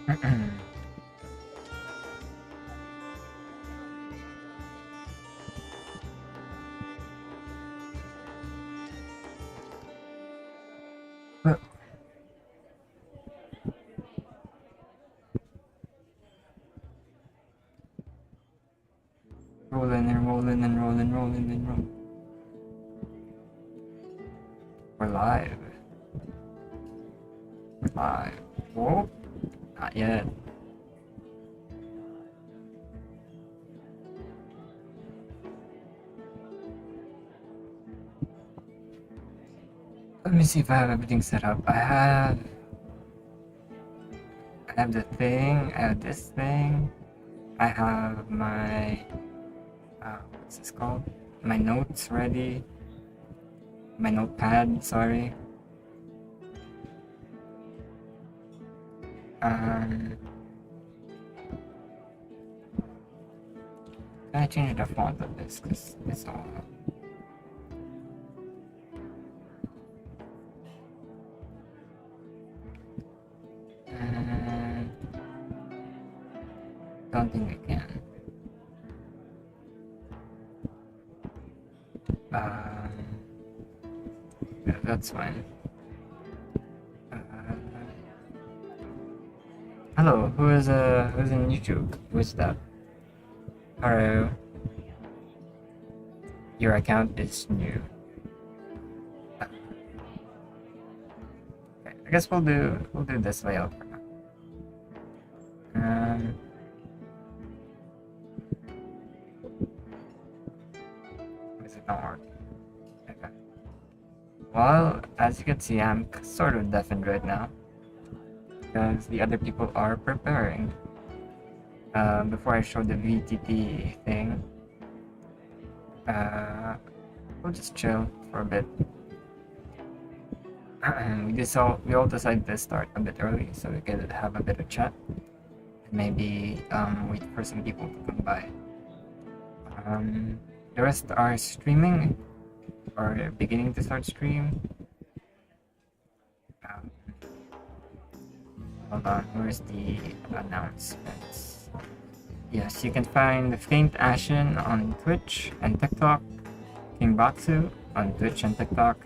Rolling and rolling and rolling, rolling and rolling. We're live. We're live. Whoa. Not yet. Let me see if I have everything set up. I have the thing, I have this thing, I have my what's this called? My notes ready. My notepad, sorry. Can I change the font of this? Because it's all don't think I can. Yeah, that's fine. Hello, who's in YouTube? Who's that? Hello. Your account is new. Okay, I guess we'll do this layout for now. Is it not working? Okay. Well, as you can see, I'm sort of deafened right now because the other people are preparing. Before I show the VTT thing, we'll just chill for a bit. We all decided to start a bit early so we could have a bit of chat and maybe wait for some people to come by. The rest are streaming or beginning to start stream. Hold on, where's the announcements? Yes, you can find Faint Ashen on Twitch and TikTok, King Batsu on Twitch and TikTok,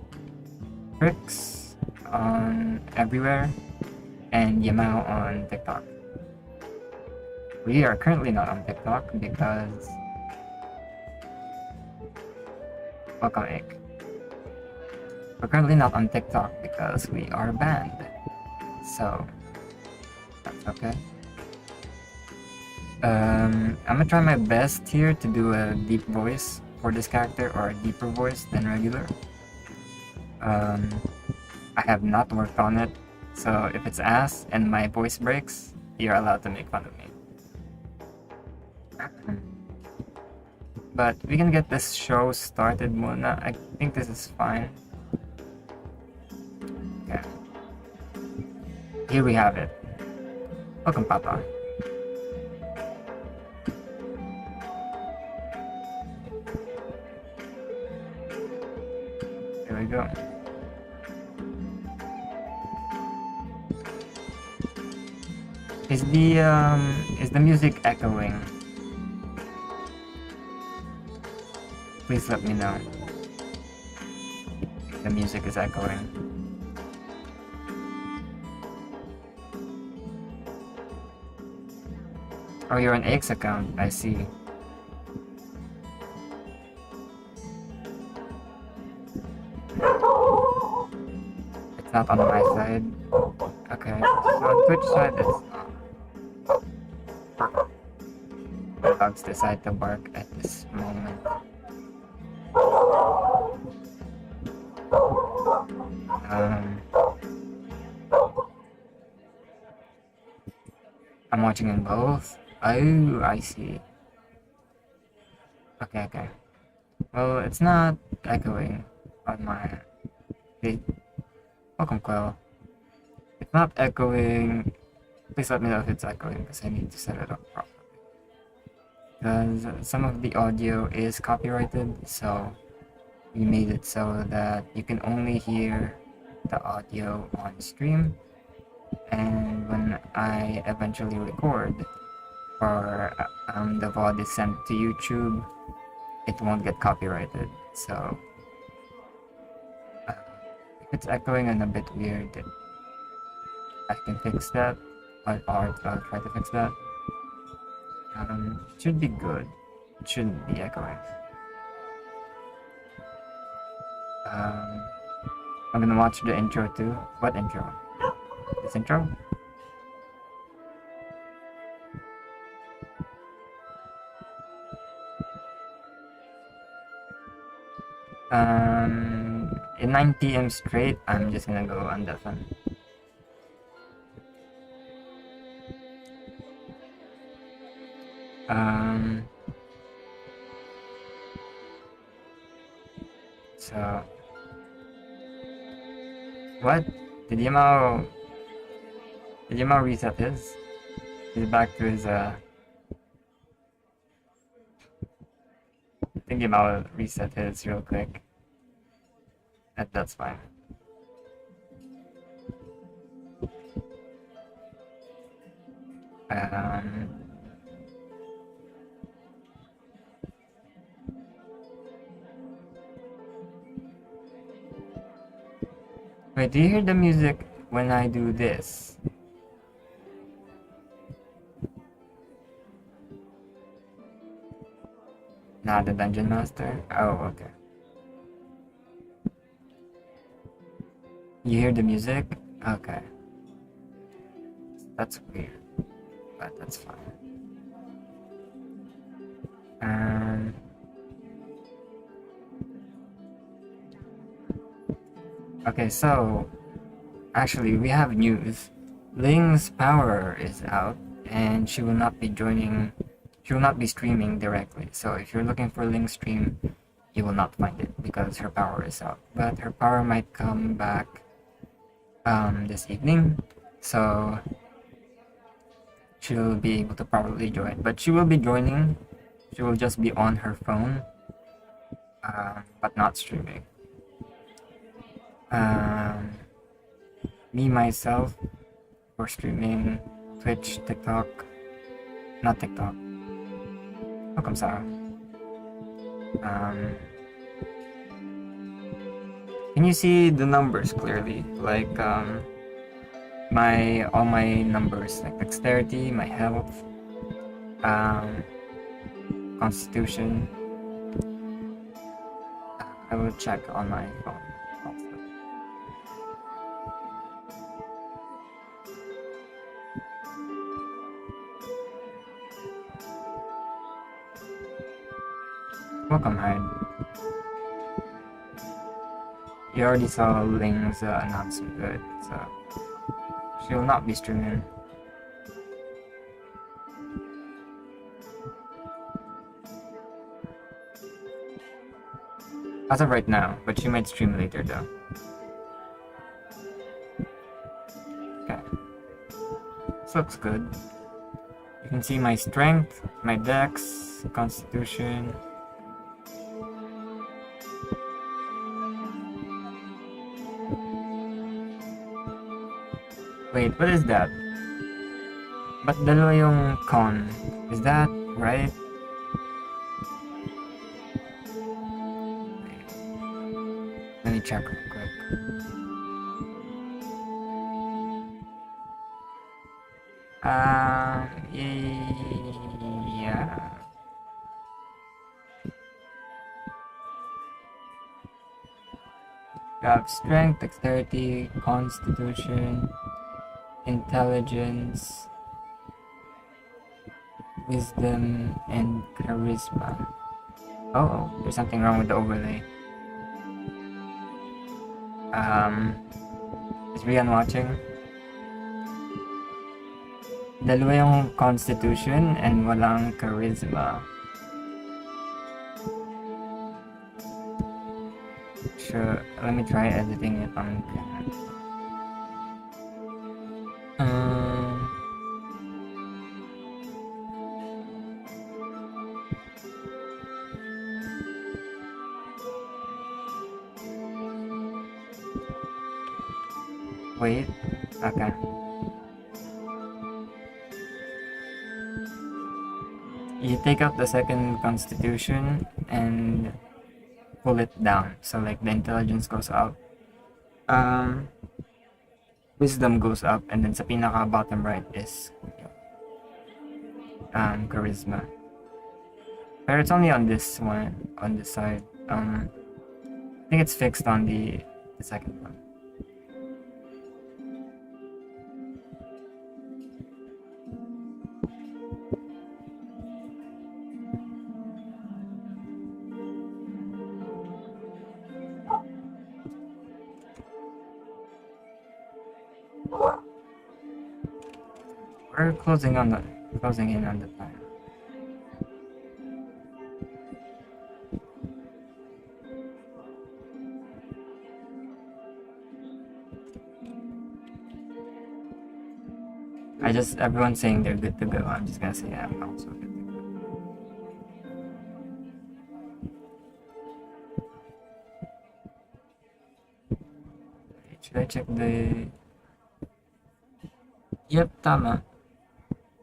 Trix on everywhere, and Yamao on TikTok. We are currently not on TikTok because welcome Egg. We're currently not on TikTok because we are banned. So that's okay. I'm gonna try my best here to do a deep voice for this character, or a deeper voice than regular. I have not worked on it, so if it's ass and my voice breaks, you're allowed to make fun of me. But we can get this show started, Muna. I think this is fine. Okay. Here we have it. Welcome, Papa. Here we go. Is the music echoing? Please let me know if the music is echoing. Oh, you're an X account, I see. It's not on my side. Okay, so on Twitch side it's not. My dogs decide to bark at this moment. I'm watching in both. Oh, I see. Okay. Well, it's not echoing on my... Welcome, Quell. It's not echoing. Please let me know if it's echoing because I need to set it up properly. Because some of the audio is copyrighted, so we made it so that you can only hear the audio on stream and when I eventually record or the VOD is sent to YouTube, it won't get copyrighted. So if it's echoing and a bit weird, I can fix that, or I'll try to fix that. It should be good. It shouldn't be echoing. I'm gonna watch the intro too. What intro? This intro? In 9 p.m. straight, I'm just gonna go on that one. So what? Did Yamao reset his? He's back to his I think Yamao reset his real quick. That's fine. Wait, do you hear the music when I do this? Not the Dungeon Master? Oh, okay. You hear the music? Okay. That's weird, but that's fine. Okay, so actually we have news. Ling's power is out, and she will not be streaming directly. So if you're looking for Ling's stream, you will not find it because her power is out. But her power might come back this evening, so she'll be able to probably join. But she will be joining. She will just be on her phone, but not streaming. Me myself, for streaming Twitch, TikTok, not TikTok. How come Sarah? Can you see the numbers clearly? Like all my numbers, like dexterity, my health, constitution. I will check on my phone also. Welcome, Hyde. You already saw Ling's announcement, good, so she will not be streaming. As of right now, but she might stream later though. Okay. This looks good. You can see my strength, my dex, constitution. Wait, what is that? Ba't dalawa yung con? Is that right? Let me check real quick. Yeah. You have strength, dexterity, constitution, intelligence, wisdom, and charisma. Oh, there's something wrong with the overlay. Is Rian watching? Dalawa yung constitution and walang charisma. Sure, let me try editing it on camera. Wait, okay. you take out the second constitution and pull it down. So like the intelligence goes up. Wisdom goes up, and then sa pinaka bottom right is charisma. But it's only on this one, on this side. I think it's fixed on the second one. We're closing in on the time. Everyone's saying they're good to go. I'm just gonna say I'm also good to go. Should I check the... Yep, tama.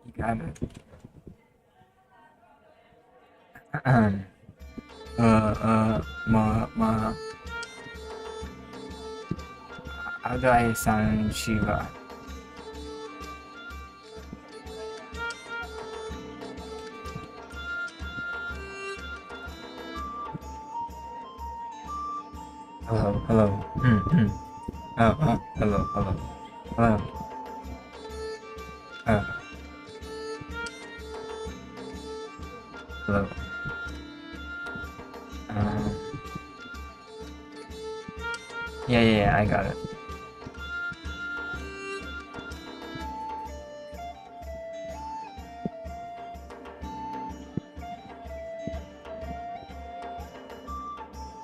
You got it. How do I sound Shiva? Hello. Hello. Hello. Yeah, I got it.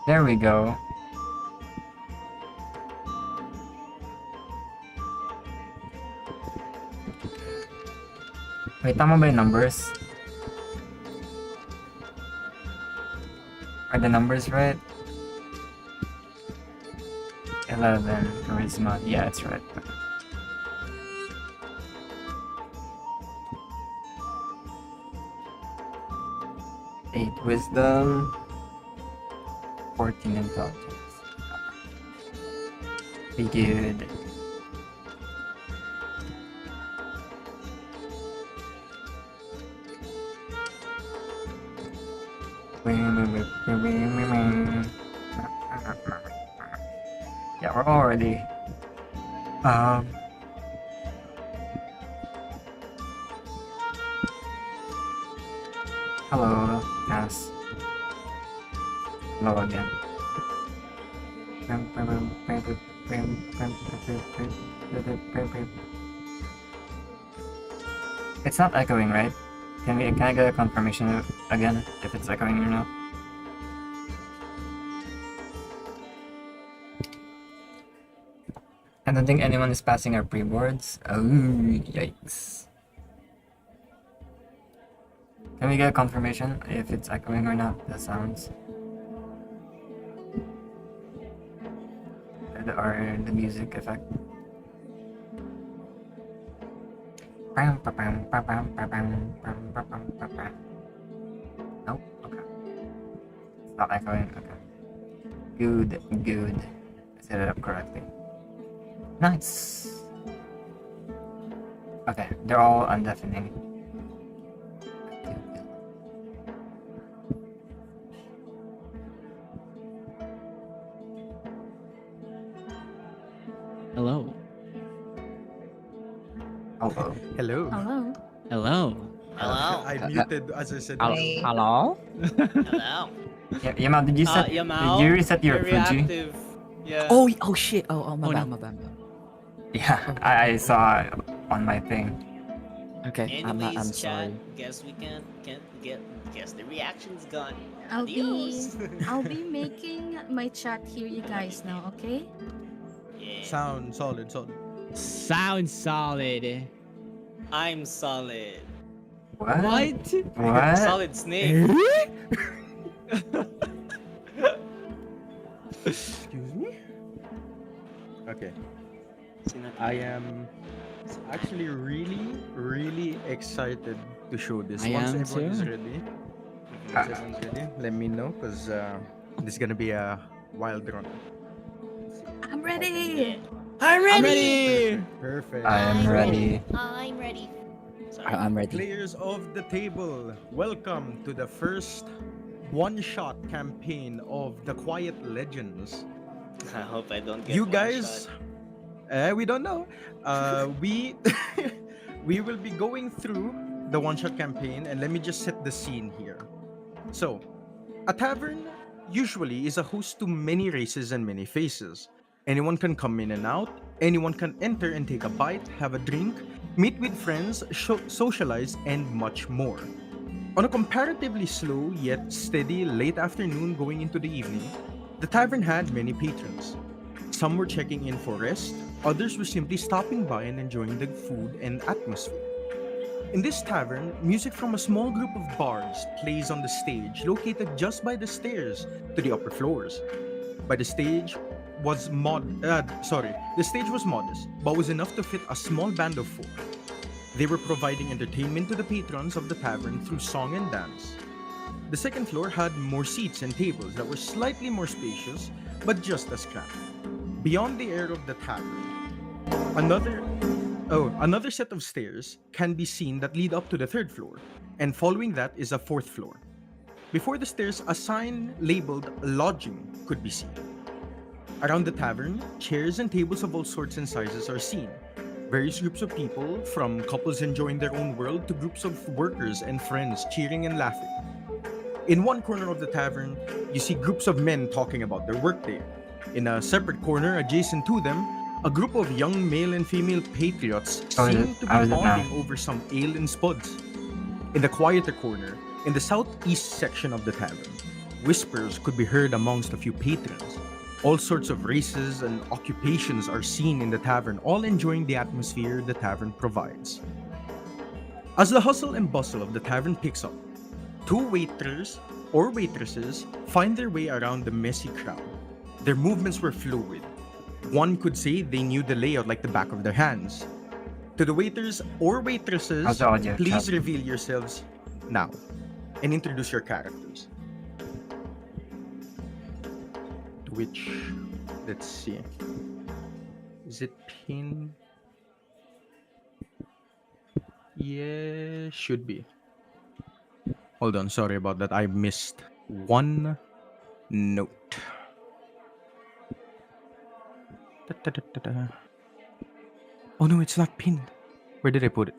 There we go. Wait, tama ba yung numbers? Are the numbers right? 11, charisma. Yeah, it's right. 8 wisdom, 14 intelligence. Be good. Yeah, we're already. Hello, yes. Hello again. It's not echoing, right? Can I get a confirmation again if it's echoing or not? I don't think anyone is passing our pre-boards. Oh, yikes. Can we get a confirmation if it's echoing or not, the sounds? Or the music effect? Nope, okay. It's not echoing, okay. Good. I set it up correctly. Nice. Okay, they're all undeafening. Hello. Hello. Hello. Hello. Hello. Hello. I muted as I said. Hey. Hello. Hello. Yamal, did you Yamal, did you reset your you're Fuji? reactive. Yeah. Oh shit. Oh my no. bad. Yeah, I saw it on my thing. Okay, I'm Anyways, sorry. chat. Guess we can't get. Guess the reaction's gone. I'll Adios. be making my chat here, you guys now, okay? Yeah. Sound solid. Sounds solid. I'm solid. What? What? Solid snake. Excuse me. Okay. I am actually really excited to show this. I Once am everyone is too. ready, once everyone's ready, let me know because this is gonna be a wild run. I'm Yeah. ready. I'm ready. Perfect. I am ready. I'm ready. Sorry. I'm ready. Players of the table, welcome to the first one-shot campaign of the Quiet Legends. I hope I don't get You one guys, shot. we don't know. We we will be going through the one-shot campaign, and let me just set the scene here. So, a tavern usually is a host to many races and many faces. Anyone can come in and out, anyone can enter and take a bite, have a drink, meet with friends, socialize, and much more. On a comparatively slow yet steady late afternoon going into the evening, the tavern had many patrons. Some were checking in for rest, others were simply stopping by and enjoying the food and atmosphere. In this tavern, music from a small group of bards plays on the stage located just by the stairs to the upper floors. By the stage was the stage was modest, but was enough to fit a small band of four. They were providing entertainment to the patrons of the tavern through song and dance. The second floor had more seats and tables that were slightly more spacious, but just as cramped. Beyond the air of the tavern, another set of stairs can be seen that lead up to the third floor, and following that is a fourth floor. Before the stairs, a sign labeled lodging could be seen. Around the tavern, chairs and tables of all sorts and sizes are seen. Various groups of people, from couples enjoying their own world to groups of workers and friends cheering and laughing. In one corner of the tavern, you see groups of men talking about their workday. In a separate corner adjacent to them, a group of young male and female patriots Oh, is seem it- to how be is it now? bonding over some ale and spuds. In the quieter corner, in the southeast section of the tavern, whispers could be heard amongst a few patrons. All sorts of races and occupations are seen in the tavern, all enjoying the atmosphere the tavern provides. As the hustle and bustle of the tavern picks up, two waiters or waitresses find their way around the messy crowd. Their movements were fluid. One could say they knew the layout like the back of their hands. To the waiters or waitresses, How's the audio, please chat? reveal yourselves now and introduce your characters. To which, let's see. Is it pinned? Yeah, should be. Hold on, sorry about that. I missed one note. Da-da-da-da-da. Oh no, it's not pinned. Where did I put it?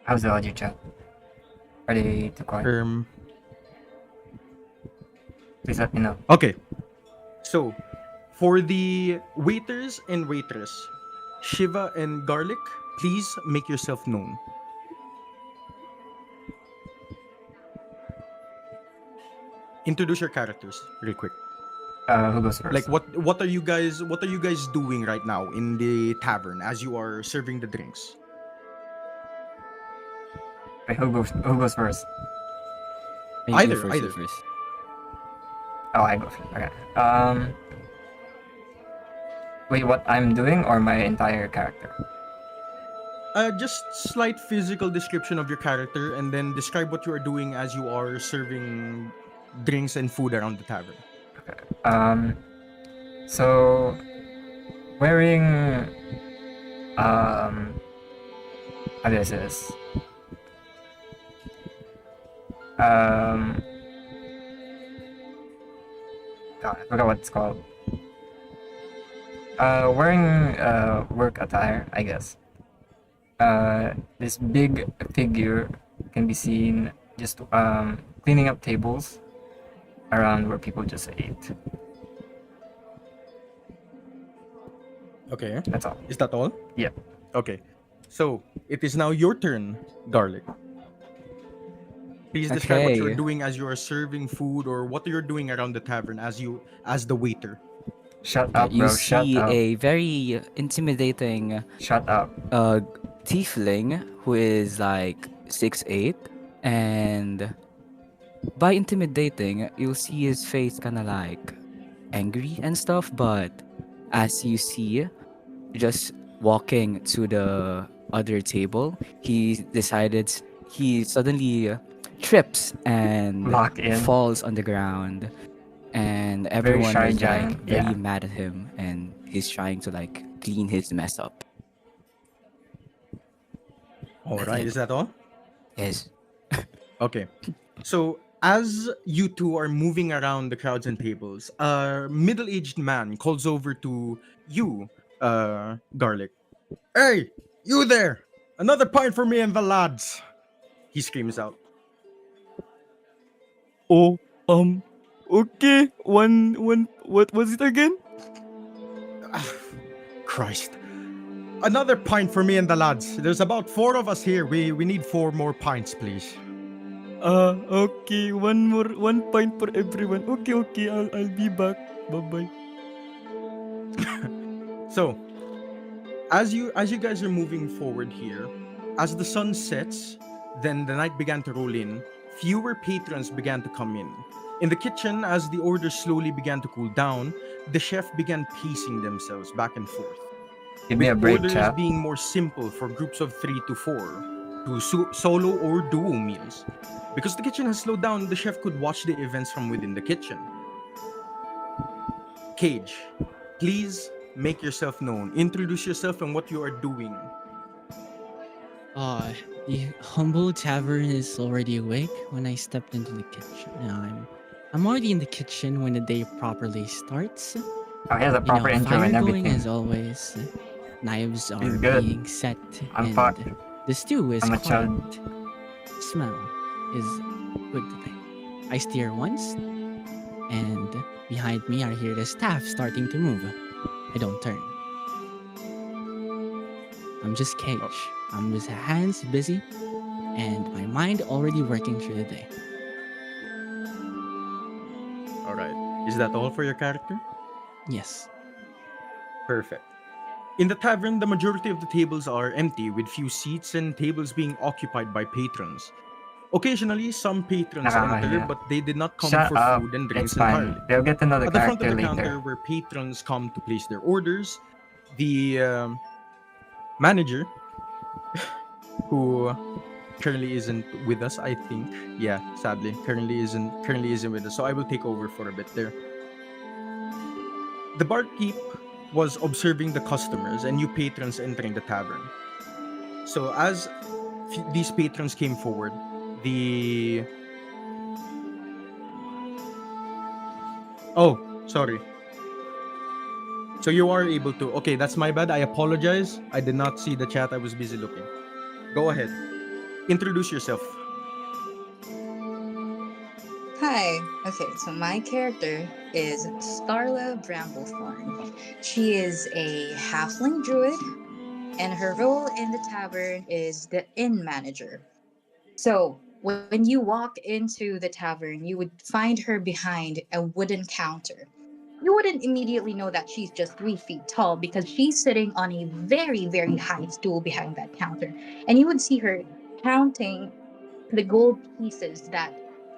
How's the audio, chat? Ready to quiet? Please let me know. Okay. So, for the waiters and waitress, Shiva and Garlic, please make yourself known. Introduce your characters real quick. Who goes first? Like what are you guys doing right now in the tavern as you are serving the drinks? Wait, who goes first? You Either, go first, either. you first. Oh, I go first. Okay. Wait, what I'm doing or my entire character? Just slight physical description of your character and then describe what you are doing as you are serving drinks and food around the tavern. So wearing how do I say this? God, I forgot what it's called. Wearing work attire, I guess. This big figure can be seen just cleaning up tables around where people just ate. Okay. That's all. Is that all? Yep. Okay. So, it is now your turn, Garlic. Please describe what you're Okay. doing as you are serving food or what you're doing around the tavern as the waiter. Shut up, You bro. Shut see up. a very intimidating Shut up. tiefling who is like 6'8", and by intimidating, you'll see his face kind of like angry and stuff. But as you see, just walking to the other table, he suddenly trips and Lock in. falls on the ground, and Very everyone shy was giant. like very Yeah. mad at him, and he's trying to like clean his mess up. All That's right, it. is that all? Yes. Okay. So as you two are moving around the crowds and tables, a middle-aged man calls over to you, Garlic. Hey, you there! Another pint for me and the lads! He screams out. Oh, okay. One. What was it again? Christ. Another pint for me and the lads. There's about 4 of us here. We need 4 more pints, please. Okay. One more. 1 pint for everyone. Okay. I'll be back. Bye bye. So, as you guys are moving forward here, as the sun sets, then the night began to roll in. Fewer patrons began to come in. In the kitchen, as the orders slowly began to cool down, the chef began pacing themselves back and forth, Give me a with break, orders chap. being more simple for groups of 3 to 4, to solo or duo meals. Because the kitchen has slowed down, the chef could watch the events from within the kitchen. Cage, please make yourself known. Introduce yourself and what you are doing. The humble tavern is already awake when I stepped into the kitchen. I'm already in the kitchen when the day properly starts. Oh, he has a proper intro fire and going everything. as always. Knives are good. being set, I'm and fucked. the stew is I'm a cooked. The smell is good today. I steer once, and behind me I hear the staff starting to move. I don't turn. I'm just Cage. I'm with hands busy, and my mind already working through the day. All right. Is that all for your character? Yes. Perfect. In the tavern, the majority of the tables are empty, with few seats and tables being occupied by patrons. Occasionally, some patrons enter, Yeah. but they did not come Shut for up. food and drinks It's fine. entirely. They'll get to know the At the front of character the later. counter, where patrons come to place their orders, the manager, who currently isn't with us, I think. Yeah, sadly, currently isn't with us. So I will take over for a bit there. The barkeep was observing the customers and new patrons entering the tavern. So as these patrons came forward, the oh, sorry. So you are able to. Okay, that's my bad. I apologize. I did not see the chat. I was busy looking. Go ahead. Introduce yourself. Hi. Okay, so my character is Starla Bramblethorn. She is a halfling druid, and her role in the tavern is the inn manager. So when you walk into the tavern, you would find her behind a wooden counter. You wouldn't immediately know that she's just 3 feet tall because she's sitting on a very, very high stool behind that counter. And you would see her counting the gold pieces that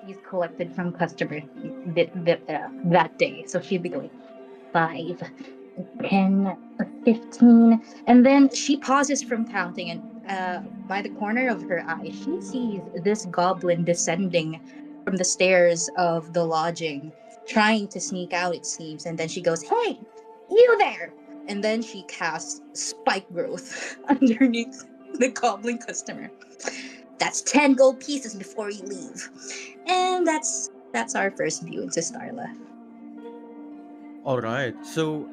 she's collected from customers that day. So she'd be going 5, 10, 15, and then she pauses from counting, and by the corner of her eye, she sees this goblin descending from the stairs of the lodging, trying to sneak out, it seems, and then she goes, "Hey, you there!" And then she casts spike growth underneath the goblin customer. That's 10 gold pieces before you leave. And that's our first view into Starla. All right. So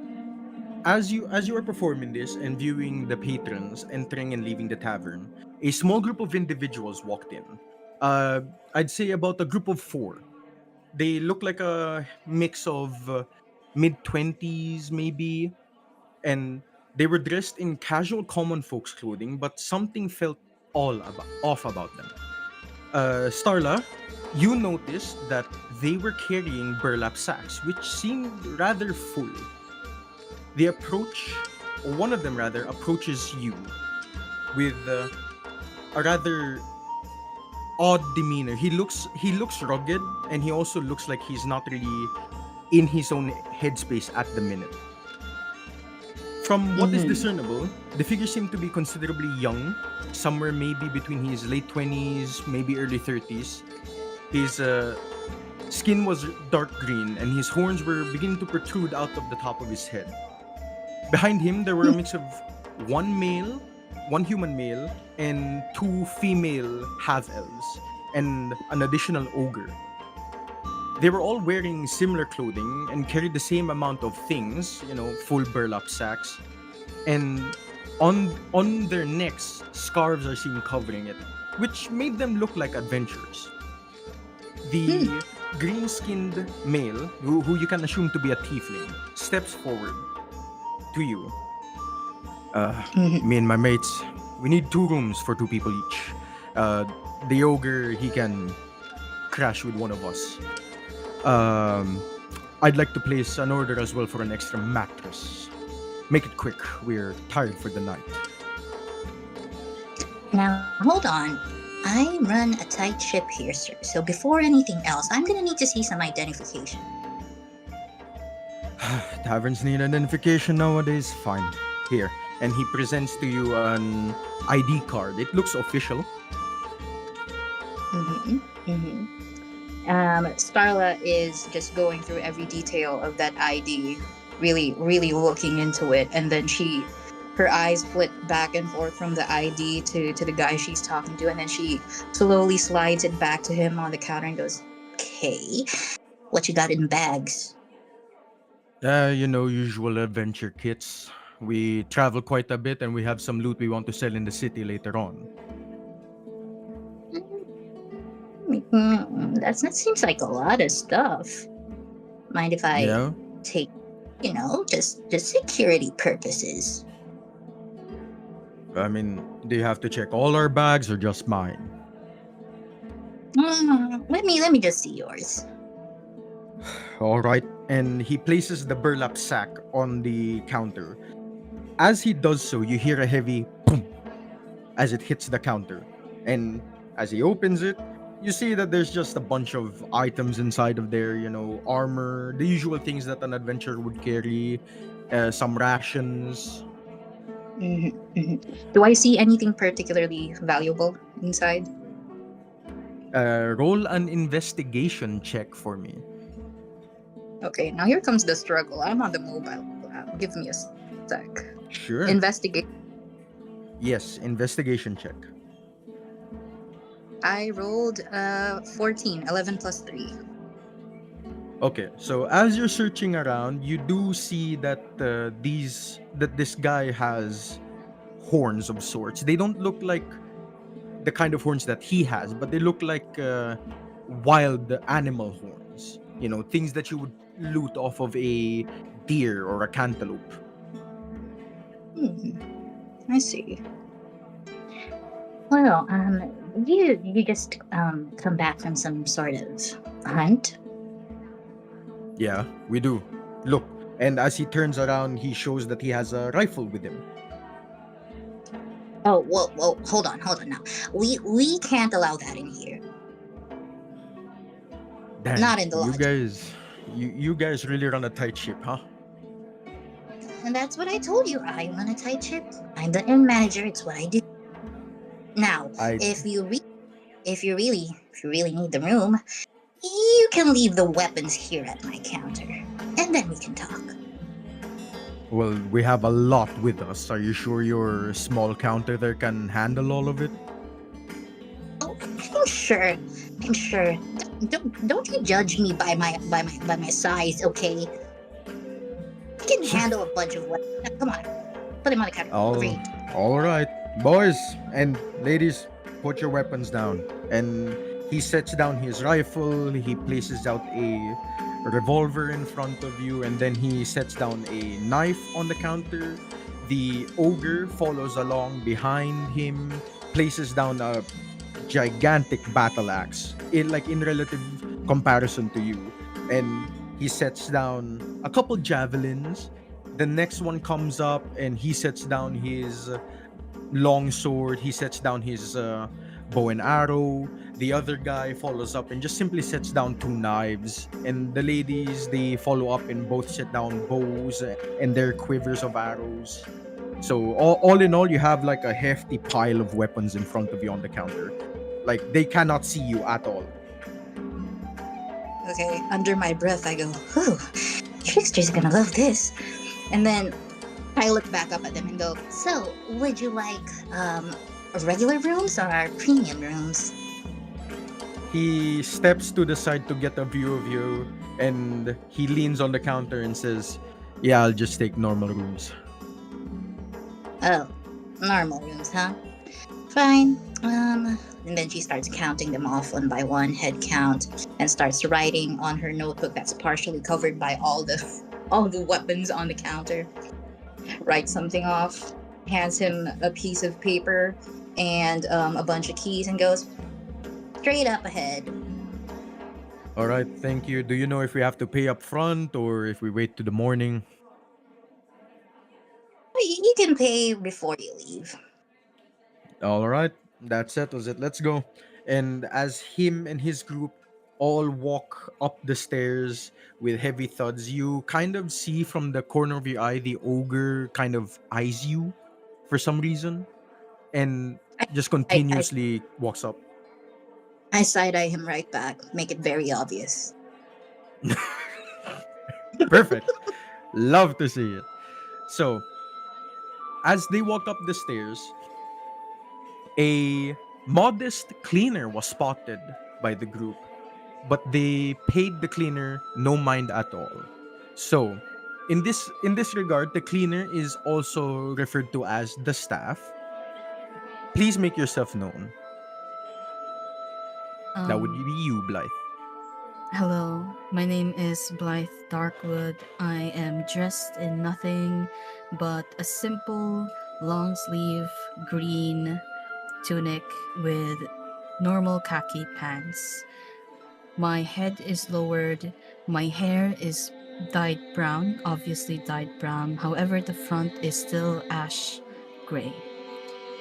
as you are performing this and viewing the patrons entering and leaving the tavern, a small group of individuals walked in. I'd say about a group of 4. They look like a mix of mid-20s maybe, and they were dressed in casual common folks clothing, but something felt off about them. Starla, you noticed that they were carrying burlap sacks, which seemed rather full. They approach, or one of them rather, approaches you with a rather odd demeanor. He looks rugged, and he also looks like he's not really in his own headspace at the minute. From what is Mhm. discernible, the figures seem to be considerably young, somewhere maybe between his late 20s, maybe early 30s. His skin was dark green, and his horns were beginning to protrude out of the top of his head. Behind him, there were a mix of one male, one human male, and two female half elves, and an additional ogre. They were all wearing similar clothing and carried the same amount of things, full burlap sacks. And on their necks, scarves are seen covering it, which made them look like adventurers. The green-skinned male, who you can assume to be a tiefling, steps forward to you. Mhm. Me and my mates, we need 2 rooms for 2 people each. The ogre, he can crash with one of us. I'd like to place an order as well for an extra mattress. Make it quick. We're tired for the night. Now, hold on. I run a tight ship here, sir. So before anything else, I'm gonna need to see some identification. Taverns need identification nowadays. Fine. Here. And he presents to you an ID card. It looks official. Mm-hmm. Mm-hmm. Starla is just going through every detail of that ID, really, really looking into it, and then her eyes flit back and forth from the ID to the guy she's talking to, and then she slowly slides it back to him on the counter and goes, "Okay, what you got in bags?" Usual adventure kits. We travel quite a bit and we have some loot we want to sell in the city later on. That seems like a lot of stuff. Mind if I Yeah? take, just security purposes? I mean, do you have to check all our bags or just mine? Let me just see yours. All right. And he places the burlap sack on the counter. As he does so, you hear a heavy boom as it hits the counter. And as he opens it, you see that there's just a bunch of items inside of there, armor, the usual things that an adventurer would carry, some rations. Mhm, mhm. Do I see anything particularly valuable inside? Roll an investigation check for me. Okay, now here comes the struggle. I'm on the mobile app. Give me a sec. Sure. Investigate. Yes, investigation check. I rolled 14, 11 plus 3. Okay, so as you're searching around, you do see that this guy has horns of sorts. They don't look like the kind of horns that he has, but they look like wild animal horns. Things that you would loot off of a deer or a cantaloupe. I see. Well, you just come back from some sort of hunt? Yeah, we do. Look, and as he turns around, he shows that he has a rifle with him. Oh, whoa, hold on now. We can't allow that in here. Damn, Not in the you lodge. guys, you guys really run a tight ship, huh? And that's what I told you. I run a tight ship. I'm the inn manager. It's what I do. Now, if you really need the room, you can leave the weapons here at my counter, and then we can talk. Well, we have a lot with us. Are you sure your small counter there can handle all of it? Oh, I'm sure. Don't you judge me by my size, okay? I can handle a bunch of weapons. Now, come on, put him on the counter. Agreed. All right, boys and ladies, put your weapons down. And he sets down his rifle. He places out a revolver in front of you, and then he sets down a knife on the counter. The ogre follows along behind him, places down a gigantic battle axe in relative comparison to you, and he sets down a couple javelins. The next one comes up and he sets down his long sword. He sets down his bow and arrow. The other guy follows up and just simply sets down two knives. And the ladies, they follow up and both set down bows and their quivers of arrows. So all in all, you have like a hefty pile of weapons in front of you on the counter. Like they cannot see you at all. Okay, under my breath, I go, whew, Trickster's gonna love this. And then I look back up at them and go, so, would you like regular rooms or our premium rooms? He steps to the side to get a view of you, and he leans on the counter and says, "Yeah, I'll just take normal rooms." Oh, normal rooms, huh? Fine. And then she starts counting them off one by one, head count, and starts writing on her notebook that's partially covered by all the weapons on the counter. Writes something off, hands him a piece of paper and a bunch of keys, and goes straight up ahead. All right, thank you. Do you know if we have to pay up front or if we wait to the morning? You can pay before you leave. All right, that settles it. Let's go. And as him and his group all walk up the stairs with heavy thuds, you kind of see from the corner of your eye the ogre kind of eyes you for some reason and just I, I, continuously walks up. I side eye him right back, make it very obvious. Perfect. Love to see it. So, as they walk up the stairs, a modest cleaner was spotted by the group, but they paid the cleaner no mind at all. So, in this regard, the cleaner is also referred to as the staff. Please make yourself known. That would be you, Blythe. Hello, my name is Blythe Darkwood. I am dressed in nothing but a simple long sleeve green tunic with normal khaki pants. My head is lowered, my hair is dyed brown, obviously dyed brown, however, the front is still ash gray.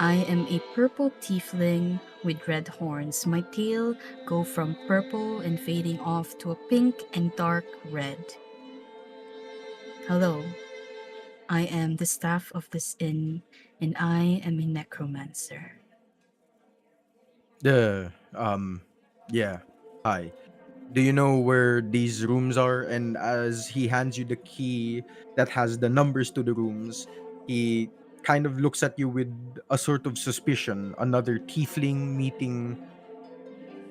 I am a purple tiefling with red horns. My tail go from purple and fading off to a pink and dark red. Hello, I am the staff of this inn, and I am a necromancer. The yeah. Hi. Do you know where these rooms are? And as he hands you the key that has the numbers to the rooms, he kind of looks at you with a sort of suspicion. Another tiefling meeting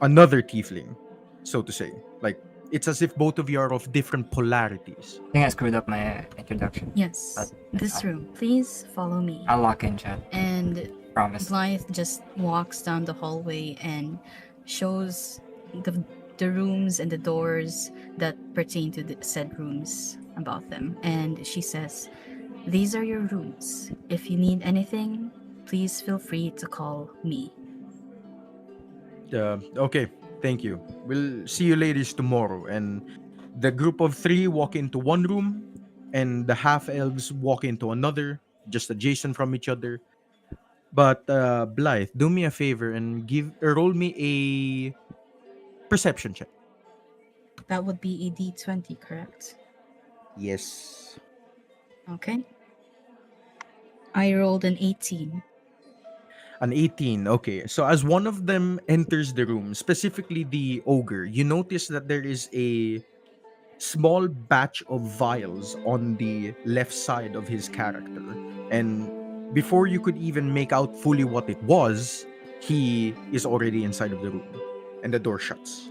another tiefling, so to say. Like, it's as if both of you are of different polarities. I think I screwed up my introduction. Yes, But this room. Please follow me. I'll lock in, chat. And Promise. Blythe just walks down the hallway and shows the rooms and the doors that pertain to the said rooms about them. And she says, "These are your rooms. If you need anything, please feel free to call me." Okay, thank you. We'll see you ladies tomorrow. And the group of three walk into one room, and the half elves walk into another, just adjacent from each other. But Blythe, do me a favor and roll me a perception check. That would be a D20, correct? Yes. Okay. I rolled an 18. An 18. Okay. So as one of them enters the room, specifically the ogre, you notice that there is a small batch of vials on the left side of his character. And before you could even make out fully what it was, he is already inside of the room. And the door shuts.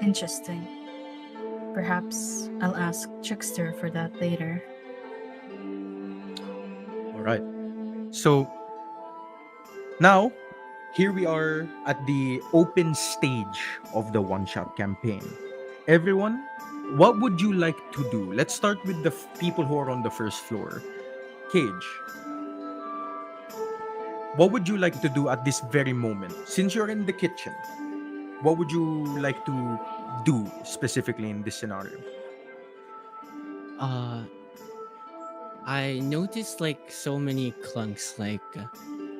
Interesting. Perhaps I'll ask Trickster for that later. Alright. So now here we are at the open stage of the one-shot campaign. Everyone, what would you like to do? Let's start with the people who are on the first floor. Cage, what would you like to do at this very moment? Since you're in the kitchen, what would you like to do specifically in this scenario? I noticed like so many clunks, like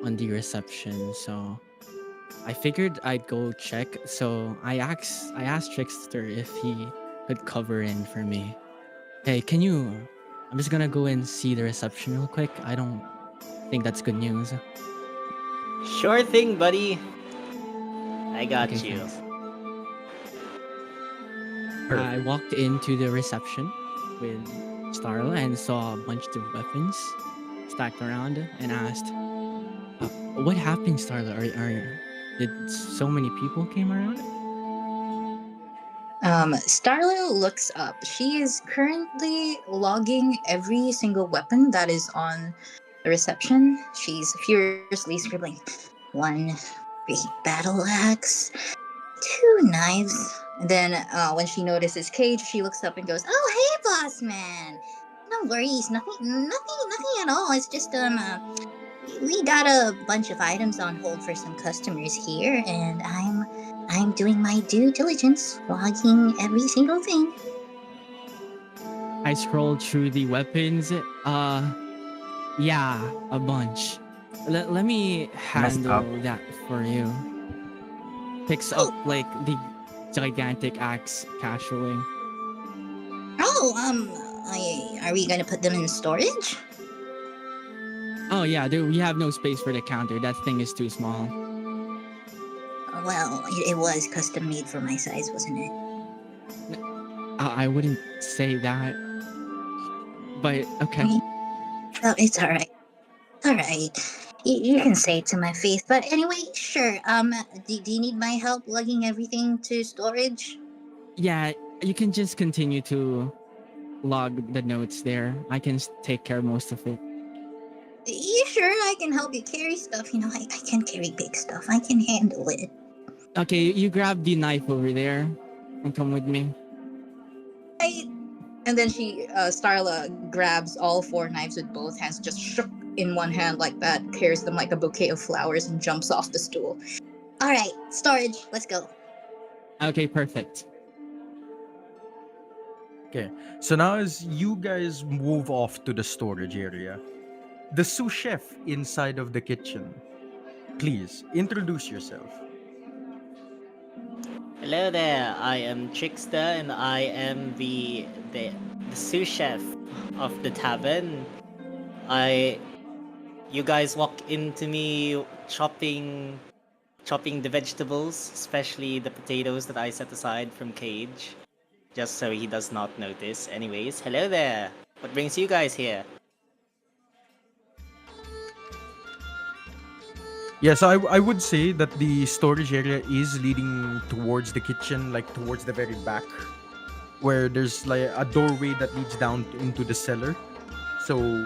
on the reception, so I figured I'd go check. So I asked Trickster if he could cover in for me. Hey, can you? I'm just gonna go and see the reception real quick. I don't think that's good news. Sure thing, buddy. I got Okay, you. thanks. I Perfect. walked into the reception with Starla and saw a bunch of weapons stacked around and asked, "What happened, Starla? Did so many people came around?" Starla looks up. She is currently logging every single weapon that is on the reception. She's furiously scribbling. One big battle axe, two knives. And then when she notices Cage, she looks up and goes, "Oh, hey, boss man. No worries, nothing at all. It's just we got a bunch of items on hold for some customers here, and I'm doing my due diligence, logging every single thing." I scrolled through the weapons. Yeah, a bunch. Let me Messed up. handle that for you. Picks up like the gigantic axe casually. Oh, are we gonna put them in storage? Oh yeah, dude, we have no space for the counter. That thing is too small. Well, it was custom made for my size, wasn't it? I wouldn't say that, but okay. Oh, it's all right. All right. You can say it to my face, but anyway, sure. Do you need my help lugging everything to storage? Yeah, you can just continue to log the notes there. I can take care of most of it. Yeah, sure. I can help you carry stuff. You know, I can carry big stuff. I can handle it. Okay, you grab the knife over there and come with me. And then Starla grabs all four knives with both hands, just shook in one hand like that, carries them like a bouquet of flowers, and jumps off the stool. All right, storage. Let's go. Okay, perfect. Okay. So now as you guys move off to the storage area, the sous chef inside of the kitchen, please introduce yourself. Hello there. I am Trickster, and I am the sous chef of the tavern. You guys walk into me chopping the vegetables, especially the potatoes that I set aside from Cage, just so he does not notice. Anyways, hello there. What brings you guys here? Yes, I would say that the storage area is leading towards the kitchen, like towards the very back, where there's like a doorway that leads down into the cellar. So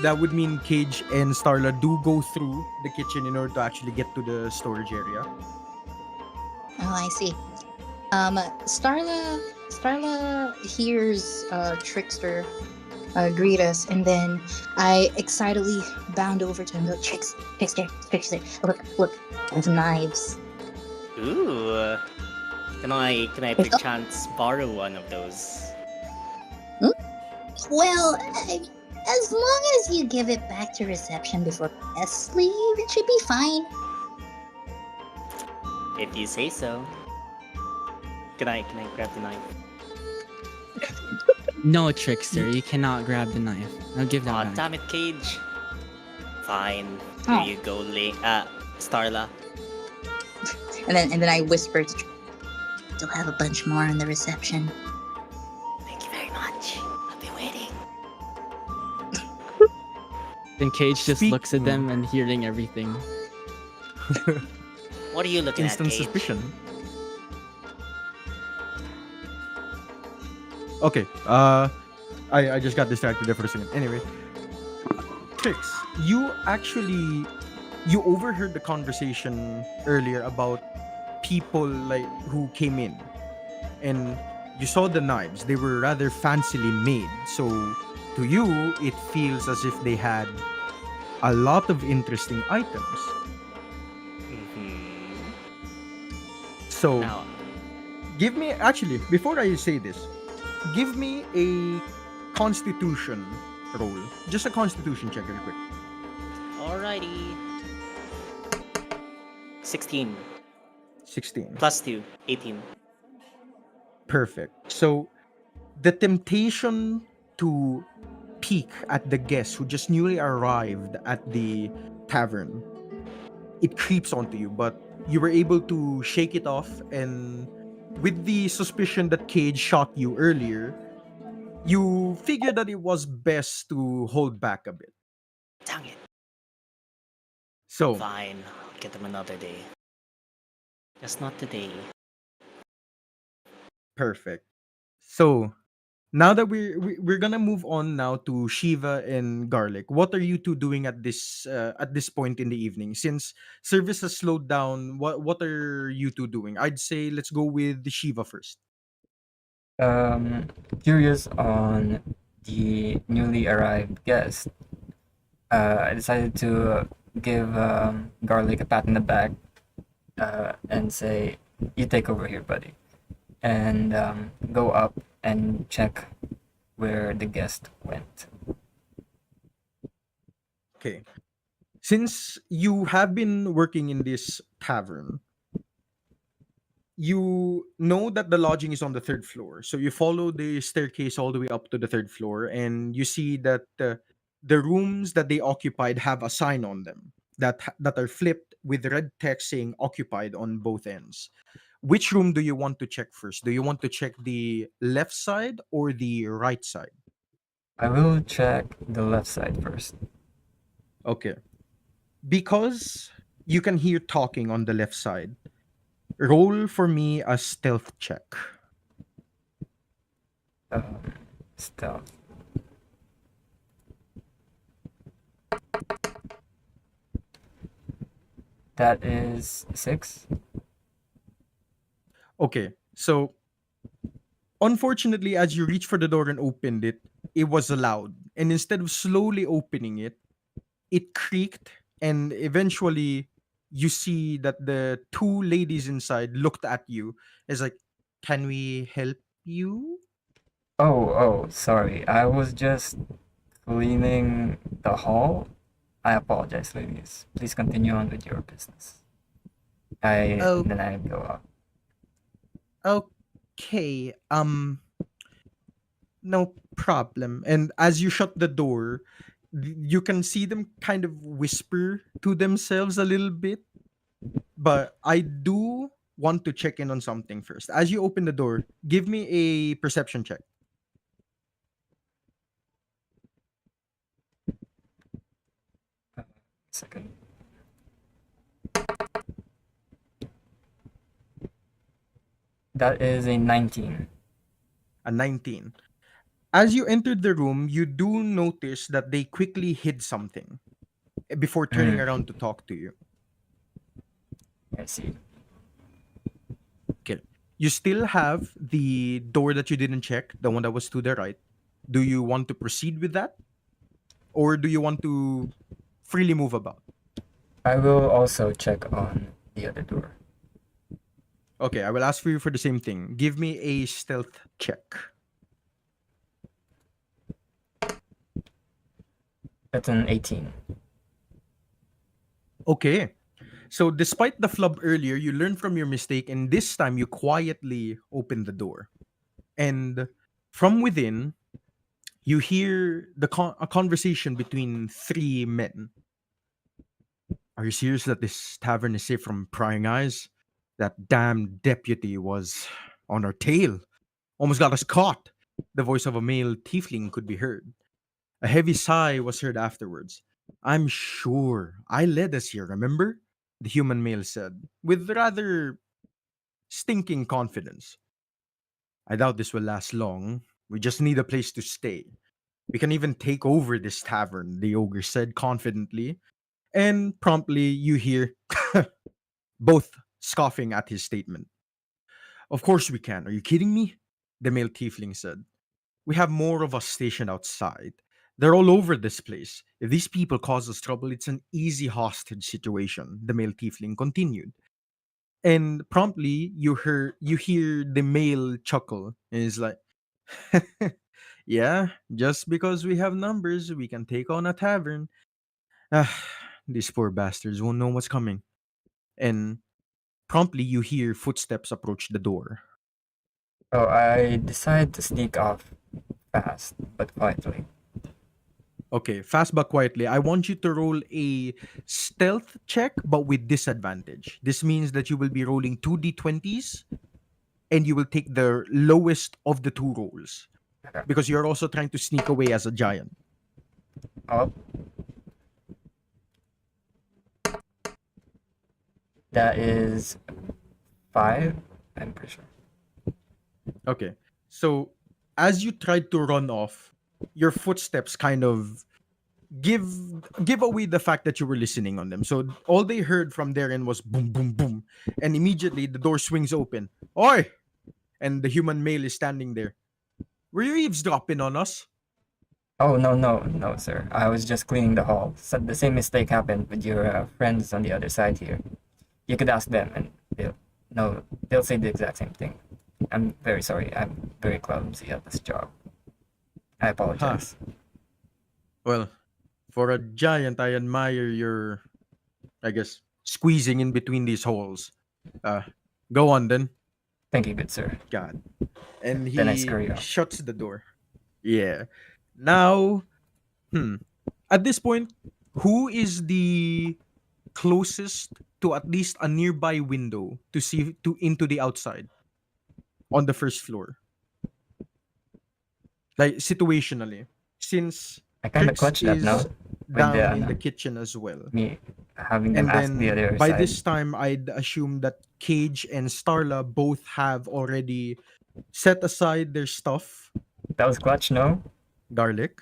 that would mean Cage and Starla do go through the kitchen in order to actually get to the storage area. Oh, I see. Starla hears Trickster greet us, and then I excitedly bound over to him and go, Trickster, look, there's knives. Ooh. Can I perchance borrow one of those? Well, as long as you give it back to reception before guests leave, it should be fine. If you say so. Can I grab the knife? No, Trickster, you cannot grab the knife. I'll give that Aw, back. damn it, Cage. Fine. Oh. Here you go, Starla. And then I whisper to Still have a bunch more in the reception. Thank you very much. I'll be waiting. Then Cage just looks at Speaking- them and hearing everything. What are you looking Instant at, Cage? suspicion. Okay, I just got distracted there for a second. Anyway, Trix, you overheard the conversation earlier about people like who came in, and you saw the knives. They were rather fancily made, so to you it feels as if they had a lot of interesting items. So Now, give me, actually, before I say this, give me a constitution roll. Just a constitution check real quick. alrighty. 16 16. plus 2, 18. Perfect. So the temptation to peek at the guest who just newly arrived at the tavern, it creeps onto you, but you were able to shake it off, and with the suspicion that Cage shot you earlier, you figured that it was best to hold back a bit. Dang it. So, Fine, I'll get them another day. Just not today. perfect. So, now that we're gonna move on now to Shiva and Garlic. What are you two doing at this point in the evening? Since service has slowed down, what are you two doing? I'd say let's go with the Shiva first. Um, Curious on the newly arrived guest, I decided to give Garlic a pat in the back and say, "You take over here, buddy," and go up and check where the guest went. Okay. Since you have been working in this tavern, you know that the lodging is on the third floor. So you follow the staircase all the way up to the third floor, and you see that the rooms that they occupied have a sign on them that are flipped with red text saying occupied on both ends. Which room do you want to check first? Do you want to check the left side or the right side? I will check the left side first. Okay. Because you can hear talking on the left side, roll for me a stealth check. Um, Stealth. That is 6. Okay. So unfortunately, as you reach for the door and opened it, it was loud. And instead of slowly opening it, it creaked. And eventually, you see that the two ladies inside looked at you as like, "Can we help you?" Oh, sorry. I was just cleaning the hall. I apologize, ladies. Please continue on with your business. Oh, Then I go up. okay. No problem. And as you shut the door, you can see them kind of whisper to themselves a little bit. But I do want to check in on something first. As you open the door, give me a perception check. Second. That is a 19. A 19. As you entered the room, you do notice that they quickly hid something before turning Hmm, around to talk to you. I see. Okay. You still have the door that you didn't check, the one that was to the right. Do you want to proceed with that? Or do you want to freely move about? I will also check on the other door. Okay, I will ask for you for the same thing. Give me a stealth check. That's an 18. Okay. So despite the flub earlier, you learned from your mistake, and this time you quietly open the door. And from within, you hear a conversation between three men. "Are you serious that this tavern is safe from prying eyes? That damn deputy was on our tail. Almost got us caught." The voice of a male tiefling could be heard. A heavy sigh was heard afterwards. "I'm sure I led us here, remember?" the human male said, with rather stinking confidence. "I doubt this will last long. We just need a place to stay. We can even take over this tavern," the ogre said confidently. And promptly you hear both scoffing at his statement. "Of course we can. Are you kidding me?" the male tiefling said. "We have more of us stationed outside. They're all over this place. If these people cause us trouble, it's an easy hostage situation," the male tiefling continued. And promptly you hear the male chuckle, and he's like, "Yeah, just because we have numbers, we can take on a tavern. Ah, these poor bastards won't know what's coming." and promptly you hear footsteps approach the door. So I decide to sneak off fast but quietly. Okay, fast but quietly. I want you to roll a stealth check, but with disadvantage. This means that you will be rolling 2d20s and you will take the lowest of the two rolls Okay. because you're also trying to sneak away as a giant. Oh. That is 5, I'm pretty sure. Okay. So as you tried to run off, your footsteps kind of give give away the fact that you were listening on them. So all they heard from their end was boom, boom, boom, and immediately the door swings open. Oi! And the human male is standing there. Were you eavesdropping on us? Oh, no, sir. I was just cleaning the hall. So the same mistake happened with your friends on the other side here. You could ask them, and they'll say the exact same thing. I'm very sorry. I'm very clumsy at this job. I apologize. Well, for a giant, I admire your, I guess, squeezing in between these holes. Go on then. Thank you, good sir. God. And Then I he scurry off. shuts the door. Yeah. Now, at this point, who is the closest to at least a nearby window to see to into the outside on the first floor? Like situationally, since I kind of Trix clutched that, is no? With down in the, the kitchen as well. me having them And ask the then other by side. this time, I'd assume that Cage and Starla both have already set aside their stuff. That was clutch, no? Garlic.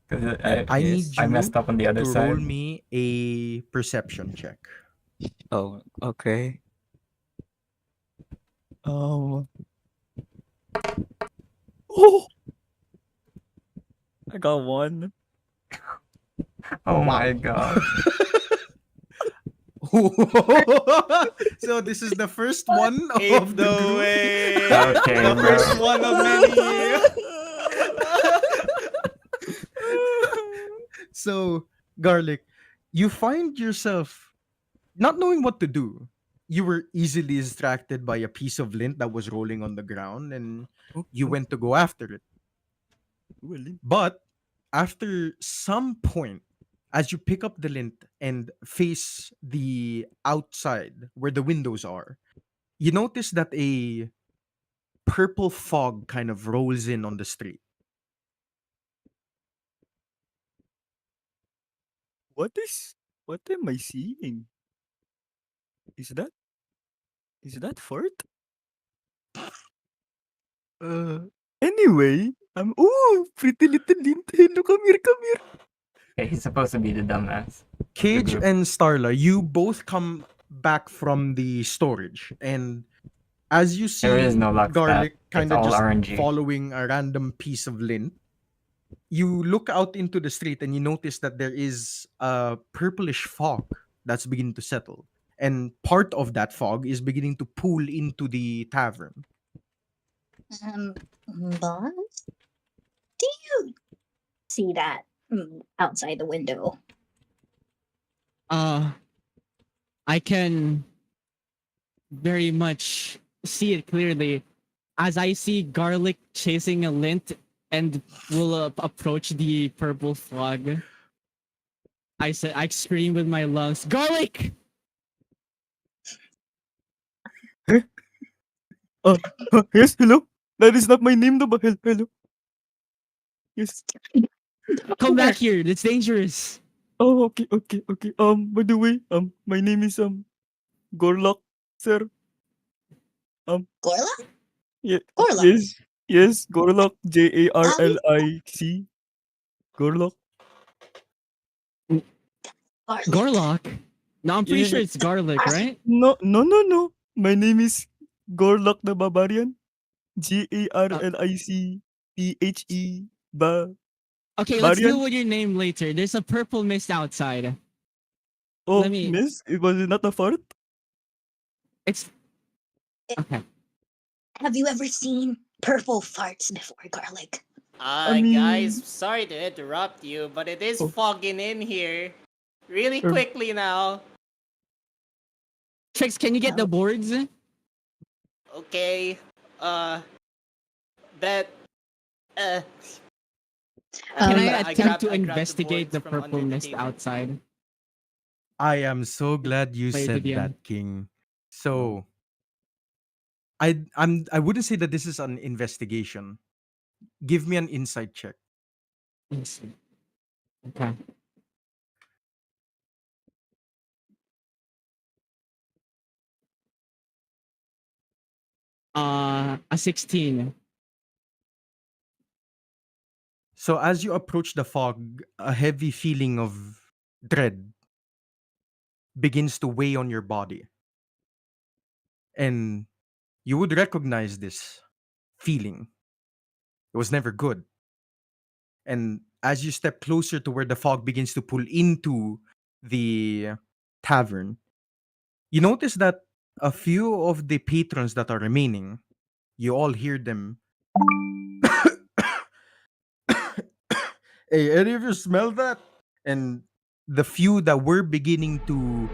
'Cause And I need I you messed up on the other to side. roll me a perception check. Oh, okay. Oh, I got 1. Oh my god. So this is the first one Ain't of the no group. way. Okay, The bro. first one of many. So, Garlic, you find yourself not knowing what to do. You were easily distracted by a piece of lint that was rolling on the ground and you went to go after it. But after some point, as you pick up the lint and face the outside where the windows are, you notice that a purple fog kind of rolls in on the street. What am I seeing? Is that fart? Anyway, pretty little lint. Hello, come here, come here. Okay, he's supposed to be the dumbass. Cage group. and Starla, you both come back from the storage, and as you see There is no luck Garlic stat. kind It's of all just RNG. following a random piece of lint, you look out into the street and you notice that there is a purplish fog that's beginning to settle. And part of that fog is beginning to pool into the tavern. Boss, do you see that outside the window? I can very much see it clearly as I see Garlic chasing a lint and will approach the purple fog. I scream with my lungs, Garlic! Yes, hello. That is not my name, though. But hello. Yes. Come back here, it's dangerous. Oh, okay. By the way, my name is Gorlock, sir. Gorla? Yeah. Gorla. Yes, Gorlock. Jarlic. Gorlock. Garlock? No, I'm pretty Yeah, sure it's Garlic, right? No. My name is Gorlock the Barbarian. Garlicphe. Okay, let's Barian. deal with your name later. There's a purple mist outside. Oh, Let me- miss, it was not a fart. It's okay. Have you ever seen purple farts before, Garlic? I mean- Guys, sorry to interrupt you, but it is Oh. fogging in here. Really quickly now. Trix, can you get the boards? Okay. That. Uh. Can Um, I I attempt to grabbed investigate boards the from purple under the mist table. outside? I am so glad you Play to said the that, end. King. So I wouldn't say that this is an investigation. Give me an insight check. Yes. Okay. A 16. So as you approach the fog, a heavy feeling of dread begins to weigh on your body. And you would recognize this feeling. It was never good. And as you step closer to where the fog begins to pull into the tavern, you notice that a few of the patrons that are remaining, you all hear them. Hey, any of you smell that? And the few that were beginning to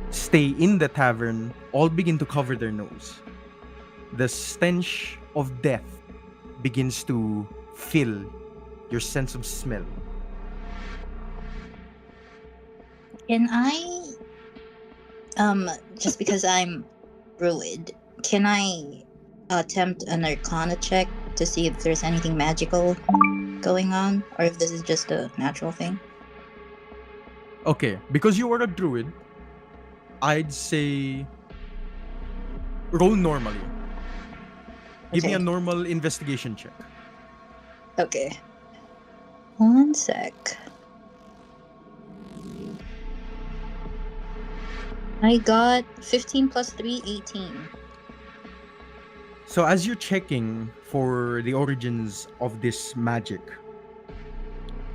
stay in the tavern all begin to cover their nose. The stench of death begins to fill your sense of smell. can I, just because I'm druid, can I attempt an arcana check to see if there's anything magical going on, or if this is just a natural thing? Okay, because you are a druid, I'd say roll normally. Give me a Okay. normal investigation check. Okay. One sec. I got 15 plus 3, 18. So as you're checking for the origins of this magic,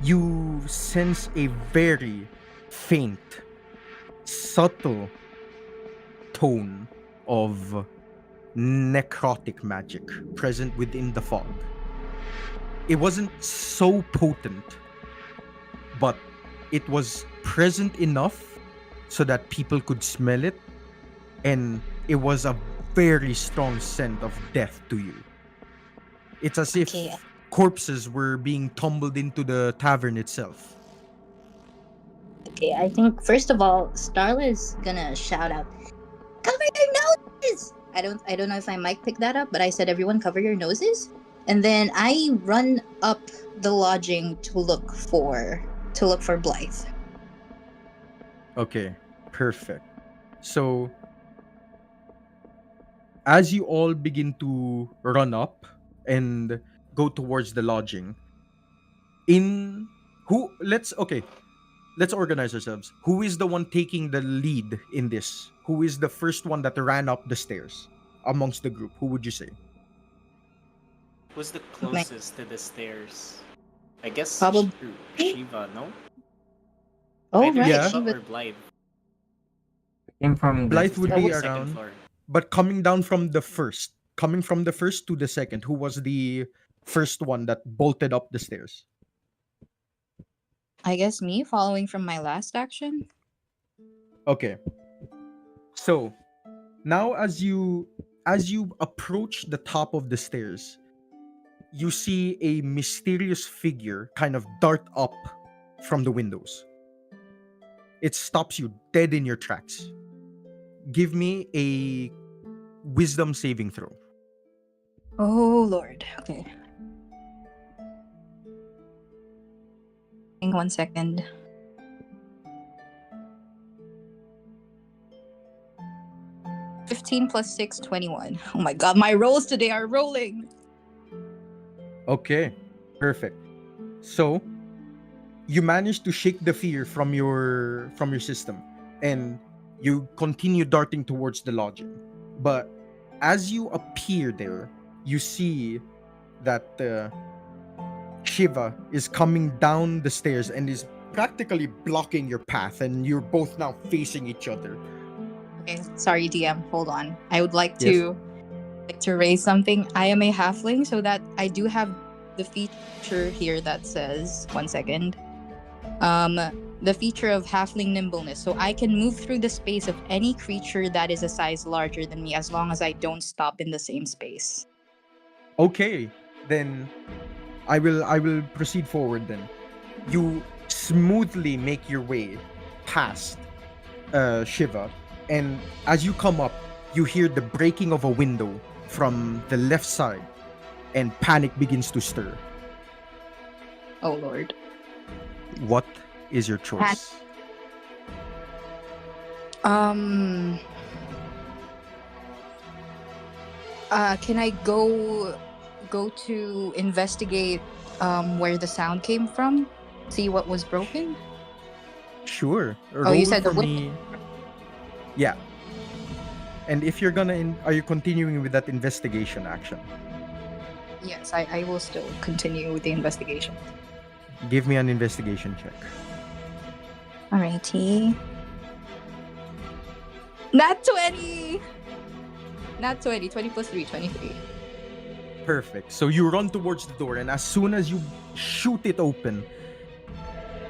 you sense a very faint, subtle tone of necrotic magic present within the fog. It wasn't so potent, but it was present enough so that people could smell it, and it was a very strong scent of death to you. It's as if Okay. corpses were being tumbled into the tavern itself. Okay, I think first of all, Starla is gonna shout out, "Cover your noses!" I don't know if I might pick that up, but I said everyone cover your noses. And then I run up the lodging to look for Blythe. Okay, perfect. So as you all begin to run up and go towards the lodging, in who let's organize ourselves. Who is the one taking the lead in this? Who is the first one that ran up the stairs amongst the group? Who would you say? Who's the My closest to the stairs? I guess probably. Shiva, no? Oh Either right, Yeah, she Shiva was. or Blythe. Came from the Blythe would That be was Second around, floor. but coming from the first to the second, who was the first one that bolted up the stairs? I guess me following from my last action. Okay. So, now as you approach the top of the stairs, you see a mysterious figure kind of dart up from the windows. It stops you dead in your tracks. Give me a wisdom saving throw. Oh lord. Okay. Hang 1 second. 15 plus 6, 21. Oh my god, my rolls today are rolling. Okay, perfect. So, you manage to shake the fear from your system, and you continue darting towards the lodging. But as you appear there, you see that Shiva is coming down the stairs and is practically blocking your path, and you're both now facing each other. Okay, sorry DM, hold on. I would like Yes. to raise something. I am a halfling, so that I do have the feature here that says 1 second. the feature of halfling nimbleness, so I can move through the space of any creature that is a size larger than me as long as I don't stop in the same space. Okay, then I will proceed forward then. You smoothly make your way past Shiva, and as you come up, you hear the breaking of a window from the left side, and panic begins to stir. Oh lord. What is your choice? Can I go to investigate where the sound came from? See what was broken? Sure. Oh, you Roll said the for me. Yeah. And if you're gonna, are you continuing with that investigation action? Yes, I will still continue with the investigation. Give me an investigation check. Alrighty. Not 20! Not 20. 20 plus 3, 23. Perfect. So you run towards the door, and as soon as you shoot it open,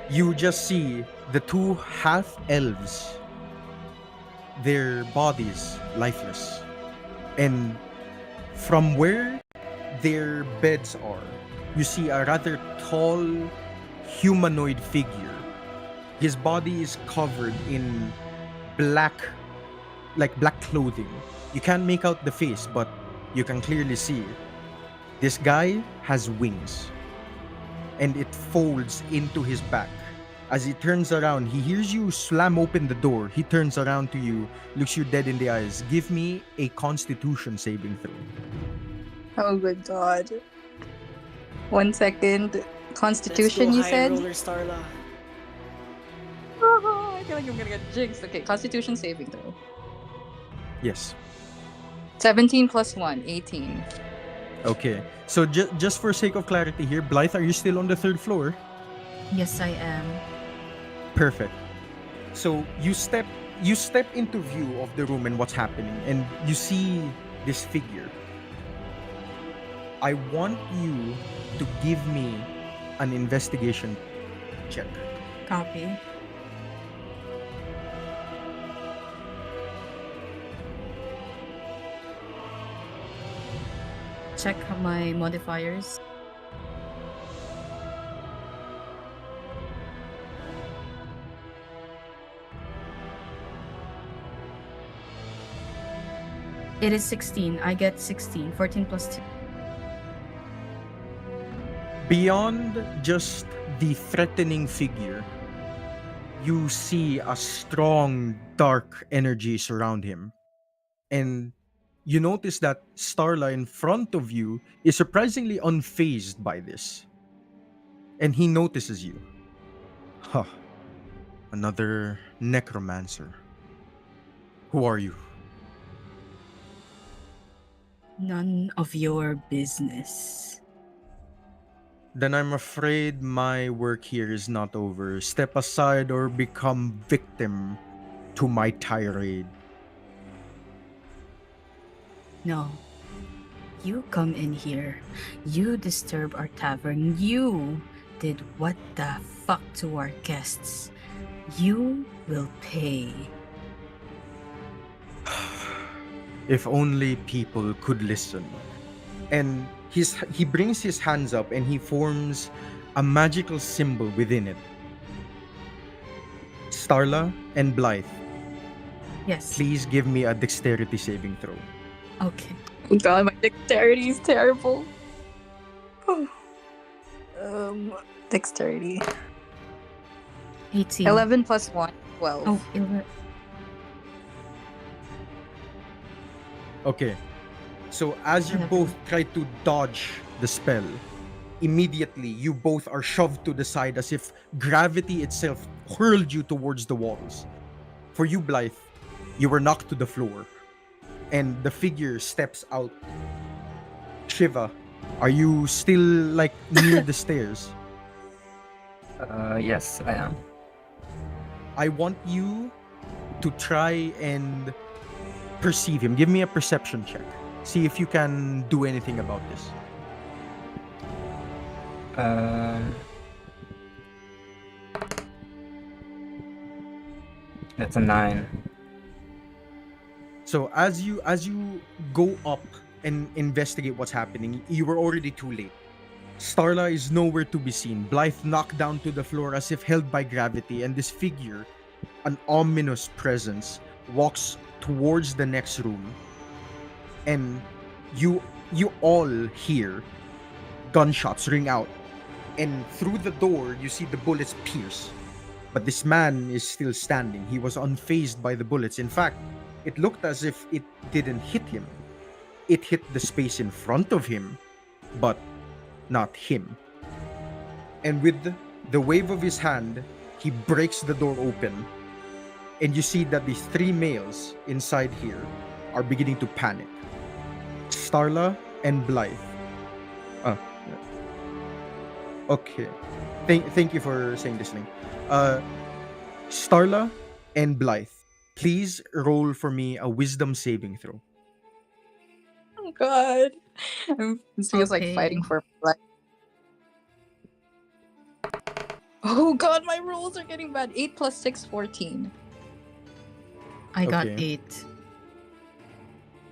you just see the two half elves, their bodies lifeless. And from where their beds are, you see a rather tall humanoid figure. His body is covered in black, like black clothing. You can't make out the face, but you can clearly see this guy has wings, and it folds into his back. As he turns around, he hears you slam open the door. He turns around to you, looks you dead in the eyes. Give me a Constitution saving throw. Oh good god. 1 second. Constitution, Let's go you high said? roller, Starla. Oh, I feel like I'm gonna get jinxed. Okay, Constitution saving throw. Yes. 17 plus 1, 18. Okay. So just for sake of clarity here, Blythe, are you still on the third floor? Yes, I am. Perfect. So you step into view of the room and what's happening, and you see this figure. I want you to give me an investigation check. Copy. Check my modifiers. It is 16. I get 16. 14 plus 2. Beyond just the threatening figure, you see a strong dark energy surround him. And you notice that Starla in front of you is surprisingly unfazed by this. And he notices you. Huh. Another necromancer. Who are you? None of your business. Then I'm afraid my work here is not over. Step aside or become victim to my tirade. No. You come in here. You disturb our tavern. You did what the fuck to our guests. You will pay. If only people could listen. And he brings his hands up and he forms a magical symbol within it. Starla and Blythe, Yes. please give me a dexterity saving throw. Okay. Oh god, my dexterity is terrible. Dexterity. 18. 11 plus 1, 12. Oh, 11. Okay. So as you both try to dodge the spell, immediately you both are shoved to the side as if gravity itself hurled you towards the walls. For you, Blythe, you were knocked to the floor, and the figure steps out. Shiva, are you still like near the stairs? Yes, I am. I want you to try and perceive him. Give me a perception check. See if you can do anything about this. That's a 9. So as you go up and investigate what's happening, you were already too late. Starla is nowhere to be seen. Blythe knocked down to the floor as if held by gravity, and this figure, an ominous presence, walks towards the next room. And you all hear gunshots ring out, and through the door you see the bullets pierce. But this man is still standing. He was unfazed by the bullets. In fact, it looked as if it didn't hit him. It hit the space in front of him, but not him. And with the wave of his hand, he breaks the door open. And you see that these 3 males inside here are beginning to panic. Starla and Blythe. Ah, okay. Thank you for saying this, Link. Starla and Blythe, please roll for me a wisdom saving throw. Oh God. This feels like Okay. fighting for life. Oh God, my rolls are getting bad. 8 plus 6, 14. I got Okay. 8.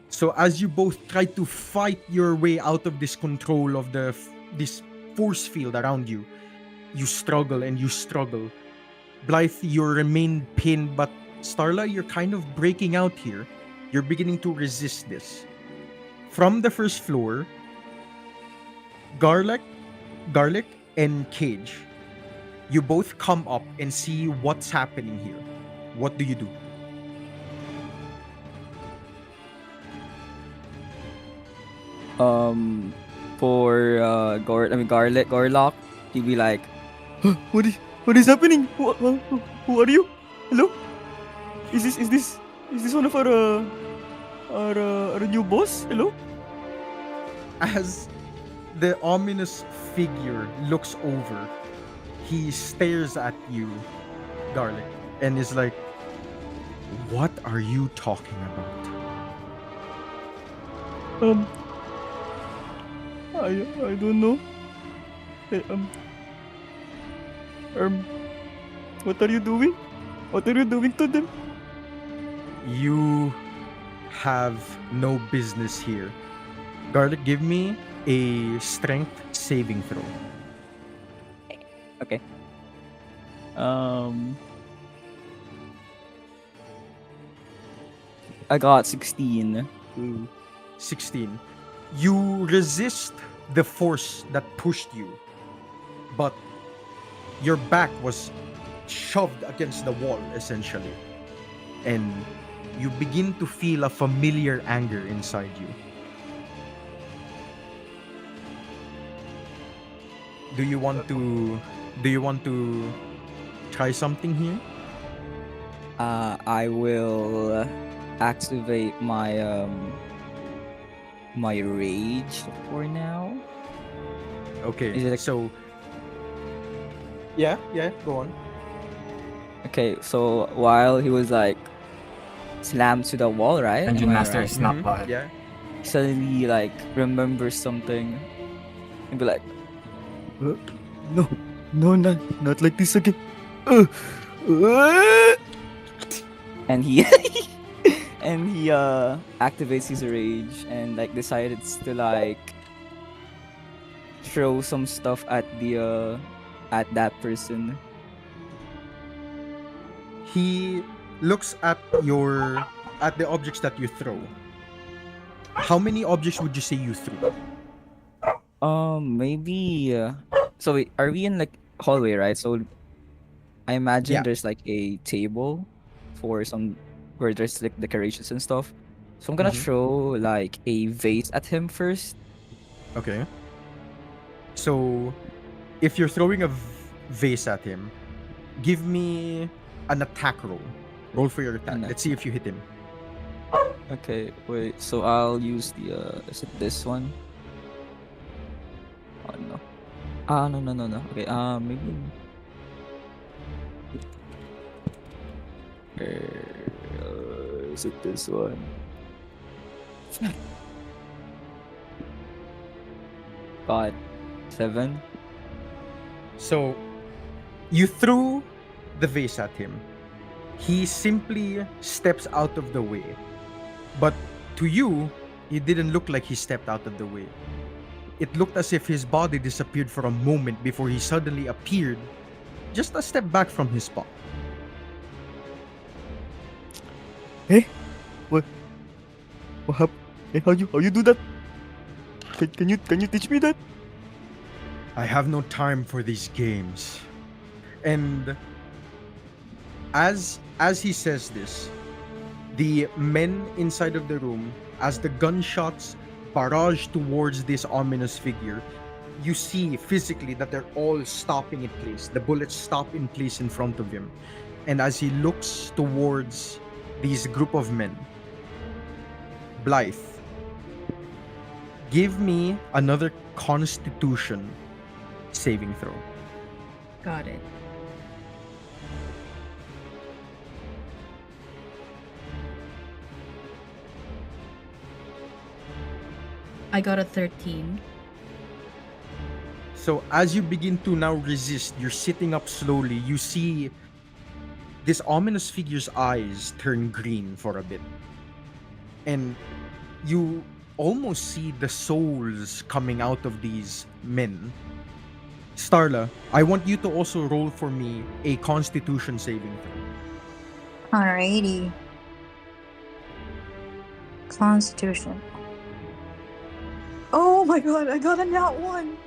So as you both try to fight your way out of this control of this force field around you, you struggle and you struggle. Blythe, you remain pinned, but Starla, you're kind of breaking out here. You're beginning to resist this. From the first floor, Garlic, and Cage, you both come up and see what's happening here. What do you do? For Garlock, he'd be like, What is happening? Who are you? Hello? Is this one of our new boss? Hello? As the ominous figure looks over, he stares at you, Garlic, and is like, "What are you talking about?" I don't know. Eh, what are you doing? What are you doing to them? You have no business here. Garlic, give me a strength saving throw. okay. I got 16. 16. You resist the force that pushed you, but your back was shoved against the wall, essentially. And you begin to feel a familiar anger inside you. Do you want to try something here? I will activate my rage for now. Okay. Is it so yeah, go on. Okay, so while he was like slammed to the wall, right? Dungeon Am I Master right? is not Mhm, bad. Yeah. Suddenly like remembers something and be like, No, not like this again. Uh. and he and he activates his rage and like decides to like throw some stuff at that person. He looks at the objects that you throw. How many objects would you say you threw? Maybe so wait, are we in like hallway, right? So I imagine Yeah. there's like a table for some where there's like decorations and stuff. So I'm gonna Mhm. throw like a vase at him first. Okay. So, if you're throwing a vase at him, give me an attack roll. Roll for your attack. An Let's see if you hit him. Okay, wait. So I'll use the is it this one? Oh no. No. Okay, maybe. Is it this one? God, 7. So, you threw the vase at him. He simply steps out of the way. But to you, it didn't look like he stepped out of the way. It looked as if his body disappeared for a moment before he suddenly appeared just a step back from his spot. What happened? Hey, how you do that? Can you teach me that? I have no time for these games. And as he says this, the men inside of the room, as the gunshots barrage towards this ominous figure, you see physically that they're all stopping in place. The bullets stop in place in front of him. And as he looks towards these group of men, Blythe, give me another Constitution saving throw. Got it. I got a 13. So as you begin to now resist, you're sitting up slowly. You see this ominous figure's eyes turn green for a bit. And you almost see the souls coming out of these men. Starla, I want you to also roll for me a Constitution saving throw. Alrighty. Constitution. Oh my god, I got a nat 1.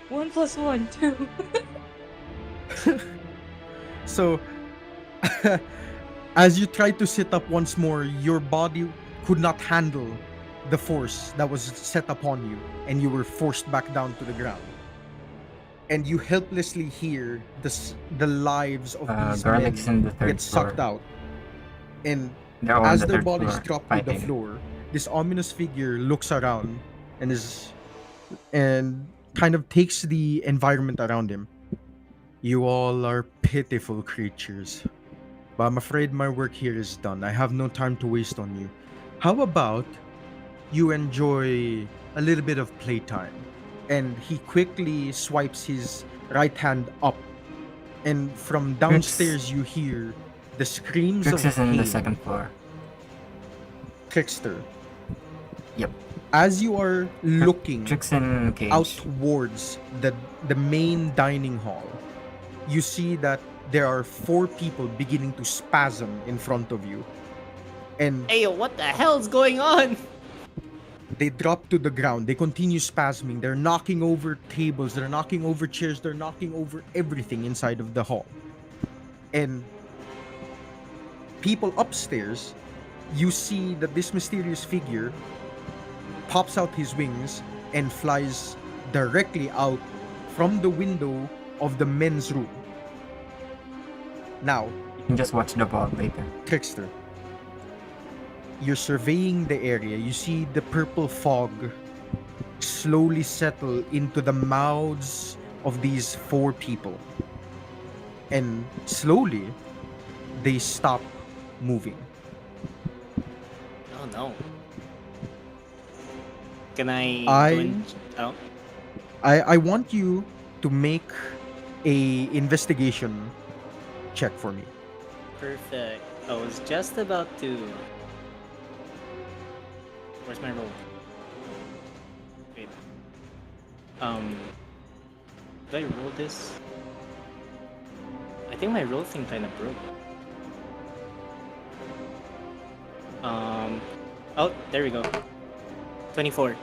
1 plus 1, 2. So, as you try to sit up once more, your body could not handle the force that was set upon you, and you were forced back down to the ground. And you helplessly hear the lives of these Garlic's in the men third get sucked floor. out. And They're all on as the their third bodies floor, drop to the fighting. floor, this ominous figure looks around and kind of takes the environment around him. You all are pitiful creatures, but I'm afraid my work here is done. I have no time to waste on you. How about you enjoy a little bit of playtime? And he quickly swipes his right hand up, and from downstairs you hear the screams Trix of is in the pain. second floor. Trickster, Yep. as you are looking Trix in cage. out towards the main dining hall, you see that there are 4 people beginning to spasm in front of you. And Hey, what the hell's going on? they drop to the ground. They continue spasming. They're knocking over tables. They're knocking over chairs. They're knocking over everything inside of the hall. And people upstairs, you see that this mysterious figure pops out his wings and flies directly out from the window of the men's room. Now, You can just watch the ball later. Trickster, you're surveying the area. You see the purple fog slowly settle into the mouths of these 4 people. And slowly, they stop moving. Oh no. Can I I- go and... Oh, I want you to make a investigation check for me. perfect. I was just about to... Where's my roll? Wait. Did I roll this? I think my roll thing kind of broke. Oh, there we go. 24.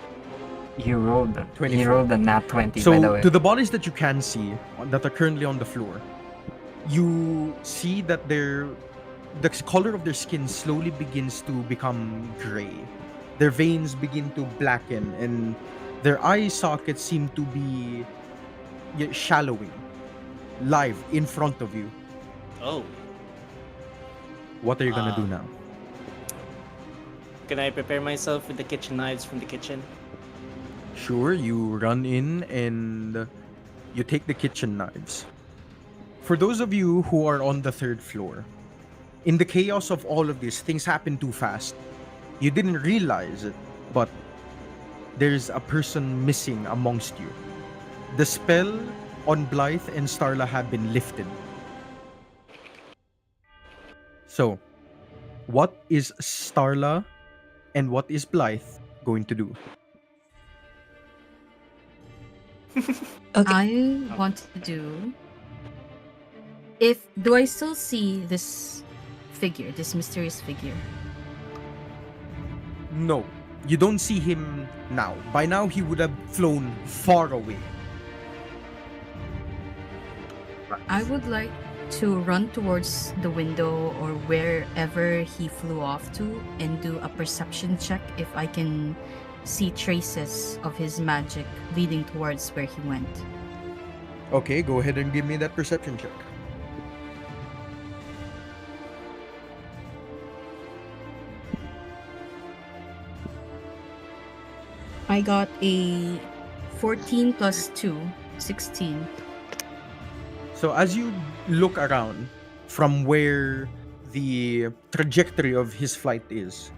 You rolled. He 24. rolled a nat 20, So, by the way. to the bodies that you can see that are currently on the floor, you see that the color of their skin slowly begins to become gray. Their veins begin to blacken, and their eye sockets seem to be shallowing live in front of you. Oh, What are you gonna do now? can I prepare myself with the kitchen knives from the kitchen? Sure, you run in and you take the kitchen knives. For those of you who are on the 3rd floor, in the chaos of all of this, things happen too fast. You didn't realize it, but there's a person missing amongst you. The spell on Blythe and Starla have been lifted. So, what is Starla and what is Blythe going to do? Okay. I want to do. Do I still see this figure, this mysterious figure? No, you don't see him now. By now, he would have flown far away. I would like to run towards the window or wherever he flew off to and do a perception check if I can see traces of his magic leading towards where he went. Okay, go ahead and give me that perception check. I got a 14 plus 2, 16. So as you look around from where the trajectory of his flight is,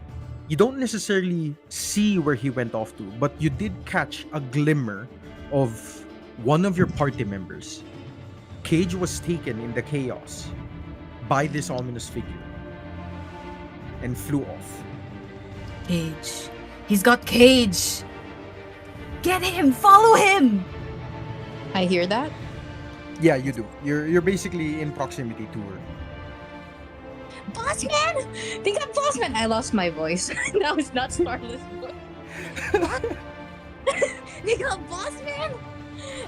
you don't necessarily see where he went off to, but you did catch a glimmer of one of your party members. Cage was taken in the chaos by this ominous figure and flew off. Cage. He's got Cage! Get him! Follow him! I hear that. Yeah, you do. You're basically in proximity to her. Bossman! They got Bossman! I lost my voice. That was not Starla's voice. They got Bossman!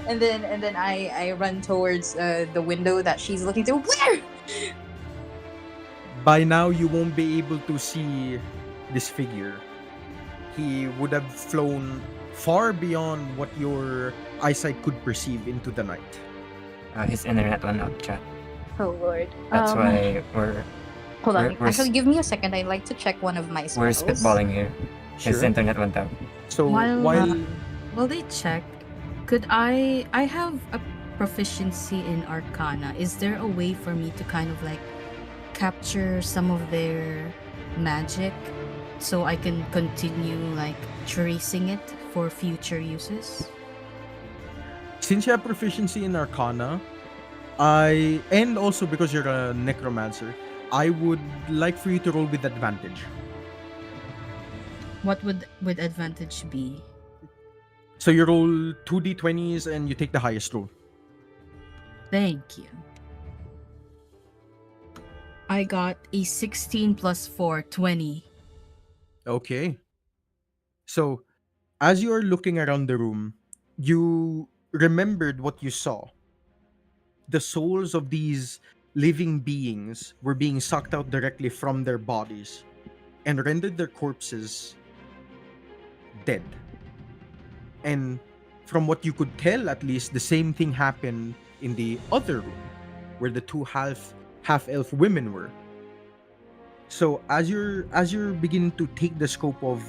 And then I run towards the window that she's looking through. Where? By now, you won't be able to see this figure. He would have flown far beyond what your eyesight could perceive into the night. His internet went out, chat. Oh lord. That's why we're Hold on. we're Actually, give me a second. I'd like to check one of my we're spells. spitballing here. His Sure. internet went out. So While- while They check, could I have a proficiency in Arcana. Is there a way for me to kind of like capture some of their magic so I can continue like tracing it for future uses? since you have proficiency in Arcana, and also because you're a necromancer, I would like for you to roll with advantage. What would advantage be? So you roll 2d20s and you take the highest roll. Thank you. I got a 16 plus 4, 20. Okay. So, as you are looking around the room, you remembered what you saw. The souls of these living beings were being sucked out directly from their bodies and rendered their corpses dead. And from what you could tell, at least, the same thing happened in the other room where the two half-elf women were. So as you're beginning to take the scope of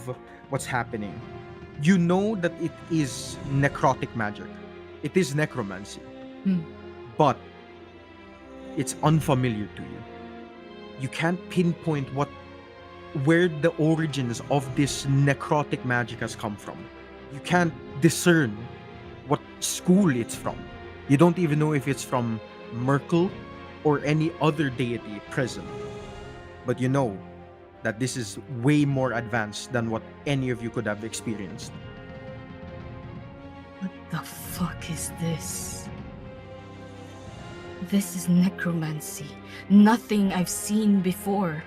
what's happening, you know that it is necrotic magic. It is necromancy. But it's unfamiliar to you. You can't pinpoint where the origins of this necrotic magic has come from. You can't discern what school it's from. You don't even know if it's from Merkel or any other deity present. But you know that this is way more advanced than what any of you could have experienced. What the fuck is this? This is necromancy. Nothing I've seen before.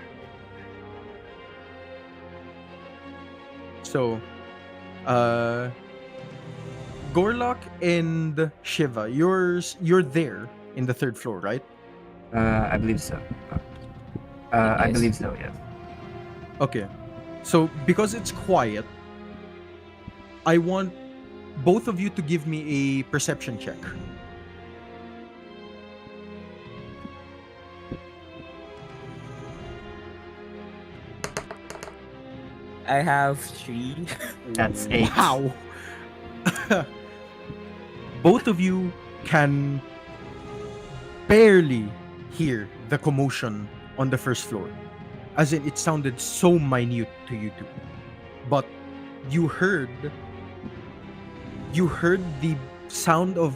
So, Gorlock and Shiva, you're there in the third floor, right? I believe so. I Yes. believe so, yes. Okay. So, because it's quiet, I want both of you to give me a perception check. I have 3. That's 8. Wow. Both of you can barely hear the commotion on the first floor. As in, it sounded so minute to you two. But you heard the sound of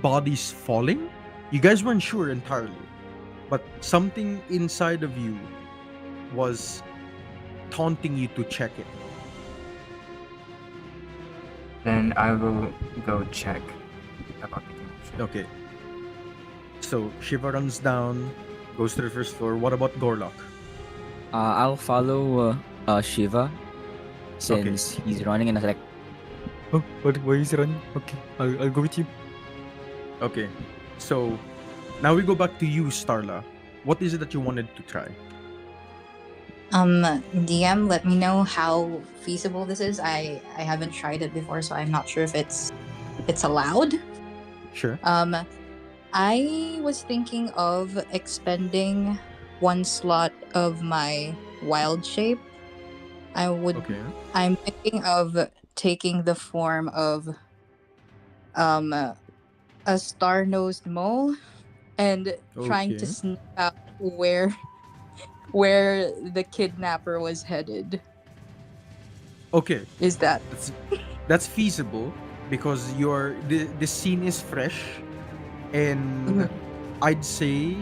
bodies falling. You guys weren't sure entirely. But something inside of you was taunting you to check it. Then I will go check about the commotion. Okay. So Shiva runs down, goes to the first floor. What about Gorlock? I'll follow Shiva since he's running and I was like, Oh, why is he running? Okay, I'll go with you. Okay. So now we go back to you, Starla. What is it that you wanted to try? DM, let me know how feasible this is. I haven't tried it before, so I'm not sure if it's allowed. Sure. I was thinking of expending one slot of my wild shape. Okay. I'm thinking of taking the form of a star-nosed mole and trying to Okay. sneak out where the kidnapper was headed. Okay. Is that That's feasible because the scene is fresh, and I'd say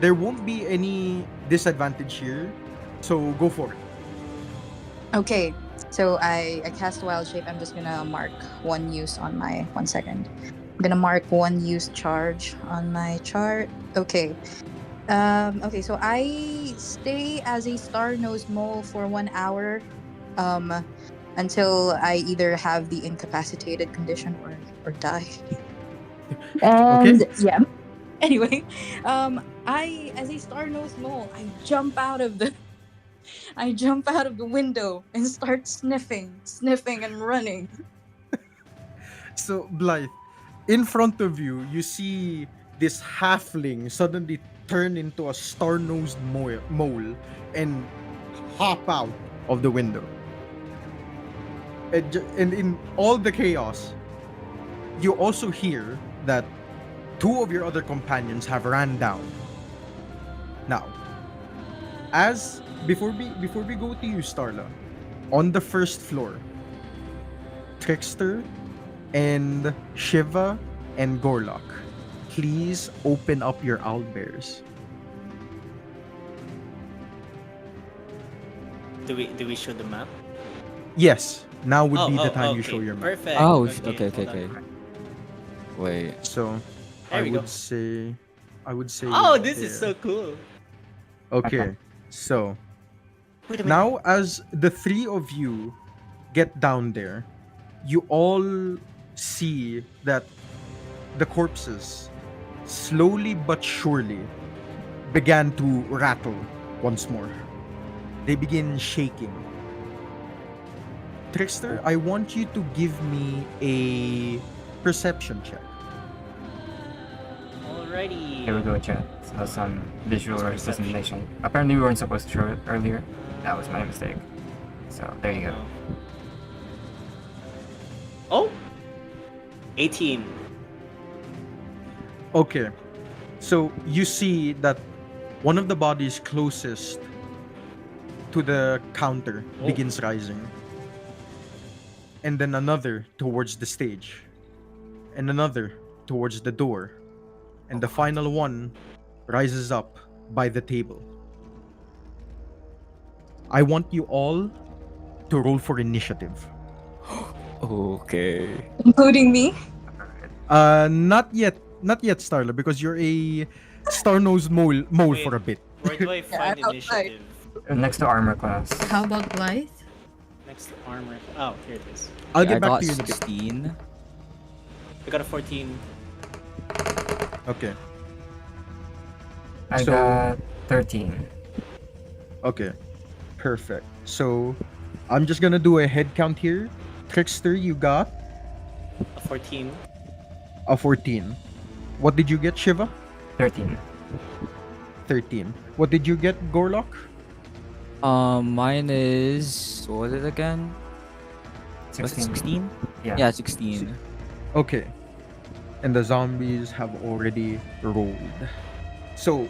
there won't be any disadvantage here. So go for it. okay? So I cast wild shape. I'm just gonna mark one use on my 1 second. I'm gonna mark one use charge on my chart. Okay. Okay, so I stay as a star-nosed mole for 1 hour, until I either have the incapacitated condition or die. And yeah. Anyway, I as a star-nosed mole, I jump out of the window and start sniffing and running. So Blythe, in front of you, you see this halfling suddenly turn into a star-nosed mole and hop out of the window. And in all the chaos, you also hear that two of your other companions have ran down. Now, before we go to you, Starla, on the first floor, Trickster and Shiva and Gorlock, please open up your owlbears. Do we show the map? Yes, now would be the time you okay. show your map. Perfect. oh, okay. okay. Wait. So, There I we would go. say, Oh, this is there. so cool. Okay. So Wait a minute. now, as the three of you get down there, you all see that the corpses slowly but surely began to rattle once more. They begin shaking. Trickster, I want you to give me a perception check. Alrighty. Here we go, chat. So some visual representation. Apparently we weren't supposed to show it earlier. That was my mistake. So there you go. Oh. 18. Okay. So you see that one of the bodies closest to the counter Oh. begins rising. And then another towards the stage. And another towards the door. And the final one rises up by the table. I want you all to roll for initiative. Okay. Including me. Not yet, Starla, because you're a star-nosed mole Wait. for a bit. Where do I find I'm outside. initiative? Next to armor class. How about Blythe? Next to armor. Oh, here it is. I'll I get back got to you in a bit. 16. I got a 14. Okay. I So- got 13. Okay. Perfect. So I'm just gonna do a head count here. Trickster, you got A 14. a 14. What did you get, Shiva? 13. 13. What did you get, Gorlock? Mine is, what was it again? Was it 16? Yeah. Yeah, 16. Okay. And the zombies have already rolled. So,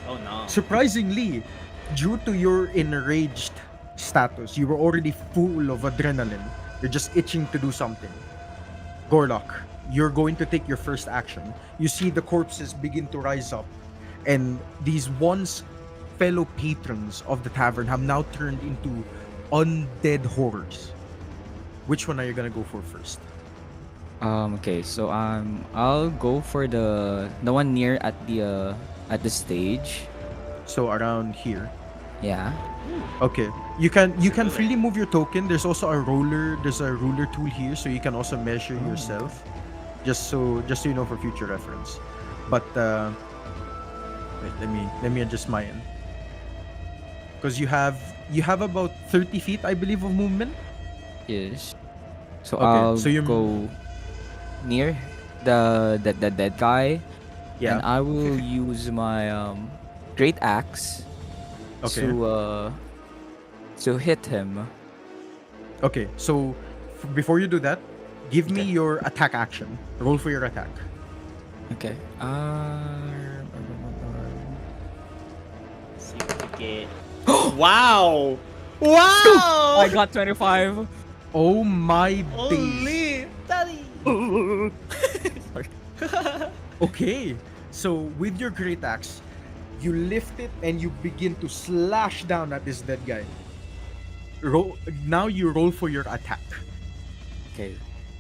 Oh no. surprisingly, due to your enraged status, you were already full of adrenaline. You're just itching to do something. Gorlock, you're going to take your first action. You see the corpses begin to rise up, and these once fellow patrons of the tavern have now turned into undead horrors. Which one are you gonna go for first? Okay, so I'll go for the one near at the stage. So around here. Yeah. Okay. You can freely move your token. There's also a roller. There's a ruler tool here, so you can also measure yourself. Just so you know for future reference. But wait, let me adjust my end. Because you have about 30 feet, I believe, of movement. Yes. So Okay, I'll so you- go near the dead guy, Yeah. and I will use my great axe Okay. to hit him. Okay. So before you do that, give me Okay. your attack action. Roll for your attack. Okay. See what we get. Wow! Wow! I got 25. Oh my days. Holy daddy! Okay, so with your great axe, you lift it and you begin to slash down at this dead guy. Now you roll for your attack. Okay.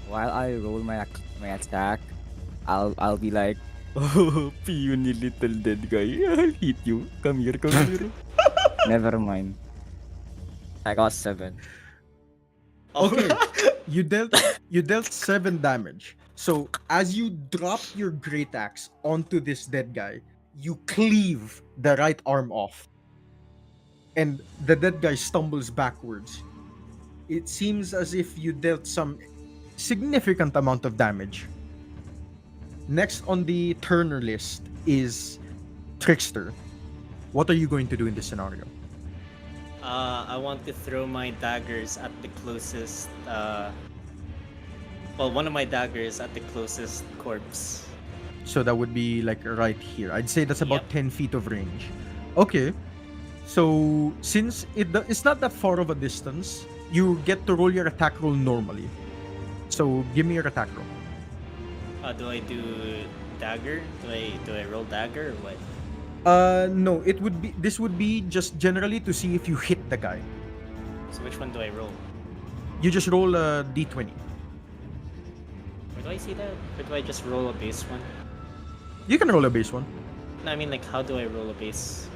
While I roll my attack, I'll be like, oh, puny little dead guy. I'll hit you. Come here, come here. Never mind. I got 7. Okay, you dealt 7 damage. So as you drop your great axe onto this dead guy, you cleave the right arm off, and the dead guy stumbles backwards. It seems as if you dealt some significant amount of damage. Next on the Turner list is Trickster. What are you going to do in this scenario? I want to throw my daggers at the closest. Well, one of my daggers at the closest corpse. So that would be like right here. I'd say that's about Yep. 10 feet of range. Okay. So since it's not that far of a distance, you get to roll your attack roll normally. So give me your attack roll. Do I do dagger? Do I roll dagger or what? No, this would be just generally to see if you hit the guy. So which one do I roll? You just roll a d20. Where do I see that? Or do I just roll a base one? You can roll a base one. No, I mean like how do I roll a base?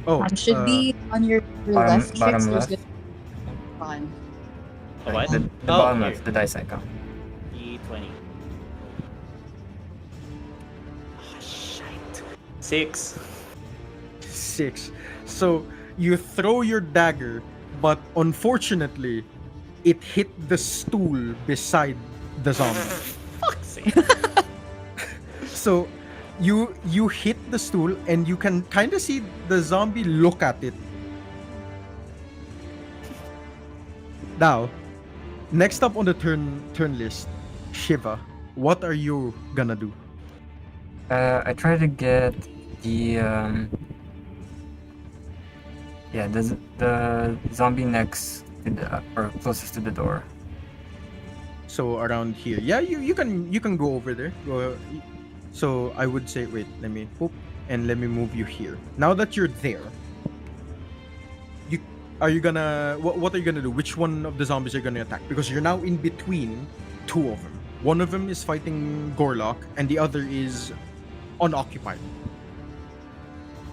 Oh, It should be on your bottom- left. bottom Tricks, left. there's on. A what? The Oh, bottom here. of the dice icon. D20. Oh, shite. 6. 6. So you throw your dagger, but unfortunately, it hit the stool beside the zombie. Fuck's sake. So you hit the stool and you can kind of see the zombie look at it. Now, next up on the turn list, Shiva. What are you gonna do? I try to get the the zombie next to the or closest to the door. So around here, yeah, you can go over there. So I would say, wait, let me poop and let me move you here. Now that you're there, what are you gonna do? Which one of the zombies are you gonna attack? Because you're now in between two of them. One of them is fighting Gorlock, and the other is unoccupied.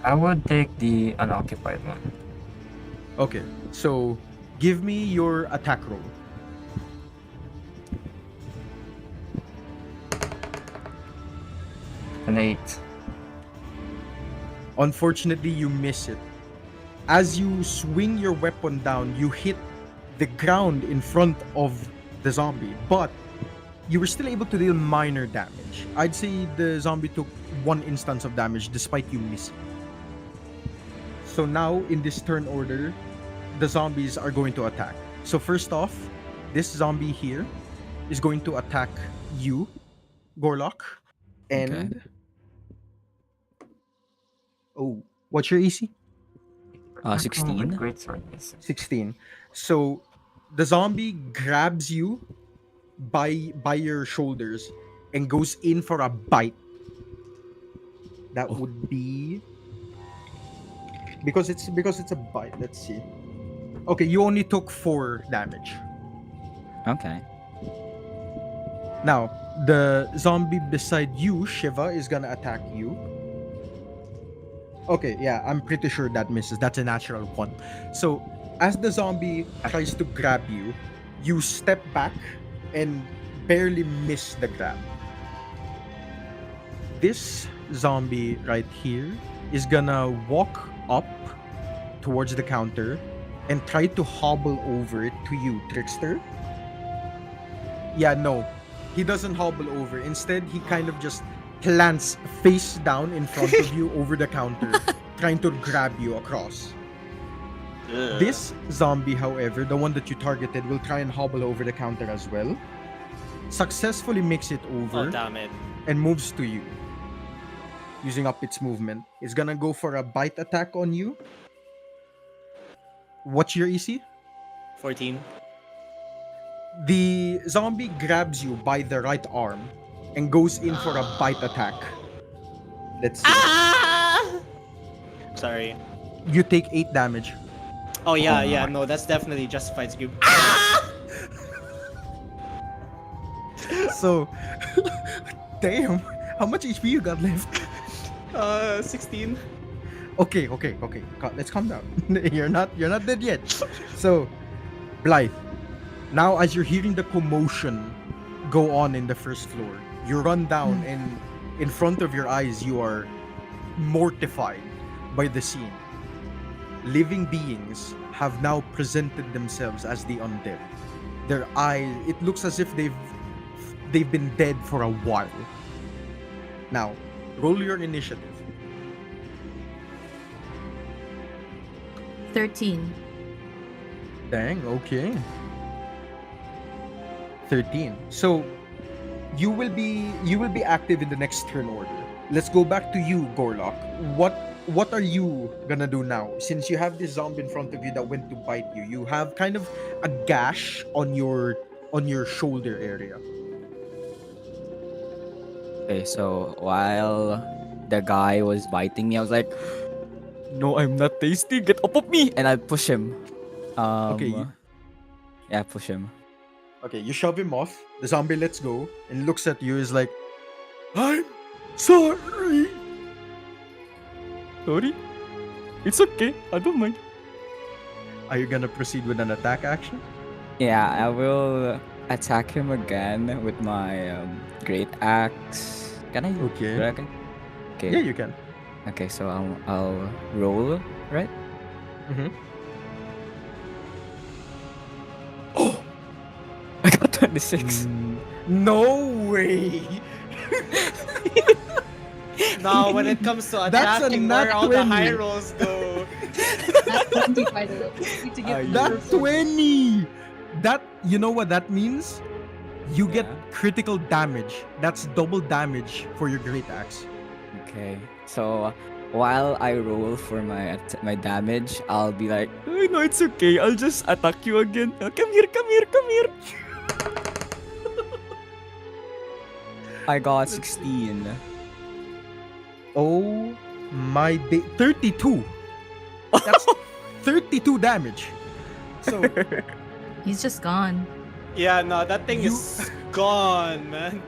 I would take the unoccupied one. Okay, so give me your attack roll. An 8. Unfortunately, you miss it. As you swing your weapon down, you hit the ground in front of the zombie, but you were still able to deal minor damage. I'd say the zombie took 1 instance of damage despite you missing. So now, in this turn order, the zombies are going to attack. So first off, this zombie here is going to attack you, Gorlock. And... Oh, what's your AC? 16. Great sword is 16. So the zombie grabs you by your shoulders and goes in for a bite. That would be because it's a bite. Let's see. Okay, you only took 4 damage. Okay. Now, the zombie beside you, Shiva, is gonna attack you. Okay, yeah, I'm pretty sure that misses. That's a natural 1. So, as the zombie tries to grab you, you step back and barely miss the grab. This zombie right here is gonna walk up towards the counter and try to hobble over it to you, Trickster. Yeah, no. He doesn't hobble over. Instead, he kind of just plants face down in front of you over the counter, trying to grab you across. Ugh. This zombie, however, the one that you targeted, will try and hobble over the counter as well. Successfully makes it Oh, over damn it. and moves to you. Using up its movement. It's gonna go for a bite attack on you. What's your EC? 14. The zombie grabs you by the right arm and goes in for a bite attack. Let's see. Ah! Sorry. You take 8 damage. Oh yeah, Oh yeah, my. no, that's definitely justified scoop. So, damn. How much HP you got left? 16. Okay. Let's calm down. You're not dead yet. So, Blythe. Now, as you're hearing the commotion go on in the first floor, you run down and in front of your eyes, you are mortified by the scene. Living beings have now presented themselves as the undead. Their eyes, it looks as if they've been dead for a while. Now, roll your initiative. 13. Dang, okay. 13. So you will be active in the next turn order. Let's go back to you, Gorlock. What are you gonna do now? Since you have this zombie in front of you that went to bite you, you have kind of a gash on your shoulder area. Okay, so while the guy was biting me, I was like, "No, I'm not tasty. Get off of me!" And I push him. Okay, Yeah, push him. Okay, you shove him off. The zombie lets go and looks at you. Is like, "I'm sorry." Sorry. It's okay. I don't mind. Are you gonna proceed with an attack action? Yeah, I will attack him again with my great axe. Can I? Okay. do I can- Okay. Yeah, you can. Okay, so I'll roll, right? Mm-hmm. I got 26. No way. Now, when it comes to That's a attacking, nat where all the 20. high rolls go. That's 20, by the way. You need to get That's 20. That, you know what that means? You get Yeah. critical damage. That's double damage for your great axe. Okay, so while I roll for my damage, I'll be like, "Oh, no, it's okay. I'll just attack you again. Come here, come here, come here." I got 16. Oh my day. 32. That's 32 damage. So He's just gone. Yeah, no, that thing You- is gone, man.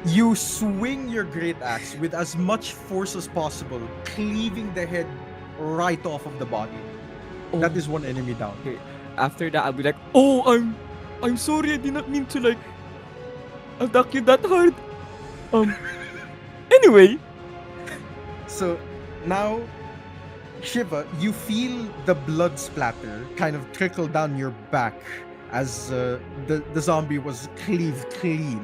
you swing your great axe with as much force as possible, cleaving the head right off of the body. That is one enemy down. Okay. After that, I'll be like, "Oh, I'm sorry. I did not mean to like attack you that hard." Anyway, So now, Shiva, you feel the blood splatter kind of trickle down your back as the zombie was cleaved clean.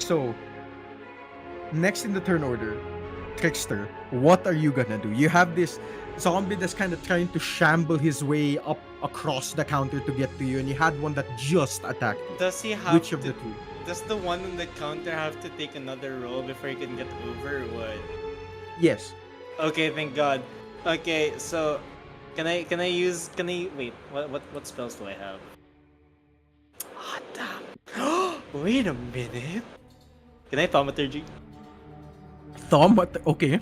So, next in the turn order, Trickster, what are you gonna do? You have this zombie that's kind of trying to shamble his way up across the counter to get to you, and you had one that just attacked you. Does he have Which of to, the two? Does the one on the counter have to take another roll before he can get over or what? Yes. Okay, thank God. Okay, so can I wait, what spells do I have? Ah, damn. Wait a minute. Can I thaumaturgy? Thaumat. Okay.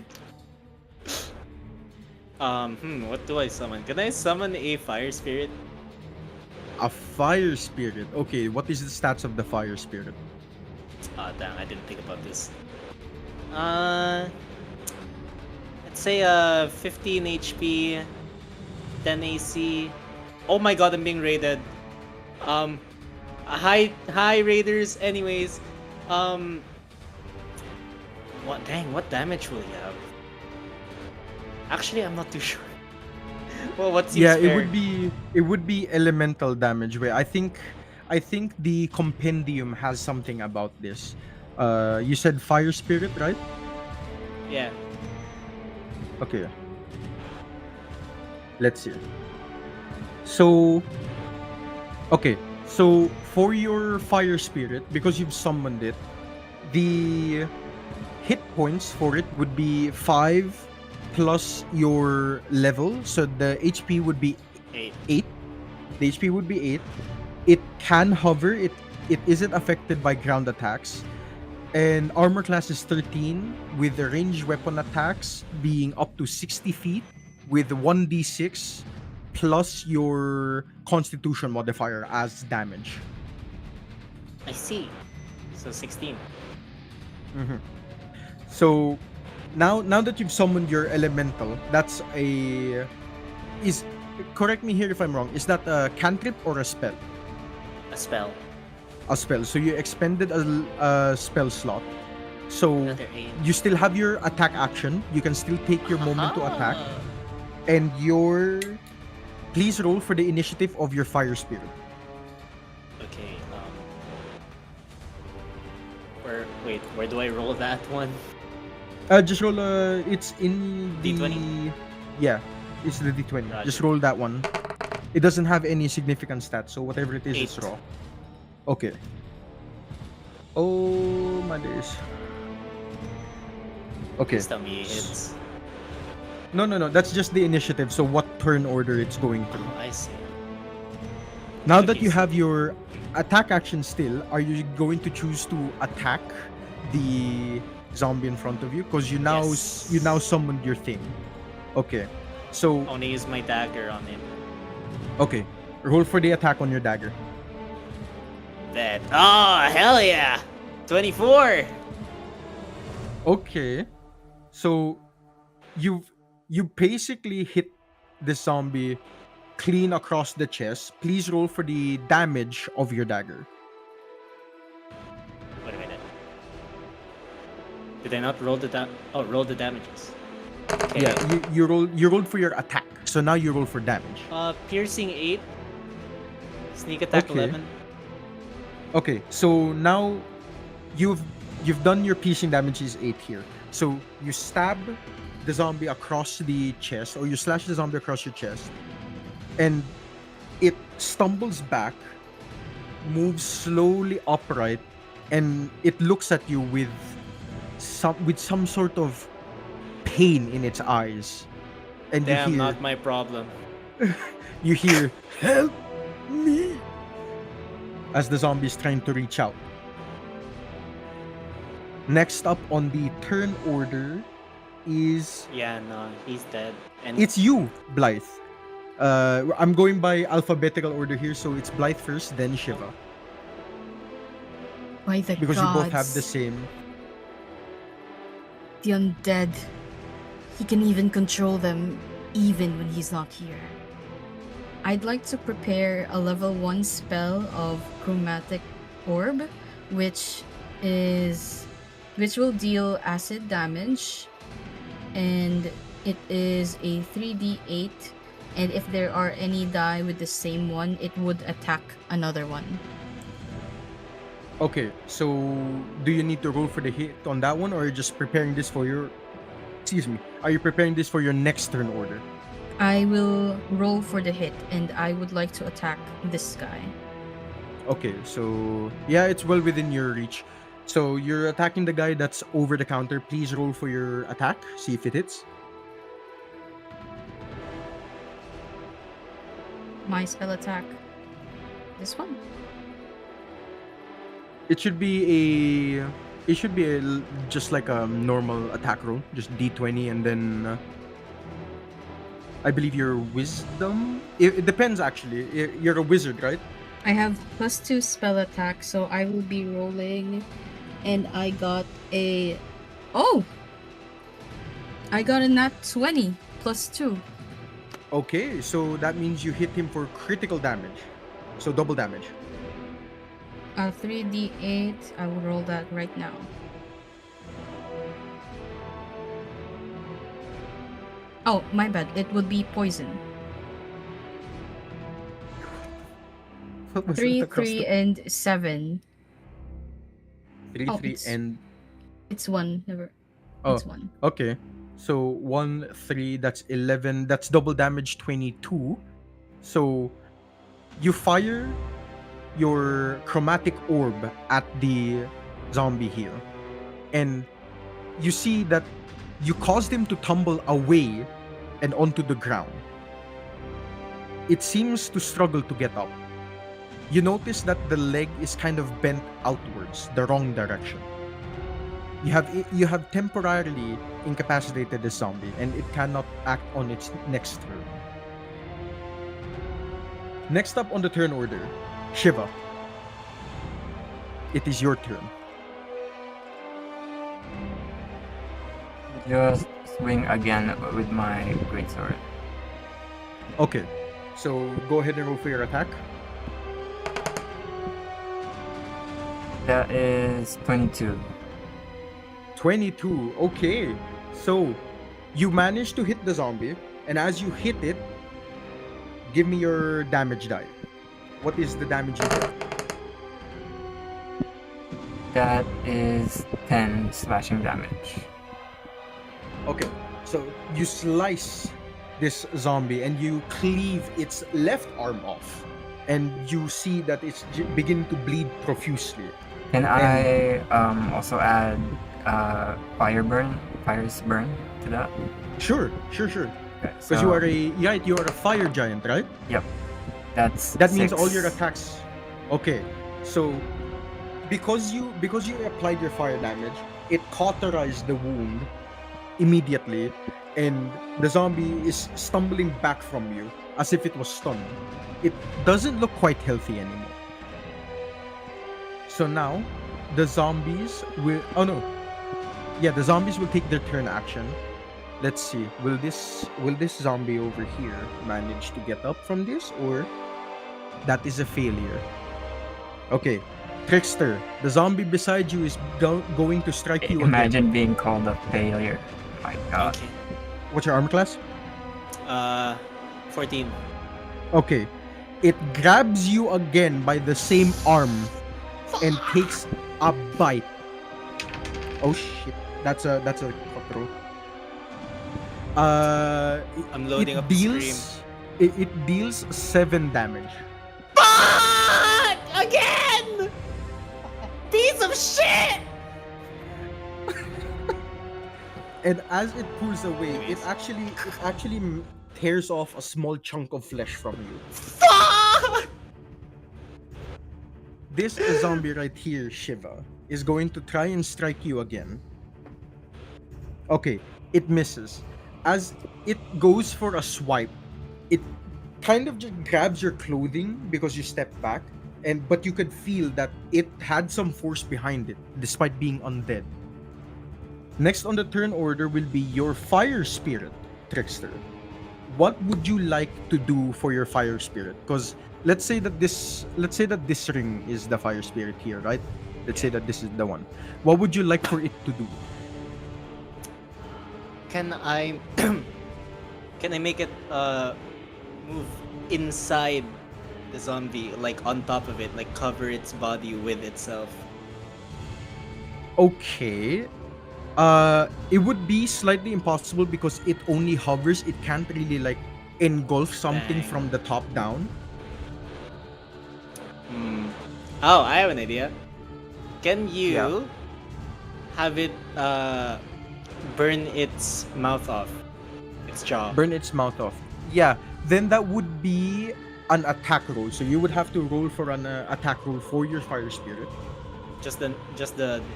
What do I summon? Can I summon a fire spirit? A fire spirit. Okay, what is the stats of the fire spirit? Ah, damn, I didn't think about this. Let's say 15 HP, 10 AC. Oh my god, I'm being raided. Hi raiders. Anyways, what damage will he have? Actually, I'm not too sure. Well, what seems Yeah, fair? it would be elemental damage. Where I think the compendium has something about this. You said fire spirit, right? Yeah. Okay. Let's see. So, okay. So for your fire spirit, because you've summoned it, the hit points for it would be 5 plus your level. So the HP would be 8. 8. The HP would be 8. It can hover. It isn't affected by ground attacks. And armor class is 13, with the ranged weapon attacks being up to 60 feet with 1d6 plus your constitution modifier as damage. I see. So 16. So now that you've summoned your elemental, that's is correct me here if I'm wrong. Is that a cantrip or a spell? A spell. A spell. So you expended a spell slot. So Another 8. you still have your attack action. You can still take your moment to attack. Ah. And please roll for the initiative of your fire spirit. Okay. Where do I roll that one? Just roll it's in the D20? Yeah, it's the D20. Roger. Just roll that one. It doesn't have any significant stats, so whatever it is, it's 8. raw. Okay. Oh my days. Okay. Please tell me it hits. No. That's just the initiative. So what turn order it's going through. Oh, I see. Now that Okay, you so- have your attack action still, are you going to choose to attack the zombie in front of you? Because you now Yes. summoned your thing. Okay. So I want to use my dagger on him. okay. Roll for the attack on your dagger. That. Oh, hell yeah! 24! Okay. So you basically hit the zombie clean across the chest. Please roll for the damage of your dagger. Wait a minute. Did I not roll the roll the damages? Okay. Yeah, you rolled for your attack. So now you roll for damage. Piercing 8. Sneak attack Okay. 11. Okay, so now you've done your piercing damage is 8 here. So you stab the zombie across the chest, or you slash the zombie across your chest, and it stumbles back, moves slowly upright, and it looks at you with some sort of pain in its eyes. And Damn, you hear not my problem. you hear help me as the zombie is trying to reach out. Next up on the turn order is Yeah, no, he's dead. And it's you, Blythe. I'm going by alphabetical order here, so it's Blythe first, then Shiva, By the because gods, you both have the same. the undead. He can even control them, even when he's not here. I'd like to prepare a level 1 spell of Chromatic Orb, which will deal acid damage, and it is a 3d8, and if there are any die with the same one, it would attack another one. Okay, so do you need to roll for the hit on that one, or are you just preparing this for your? Excuse me. Are you preparing this for your next turn order? I will roll for the hit, and I would like to attack this guy. Okay, so yeah, it's well within your reach. So you're attacking the guy that's over the counter. Please roll for your attack. See if it hits. My spell attack. This one. It should be just like a normal attack roll, just d20, and then I believe your wisdom. It depends actually. You're a wizard, right? I have +2 spell attack, so I will be rolling, and I got a. Oh! I got a nat 20 +2. Okay, so that means you hit him for critical damage. So double damage. 3d8. I will roll that right now. Oh, my bad. It would be poison. What was 3, it across 3, the- and 7. 3, Oh, 3, it's- and It's 1. Never. Oh. It's 1. okay. So 1, 3, that's 11. That's double damage 22. So you fire your chromatic orb at the zombie here. And you see that you caused him to tumble away and onto the ground. It seems to struggle to get up. You notice that the leg is kind of bent outwards, the wrong direction. You have temporarily incapacitated the zombie, and it cannot act on its next turn. Next up on the turn order, Shiva. It is your turn. Just swing again with my greatsword. Okay, so go ahead and roll for your attack. That is 22. 22. Okay, so you manage to hit the zombie, and as you hit it, give me your damage die. What is the damage you get? That is 10 slashing damage. Okay, so you slice this zombie and you cleave its left arm off, and you see that it's beginning to bleed profusely. Can I also add fire's burn to that? Sure. Okay, Because you are a fire giant, right? that Means all 6. your attacks. Okay, so because you applied your fire damage, it cauterized the wound immediately, and the zombie is stumbling back from you as if it was stunned. It doesn't look quite healthy anymore. So now the zombies will the zombies will take their turn action. Let's see, will this zombie over here manage to get up from this, or that is a failure? Okay, Trickster, the zombie beside you is going to strike you Imagine again. being called a failure. My god. Okay. What's your armor class? 14. Okay, it grabs you again by the same arm and takes a bite. Oh shit, that's a cutthroat. I'm loading up the stream. It deals 7 damage. Fuck! Again! Piece of shit! And as it pulls away, it actually tears off a small chunk of flesh from you. Fuck! This zombie right here, Shiva, is going to try and strike you again. Okay, it misses. As it goes for a swipe, it kind of just grabs your clothing because you stepped back, but you could feel that it had some force behind it, despite being undead. Next on the turn order will be your fire spirit, Trickster. What would you like to do for your fire spirit? Because let's say that this ring is the fire spirit here, right? Let's say that this is the one. What would you like for it to do? Can I make it move inside the zombie, like on top of it, like cover its body with itself? Okay. It would be slightly impossible because it only hovers. It can't really like engulf something Dang. from the top down. Oh, I have an idea. Can you Yeah. have it burn its mouth off? Its jaw. Burn its mouth off. Yeah, then that would be an attack roll. So you would have to roll for an attack roll for your fire spirit. Just the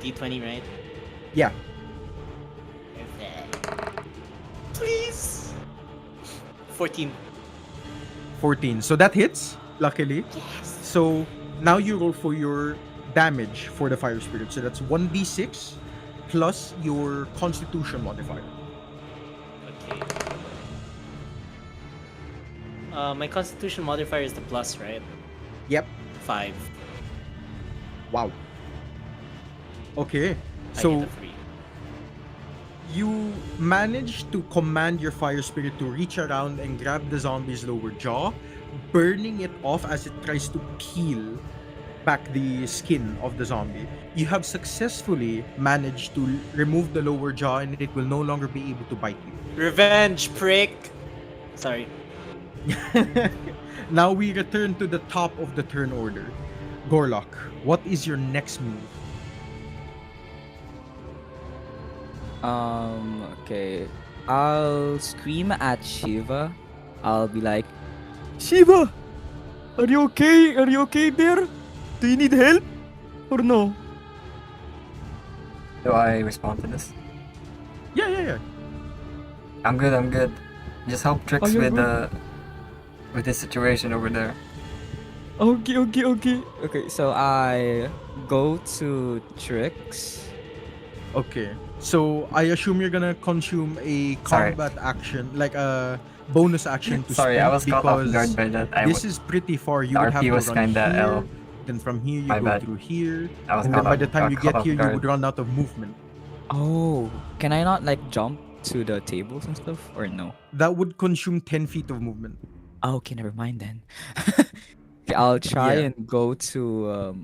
D20, right? Yeah. Please. 14. 14. So that hits, luckily. Yes. So now you roll for your damage for the fire spirit. So that's 1d6 plus your constitution modifier. Okay. My constitution modifier is the plus, right? Yep. 5. Wow. Okay. I So get a 3. you manage to command your fire spirit to reach around and grab the zombie's lower jaw, burning it off as it tries to peel back the skin of the zombie. You have successfully managed to remove the lower jaw and it will no longer be able to bite you. Revenge, prick! Sorry. Now we return to the top of the turn order. Gorlock, what is your next move? Okay. I'll scream at Shiva. I'll be like, Shiva, are you okay? Are you okay there? Do you need help or no? Do I respond to this? Yeah. I'm good. Just help Trix you're with this situation over there. Okay. okay, so I go to Trix. Okay. So I assume you're gonna consume a Sorry. combat action, like a bonus action to Sorry, I spend was caught off because guard by that. this is pretty far. You the would have RP to was run kinda here, L. then from here you My go bad. through here, I was and then caught by off- the time got you caught get off here, you guard. would run out of movement. Oh, can I not like jump to the tables and stuff or no? That would consume 10 feet of movement. Oh, okay, never mind then. Okay, I'll try Yeah. and go to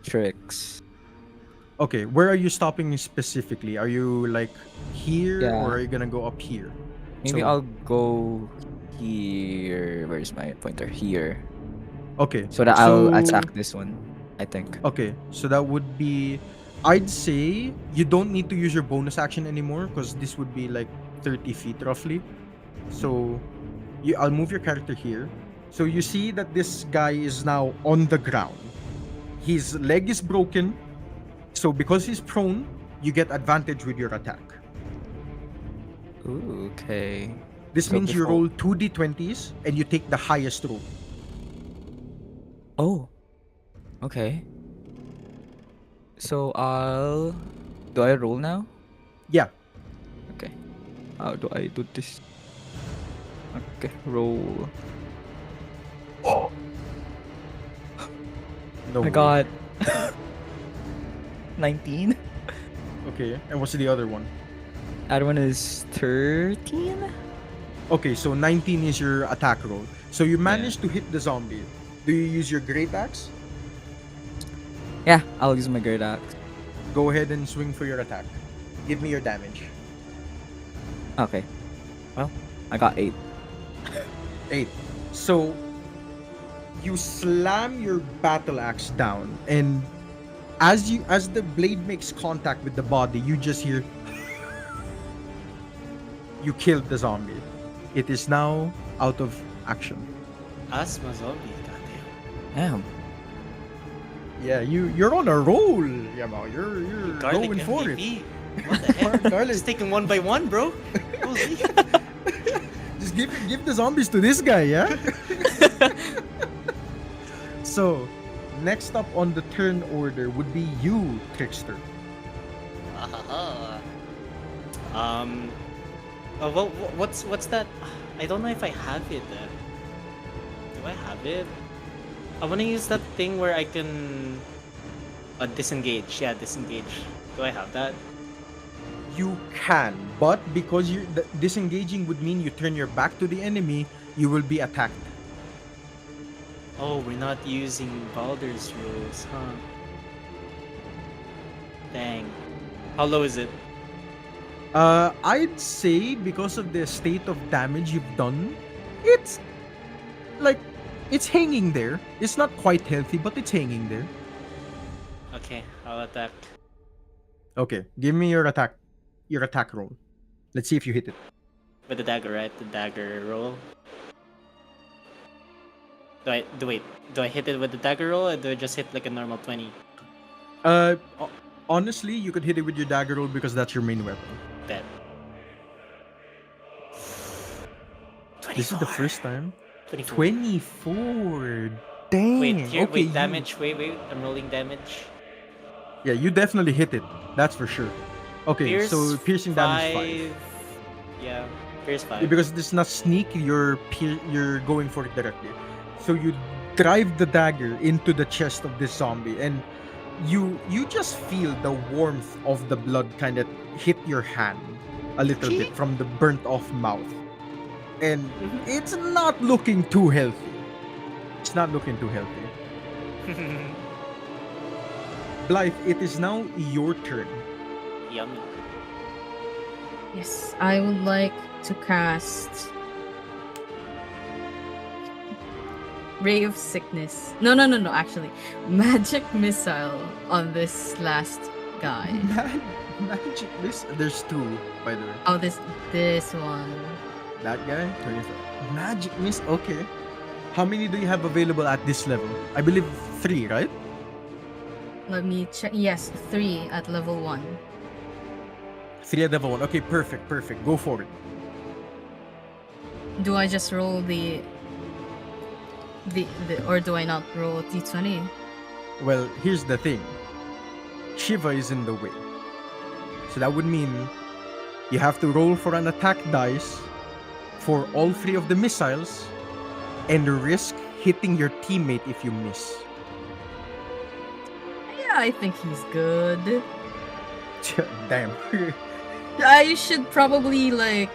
Trix. Okay, where are you stopping specifically? Are you like here Yeah. or are you gonna go up here? Maybe So- I'll go here. Where's my pointer? Here. Okay. So that I'll attack this one, I think. Okay, so that would be. I'd say you don't need to use your bonus action anymore because this would be like 30 feet roughly. So I'll move your character here. So you see that this guy is now on the ground. His leg is broken. So because he's prone, you get advantage with your attack. Ooh, okay. This So means you before- roll 2d20s and you take the highest roll. Oh. Okay. So do I roll now? Yeah. Okay. How do I do this? Okay, roll. No. I way. got 19. Okay, and what's the other one? Other one is 13. Okay, so 19 is your attack roll. So you managed to hit the zombie. Do you use your great axe? Yeah, I'll use my great axe. Go ahead and swing for your attack. Give me your damage. Okay. Well, I got 8. 8. So you slam your battle axe down, and as the blade makes contact with the body, you just hear you killed the zombie. It is now out of action. Asthma zombie, goddamn. Damn. Yeah, you're on a roll, Yamo. You're Garlic going for it. MVP. What the heck? Garlic. Just taking one by one, bro. Holy. Just give the zombies to this guy, yeah? So, next up on the turn order would be you, Trickster. What's that? I don't know if I have it. Do I have it? I want to use that thing where I can disengage. Yeah, disengage. Do I have that? You can, but because disengaging would mean you turn your back to the enemy, you will be attacked. Oh, we're not using Baldur's rules, huh? Dang. How low is it? I'd say because of the state of damage you've done, it's like it's hanging there. It's not quite healthy, but it's hanging there. Okay, I'll attack. Okay, give me your attack roll. Let's see if you hit it. With the dagger, right? The dagger roll. Do I hit it with the dagger roll, or do I just hit like a normal 20? Honestly, you could hit it with your dagger roll because that's your main weapon. Bet. This is the first time. 24. 24. Dang. Wait, here, okay, wait, damage. Wait, I'm rolling damage. Yeah, you definitely hit it. That's for sure. Okay, so piercing damage 5. Yeah, pierce 5. Because this is not sneak, you're going for it directly. So you drive the dagger into the chest of this zombie, and you just feel the warmth of the blood kind of hit your hand a little bit from the burnt off mouth, and it's not looking too healthy. It's not looking too healthy. Blythe, it is now your turn. Yummy. Yes, I would like to cast Ray of Sickness. No, actually. Magic Missile on this last guy. Magic missile. There's 2, by the way. Oh, this one. That guy, 25. Magic miss. Okay. How many do you have available at this level? I believe 3, right? Let me check. Yes, 3 at level 1. 3 at level 1. Okay, perfect. Go for it. Do I just roll the or do I not roll d20? Well, here's the thing. Shiva is in the way. So that would mean you have to roll for an attack dice for all 3 of the missiles and risk hitting your teammate if you miss. Yeah, I think he's good. Damn. I should probably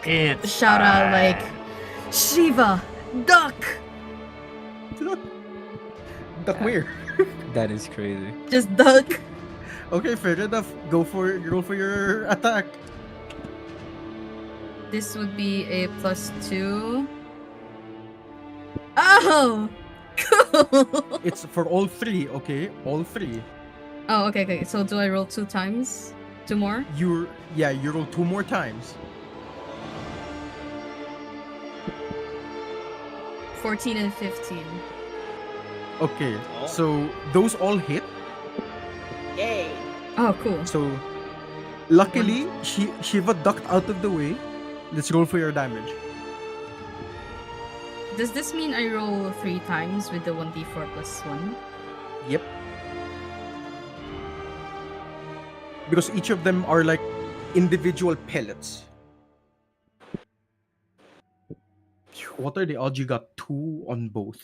It's shout out like fine. Shiva, duck. Duck where? That is crazy. Just duck. Okay, fair enough. Roll for your attack. This would be a +2. Oh, cool. It's for all 3, okay? All 3. Oh, okay. So do I roll 2 times? 2 more? You roll 2 more times. 14 and 15. Okay, Oh. so those all hit. Yay! Oh, cool. So luckily, Shiva ducked out of the way. Let's roll for your damage. Does this mean I roll 3 times with the 1d4 plus 1? Yep. Because each of them are like individual pellets. What are the odds you got 2 on both?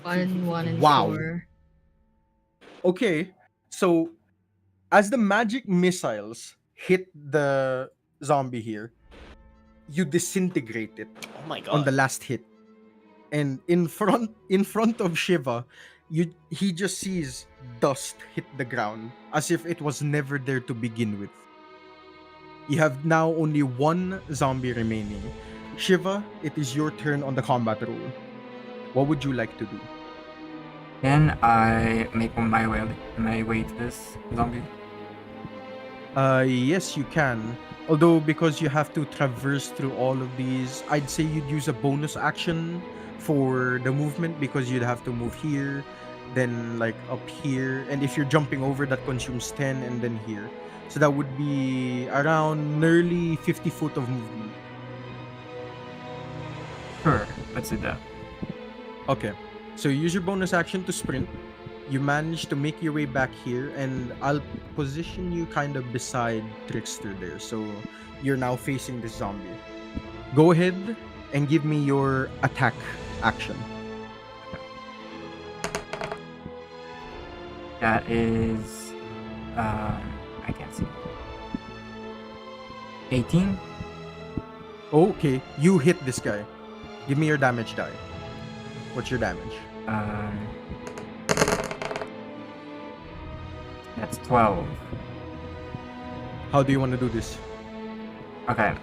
1, 1, and Wow. 4. Okay, so as the magic missiles hit the zombie here, you disintegrate it Oh my god. on the last hit. And in front of Shiva, he just sees dust hit the ground as if it was never there to begin with. You have now only 1 zombie remaining. Shiva, it is your turn on the combat roll. What would you like to do? Can I make my way to this zombie? Yes, you can. Although because you have to traverse through all of these, I'd say you'd use a bonus action for the movement because you'd have to move here, then like up here, and if you're jumping over, that consumes 10, and then here. So that would be around nearly 50 foot of movement. Sure, let's do that. Okay, so you use your bonus action to sprint. You manage to make your way back here, and I'll position you kind of beside Trickster there. So you're now facing this zombie. Go ahead and give me your attack action. That is, I can't see. 18? Okay, you hit this guy. Give me your damage die. What's your damage? That's 12. How do you want to do this? Okay.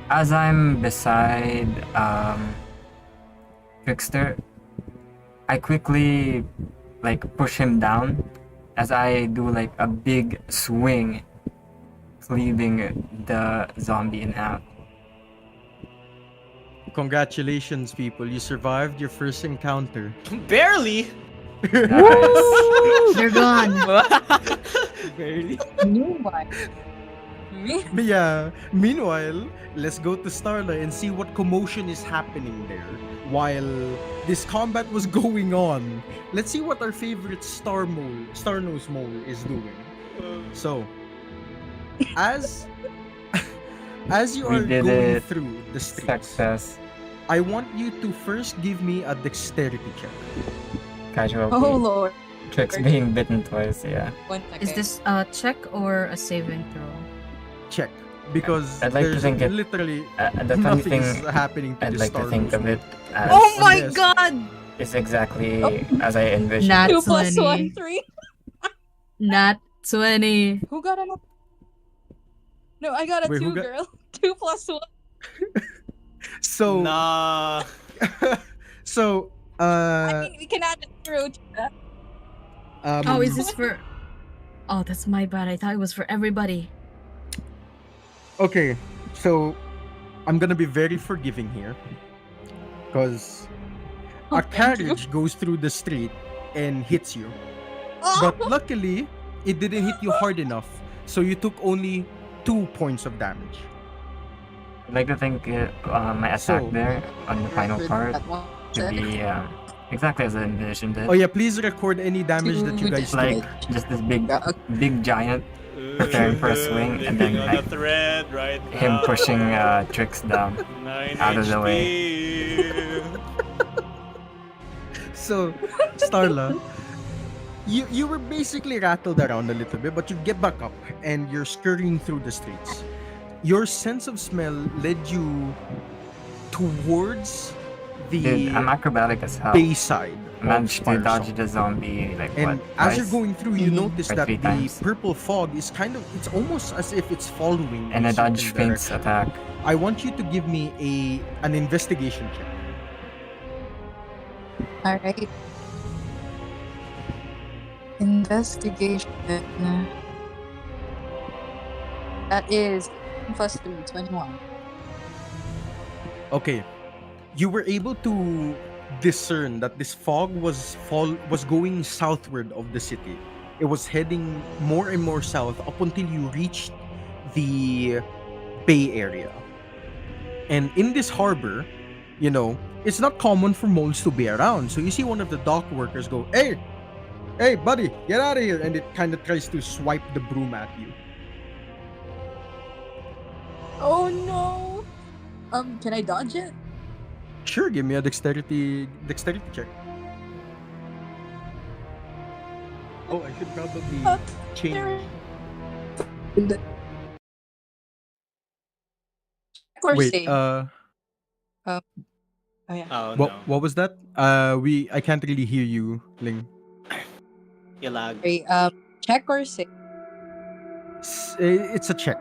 As I'm beside Trickster, I quickly push him down as I do a big swing, cleaving the zombie in half. Congratulations, people. You survived your first encounter. Barely. Nice. They're gone. Barely. New one. But yeah, meanwhile, let's go to Starla and see what commotion is happening there while this combat was going on. Let's see what our favorite Star Nose Mole is doing. So, as as you We are did going it. through the streets, Success. I want you to first give me a dexterity check. Casual. Oh lord. Tricks being bitten twice, yeah. 1 second. Is this a check or a saving throw? Check. Because I'd like to there's think it- literally The funny nothing thing is happening to I'd this like to Star think Nose of Mole. it as Oh my Unless- god! is exactly as I envisioned Nat it. 2 plus 1, 20. 3. Nat 20. Who got an? No, I got a Wait, 2, who got- girl. 2 plus 1. So Nah. so I mean, we can add a 0 to that. Oh, is this for... Oh, that's my bad. I thought it was for everybody. okay, so I'm gonna be very forgiving here. Because Oh, a thank you. carriage goes through the street and hits you. Oh! But luckily, it didn't hit you hard enough, so you took only 2 points of damage. I'd like to think my attack So- there on the final part to be exactly as I envisioned it. Oh yeah, please record any damage that you guys Like take. just this big giant preparing for a swing, and then Living on like, a thread right him now. pushing Tricks down. 9 out of the way. HP. So, Starla, you were basically rattled around a little bit, but you get back up and you're scurrying through the streets. Your sense of smell led you towards the Dude, I'm acrobatic as hell. bayside. of Managed to dodge Firesong. the zombie like And what? as you're twice? going through, you notice Or that 3 the times. purple fog is it's almost as if it's following And a I dodge certain Fink's direction. attack. I want you to give me an investigation check. Alright. Investigation. That is plus 3, 21. Okay, you were able to discern that this fog was going southward of the city. It was heading more and more south up until you reached the Bay Area. And in this harbor, you know, it's not common for moles to be around. So you see one of the dock workers go, hey, buddy, get out of here!" And it kind of tries to swipe the broom at you. Oh no! Can I dodge it? Sure, give me a dexterity check. Oh, I should probably change. Or Wait, save. uh, Oh yeah. Oh what no. what was that? I can't really hear you, Ling. You lag. Sorry, check or save? It's a check,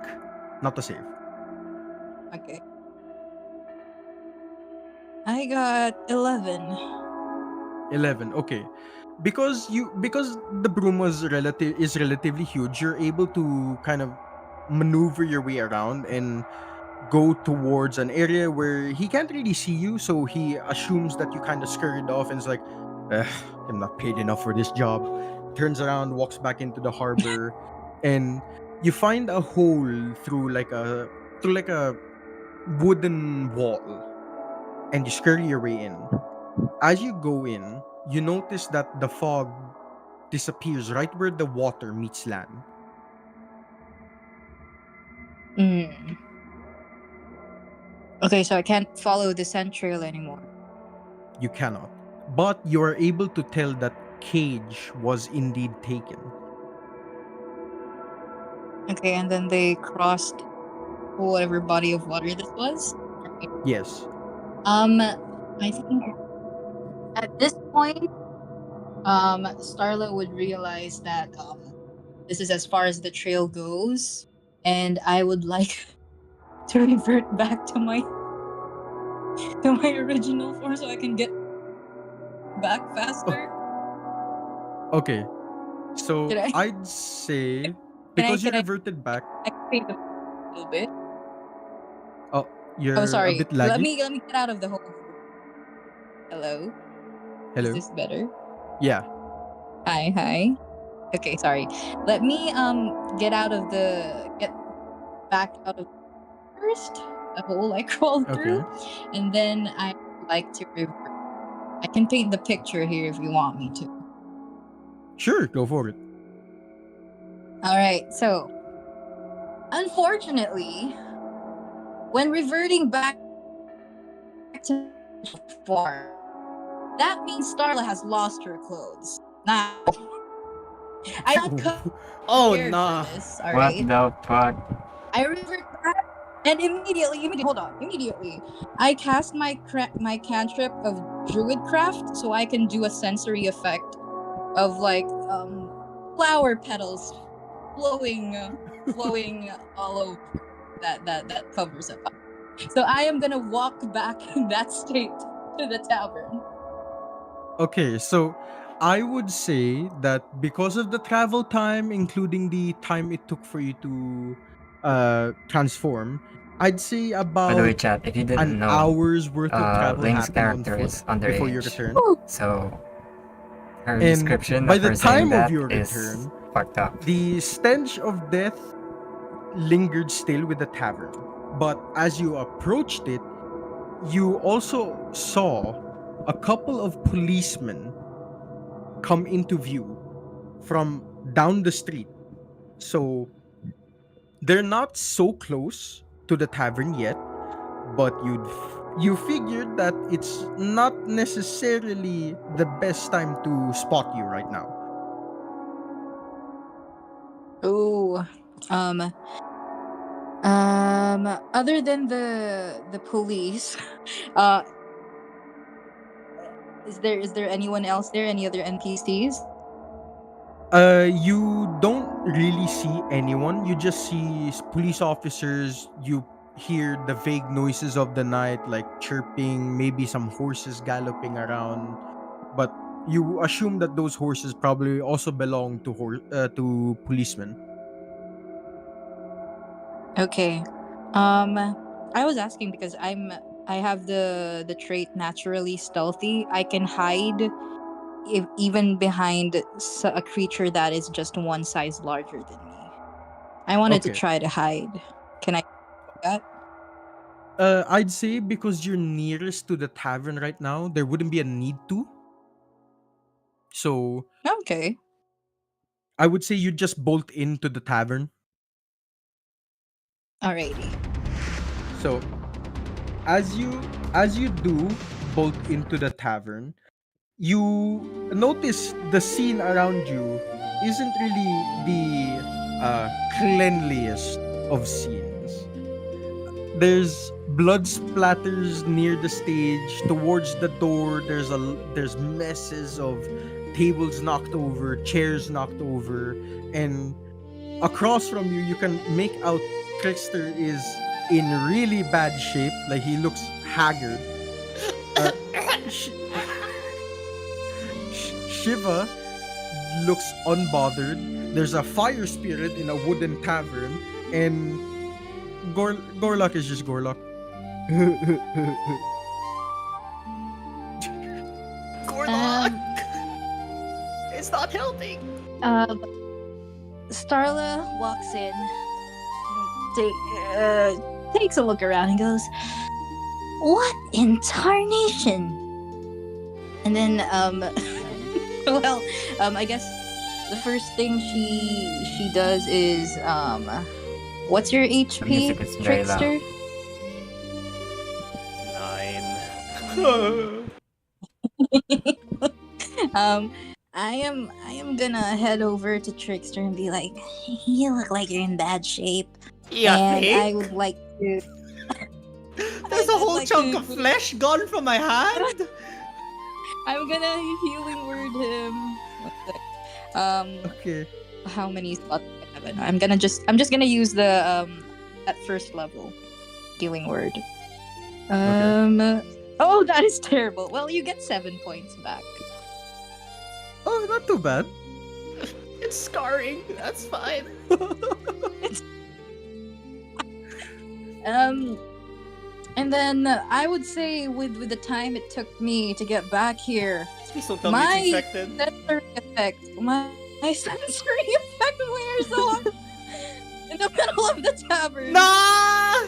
not a save. Okay. I got 11. 11. Okay, because the broom is relatively huge. You're able to kind of maneuver your way around and go towards an area where he can't really see you, so he assumes that you kind of scurried off and is like, "Ugh, I'm not paid enough for this job." Turns around, walks back into the harbor, and you find a hole through like a wooden wall, and you scurry your way in. As you go in, you notice that the fog disappears right where the water meets land. Mm. Okay, so I can't follow the scent trail anymore. You cannot. But you are able to tell that Cage was indeed taken. Okay, and then they crossed whatever body of water this was. Yes. I think at this point, Starla would realize that this is as far as the trail goes, and I would like to revert back to my original form so I can get back faster. Okay. So Did I- I'd say because you can I- reverted back, I can fade a little bit. you're Oh, sorry. a bit laggy. Let me get out of the hole. Hello. Hello. Is this better? Yeah. Hi. Okay, sorry. Let me get out of the back out of first, the hole I crawled through, and then I like to revert. I can paint the picture here if you want me to. Sure, go for it. All right, so unfortunately, when reverting back to form, that means Starla has lost her clothes. Now, I got Oh prepared nah. for this. All What right, the fuck? I revert back, and immediately, I cast my cantrip of Druidcraft, so I can do a sensory effect of like flower petals flowing all over that covers it. So I am gonna walk back in that state to the tavern. Okay, so I would say that because of the travel time, including the time it took for you to transform, I'd say By the way, about chat, if you didn't an know, hour's worth of travel Link's happened on character foot is before your underage. return. So her And description by of the her saying time of that your is return, fucked up. the stench of death lingered still with the tavern. But as you approached it, you also saw a couple of policemen come into view from down the street. So they're not so close to the tavern yet, but you figured that it's not necessarily the best time to spot you right now. Ooh, um, other than the police, uh, is there anyone else there? Any other NPCs? You don't really see anyone. You just see police officers. You hear the vague noises of the night, like chirping, maybe some horses galloping around. But you assume that those horses probably also belong to policemen. Okay. I was asking because I have the trait naturally stealthy. I can hide even behind a creature that is just one size larger than me. I wanted to Okay. try to hide. Can I do that? I'd say because you're nearest to the tavern right now, there wouldn't be a need to. So Okay. I would say you just bolt into the tavern. Alrighty. So as you do bolt into the tavern, you notice the scene around you isn't really the cleanliest of scenes. There's blood splatters near the stage. Towards the door, there's messes of tables knocked over, chairs knocked over, and across from you, you can make out Trickster is in really bad shape. Like he looks haggard. Uh, Sh- Shiva looks unbothered. There's a fire spirit in a wooden tavern, and Gorlock is just Gorlock. Gorlock! It's not helping. Starla walks in, takes a look around and goes, "What in tarnation?" And then, I guess the first thing she does is, what's your The music HP, is very loud. Trickster? 9. I am gonna head over to Trickster and be like, "You look like you're in bad shape, Yeah, and I think? would like to." There's a I'd whole like chunk to- of flesh gone from my hand. I'm gonna healing word him. One sec. Okay. How many slots do I have? I'm just gonna use the at first level healing word. Oh, that is terrible. Well, you get 7 points back. Oh, not too bad. It's scarring. That's fine. And then I would say with the time it took me to get back here, Please don't tell me my it's infected. sensory effect wears off in the middle of the tavern. Nah!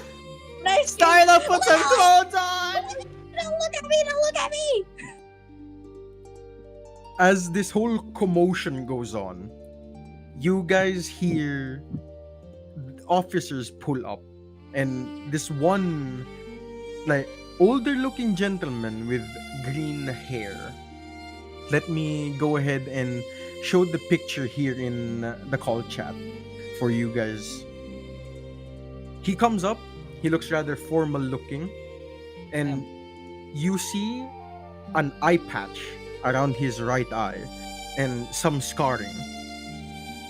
Nice. Starla, put some clothes on! Don't look at me! Don't look at me! As this whole commotion goes on, you guys hear officers pull up, and this one, like, older looking gentleman with green hair. Let me go ahead and show the picture here in the call chat for you guys. He comes up, he looks rather formal looking, and you see an eye patch around his right eye and some scarring.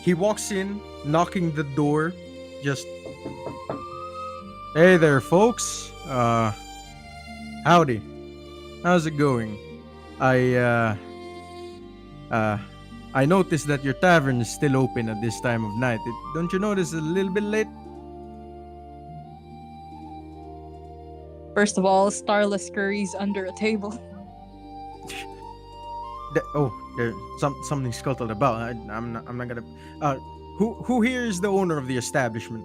He walks in, knocking the door, just, "Hey there, folks. Howdy. How's it going? I noticed that your tavern is still open at this time of night. Don't you notice it's a little bit late?" First of all, Starla scurries under a table. There's something scuttled about. I'm not gonna. Who here is the owner of the establishment?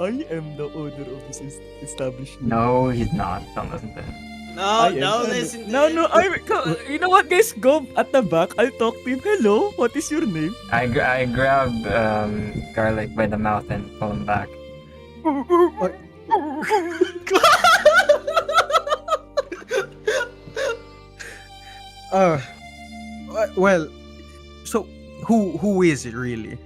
I am the owner of this establishment. No, he's not. Don't listen to him. No, I am- no, listen to No, it. no, you know what, guys? Go at the back. I'll talk to him. Hello, what is your name? I grab Garlic by the mouth and pull him back. Well, so who is it really?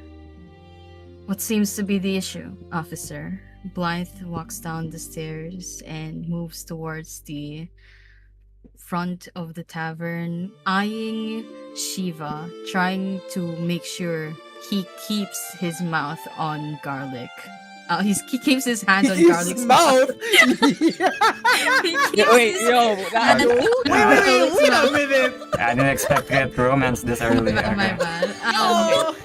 What seems to be the issue, officer? Blythe walks down the stairs and moves towards the front of the tavern, eyeing Shiva, trying to make sure he keeps his mouth on Garlic. He keeps his hand on Garlic's mouth. He keeps Wait, his yo, hand on Garlic's Wait a mouth. minute. I didn't expect to get romance this early. My Okay. bad. Oh.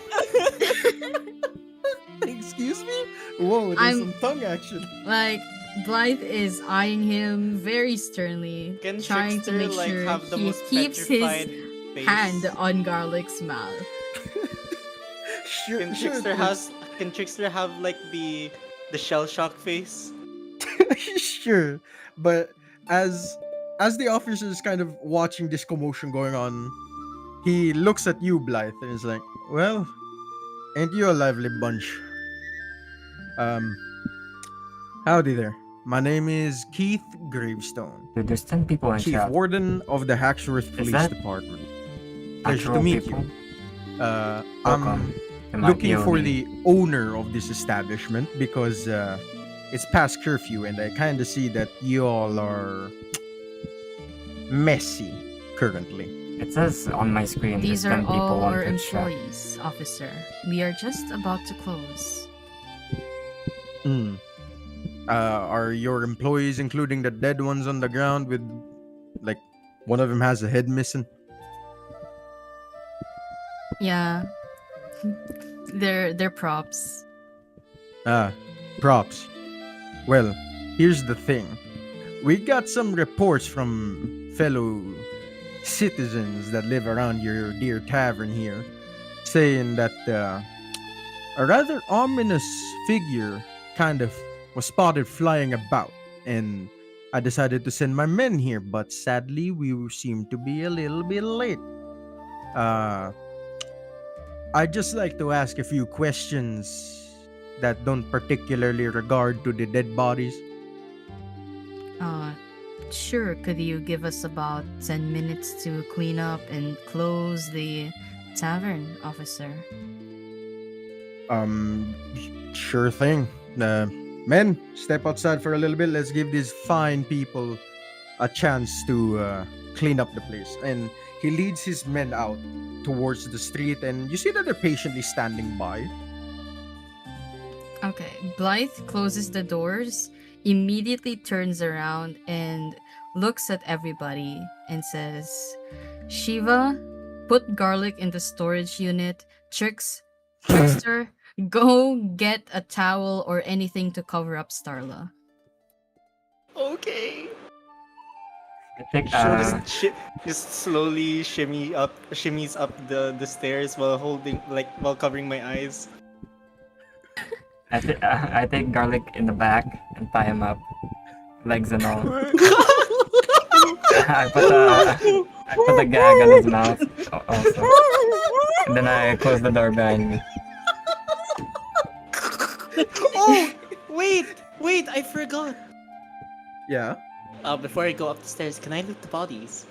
Excuse me? Whoa, there's I'm- some tongue action. Like, Blythe is eyeing him very sternly, Can trying to Trickster make like sure have the he most keeps petrified his face? hand on Garlic's mouth. Sure, Can sure, Trickster have like the shell shock face? sure, but as the officer is kind of watching this commotion going on, he looks at you, Blythe, and is like, "Well, ain't you a lively bunch? Howdy there. My name is Keith Gravestone, Dude, there's 10 people in Chief chat. Warden of the Hacksworth Police that Department. Pleasure Actual to meet people. you. Welcome I'm to my looking for POV. the owner of this establishment because it's past curfew and I kind of see that you all are messy currently. It says on my screen These there's are 10 people all on our Twitch chat. employees, officer. We are just about to close. Hmm. Are your employees including the dead ones on the ground with, like, one of them has a head missing? Yeah. They're props. Props. Well, here's the thing. We got some reports from fellow citizens that live around your dear tavern here saying that a rather ominous figure kind of was spotted flying about, and I decided to send my men here, but sadly we seem to be a little bit late. I'd just like to ask a few questions that don't particularly regard to the dead bodies. Sure, could you give us about 10 minutes to clean up and close the tavern, officer? Sure thing. Men, step outside for a little bit. Let's give these fine people a chance to clean up the place. And he leads his men out towards the street, and you see that they're patiently standing by. Okay, Blythe closes the doors, immediately turns around and looks at everybody and says, Shiva, put Garlic in the storage unit. Trickster, go get a towel or anything to cover up Starla. Okay. I think, Just slowly shimmies up the stairs while covering my eyes. I take Garlic in the back and tie him up, legs and all. I put a gag on his mouth also, and then I close the door behind me. Oh, wait! I forgot. Yeah. Before I go up the stairs, can I loot the bodies?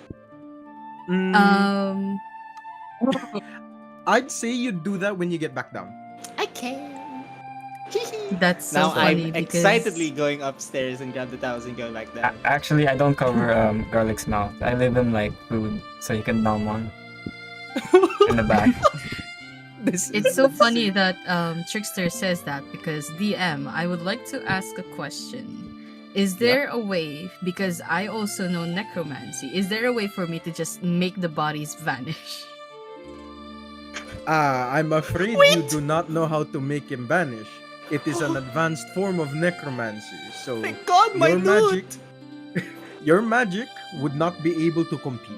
Mm, Um, I'd say you do that when you get back down. I can. that's so Now funny I'm because excitedly going upstairs and grab the towels and go like that. Actually, I don't cover Garlic's mouth. I leave him like food so he can nom on in the back. it's so funny that Trickster says that because DM, I would like to ask a question. Is there a way, because I also know necromancy, is there a way for me to just make the bodies vanish? I'm afraid you do not know how to make him vanish. It is an advanced form of necromancy, so Thank God, my your magic, loot! your magic would not be able to compete.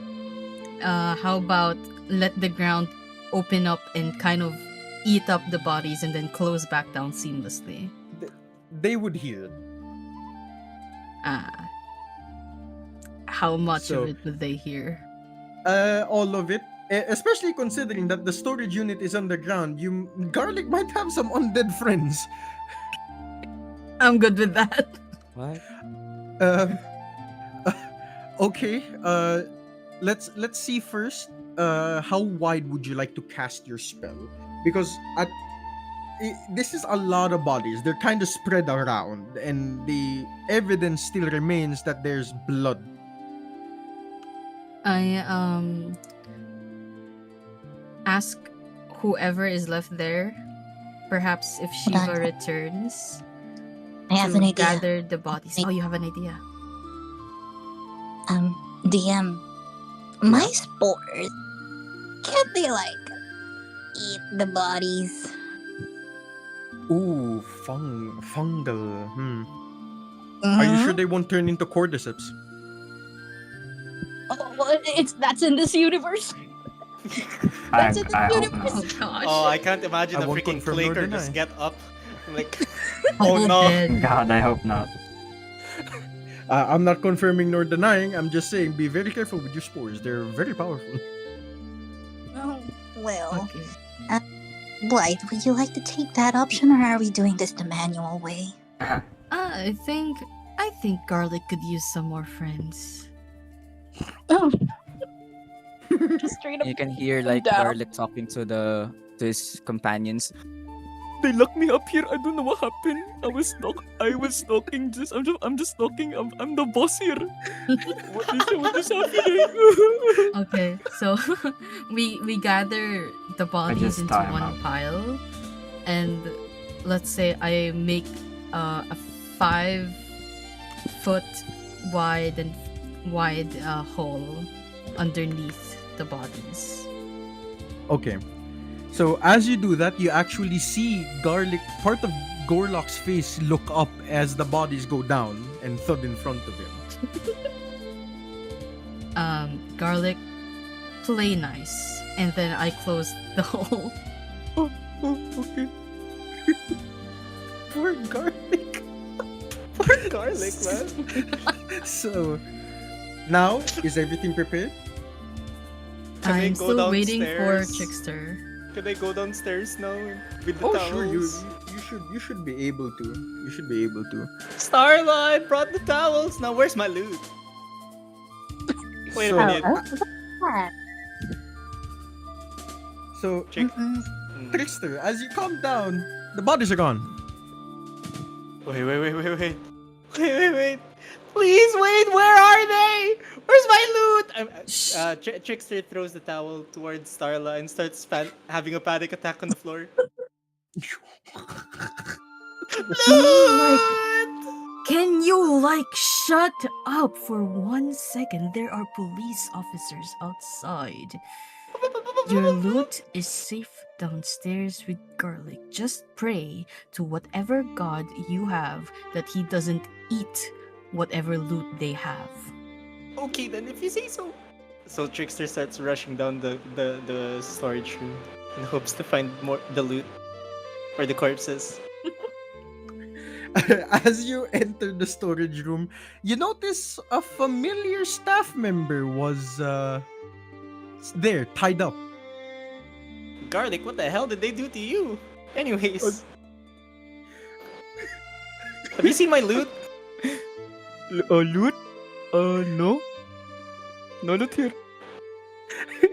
How about let the ground open up and kind of eat up the bodies and then close back down seamlessly? They would hear it. Ah. How much So- of it would they hear? All of it. Especially considering that the storage unit is underground, Garlic might have some undead friends. I'm good with that. What? Um, okay. Let's see first. How wide would you like to cast your spell? Because this is a lot of bodies. They're kind of spread around, and the evidence still remains that there's blood. I ask whoever is left there, perhaps if Hold on. Shiva returns, I have to an idea. gather the bodies. Oh, you have an idea. DM, my spores, can't they like eat the bodies? Ooh, fungal. Are you sure they won't turn into cordyceps? Oh, well, that's in this universe. I That's in the hope universe. not. Oh gosh. Oh, I can't imagine I a won't freaking confirm nor clicker just deny. get up. I'm like, All oh no. dead. God, I hope not. I'm not confirming nor denying. I'm just saying, be very careful with your spores. They're very powerful. Oh, well, Okay. Blythe, would you like to take that option, or are we doing this the manual way? I think Garlic could use some more friends. Oh. Just straight up. You can hear like down. Garlic talking to his companions. They locked me up here. I don't know what happened. I was talking. I'm just talking. I'm the boss here. What is happening? Okay, so we gather the bodies just into tie 'em one up. pile, and let's say I make a 5-foot wide hole underneath the bodies. Okay. So as you do that, you actually see part of Gorlock's face look up as the bodies go down and thud in front of him. Garlic, play nice, and then I close the hole. Oh, okay. Poor Garlic. Poor garlic, man. So now, is everything prepared? Can I I'm go still waiting for downstairs? Trickster. Can I go downstairs now with the Oh, towels? sure. You should be able to. You should be able to. Starla, I brought the towels. Now where's my loot? Wait So- a minute. So, Chick. Mm-mm. Trickster, as you calm down, the bodies are gone. Wait. Please wait. Where are they? Where's my loot? Trickster throws the towel towards Starla and starts having a panic attack on the floor. Can you shut up for 1 second? There are police officers outside. Your loot is safe downstairs with Garlic. Just pray to whatever god you have that he doesn't eat whatever loot they have. Okay then, if you say so. So Trickster starts rushing down the storage room and hopes to find the loot or the corpses. as you enter the storage room, you notice a familiar staff member was there, tied up. Garlic, what the hell did they do to you? Anyways. Have you seen my loot? Loot? No. No loot here.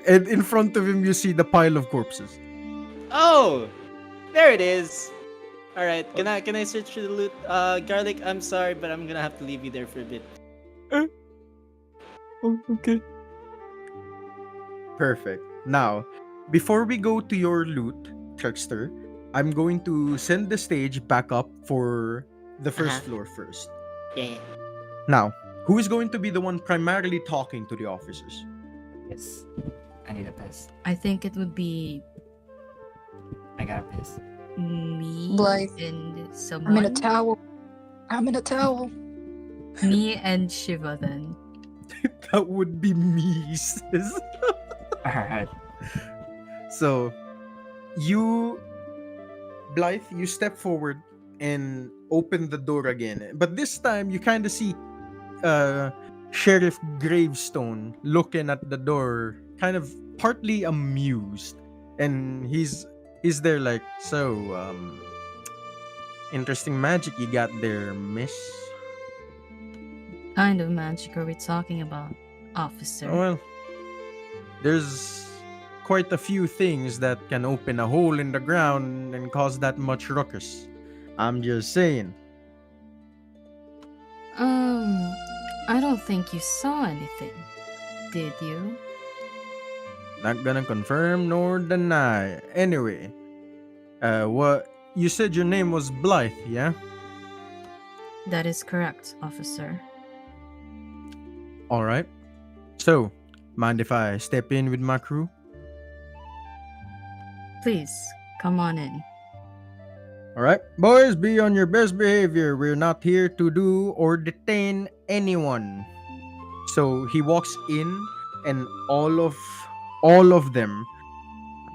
And in front of him, you see the pile of corpses. Oh! There it is! Alright, can I search for the loot? Garlic, I'm sorry, but I'm gonna have to leave you there for a bit. Oh, okay. Perfect. Now, before we go to your loot, Trickster, I'm going to send the stage back up for the first floor first. Yeah. Now, who is going to be the one primarily talking to the officers? Yes. I need a piss. I think it would be I got a piss. me Blythe. and I'm someone. in a towel. I'm in a towel. Me and Shiva then. That would be me, sis. Alright. So, you, Blythe, you step forward and open the door again. But this time, you kind of see Sheriff Gravestone looking at the door, kind of partly amused. And he's there like, so, interesting magic you got there, miss. Kind of magic are we talking about, officer? Well, there's quite a few things that can open a hole in the ground and cause that much ruckus. I'm just saying. I don't think you saw anything, did you? Not gonna confirm nor deny. Anyway, what you said your name was Blythe, yeah? That is correct, officer. All right. So, mind if I step in with my crew? Please, come on in. All right, boys, be on your best behavior. We're not here to do or detain anyone. So he walks in, and all of them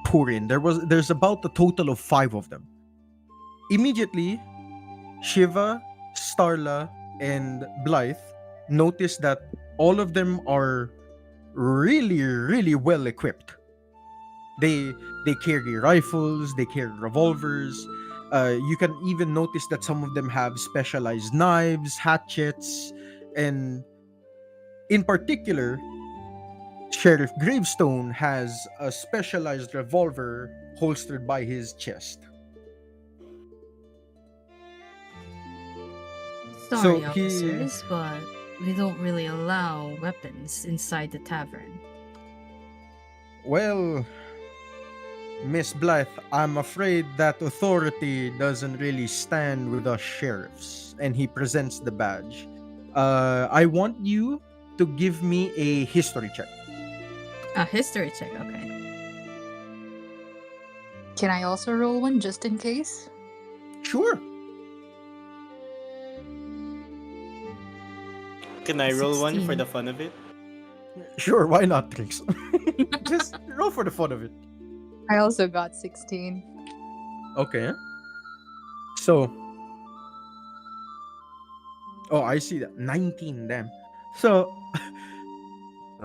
pour in. There's about a total of 5 of them. Immediately, Shiva, Starla, and Blythe notice that all of them are really, really well equipped. They carry rifles, they carry revolvers. You can even notice that some of them have specialized knives, hatchets, and in particular, Sheriff Gravestone has a specialized revolver holstered by his chest. Sorry, So he- officers, but we don't really allow weapons inside the tavern. Well, Miss Blythe, I'm afraid that authority doesn't really stand with us sheriffs. And he presents the badge. I want you to give me a history check. A history check, okay. Can I also roll one just in case? Sure. Can I roll one for 16. the fun of it? Sure, why not, Trix? Just roll for the fun of it. I also got 16. Okay. So. Oh, I see that. 19, damn. So,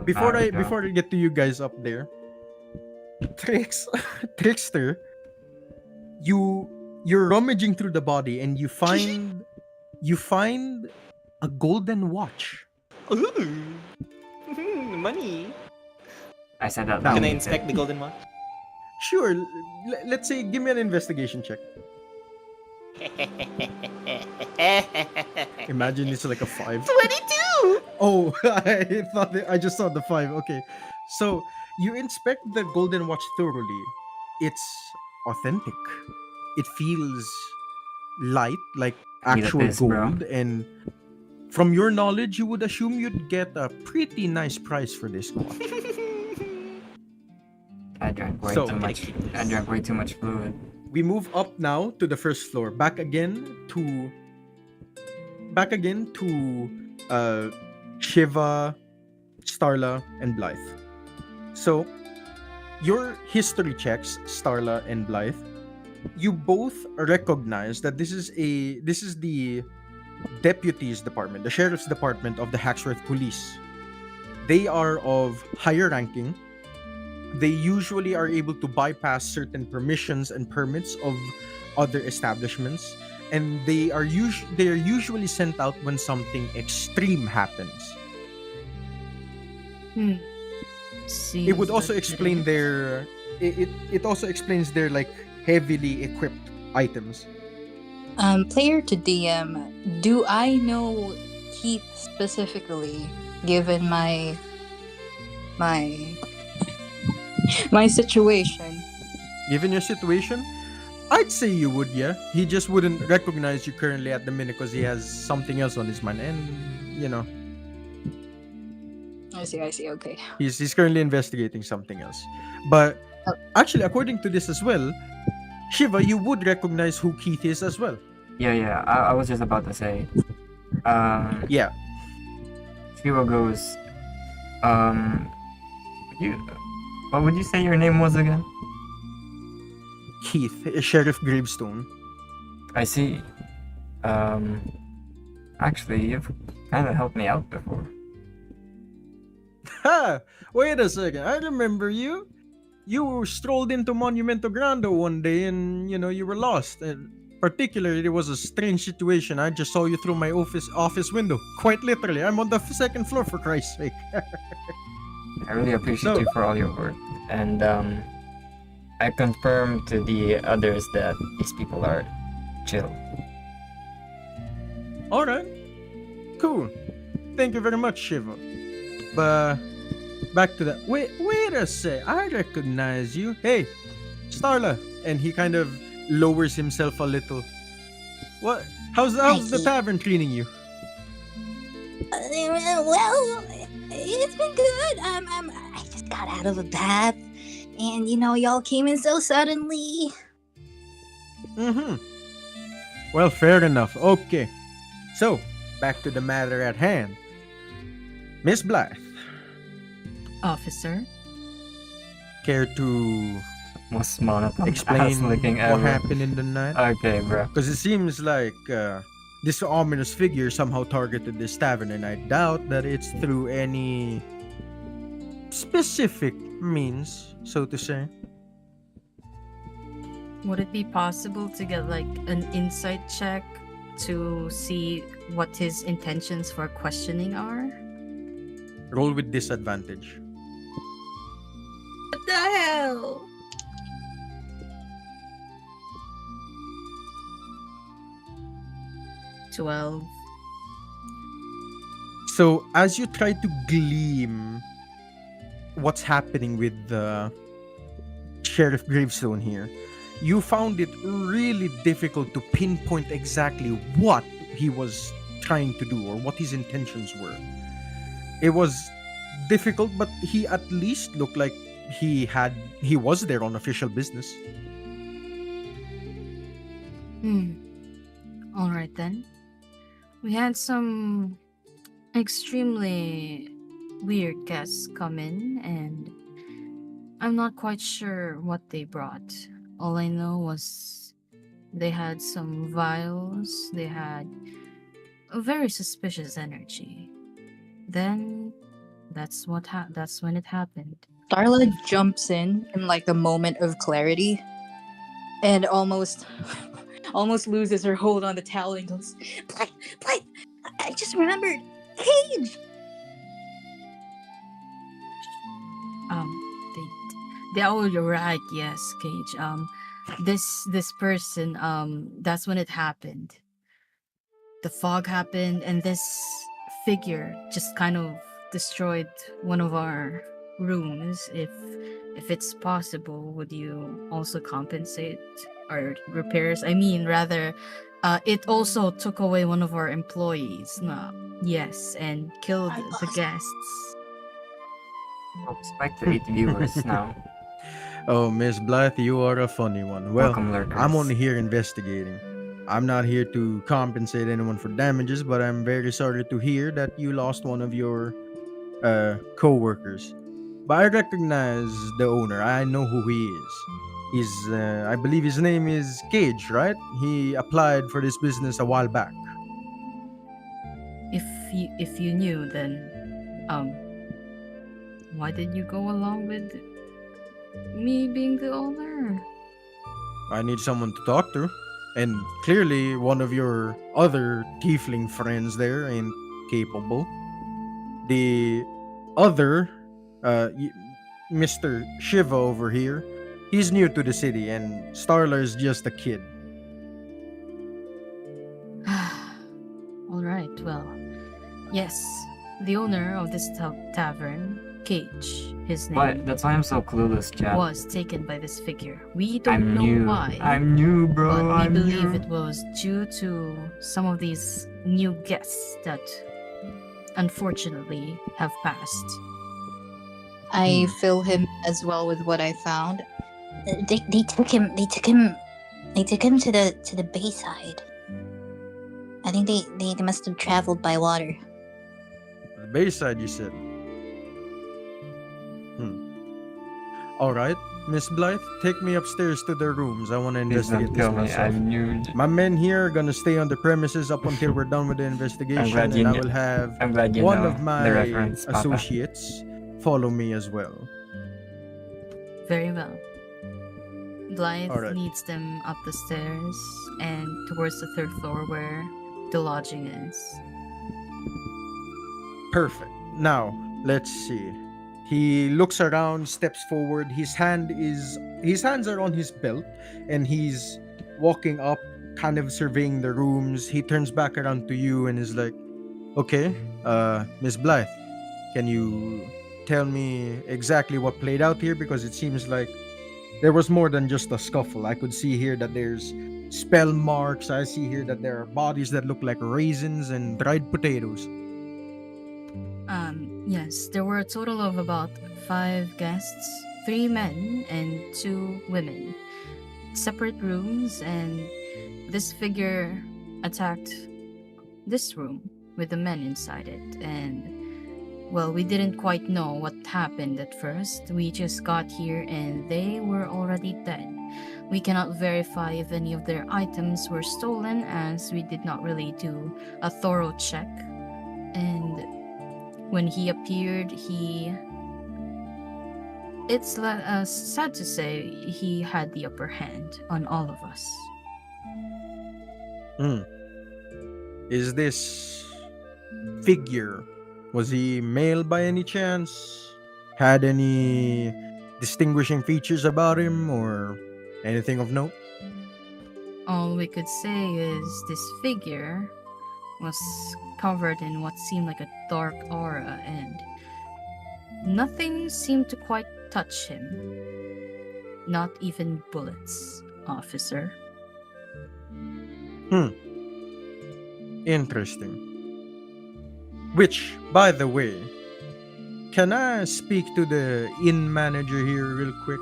before I get to you guys up there, Trickster, you're rummaging through the body and you find a golden watch. Ooh! Money! I said that. Now- Can I loud. inspect the golden watch? Sure, let's say give me an investigation check. Imagine it's like a 5. 22! Oh, I thought I just saw the 5. Okay. So, you inspect the golden watch thoroughly. It's authentic. It feels light, like Need a actual piss, bro. gold. And from your knowledge, you would assume you'd get a pretty nice price for this watch. I drank way So- too much. I drank way too much fluid. We move up now to the first floor. Back again to Shiva, Starla, and Blythe. So, your history checks, Starla and Blythe, you both recognize that this is the deputies department, the sheriff's department of the Hacksworth Police. They are of higher ranking. They usually are able to bypass certain permissions and permits of other establishments, and they are usually sent out when something extreme happens. Hmm. It would Seems also explain legitimate. their it also explains their like heavily equipped items. Player to DM, do I know Keith specifically, given my my situation? Given your situation, I'd say you would, yeah. He just wouldn't recognize you currently at the minute because he has something else on his mind, and you know I see. Okay. he's currently investigating something else. But Oh. actually, according to this as well, Shiva, you would recognize who Keith is as well. Yeah. I was just about to say. Yeah, Shiva goes. You. What would you say your name was again? Keith, Sheriff Gravestone. I see. Um. Actually, you've kind of helped me out before. Ha! Wait a second. I remember you. You strolled into Monumento Grande one day and you were lost. And particularly, it was a strange situation. I just saw you through my office window. Quite literally. I'm on the second floor, for Christ's sake. I really appreciate So- you for all your work, and I confirm to the others that these people are chill. Alright. Cool. Thank you very much, Shiva. But back to that. Wait a sec. I recognize you. Hey, Starla. And he kind of lowers himself a little. What? How's the Keith. tavern treating you? Well, it's been good. I just got out of a bath, and y'all came in so suddenly. Mm-hmm. Well, fair enough. Okay. So, back to the matter at hand. Miss Blythe, Officer. care to Most monotone explain ass licking what ever. happened in the night? Okay, bro. Because it seems like this ominous figure somehow targeted this tavern, and I doubt that it's through any specific means, so to say. Would it be possible to get like an insight check to see what his intentions for questioning are? Roll with disadvantage. What the hell? $12. So, as you try to gleam what's happening with the Sheriff Gravestone here, you found it really difficult to pinpoint exactly what he was trying to do or what his intentions were. It was difficult, but he at least looked like he was there on official business. All right then. We had some extremely weird guests come in, and I'm not quite sure what they brought. All I know was they had some vials, they had a very suspicious energy. Then that's when it happened. Darla jumps in like a moment of clarity, and almost loses her hold on the towel and goes, Blythe, I just remembered. Cage! You're right, yes, Cage. This person, that's when it happened. The fog happened, and this figure just kind of destroyed one of our rooms. If it's possible, would you also compensate our repairs? I mean, rather, it also took away one of our employees. Yes, and killed Our the boss. guests. Oh, spike to 8 viewers now. Oh, Miss Blythe, you are a funny one. Well, Welcome, lurkers. I'm only here investigating. I'm not here to compensate anyone for damages, but I'm very sorry to hear that you lost one of your co-workers. But I recognize the owner. I know who he is. I believe his name is Cage, right? He applied for this business a while back. If you knew, then why did you go along with me being the owner? I need someone to talk to. And clearly, one of your other tiefling friends there ain't capable. The other, Mr. Shiva over here, he's new to the city, and Starla is just a kid. All right, well, yes, the owner of this tavern, Cage, his But name, that's why I'm so clueless, Chad. was taken by this figure. We don't I'm know new. why. I'm new, bro. But we I'm believe new. it was due to some of these new guests that unfortunately have passed. I fill him as well with what I found. They took him to the Bayside. I think they must have traveled by water. The Bayside, you said. All right, Miss Blythe, take me upstairs to their rooms. I want to Please don't investigate this kill me. myself. I'm new. My men here are gonna stay on the premises up until we're done with the investigation, glad you and I knew- will have I'm glad you one know of the my reference, Papa. associates follow me as well. Very well. Blythe Alright. leads them up the stairs and towards the third floor where the lodging is. Perfect. Now, let's see. He looks around, steps forward. His hands are on his belt, and he's walking up, kind of surveying the rooms. He turns back around to you and is like, "Okay, Miss Blythe, can you tell me exactly what played out here? Because it seems like there was more than just a scuffle. I could see here that there's spell marks. I see here that there are bodies that look like raisins and dried potatoes." Yes, there were a total of about 5 guests, 3 men and 2 women. Separate rooms, and this figure attacked this room with the men inside it. And, well, we didn't quite know what happened at first. We just got here and they were already dead. We cannot verify if any of their items were stolen, as we did not really do a thorough check. And when he appeared, it's sad to say he had the upper hand on all of us. Is this figure, was he male by any chance? Had any distinguishing features about him or anything of note? All we could say is this figure was covered in what seemed like a dark aura, and nothing seemed to quite touch him. Not even bullets, officer. Interesting. Which, by the way, can I speak to the inn manager here real quick?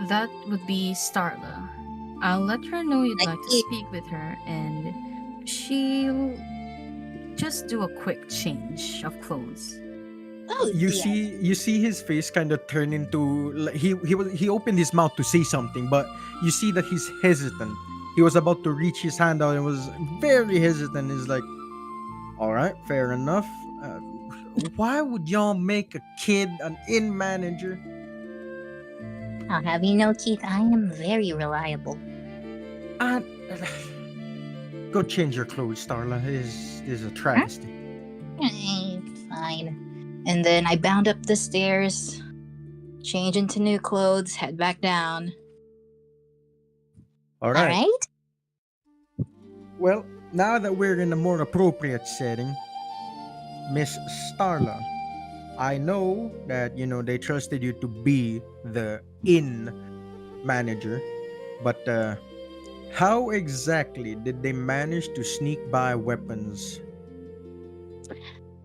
That would be Starla. I'll let her know you'd like to Thank you. speak with her, and she'll just do a quick change of clothes. Oh, You yeah. see his face kind of turn into he opened his mouth to say something, but you see that he's hesitant. He was about to reach his hand out and was very hesitant. He's like, "All right, fair enough. Why would y'all make a kid an inn manager?" I'll have you know, Keith, I am very reliable. Go change your clothes, Starla. This is a travesty. Fine. And then I bound up the stairs, change into new clothes, head back down. All All right. right? Well, now that we're in a more appropriate setting, Miss Starla, I know that they trusted you to be the inn manager, but how exactly did they manage to sneak by weapons?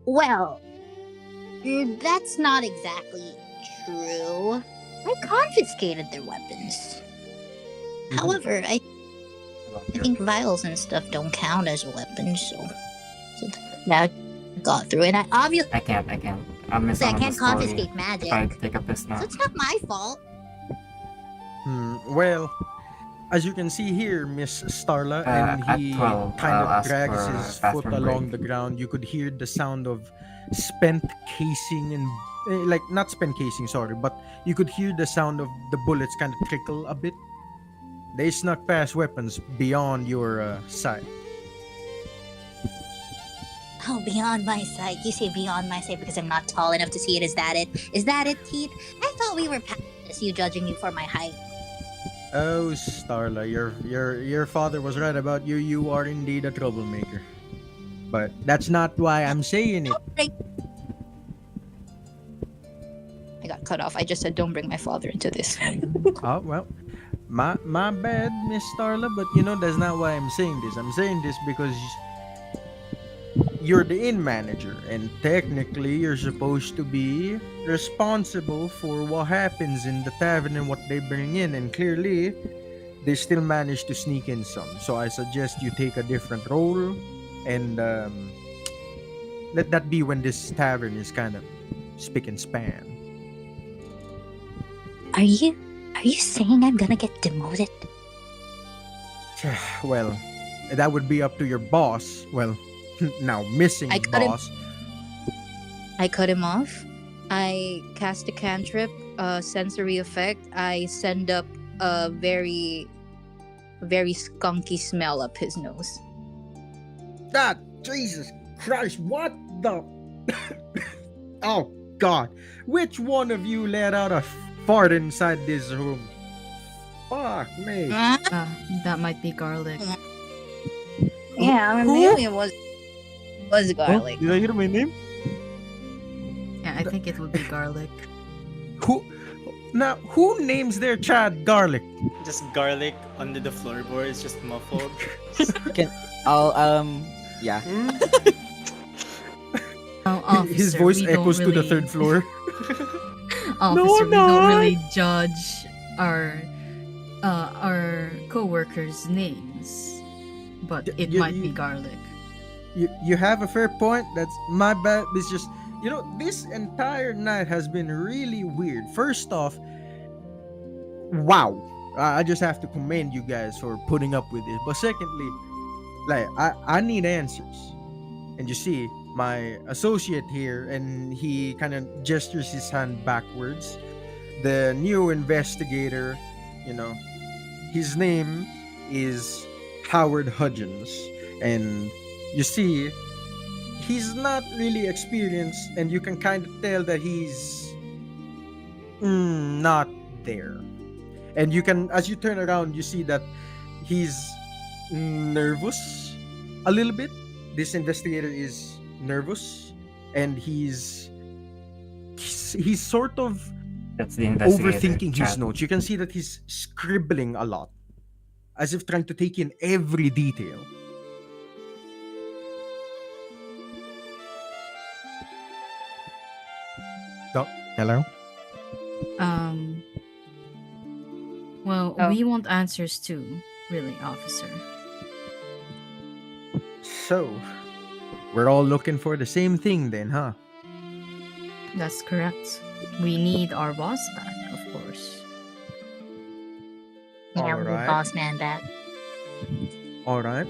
Well, that's not exactly true. I confiscated their weapons. However, I think vials and stuff don't count as weapons, so that got through. And I obviously I can't. I'll miss I out on the can't story confiscate magic. if I take up this now. So it's not my fault. Well, as you can see here, Miss Starla, and At he 12, kind I'll of ask drags for his a foot bathroom along break. the ground. You could hear the sound of spent casing and like not spent casing, sorry, but you could hear the sound of the bullets kind of trickle a bit. They snuck past weapons beyond your sight. Oh, beyond my sight. You say beyond my sight because I'm not tall enough to see it. Is that it? Is that it, Keith? I thought we were past this, you judging me for my height. Oh, Starla, your father was right about you. You are indeed a troublemaker. But that's not why I'm saying it. I got cut off. I just said don't bring my father into this. Oh well, my bad, Miss Starla. But you know that's not why I'm saying this. I'm saying this because you're the inn manager, and technically you're supposed to be responsible for what happens in the tavern and what they bring in. And clearly, they still manage to sneak in some. So I suggest you take a different role, and let that be when this tavern is kind of spick and span. Are you saying I'm gonna get demoted? Well, that would be up to your boss. Well, now missing I cut him- boss. I cut him off. I cast a cantrip, sensory effect. I send up a very, very skunky smell up his nose. Ah, Jesus Christ! What the? Oh God! Which one of you let out a fart inside this room? Fuck me! That might be garlic. Yeah, maybe it was garlic. Did I hear my name? Yeah, I think it would be garlic. Who? Now, who names their child Garlic? Just garlic under the floorboards, just muffled. I'll yeah. Oh, officer, His voice we don't echoes to the really- third floor. Officer, we not. don't really judge our co-workers' names, but it You- might you- be garlic. You have a fair point. That's my bad. It's just, you know, this entire night has been really weird. First off, wow. I just have to commend you guys for putting up with this. But secondly, like, I need answers. And you see, my associate here, and he kind of gestures his hand backwards. The new investigator, you know, his name is Howard Hudgens. And you see, he's not really experienced, and you can kind of tell that he's not there. And you can, as you turn around, you see that he's nervous a little bit. This investigator is nervous, and he's sort of That's the investigator. overthinking his chat. notes. You can see that he's scribbling a lot, as if trying to take in every detail. Hello? Well, Oh. we want answers too, really, officer. So, we're all looking for the same thing then, huh? That's correct. We need our boss back, of course. Yeah, we Alright. boss man back. Alright.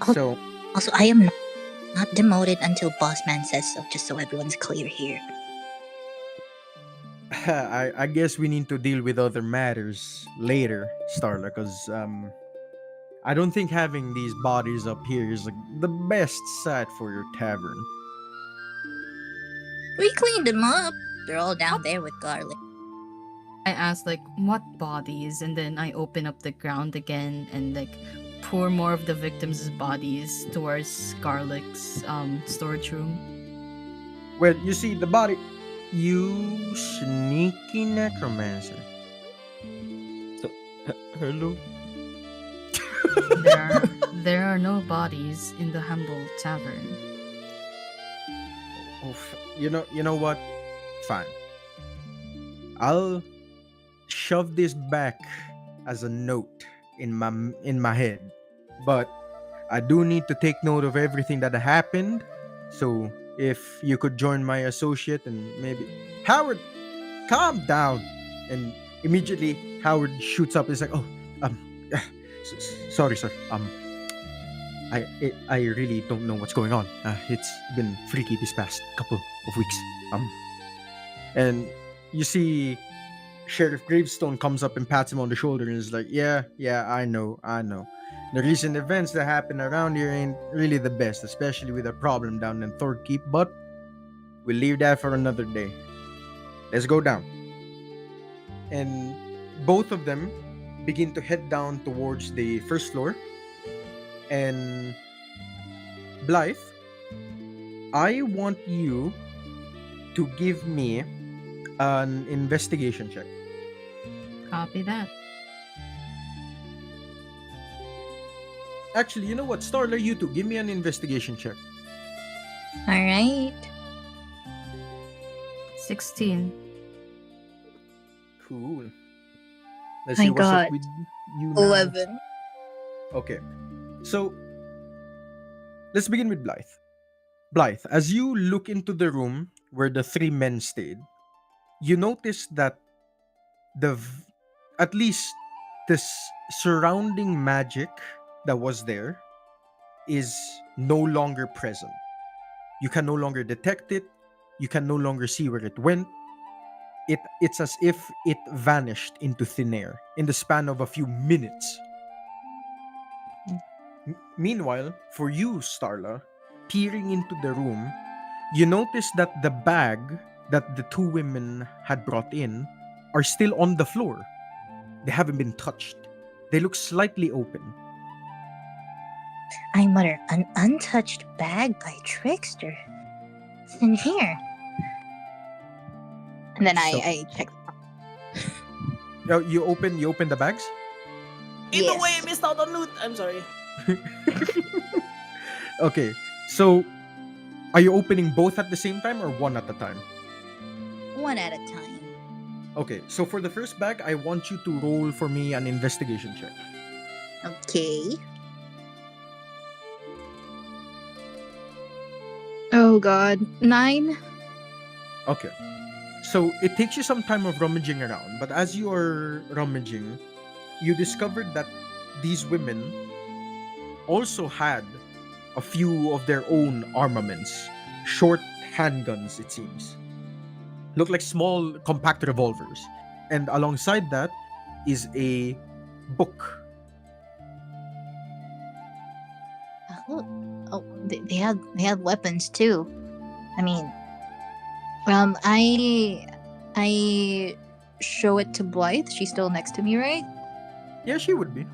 Oh. So, Also, I am not demoted until boss man says so, just so everyone's clear here. I guess we need to deal with other matters later, Starla, because I don't think having these bodies up here is like the best site for your tavern. We cleaned them up. They're all down there with garlic. I asked, like, what bodies? And then I open up the ground again and, like, pour more of the victims' bodies towards Garlic's storage room. Well, you see, the body. You sneaky necromancer. Hello. There are no bodies in the humble tavern. You know what? Fine. I'll shove this back as a note in my head. But I do need to take note of everything that happened. So if you could join my associate and maybe Howard, calm down. And Immediately, Howard shoots up. He's like, "Oh, um, sorry, sir. I really don't know what's going on. It's been freaky this past couple of weeks. And you see Sheriff Gravestone comes up and pats him on the shoulder and is like, yeah, I know. The recent events that happen around here ain't really the best, especially with a problem down in Thorkeep, but we'll leave that for another day. Let's go down." And both of them begin to head down towards the first floor. And Blythe, I want you to give me an investigation check. Copy that. Actually, you know what? Starler, you two, give me an investigation check. All right. 16. Cool. Let's I see what's up got with you now. 11. Okay. So, let's begin with Blythe. Blythe, as you look into the room where the three men stayed, you notice that at least this surrounding magic that was there is no longer present. You can no longer detect it. You can no longer see where it went. It's as if it vanished into thin air in the span of a few minutes. Meanwhile, for you, Starla, peering into the room, you notice that the bag that the two women had brought in are still on the floor. They haven't been touched. They look slightly open. I mutter, an untouched bag by Trickster. It's in here. And then I check. Oh, you open the bags? Either Yes. way, I missed out on loot. I'm sorry. Okay, so are you opening both at the same time or one at a time? One at a time. Okay, so for the first bag, I want you to roll for me an investigation check. Okay. Oh god. 9. Okay. So it takes you some time of rummaging around, but as you are rummaging, you discovered that these women also had a few of their own armaments, short handguns, it seems. Look like small, compact revolvers. And alongside that is a book. Oh, they had weapons too. I mean, I show it to Blythe. She's still next to me, right? Yeah, she would be.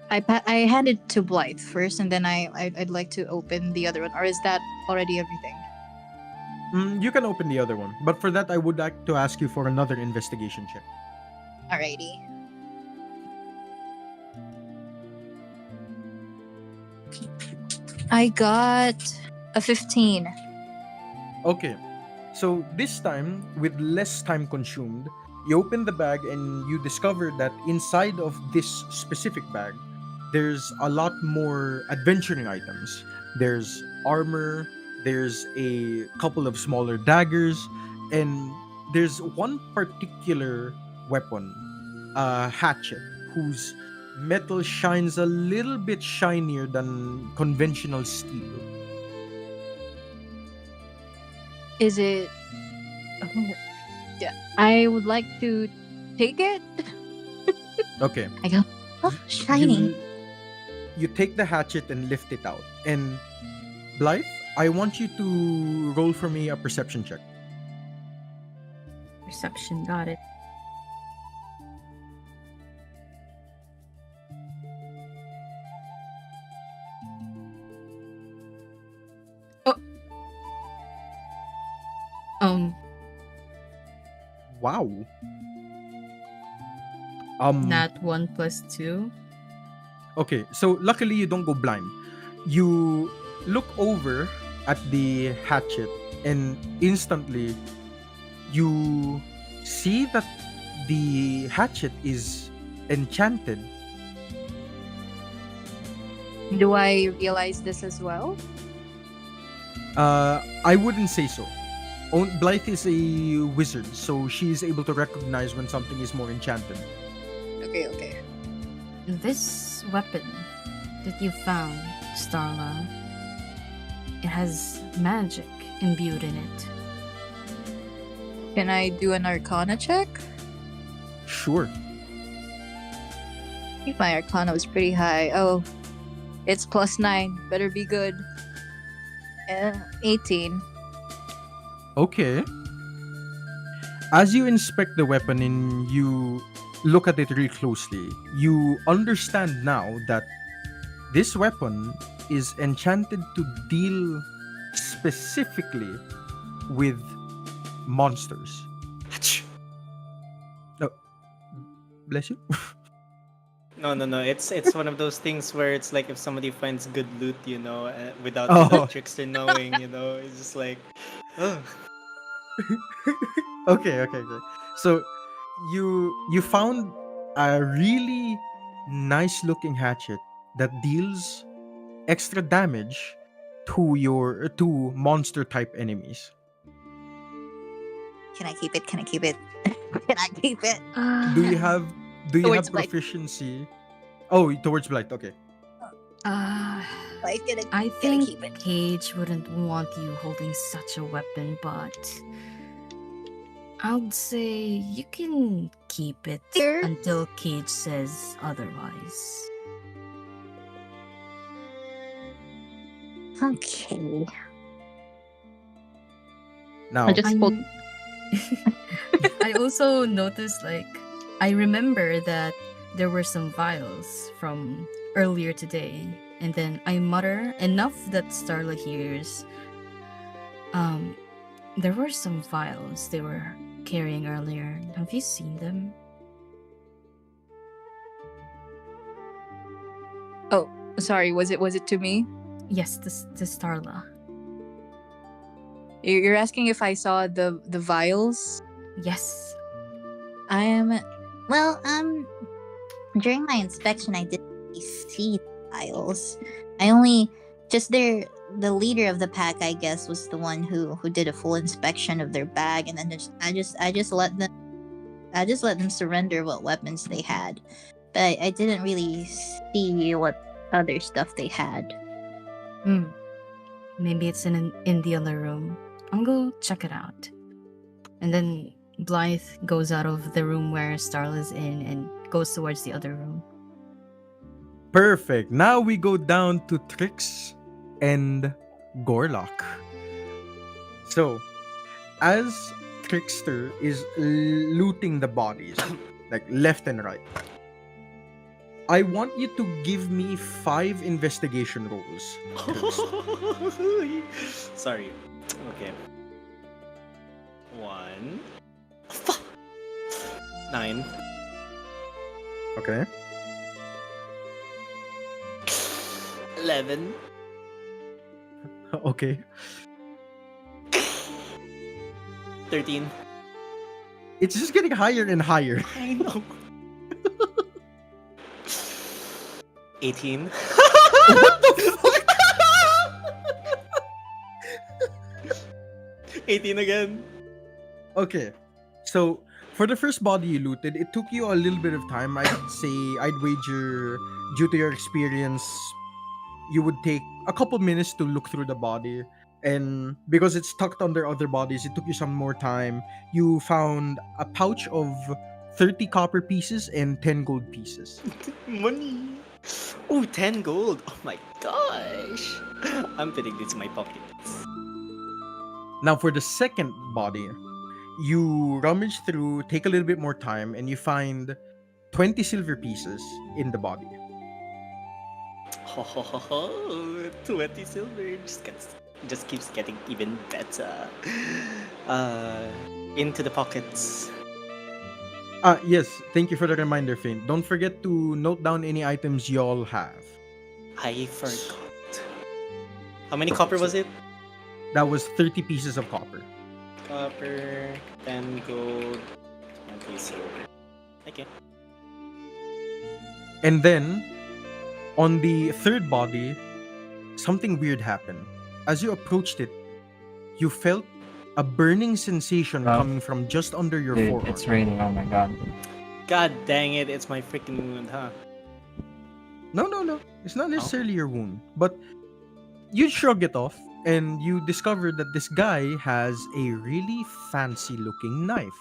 I hand it to Blythe first, and then I'd like to open the other one. Or is that already everything? You can open the other one, but for that, I would like to ask you for another investigation check. Alrighty. I got a 15. Okay, so this time, with less time consumed, you open the bag and you discover that inside of this specific bag, there's a lot more adventuring items. There's armor, there's a couple of smaller daggers, and there's one particular weapon, a hatchet, whose metal shines a little bit shinier than conventional steel. Is it? Oh, yeah. I would like to take it. Okay. I go. Oh, shiny. You take the hatchet and lift it out. And Blythe, I want you to roll for me a perception check. Perception, got it. Oh. Wow. Nat 1 plus 2. Okay, so luckily you don't go blind. You look over at the hatchet and instantly you see that the hatchet is enchanted. Do I realize this as well? I wouldn't say so. Blythe is a wizard, so she is able to recognize when something is more enchanted. Okay. This weapon that you found, Starla, it has magic imbued in it. Can I do an Arcana check? Sure. I think my Arcana was pretty high. Oh, it's +9. Better be good. 18. Okay. As you inspect the weapon and you look at it really closely, you understand now that this weapon is enchanted to deal specifically with monsters. No, bless you. No. It's one of those things where it's like if somebody finds good loot, without Oh. the trickster knowing, it's just like, ugh. Okay. So you found a really nice looking hatchet that deals extra damage to monster type enemies. Can I keep it? Can I keep it? Can I keep it? Do you have Towards Blight. proficiency? Oh, towards Blight. Okay. Like, I can I think keep it? Cage wouldn't want you holding such a weapon, but I'd say you can keep it Sure. until Cage says otherwise. Okay. Now, I just pulled. I also noticed, I remember that there were some vials from earlier today, and then I mutter enough that Starla hears. There were some vials they were carrying earlier. Have you seen them? Oh, sorry. Was it to me? Yes, to Starla. You're asking if I saw the vials? Yes. During my inspection, I didn't really see files. I only just the leader of the pack, I guess, was the one who did a full inspection of their bag, and then I just let them surrender what weapons they had, but I didn't really see what other stuff they had. Maybe it's in the other room. I'll go check it out. And then Blythe goes out of the room where Starla's in and goes towards the other room. perfect. Now we go down to Trix and Gorlock. So, as Trickster is looting the bodies, like left and right, I want you to give me 5 investigation rolls. Sorry. Okay. 1. 9. Okay. 11. Okay. 13. It's just getting higher and higher. I know. 18. What the fuck? 18 again. Okay. So, for the first body you looted, it took you a little bit of time. I'd wager, due to your experience, you would take a couple minutes to look through the body. And because it's tucked under other bodies, it took you some more time. You found a pouch of 30 copper pieces and 10 gold pieces. Money. Oh, 10 gold. Oh my gosh. I'm putting this in my pockets. Now, for the second body, you rummage through, take a little bit more time, and you find 20 silver pieces in the body. Ho ho ho ho. 20 silver. Just keeps getting even better. Into the pockets. Yes, thank you for the reminder, Finn. Don't forget to note down any items y'all have. I forgot. How many copper was it? That was 30 pieces of copper. Copper, 10 gold, 20 silver. Okay. And then, on the third body, something weird happened. As you approached it, you felt a burning sensation Oh. coming from just under your Dude, forearm. it's raining. Oh my god. God dang it! It's my freaking wound, huh? No. It's not necessarily your wound, but you shrug it off and you discover that this guy has a really fancy looking knife.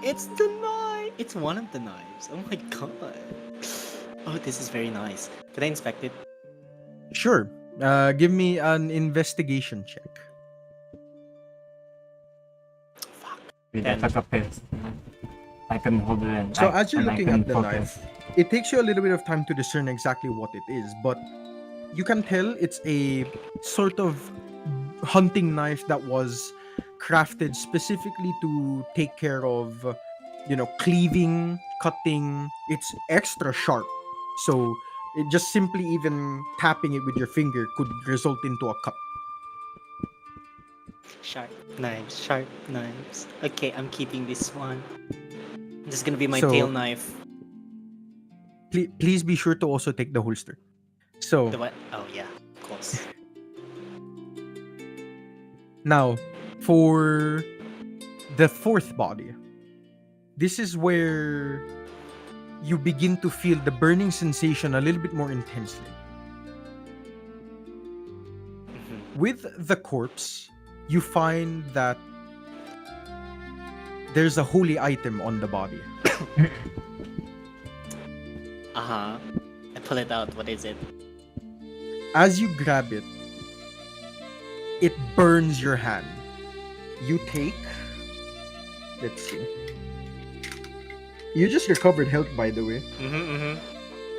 It's the knife. It's one of the knives. Oh my god. Oh, this is very nice. Can I inspect it? Sure. Give me an investigation check. Fuck. Dude, I Ten. took a piss. I couldn't hold it in. So as you're and I looking at couldn't the focus. knife, it takes you a little bit of time to discern exactly what it is, but you can tell it's a sort of hunting knife that was crafted specifically to take care of, cleaving, cutting. It's extra sharp. So it just simply even tapping it with your finger could result into a cut. Sharp knives. Sharp knives. Okay, I'm keeping this one. This is gonna be my So- tail knife. Please be sure to also take the holster. So The what? Oh yeah, of course. now, for the fourth body, this is where you begin to feel the burning sensation a little bit more intensely. Mhm. With the corpse, you find that there's a holy item on the body. Uh-huh. I pull it out. What is it? As you grab it, it burns your hand. You take. Let's see. You just recovered health, by the way.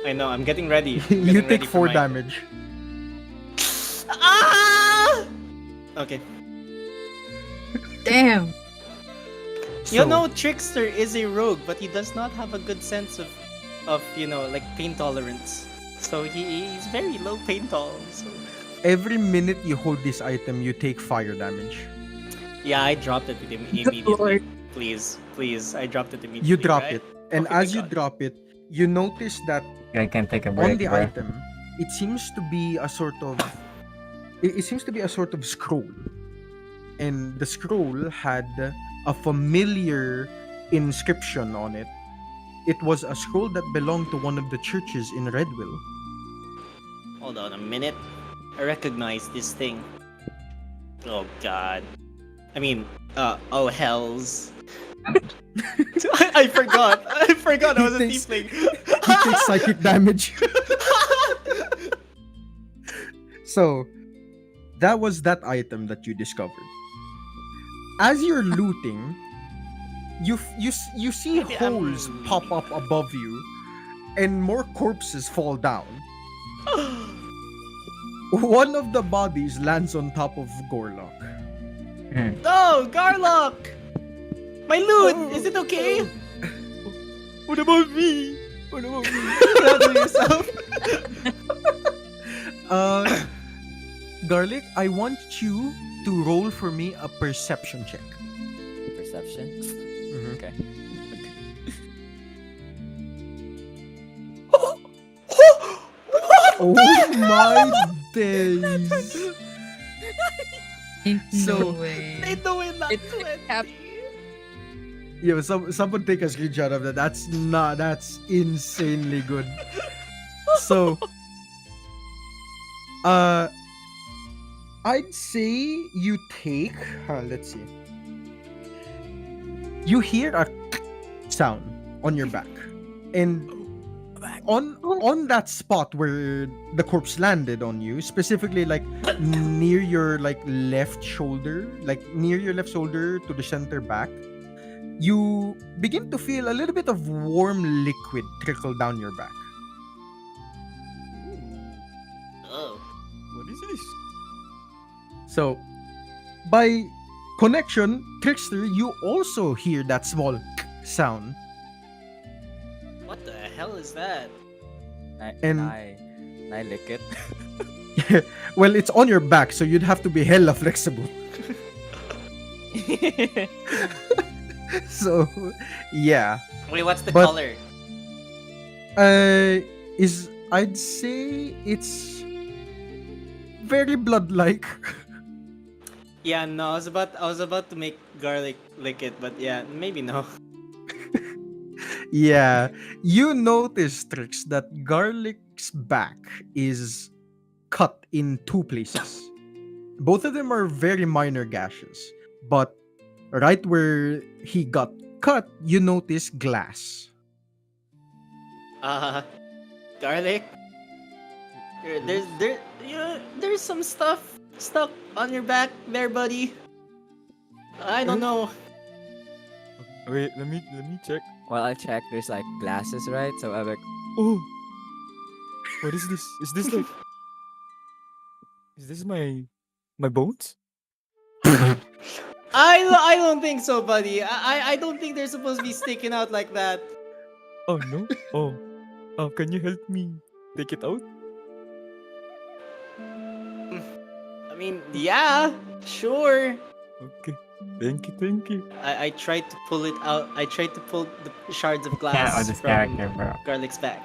I know. I'm getting ready. I'm You getting take ready for 4 my- damage. Ah! Okay. Damn. You So, know, Trickster is a rogue, but he does not have a good sense of like pain tolerance. So he's very low pain tolerance. So every minute you hold this item, you take fire damage. yeah, I dropped it with him immediately. Lord. Please, I dropped it immediately. You drop right? it, and Okay, as you God. drop it, you notice that I can take a on break, the bro. item, it seems to be a sort of scroll, and the scroll had a familiar inscription on it. It was a scroll that belonged to one of the churches in Redwill. Hold on a minute. I recognize this thing. Oh God. I mean, oh hells. I forgot. I forgot I was a He takes- tiefling. He takes psychic damage. So, that was that item that you discovered. As you're looting, you see Maybe I'm holes pop up above you, and more corpses fall down. One of the bodies lands on top of Gorlock. No, Garlock! My loot! Is it okay? What about me? What about me? Proud of yourself. Garlic, I want you to roll for me a perception check. Perception. Mhm. Okay. Oh my days! So- no way. They do it not It 20. happened. Yo, someone take a screenshot of that. That's insanely good. So, I'd say you take. Let's see. You hear a sound on your back, and on that spot where the corpse landed on you, specifically like near your left shoulder, to the center back. You begin to feel a little bit of warm liquid trickle down your back. Oh. What is this? So, by connection, Trickster, you also hear that small sound. What the hell is that? And- I lick it. Well, it's on your back, so you'd have to be hella flexible. So, yeah. Wait, what's the But- color? I'd say it's very blood-like. Yeah, no, I was about to make garlic lick it, but yeah, maybe no. Yeah, you notice, Trix, that Garlic's back is cut in two places. Both of them are very minor gashes, but right where he got cut, you notice glass. Uh, garlic. There's some stuff stuck on your back there, buddy. I don't know. Wait, let me check. While I check, there's like glasses, right? So I'm like, oh, what is this? Is this like, is this my bones? I don't think so, buddy. I don't think they're supposed to be sticking out like that. Oh no. Oh, can you help me take it out? I mean, yeah, sure. Okay. Thank you. I tried to pull it out. I tried to pull the shards of Can't glass with this from character, bro. Garlic's back.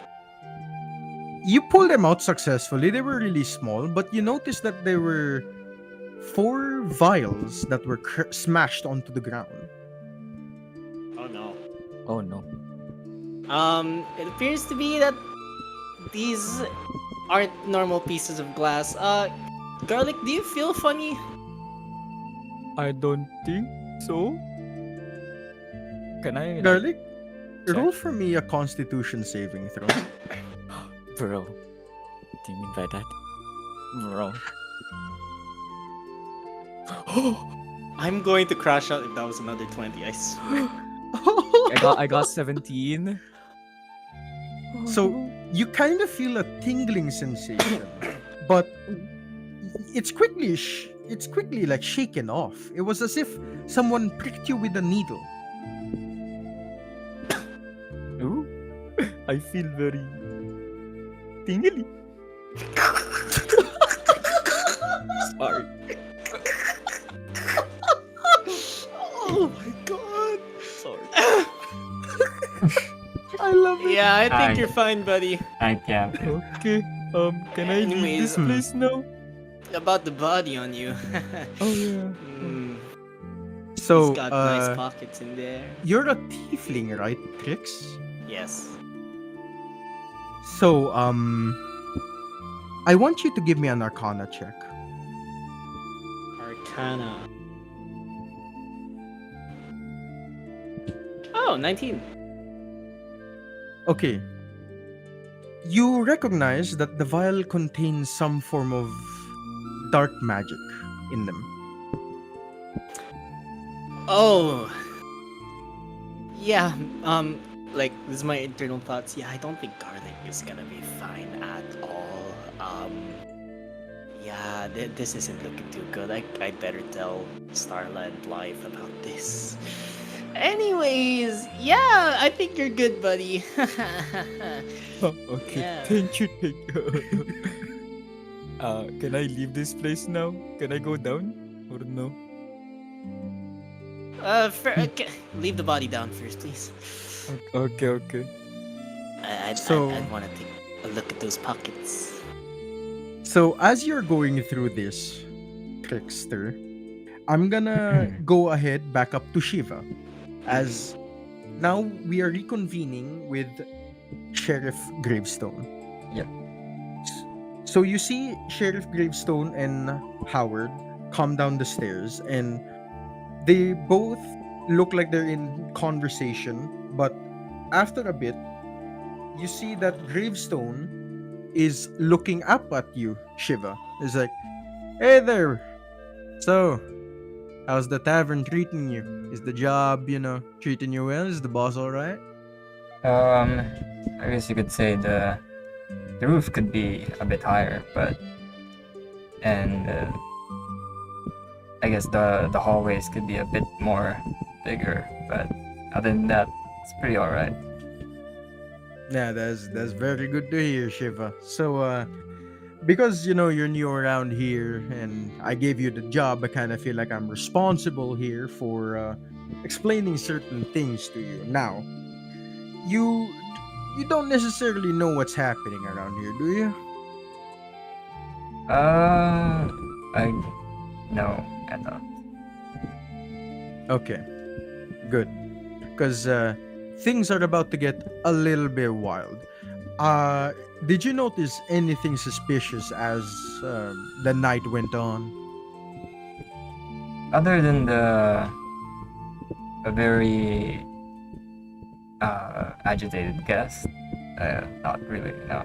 You pull them out successfully. They were really small, but you notice that there were 4 vials that were smashed onto the ground. Oh no. Oh no. It appears to be that these aren't normal pieces of glass. Garlic, do you feel funny? I don't think so. Can I? Garlic, check? roll for me a Constitution saving throw. Bro. What do you mean by that? Bro. I'm going to crash out if that was another 20, I swear. I got 17. So you kind of feel a tingling sensation, but it's quickly like shaken off. It was as if someone pricked you with a needle. Ooh. I feel very tingly. Sorry. Oh my god. Sorry. I love it. Yeah, I think Hi. you're fine, buddy. I can't. Okay. Can I leave Anyways, this place now? About the body on you. Oh yeah. Mm, So he's got nice pockets in there. you're a tiefling, right, Trix? Yes. So I want you to give me an Arcana check. Arcana. Oh, 19. Okay. You recognize that the vial contains some form of dark magic in them. Oh. Yeah, like, this is my internal thoughts. Yeah, I don't think Garlic is gonna be fine at all. Yeah, this isn't looking too good. I'd better tell Starla and Blythe about this. Anyways, yeah, I think you're good, buddy. Okay. Yeah. Thank you. Can I leave this place now? Can I go down or no? Okay, leave the body down first, please. Okay. I'd So- want to take a look at those pockets. So as you're going through this, Trickster, I'm gonna go ahead back up to Shiva. As now we are reconvening with Sheriff Gravestone. Yep. So you see Sheriff Gravestone and Howard come down the stairs, and they both look like they're in conversation, but after a bit, you see that Gravestone is looking up at you, Shiva. It's like, hey there. So, how's the tavern treating you? Is the job, treating you well? Is the boss alright? I guess you could say the roof could be a bit higher, but I guess the hallways could be a bit more bigger, but other than that, it's pretty alright. Yeah, that's very good to hear, Shiva. So, because you're new around here, and I gave you the job, I kind of feel like I'm responsible here for explaining certain things to you. Now, you don't necessarily know what's happening around here, do you? I no, I don't. Okay, good. Because things are about to get a little bit wild. Uh, did you notice anything suspicious as the night went on? Other than a very agitated guest, not really. No.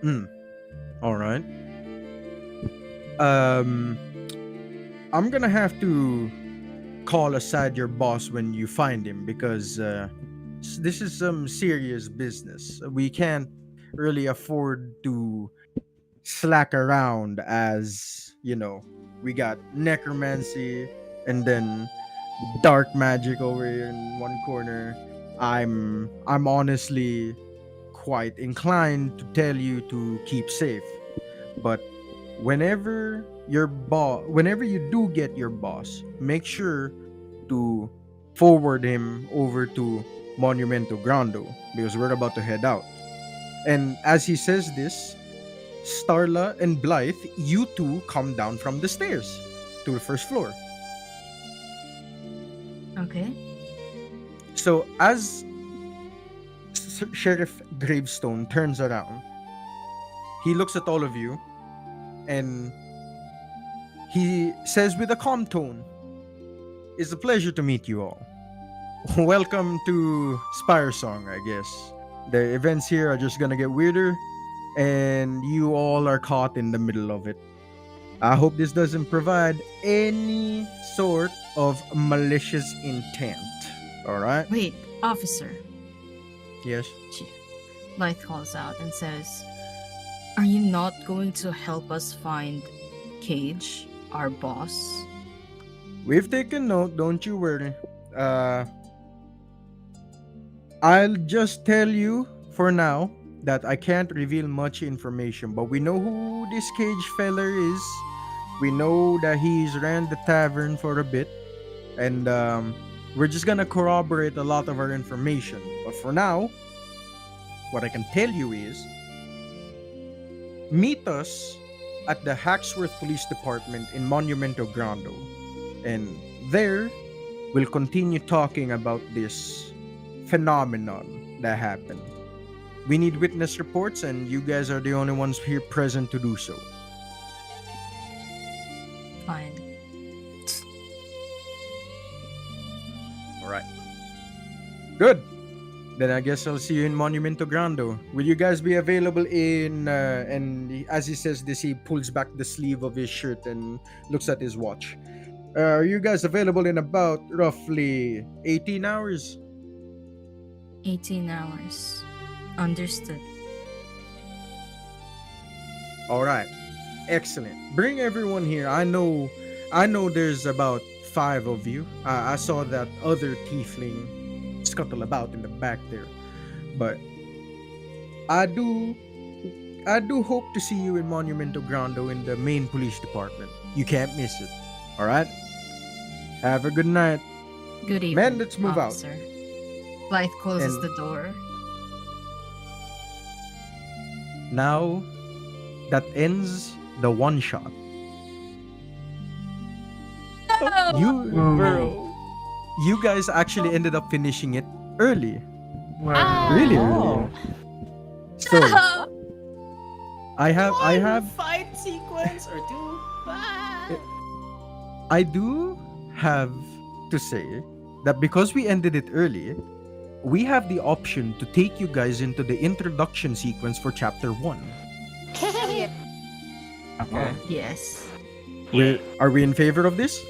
Hmm. All right. Um, I'm gonna have to call aside your boss when you find him because this is some serious business. We can't really afford to slack around as we got necromancy and then dark magic over here in one corner. I'm honestly quite inclined to tell you to keep safe, but whenever you do get your boss, make sure to forward him over to Monumento Grande because we're about to head out. And as he says this, Starla and Blythe, you two come down from the stairs to the first floor. Okay. So as Sheriff Gravestone turns around, he looks at all of you and he says with a calm tone, "It's a pleasure to meet you all. Welcome to Spire Song, I guess. The events here are just gonna get weirder, and you all are caught in the middle of it. I hope this doesn't provide any sort of malicious intent. Alright? Wait, officer. Yes. Blythe calls out and says, "Are you not going to help us find Cage, our boss?" We've taken note, don't you worry. I'll just tell you for now that I can't reveal much information, but we know who this Cage feller is. We know that he's ran the tavern for a bit, and we're just gonna corroborate a lot of our information. But for now, what I can tell you is meet us at the Hacksworth Police Department in Monumento Grande, and there we'll continue talking about this phenomenon that happened. We need witness reports, and you guys are the only ones here present to do so. Fine. All right. Good. Then I guess I'll see you in Monumento Grande. Will you guys be available in? As he says this, he pulls back the sleeve of his shirt and looks at his watch. Are you guys available in about roughly 18 hours? 18 hours. Understood. All right. Excellent. Bring everyone here. I know there's about 5 of you. I saw that other tiefling scuttle about in the back there. But I do hope to see you in Monumento Grande in the main police department. You can't miss it. All right? Have a good night. Good evening, Men, let's move out. officer. Blythe closes And- the door. Now, that ends the one shot. You guys actually ended up finishing it early. Really early. So I have fight sequence or two. I do have to say that because we ended it early, we have the option to take you guys into the introduction sequence for chapter 1. Okay. Yes. Are we in favor of this?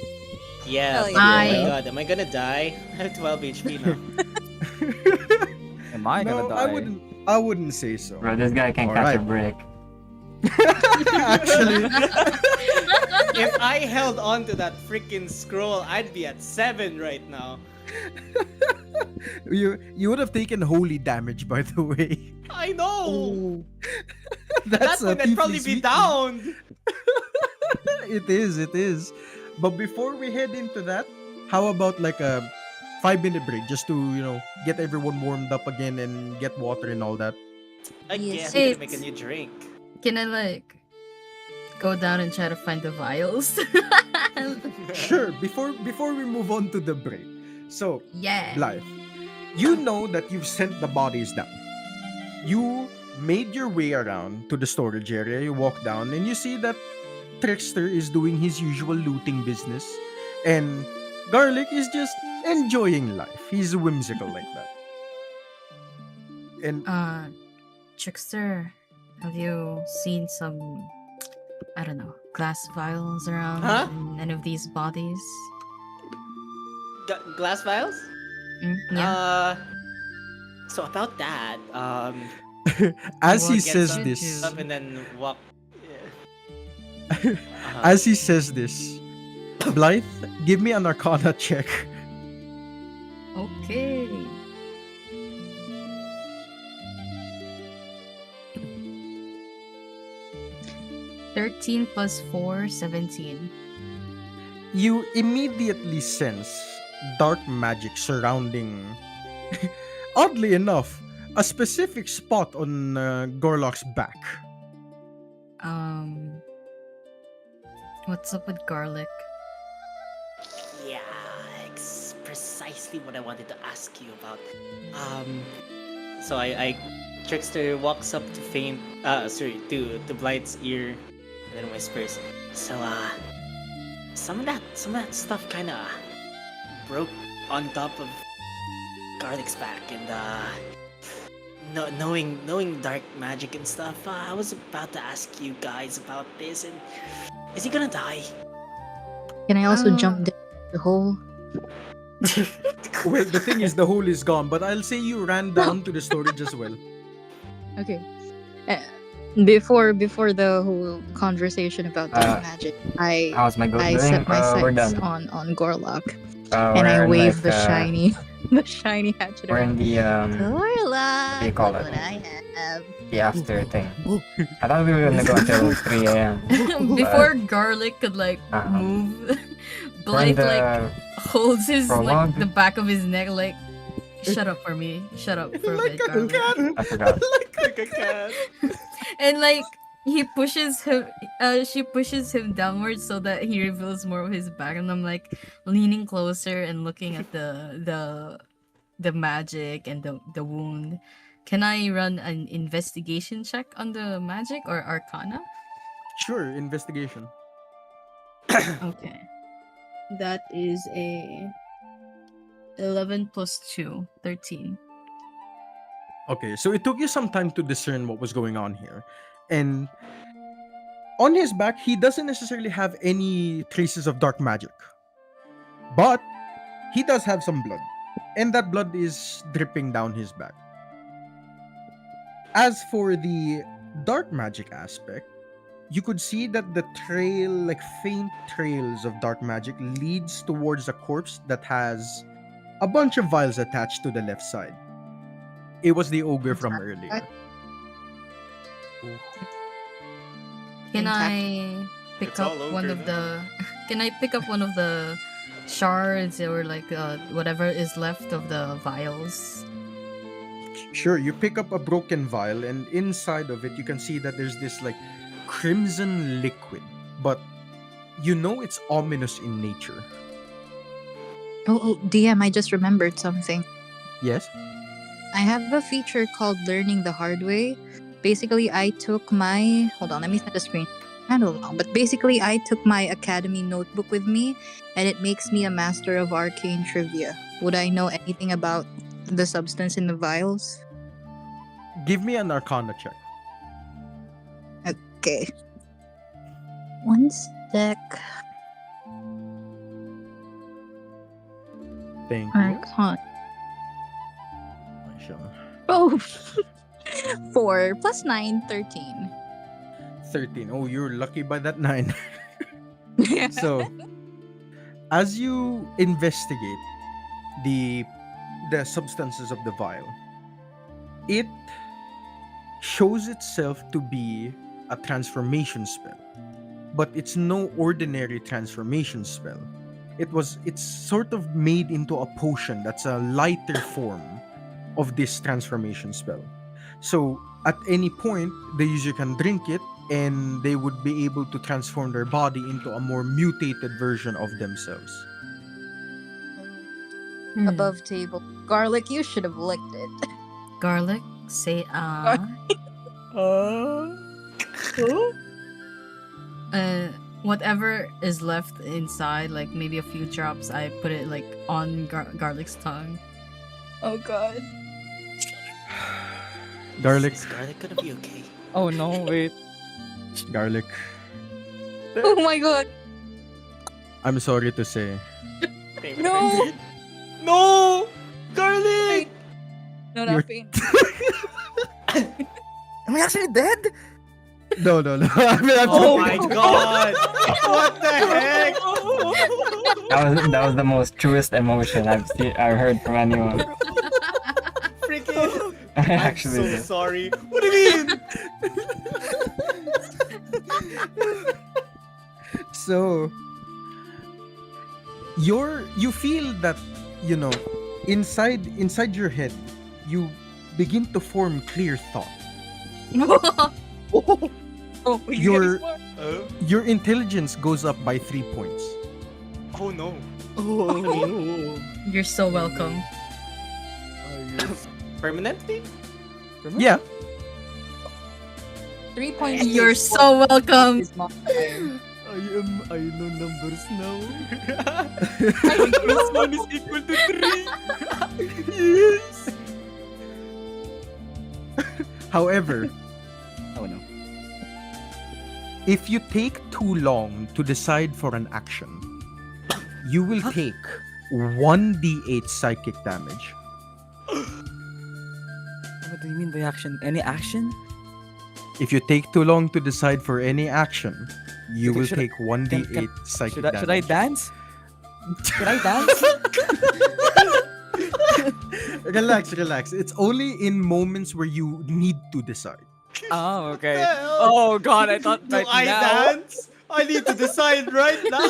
Yeah. Hell Oh yeah. my god, am I gonna die? I have 12 HP now. Am I gonna No, die? I wouldn't say so. Bro, this guy can All catch a right. break. Actually, If I held on to that freaking scroll, I'd be at 7 right now. you would have taken holy damage, by the way. I know. Oh, That's a when I'd probably tiefling's be weakness. down. It is. But before we head into that, how about like a 5-minute break just to, get everyone warmed up again and get water and all that? I Yes. guess we could It's- make a new drink. Can I go down and try to find the vials. Sure. Before we move on to the break, so Yeah. Blythe, you know that you've sent the bodies down. You made your way around to the storage area. You walk down and you see that Trickster is doing his usual looting business, and Garlic is just enjoying life. He's whimsical like that. And Trickster, have you seen some, I don't know, glass vials around Huh? in any of these bodies? Glass vials? Yeah. So about that, as he What says gets this, into- up and then walk. as he says this, Blythe, give me an Arcana check. Okay. $13 plus 4, 17. You immediately sense dark magic surrounding, oddly enough, a specific spot on Gorlock's back. What's up with garlic? Yeah, it's precisely what I wanted to ask you about. So I Trickster walks up to to Blight's ear, and then whispers, "So some of that stuff kind of broke on top of Garlic's back, and knowing dark magic and stuff, I was about to ask you guys about this, and is he gonna die?" Can I also Oh. jump down the hole? Well, the thing is, the hole is gone, but I'll say you ran down to the storage as well. Okay. Before the whole conversation about dark magic, How's my goat I doing? set my We're sights done. on Gorlock, We're and I in, wave like, the shiny hatchet We're in around. the Gorlock, do you call look it? what I have. the after thing. I thought we were gonna go until 3 a.m. Before garlic could like Uh-huh. move, We're in Blythe like holds his like prologue. the back of his neck like shut up for me. Shut up for a bit, garlic. I forgot. Like a cat. And like he pushes him she pushes him downwards so that he reveals more of his back, and I'm like leaning closer and looking at the magic and the wound. Can I run an investigation check on the magic or arcana? Sure, investigation. Okay. That is a 11 plus 2, 13. Okay, so it took you some time to discern what was going on here. And on his back, he doesn't necessarily have any traces of dark magic. But he does have some blood. And that blood is dripping down his back. As for the dark magic aspect, you could see that the trail, like faint trails of dark magic, leads towards a corpse that has a bunch of vials attached to the left side. It was the ogre from earlier. Can Intact. I pick It's up all one ogre of the Can I pick up one of the shards or like whatever is left of the vials? Sure, you pick up a broken vial, and inside of it, you can see that there's this like crimson liquid, but you know it's ominous in nature. Oh, DM, I just remembered something. Yes? I have a feature called Learning the Hard Way. Basically, I took my... Hold on, let me set the screen. I don't know, but basically, I took my academy notebook with me, and it makes me a master of arcane trivia. Would I know anything about the substance in the vials? Give me an arcana check. Okay. One sec. Thank you. Arcana. I shall- Oh! 4 plus 9, 13. 13. Oh, you're lucky by that 9. So, as you investigate the substances of the vial, it shows itself to be a transformation spell, but it's no ordinary transformation spell. It's sort of made into a potion that's a lighter form of this transformation spell. So at any point, the user can drink it and they would be able to transform their body into a more mutated version of themselves. Hmm. Above table. Garlic, you should have licked it. Garlic, say ah. Whatever is left inside, like maybe a few drops, I put it like on garlic's tongue. Oh god. Garlic. Is garlic gonna be okay? Oh no, wait. Garlic. Oh my god. I'm sorry to say. No! No! Garlic! No, You're- not pain. Am I actually dead? No. I mean, I'm Oh joking. my god! What the heck? That was the most truest emotion I've heard from anyone. Freaking! I I'm actually so did. sorry. What do you mean? So you feel that, you know, inside your head, you begin to form clear thought. Oh, Your Uh, your intelligence goes up by 3 points. oh no. You're so welcome. Permanently? Yeah. 3 points. You're so welcome. Is modifier. I know numbers now. Plus 1 is equal to 3. Yes. However, Oh no. if you take too long to decide for an action, you will take 1d8 psychic damage. What do you mean by action? Any action? If you take too long to decide for any action, you Okay, will should I- take 1d8 can- psychic Should I damage. dance? Should I dance? Relax. It's only in moments where you need to decide. Oh, okay. What the hell? Oh god, I thought Do right I now. dance? I need to decide right now.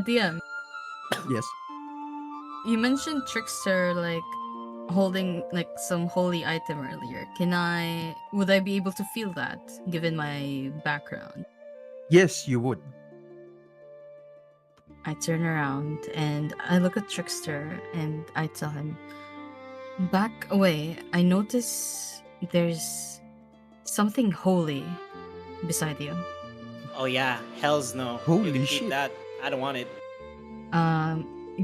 DM, Yes. you mentioned Trickster like holding like some holy item earlier. Would I be able to feel that given my background? Yes, you would. I turn around and I look at Trickster and I tell him, back away. I notice there's something holy beside you. Oh yeah, hells no. Holy You can keep shit. that. I don't want it.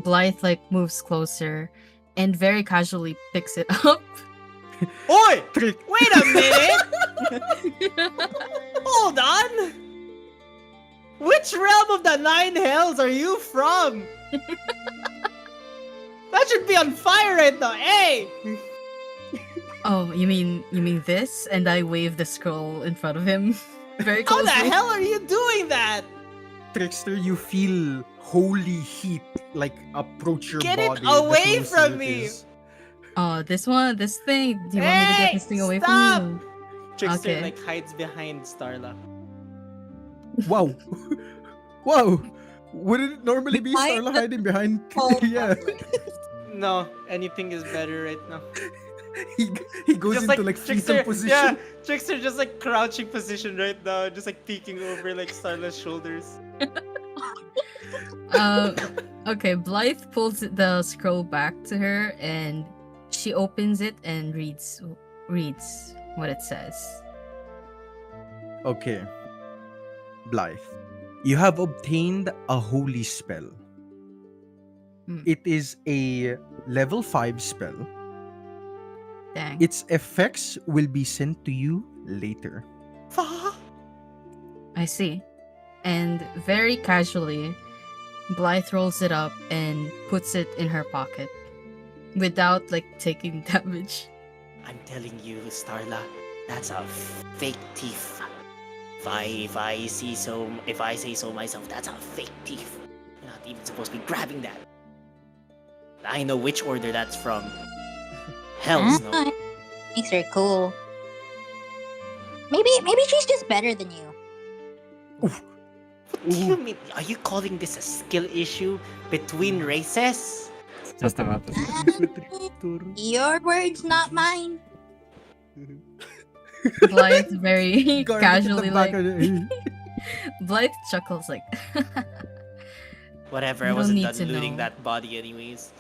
Blythe like moves closer and very casually picks it up. Oi! Trick. Wait a minute! Hold on! Which realm of the 9 hells are you from? That should be on fire right now. Hey! Oh, you mean this? And I wave the scroll in front of him. Very How closely. the hell are you doing that? Trickster, you feel holy heat like approach your Get it body. the away closer from it me. is. Oh, this thing. Do you want me to get Hey, this thing away stop! from you? Trickster Okay. like hides behind Starla. Wow. Wow. Wouldn't it normally be Behind Starla the hiding behind? Tall Yeah. garlic. No, anything is better right now. He goes Just into like fetal Trickster, position. yeah, Trickster just like crouching position right now, just like peeking over like Starla's shoulders. Okay, Blythe pulls the scroll back to her and she opens it and reads what it says. Okay. Blythe, you have obtained a holy spell. Hmm. It is a level 5 spell. Dang. Its effects will be sent to you later. I see. And very casually, Blythe rolls it up and puts it in her pocket without like taking damage. I'm telling you, Starla, that's a fake thief. If I say so myself, that's a fake thief. You're not even supposed to be grabbing that. I know which order that's from. Hells no. Ah, makes her cool. Maybe she's just better than you. What do you mean? Are you calling this a skill issue between races? Just about to say. Your words, not mine. Blythe very Garlic in the casually back like of the- Blythe chuckles like Whatever, You I don't wasn't need done to looting know. that body anyways.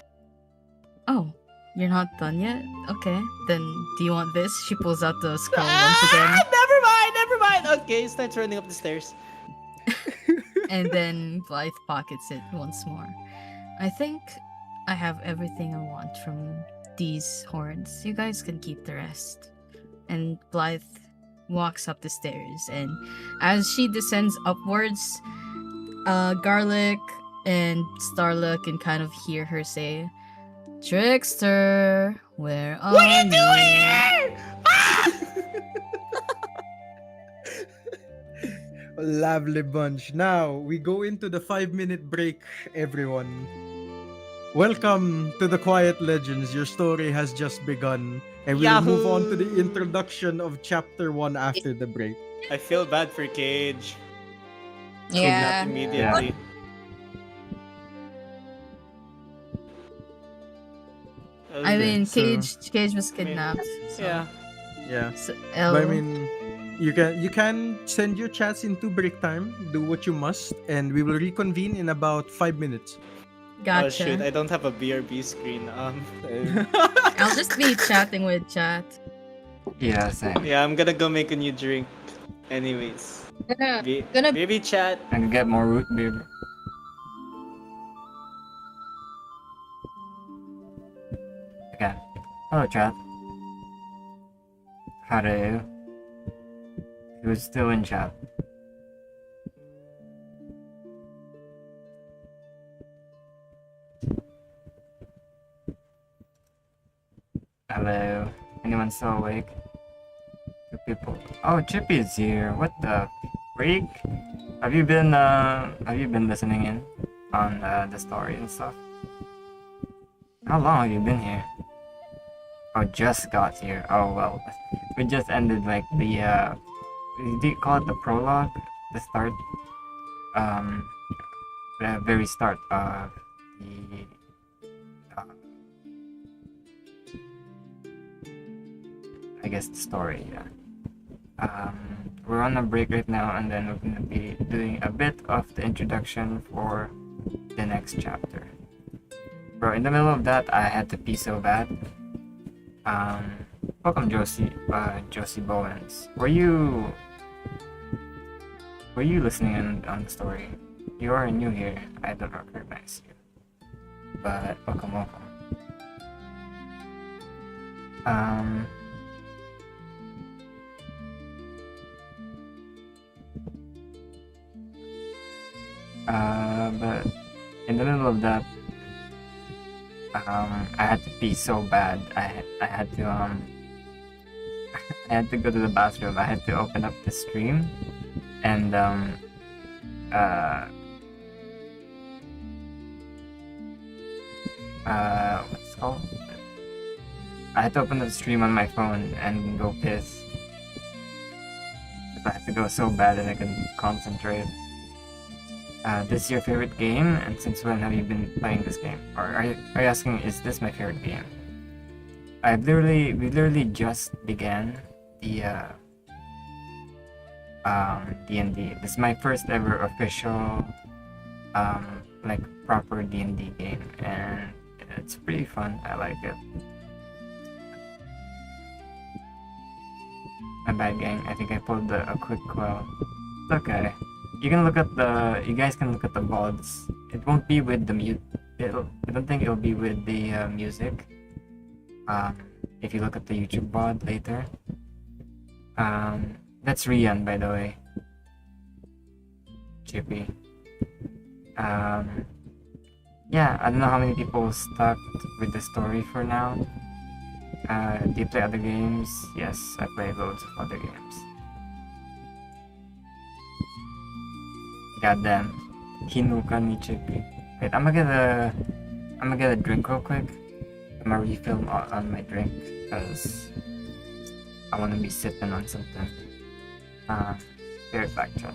Oh, you're not done yet? Okay, then do you want this? She pulls out the skull once again. Never mind. Okay, starts running up the stairs. And then Blythe pockets it once more. I think I have everything I want from these horns. You guys can keep the rest. And Blythe walks up the stairs, and as she descends upwards, Garlic and Starla can kind of hear her say, "Trickster, where are you doing here?" A lovely bunch. Now we go into the 5-minute break, everyone. Welcome to the Quiet Legends. Your story has just begun, and we'll move on to the Yahoo! introduction of chapter 1 after the break. I feel bad for Cage. Yeah. Kidnapped immediately. I mean, so- Cage was kidnapped. So, Yeah. Yeah. So, But I mean, you can send your chats into break time. Do what you must, and we will reconvene in about 5 minutes. gotcha. Oh shoot, I don't have a BRB screen. I'll just be chatting with chat. Yeah, same. Yeah, I'm gonna go make a new drink. Anyways. Gonna Baby chat. And get more root beer. Okay. Hello, chat. How do you? Who's still in chat? Hello. Anyone still awake? Two people. Oh, Chippy's here. What the freak? Have you been listening in on the story and stuff? How long have you been here? Oh, just got here. Oh well, we just ended like the do you call it the prologue? The start, the very start of the I guess the story. Yeah. We're on a break right now, and then we're gonna be doing a bit of the introduction for the next chapter. Bro, in the middle of that, I had to pee so bad. Welcome, Josie Bowens. Were you listening in on the story? You are new here. I don't recognize you, but welcome. But in the middle of that, I had to pee so bad. I had to I had to go to the bathroom. I had to open up the stream, and what's it called? I had to open up the stream on my phone and go piss. I had to go so bad that I couldn't concentrate. This is your favorite game, and since when have you been playing this game? Or are you asking, is this my favorite game? We literally just began the D&D. This is my first ever official like proper D&D game, and it's pretty fun. I like it. My bad, gang. I think I pulled a quick quell. It's okay. You guys can look at the VODs. It won't be with the I don't think it'll be with the music. If you look at the YouTube VOD later. That's Rian, by the way. Chippy. Yeah, I don't know how many people stuck with the story for now. Do you play other games? Yes, I play loads of other games. Goddamn. Hinuka ni Chippy. Wait, I'm gonna get a drink real quick. I'm gonna refill on my drink because I wanna be sipping on something. Be right back, chat.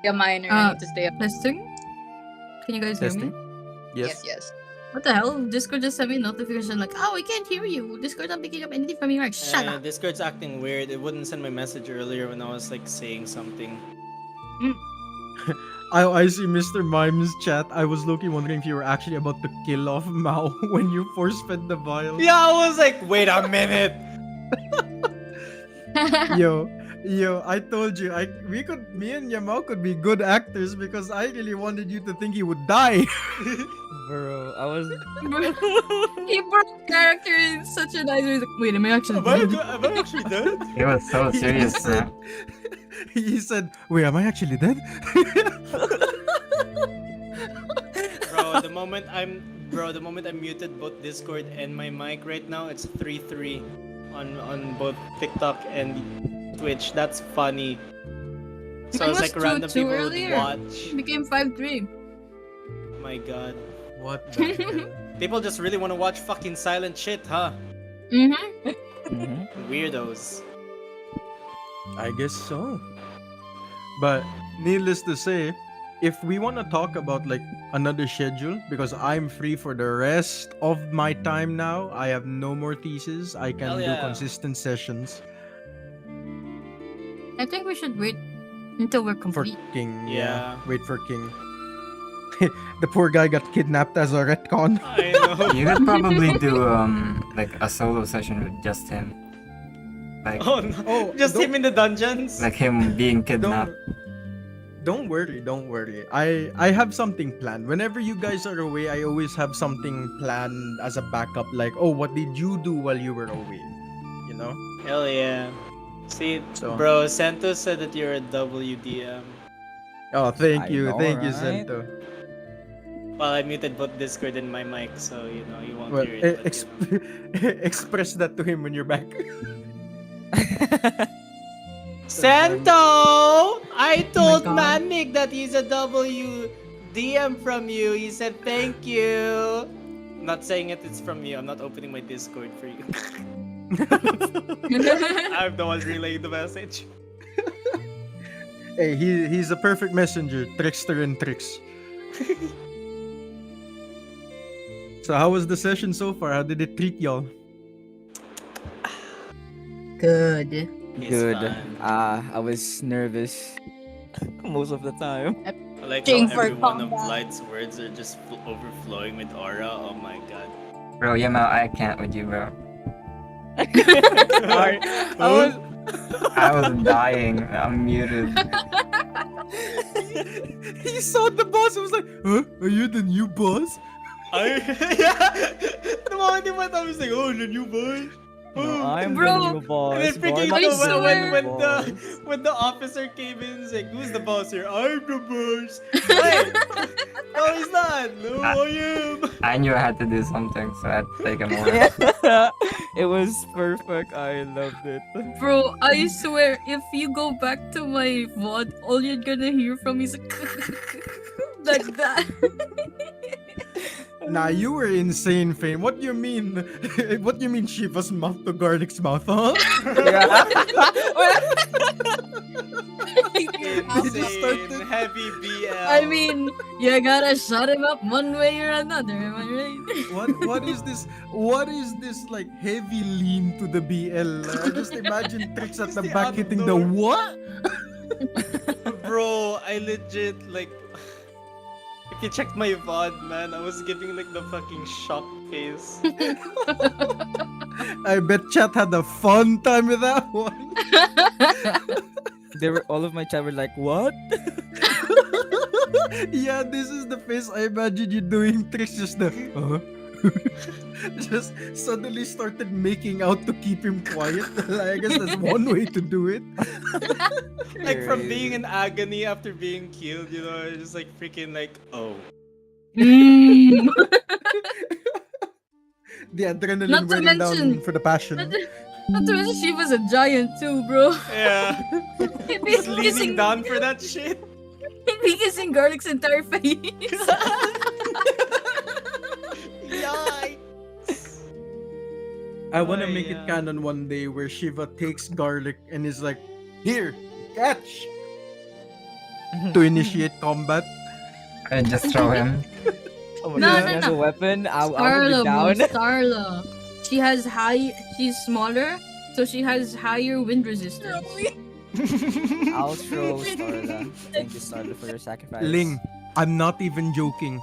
Yeah, minor. I need to stay up. Testing? Can you guys hear Testing? me? Yes. Yes. What the hell? Discord just sent me a notification like, oh, we can't hear you. Discord not picking up anything from you. Like, shut up. Discord's acting weird. It wouldn't send my message earlier when I was like saying something. I see Mr. Mime's chat. I was looking wondering if you were actually about to kill off Mao when you force fed the vial. Yeah, I was like, wait a minute. Yo, I told you, me and Yamao could be good actors because I really wanted you to think he would die. Bro, I was. He broke character in such a nice way. He's like, wait, am I actually dead? Am I actually dead? He was so serious, man. He said, "Wait, am I actually dead?" Bro, the moment I muted both Discord and my mic right now, it's 3-3 on both TikTok and Twitch. That's funny. So Mine it's was like random 2-2 people would earlier. watch. It became 5-3. My god. What the hell? People just really want to watch fucking silent shit, huh? Mm-hmm. Weirdos. I guess so. But needless to say, if we want to talk about like another schedule, because I'm free for the rest of my time now, I have no more thesis. I can Hell do yeah. consistent sessions I think we should wait until we're for complete. King. Yeah. Wait for King. The poor guy got kidnapped as a retcon. I know. You could probably do like a solo session with just him. Like Oh no. Oh, Just him in the dungeons? like him being kidnapped. Don't worry. I have something planned. Whenever you guys are away, I always have something planned as a backup. Like, oh, what did you do while you were away? You know? Hell yeah. See, So- bro, Santos said that you're a WDM. Oh, thank I you, know, thank you, right? Sento. Well, I muted both Discord and my mic, so you know you won't Well, hear it. But, you know. express that to him when you're back. Santo! I told God. Manik that he's a WDM from you. He said thank you. I'm not saying it's from you. I'm not opening my Discord for you. I'm the one relaying the message. Hey, he's a perfect messenger, trickster and tricks. So how was the session so far? How did it treat y'all? Good. It's Good. fun. I was nervous most of the time. I like Waiting how for every one of combat. Light's words are just overflowing with aura. Oh my god. Bro, Yamao, I can't with you, bro. Sorry. I was dying. I'm muted. He saw the boss and was like, huh? Are you the new boss? Yeah. The moment he went, I was like, oh, the new boy. No, I'm Bro, the new boss. And then freaking boy. I swear. when the officer came in, he's like, who's the boss here? I'm the boss. Wait. No, he's not. No, I am. I knew I had to do something, so I had to take him over. Yeah. It was perfect. I loved it. Bro, I swear, if you go back to my VOD, all you're gonna hear from me is like that. Nah, you were insane, Fane. What do you mean? What do you mean Shiva's mouth to Garlic's mouth, huh? Insane, heavy BL. I mean, you gotta shut him up one way or another, am I right? What is this? What is this like heavy lean to the BL? I just imagine tricks at the the back hitting the outdoor. what? Bro, I legit like. If you checked my VOD, man, I was giving like the fucking shock face. I bet chat had a fun time with that one. They were all of my chat were like, what? Yeah, this is the face I imagine you doing tricks just the just suddenly started making out to keep him quiet. I guess that's one way to do it. Like from being in agony after being killed, you know, it's just like freaking like, oh. Mm. The adrenaline Not to wearing down mention- for the passion. Not to mention she was a giant too, bro. Yeah. He'd Just be leaning kissing, down for that shit. he'd be kissing Garlic's entire face. Yikes. I want to Oh, make yeah. it canon one day where Shiva takes garlic and is like, "Here, catch." to initiate combat. I just throw him. Oh my No, god, no, as no. a weapon, I would Starla, be bro, down. Starla. She's smaller, so she has higher wind resistance. I'll throw Starla. Thank you, Starla, for your sacrifice. Ling, I'm not even joking.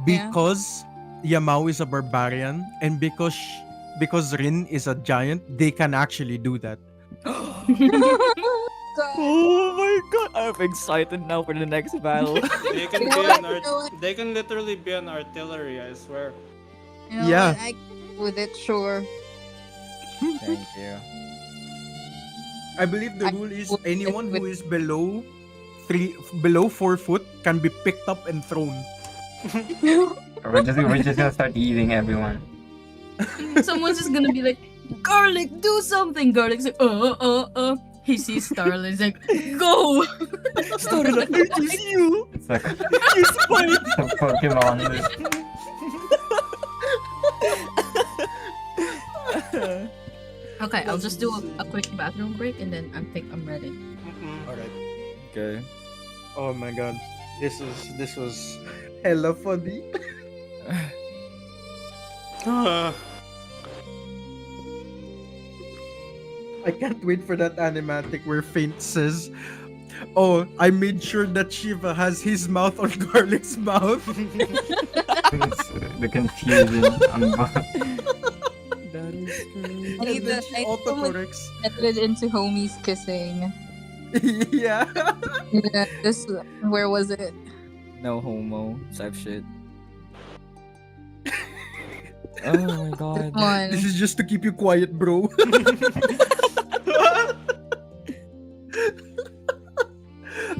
Yeah. Because Yamao is a barbarian and because Rin is a giant, they can actually do that. Oh my god, I'm excited now for the next battle. They can You be know an what? You know what? they can literally be an artillery, I swear. You know Yeah. what? I with it, sure. Thank you. I believe the rule is would- anyone would- who is below 4 foot can be picked up and thrown. We're just gonna start eating everyone. Someone's just gonna be like, Garlic, do something. Garlic's like, He sees Starla, he's like, go! Starla, I choose you. It's like You spite. a Pokemon. Okay, I'll just do a quick bathroom break and then I'm ready. Alright. Okay. Oh my god. This was hella funny. I can't wait for that animatic where Faint says, "Oh, I made sure that Shiva has his mouth on Garlic's mouth." It's the confusion on both. That is great. I need And then the she I autocorrects. edited into homies kissing. Yeah. Yeah, this where was it? No homo type shit. Oh my This god. one. This is just to keep you quiet, bro.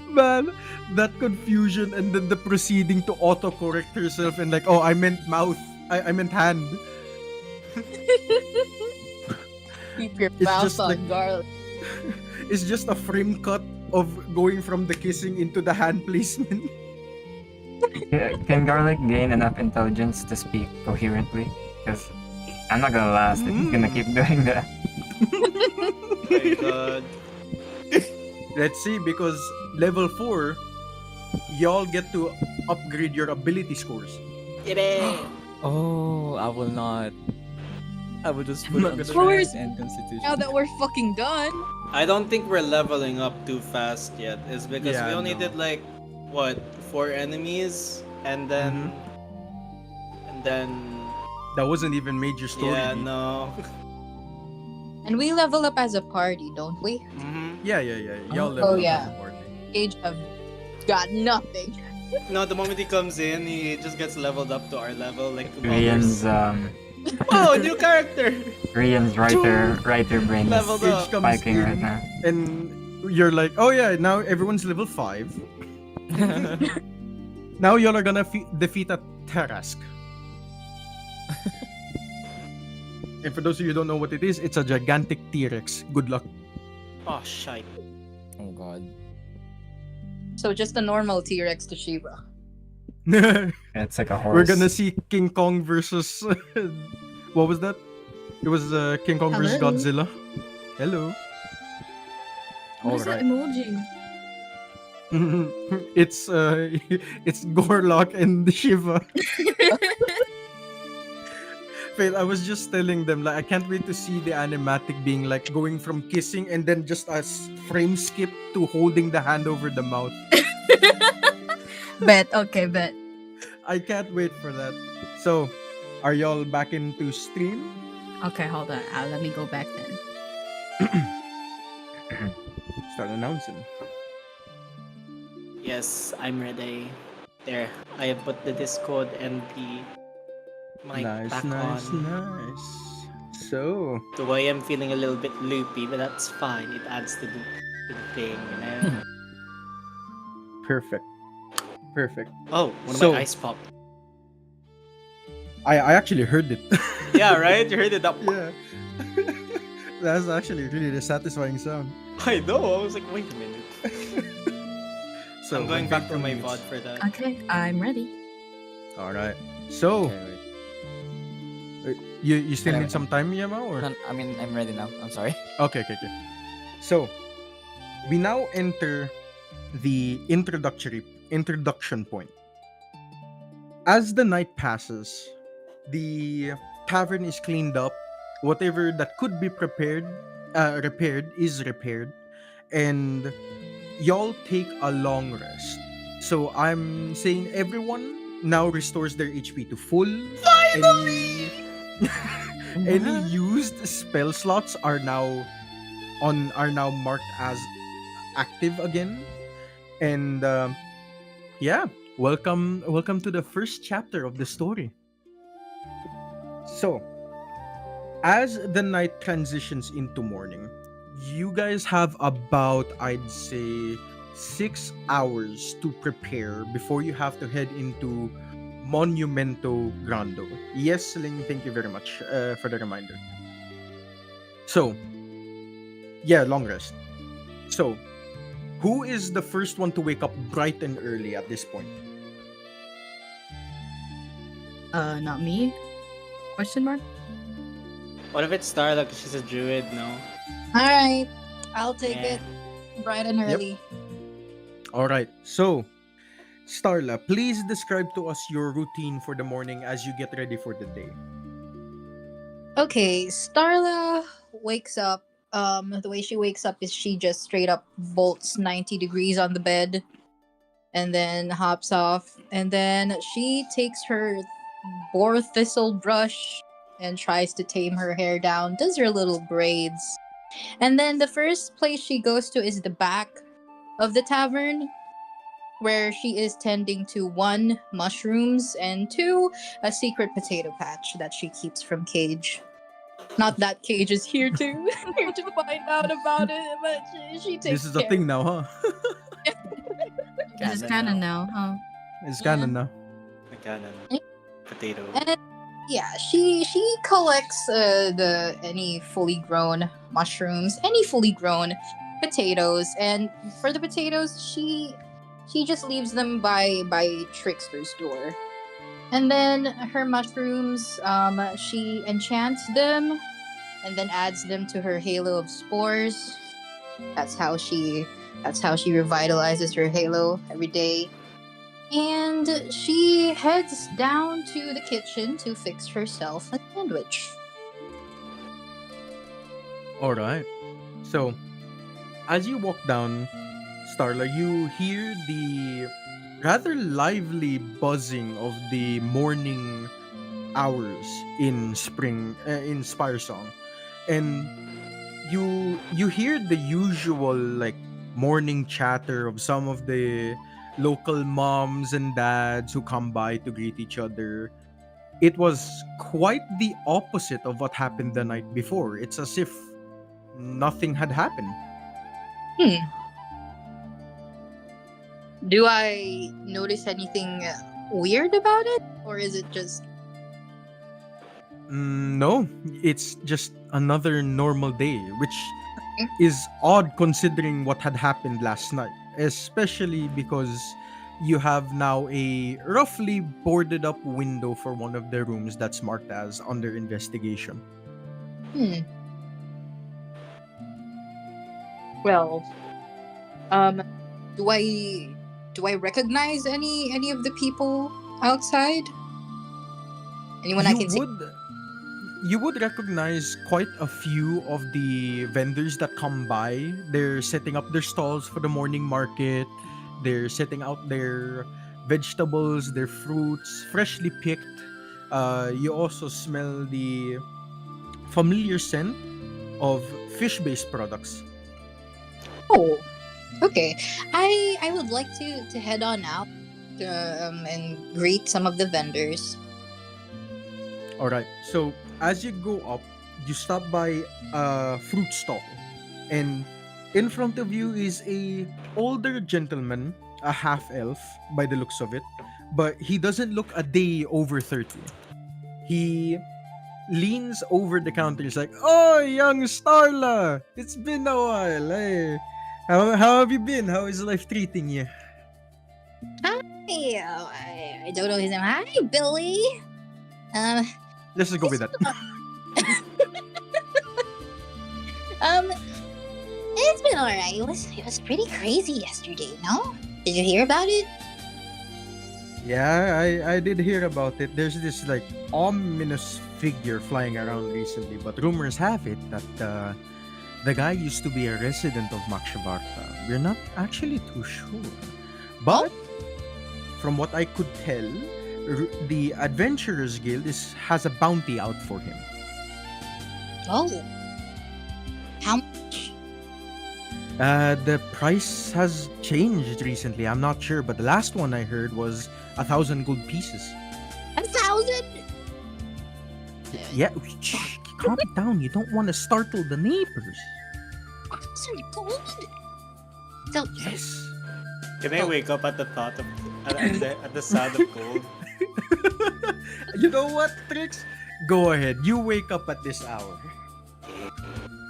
Man, that confusion and then the proceeding to autocorrect herself and like, oh, I meant mouth. I meant hand. Keep your It's mouth just on like- garlic. It's just a frame cut of going from the kissing into the hand placement. Can Garlic gain enough intelligence to speak coherently? Because I'm not gonna last if he's gonna keep doing that. Oh my god. Let's see, because level 4, y'all get to upgrade your ability scores. Oh, I will not. I will just put Not on gonna- strength and constitution. Now that we're fucking done. I don't think we're leveling up too fast yet. It's because Yeah, we only no. did like what 4 enemies and then That wasn't even major story. yeah, beat. no. And we level up as a party, don't we? Yeah. Y'all Oh, level up yeah. as a party. Age have got nothing. No, the moment he comes in, he just gets leveled up to our level, like 2 Rian's hours. Oh, new character! Rian's writer brain is Leveled Age up. comes spiking right in, now. and you're like, oh yeah, now everyone's level 5. Now y'all are gonna defeat a Tarask. And for those of you who don't know what it is, it's a gigantic T-Rex. Good luck. Oh, shite. Oh god. So just a normal T-Rex to Shiva. It's like a horse. We're gonna see King Kong versus what was that? It was King Kong versus Hello. Godzilla. Hello. What is that emoji? It's it's Gorlock and Shiva. Faith, I was just telling them like I can't wait to see the animatic being like going from kissing and then just a frame skip to holding the hand over the mouth. Bet, bet. I can't wait for that. So, are y'all back into stream? Okay, hold on. Let me go back then. Start announcing. Yes, I'm ready. There, I have put the Discord and the mic back on. nice. So, So I am feeling a little bit loopy, but that's fine. It adds to the thing, you know? perfect. Oh, one of So- my eyes popped. I actually heard it. Yeah, right? You heard it up. Yeah. That's actually really the satisfying sound. I know. I was like, wait a minute. So I'm going when back to my Victor VOD for that. Okay, I'm ready. meets- All right. So Okay, wait. you still Okay. need some time, Yama, or I mean, I'm ready now. I'm sorry. okay. So we now enter the introduction point. As the night passes, the tavern is cleaned up. Whatever that could be repaired is repaired, and y'all take a long rest. So I'm saying everyone now restores their HP to full. Finally! Any used spell slots are now marked as active again, and yeah, welcome to the first chapter of the story. So, as the night transitions into morning, you guys have about, I'd say, 6 hours to prepare before you have to head into Monumento Grando. Yes, Ling, thank you very much for the reminder. So, yeah, long rest. So, who is the first one to wake up bright and early at this point? Not me? Question mark? What if it's Starla because she's a druid, no? Alright, I'll take Yeah. it. Bright and Yep. early. All right. So, Starla, please describe to us your routine for the morning as you get ready for the day. Okay, Starla wakes up. The way she wakes up is she just straight up bolts 90 degrees on the bed and then hops off. And then she takes her boar thistle brush and tries to tame her hair down, does her little braids. And then the first place she goes to is the back of the tavern, where she is tending to 1, mushrooms, and 2, a secret potato patch that she keeps from Cage. Not that Cage is here to here to find out about it, but she takes This is a care. thing now, huh? This is canon now, huh? It's Yeah. canon now. The canon. Potato. And yeah, she collects any fully grown mushrooms, any fully grown potatoes, and for the potatoes, she just leaves them by Trickster's door. And then her mushrooms, she enchants them, and then adds them to her halo of spores. That's how she revitalizes her halo every day. And she heads down to the kitchen to fix herself a sandwich. All right. So, as you walk down, Starla, you hear the rather lively buzzing of the morning hours in Spire Song, and you hear the usual like morning chatter of some of the local moms and dads who come by to greet each other. It was quite the opposite of what happened the night before. It's as if nothing had happened. Do I notice anything weird about it? Or is it just... No, it's just another normal day, which is odd considering what had happened last night, especially because you have now a roughly boarded up window for one of the rooms that's marked as under investigation. Well, do I recognize any of the people outside? Anyone I can see? You would recognize quite a few of the vendors that come by. They're setting up their stalls for the morning market. They're setting out their vegetables, their fruits, freshly picked. You also smell the familiar scent of fish-based products. Oh, okay. I would like to head on out and greet some of the vendors. All right. So as you go up, you stop by a fruit stall, and in front of you is a older gentleman, a half elf by the looks of it, but he doesn't look a day over 30. He leans over the counter. He's like, "Oh, young Starla, it's been a while. Hey, how have you been? How is life treating you?" Hey, I don't know his name. Hi, Billy. Let's just go with that. It's been alright. It was pretty crazy yesterday, no? Did you hear about it? Yeah, I did hear about it. There's this like ominous figure flying around recently, but rumors have it that the guy used to be a resident of Makshavarta. We're not actually too sure. But from what I could tell, the Adventurers Guild has a bounty out for him. Oh. How much? The price has changed recently. I'm not sure, but the last one I heard was 1,000 gold pieces. 1,000? Yeah, shh, calm down. You don't want to startle the neighbors. 1,000 gold? So, Yes. Can I wake up at the thought of at the sound of gold? You know what, Trix? Go ahead. You wake up at this hour.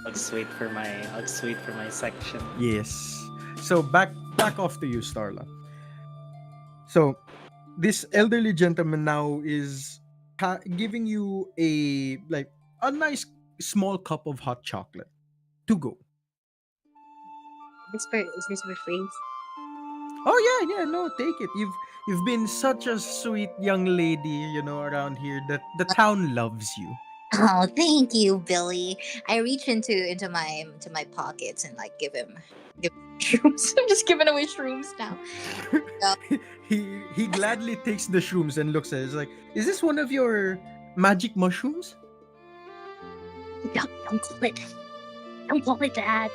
I'll just wait for my section. Yes. So back off to you, Starla. So this elderly gentleman now is giving you a nice small cup of hot chocolate to go. Is this for free? Oh yeah, no, take it. You've been such a sweet young lady, around here that the town loves you. oh, thank you, Billy. I reach into my pockets and like give him shrooms. I'm just giving away shrooms now. He gladly takes the shrooms and looks at it. It's like, is this one of your magic mushrooms? Don't call it. Don't call it that.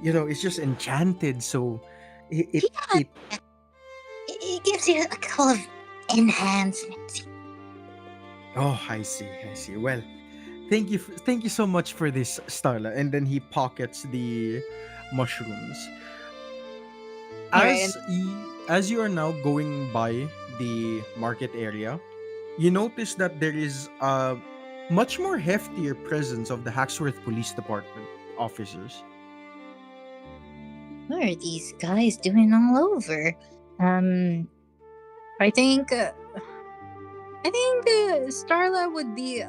It's just enchanted, so it It gives you a couple of enhancements. Oh, I see. Well, thank you so much for this, Starla. And then he pockets the mushrooms. As you are now going by the market area, you notice that there is a much more heftier presence of the Hacksworth Police Department officers. What are these guys doing all over? I think Starla would be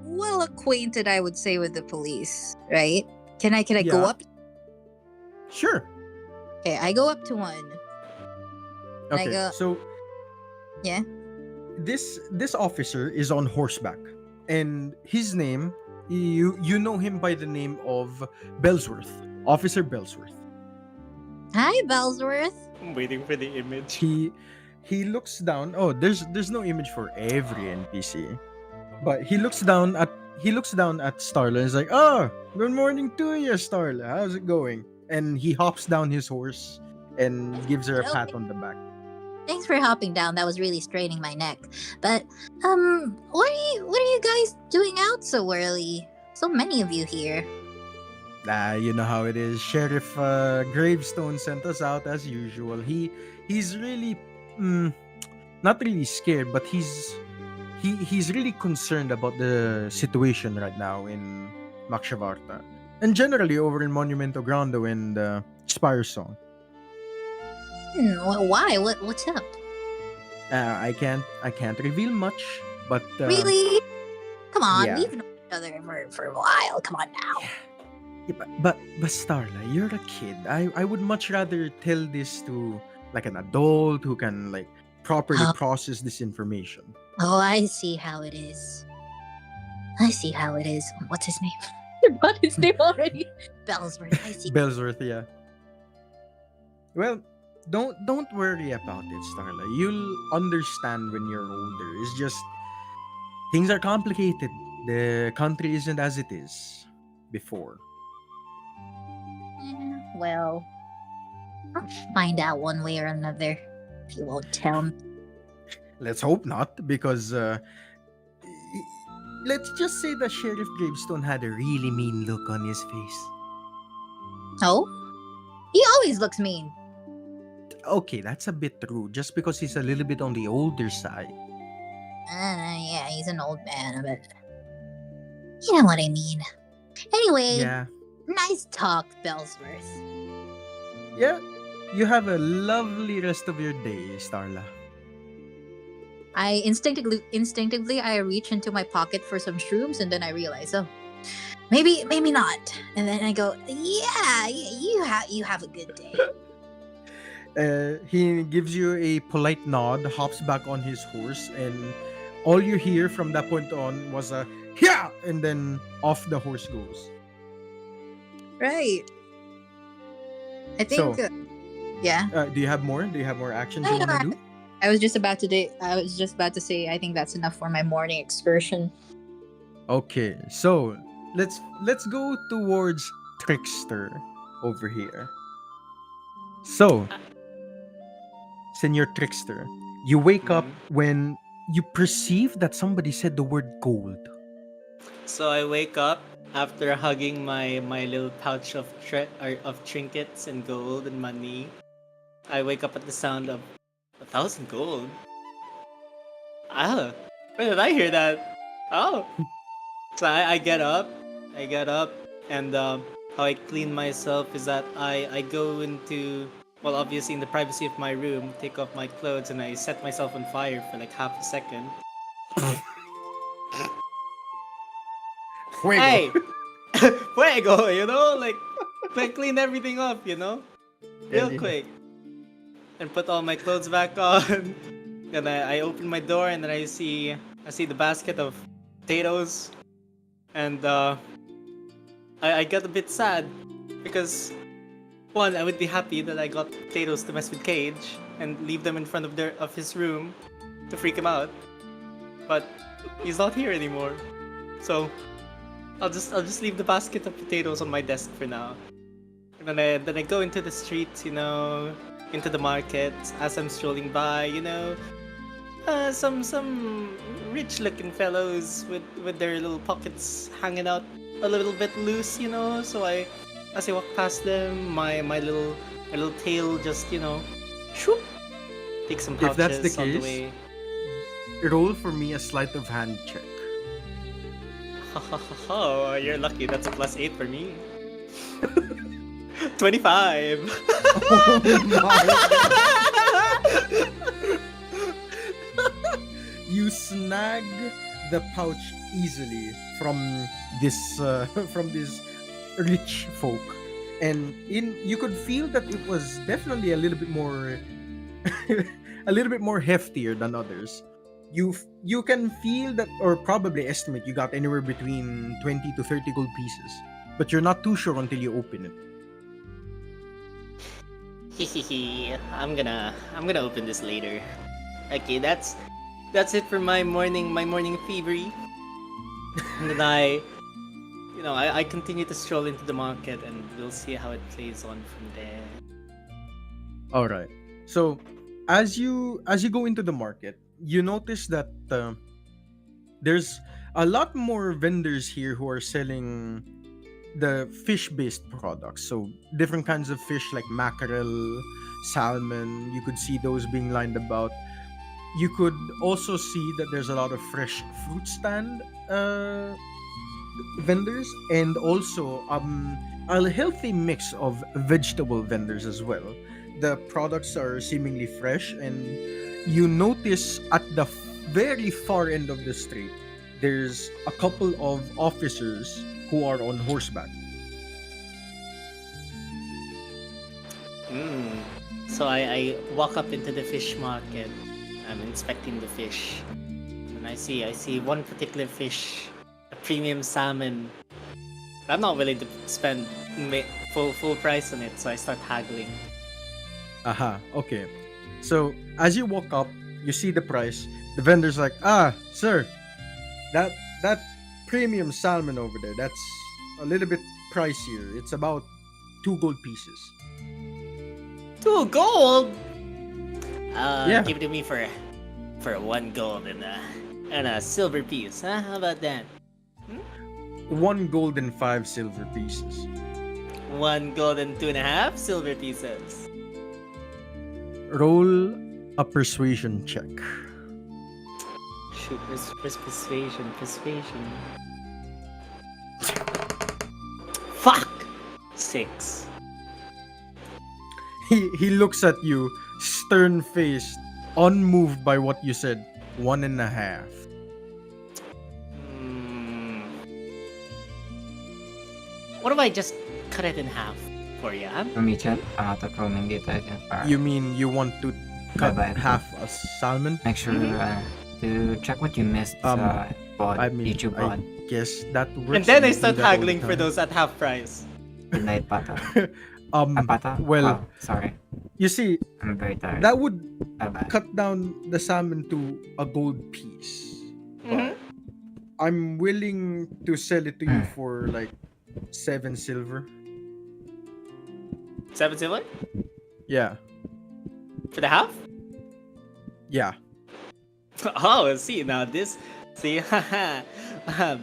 well acquainted, I would say, with the police, right? Can I go Yeah. up? Sure. Okay, I go up to one. Okay. go- So Yeah. this officer is on horseback, and his name, you know him by the name of Bellsworth, Officer Bellsworth. Hi, Bellsworth. I'm waiting for the image. He looks down. Oh, there's no image for every NPC, but he looks down at Starla and is like, "Oh, good morning to you, Starla. How's it going?" And he hops down his horse and gives her a pat on the back. Thanks for hopping down. That was really straining my neck. But what are you guys doing out so early? So many of you here. You know how it is. Sheriff Gravestone sent us out as usual. He's really not really scared, but he's really concerned about the situation right now in Makshavarta and generally over in Monumento Grande and Spire Song. Why? What's up? I can't reveal much, but Really? Come on, yeah. we've known each other for a while. Come on now. Yeah, but Starla, you're a kid. I would much rather tell this to like an adult who can like properly process this information. Oh, I see how it is. What's his name? I forgot his name already. Bellsworth. I see. Bellsworth, yeah. Well, don't worry about it, Starla. You'll understand when you're older. It's just things are complicated. The country isn't as it is before. Well, I'll find out one way or another. If you won't tell me. Let's hope not, because let's just say that Sheriff Gravestone had a really mean look on his face. Oh? He always looks mean. Okay, that's a bit true, just because he's a little bit on the older side. Yeah, he's an old man, but you know what I mean. Anyway, Yeah. nice talk, Bellsworth. Yeah. You have a lovely rest of your day, Starla. I instinctively I reach into my pocket for some shrooms, and then I realize, Maybe not. And then I go, yeah, you have a good day. He gives you a polite nod, hops back on his horse, and all you hear from that point on was a yeah, and then off the horse goes. Right. I think. So, Yeah. do you have more? Do you have more actions you want to do? I was just about to say I think that's enough for my morning excursion. Okay, so let's go towards Trickster over here. So, Senor Trickster, you wake up when you perceive that somebody said the word gold. So I wake up after hugging my little pouch of of trinkets and gold and money. I wake up at the sound of 1,000 gold. Ah, where did I hear that? Oh, so I get up. I get up, and how I clean myself is that I go into, well, obviously in the privacy of my room, take off my clothes, and I set myself on fire for like half a second. Fuego. Hey, fuego, you know, like clean everything up, you know, real Yeah. quick, and put all my clothes back on. And I open my door, and then I see the basket of potatoes, and I get a bit sad because one, I would be happy that I got potatoes to mess with Cage and leave them in front of his room to freak him out, but he's not here anymore, so I'll just leave the basket of potatoes on my desk for now. And then I go into the streets, you know, into the market as I'm strolling by, you know. Some rich-looking fellows with their little pockets hanging out a little bit loose, you know. So as I walk past them, my little tail just, you know, shoop, take some pouches If that's the on the case, way. roll for me a sleight of hand check. Oh, you're lucky. That's a +8 for me. 25. Oh my! You snag the pouch easily from this rich folk, and you could feel that it was definitely a little bit more a little bit more heftier than others. You can feel that, or probably estimate you got anywhere between 20 to 30 gold pieces, but you're not too sure until you open it. I'm gonna open this later. Okay, that's it for my morning thievery. And then I continue to stroll into the market, and we'll see how it plays on from there. All right. So, as you go into the market, you notice that there's a lot more vendors here who are selling the fish-based products. So, different kinds of fish like mackerel, salmon. You could see those being lined about. You could also see that there's a lot of fresh fruit stand vendors, and also a healthy mix of vegetable vendors as well. The products are seemingly fresh, and you notice at the very far end of the street there's a couple of officers who are on horseback. So I walk up into the fish market. I'm inspecting the fish, and I see one particular fish, a premium salmon. I'm not willing to spend full price on it, so I start haggling. Aha, okay. So as you walk up, you see the price. The vendor's like, sir, that premium salmon over there, that's a little bit pricier. It's about 2 gold pieces. 2 gold. Yeah. Give it to me for 1 gold and a silver piece. Huh? How about that? 1 gold and 5 silver pieces. 1 gold and 2.5 silver pieces. Roll a persuasion check. Shoot, persuasion. Fuck! 6. He looks at you, stern-faced, unmoved by what you said. 1.5. What if I just cut it in half for you? Huh? Rumichat, autochrome hindi tayo para. You mean you want to cut Bye-bye. half a salmon? Make sure to check what you missed pod, I mean, YouTube I pod. guess that works. And then I We do start that all the haggling for time. those at half price. Good night, Pata. Pata? Well, Oh, sorry. you see, I'm very tired. that would Bye-bye. cut down the salmon to a gold piece. But I'm willing to sell it to you for like 7 silver. 7 silver? Yeah. For the half? Yeah. Oh, see, now this... See, haha,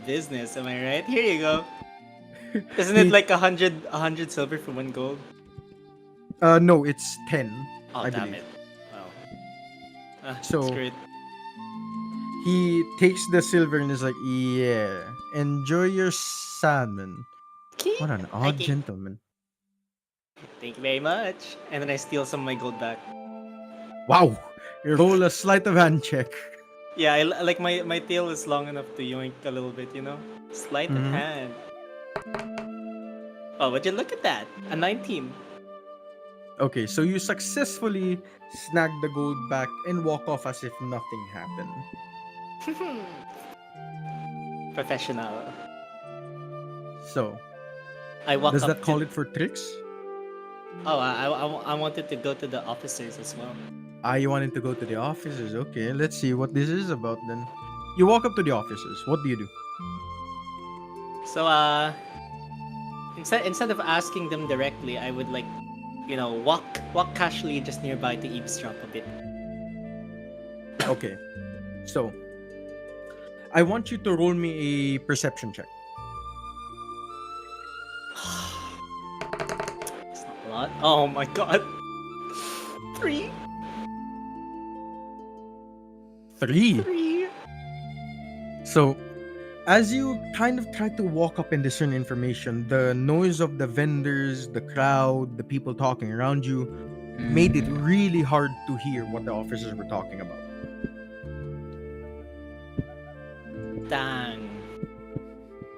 business, am I right? Here you go. Isn't it like 100 silver for 1 gold? No, it's 10. Oh, I damn believe. it. Wow. So- Screwed. He takes the silver and is like, yeah, enjoy your salmon. What an odd Okay. gentleman. Thank you very much. And then I steal some of my gold back. Wow. You roll a sleight of hand check. Yeah, like my tail is long enough to yoink a little bit, you know? Sleight of Mhm. hand. Oh, would you look at that? A 19. Okay, so you successfully snag the gold back and walk off as if nothing happened. Professional. So, I walk does up that call to... it for tricks? Oh, I wanted to go to the officers as well. You wanted to go to the officers. Okay, let's see what this is about then. You walk up to the officers. What do you do? So instead of asking them directly, I would like, walk casually just nearby to eavesdrop a bit. Okay, so I want you to roll me a perception check. It's not a lot. Oh my god. 3. 3. So, as you kind of try to walk up and discern information, the noise of the vendors, the crowd, the people talking around you made it really hard to hear what the officers were talking about. Dang.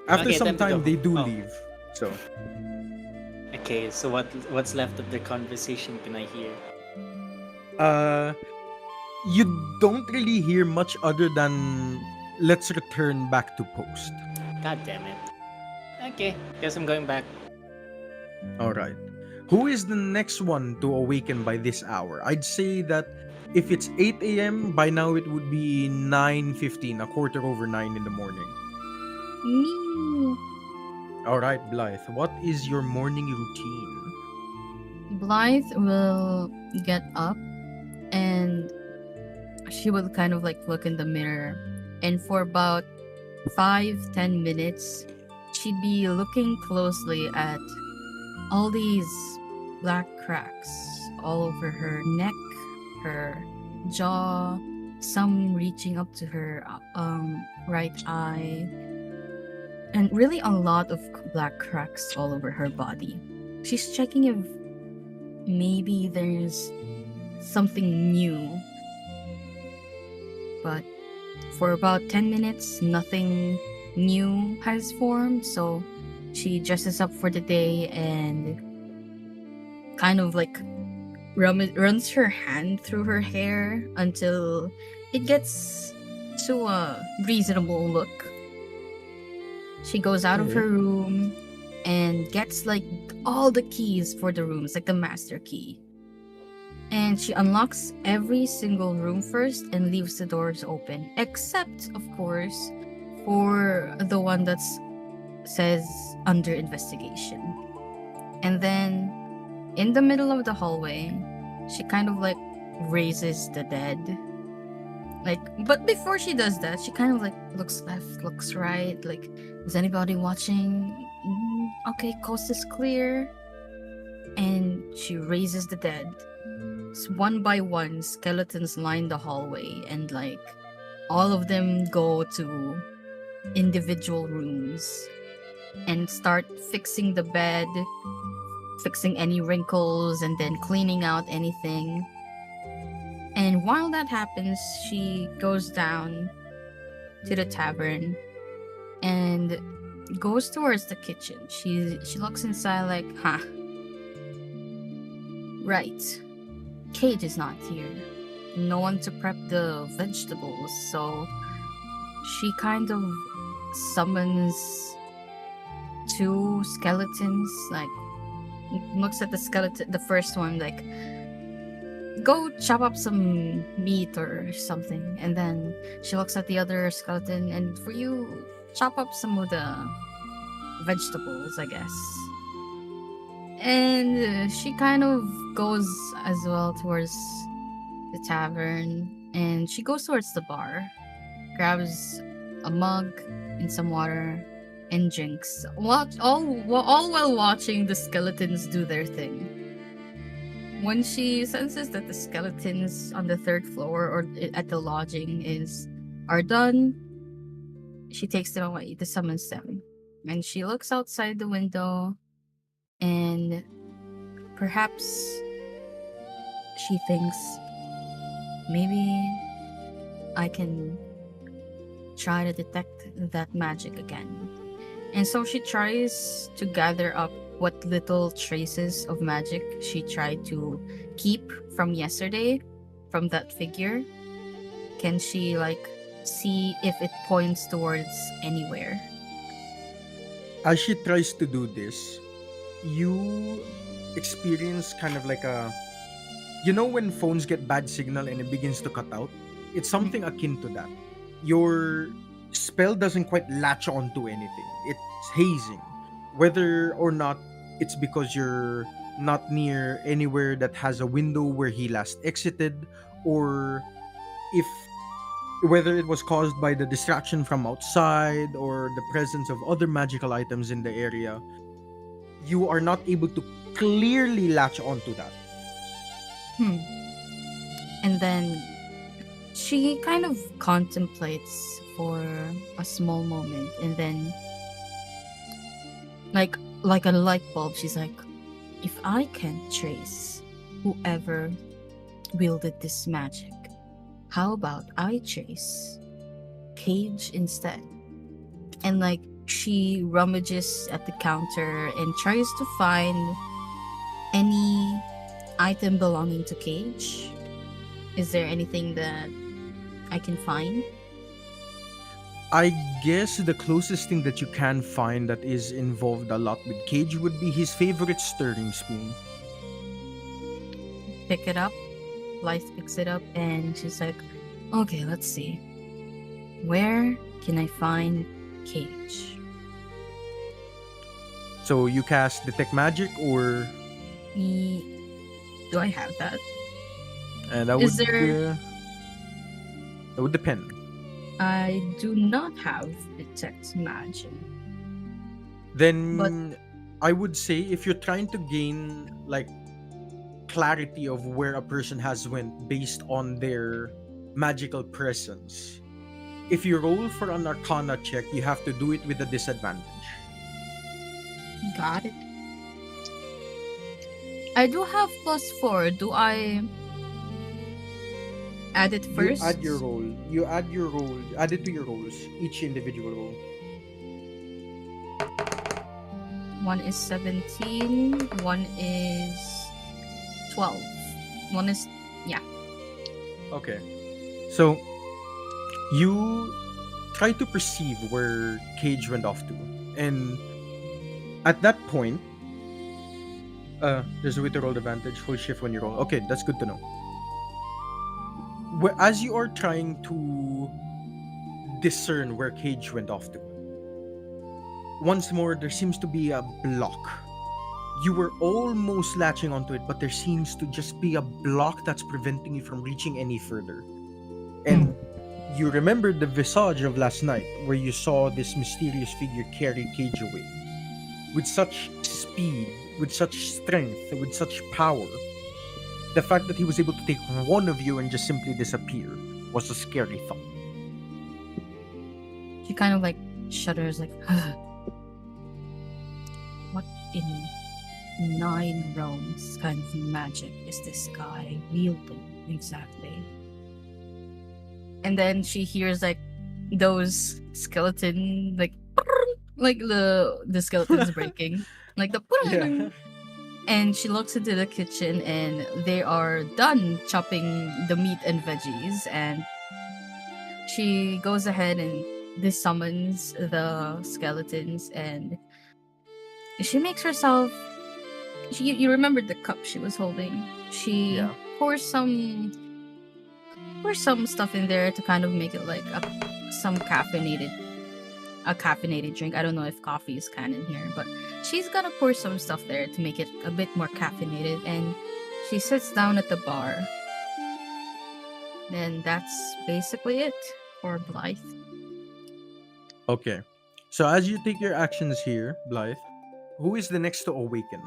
After Okay, some time to time, go. they do Oh. leave. So, Okay, so what's left of their conversation can I hear? you don't really hear much other than let's return back to post. God damn it. Okay, guess I'm going back. All right. Who is the next one to awaken by this hour? I'd say that if it's 8 a.m., by now it would be 9:15, a quarter over 9 in the morning. Me. All right, Blythe, what is your morning routine? Blythe will get up and she will kind of like look in the mirror, and for about 5-10 minutes she'd be looking closely at all these black cracks all over her neck, her jaw, some reaching up to her right eye, and really a lot of black cracks all over her body. She's checking if maybe there's something new. But for about 10 minutes, nothing new has formed. So she dresses up for the day and kind of like runs her hand through her hair until it gets to a reasonable look. She goes out of Okay. her room and gets like all the keys for the rooms, like the master key. And she unlocks every single room first and leaves the doors open, except, of course, for the one that's says under investigation. And then in the middle of the hallway, she kind of like raises the dead. But before she does that, she kind of like looks left, looks right, like, is anybody watching? Okay, coast is clear. And she raises the dead. One by one, skeletons line the hallway, and like all of them go to individual rooms and start fixing the bed, fixing any wrinkles, and then cleaning out anything. And while that happens, she goes down to the tavern and goes towards the kitchen. She looks inside like, huh. Right. Cage is not here. No one to prep the vegetables, so she kind of summons two skeletons, like looks at the skeleton, the first one, like, go chop up some meat or something. And then she looks at the other skeleton, and for you, chop up some of the vegetables, I guess. And she kind of goes as well towards the tavern, and she goes towards the bar, grabs a mug and some water, and drinks. All while watching the skeletons do their thing. When she senses that the skeletons on the third floor or at the lodging are done, she takes them away to summons them. And she looks outside the window, and perhaps she thinks, maybe I can try to detect that magic again. And so she tries to gather up what little traces of magic she tried to keep from yesterday, from that figure. Can she, like, see if it points towards anywhere? As she tries to do this, you experience kind of like a, when phones get bad signal and it begins to cut out? It's something akin to that. Your spell doesn't quite latch onto anything. It's hazing. Whether or not it's because you're not near anywhere that has a window where he last exited, or if whether it was caused by the distraction from outside or the presence of other magical items in the area, you are not able to clearly latch onto that. And then she kind of contemplates for a small moment, and then like a light bulb, she's like, if I can't trace whoever wielded this magic, how about I trace Cage instead? And like she rummages at the counter and tries to find any item belonging to Cage. Is there anything that I can find? I guess the closest thing that you can find that is involved a lot with Cage would be his favorite stirring spoon. Pick it up. Blythe picks it up, and she's like, okay, let's see. Where can I find Cage? So you cast Detect Magic, or Do I have that? that Is would there- that would depend. I do not have Detect Magic. Then But- I would say if you're trying to gain like clarity of where a person has went based on their magical presence, if you roll for an Arcana check, you have to do it with a disadvantage. Got it. I do have +4. Do I add it first? You add your roll. You add your roll. Add it to your rolls. Each individual roll. One is 17. One is 12. One is Okay. So you try to perceive where Cage went off to, and at that point, there's a way to roll advantage. Hold shift when you roll. Okay, that's good to know. As you are trying to discern where Cage went off to, once more there seems to be a block. You were almost latching onto it, but there seems to just be a block that's preventing you from reaching any further. And you remember the visage of last night, where you saw this mysterious figure carry Cage away. With such speed, with such strength, with such power. The fact that he was able to take one of you and just simply disappear was a scary thought. She kind of like shudders, like, what in 9 realms kind of magic is this guy wielding exactly? And then she hears like those skeleton like like the skeleton's breaking, like the Yeah. and she looks into the kitchen and they are done chopping the meat and veggies, and she goes ahead and this summons the skeletons, and she makes herself you remember the cup she was holding. She Yeah. pours some stuff in there to kind of make it like some caffeinated drink. I don't know if coffee is canon here, but she's gonna pour some stuff there to make it a bit more caffeinated, and she sits down at the bar. And that's basically it for Blythe. Okay. So as you take your actions here, Blythe, who is the next to awaken?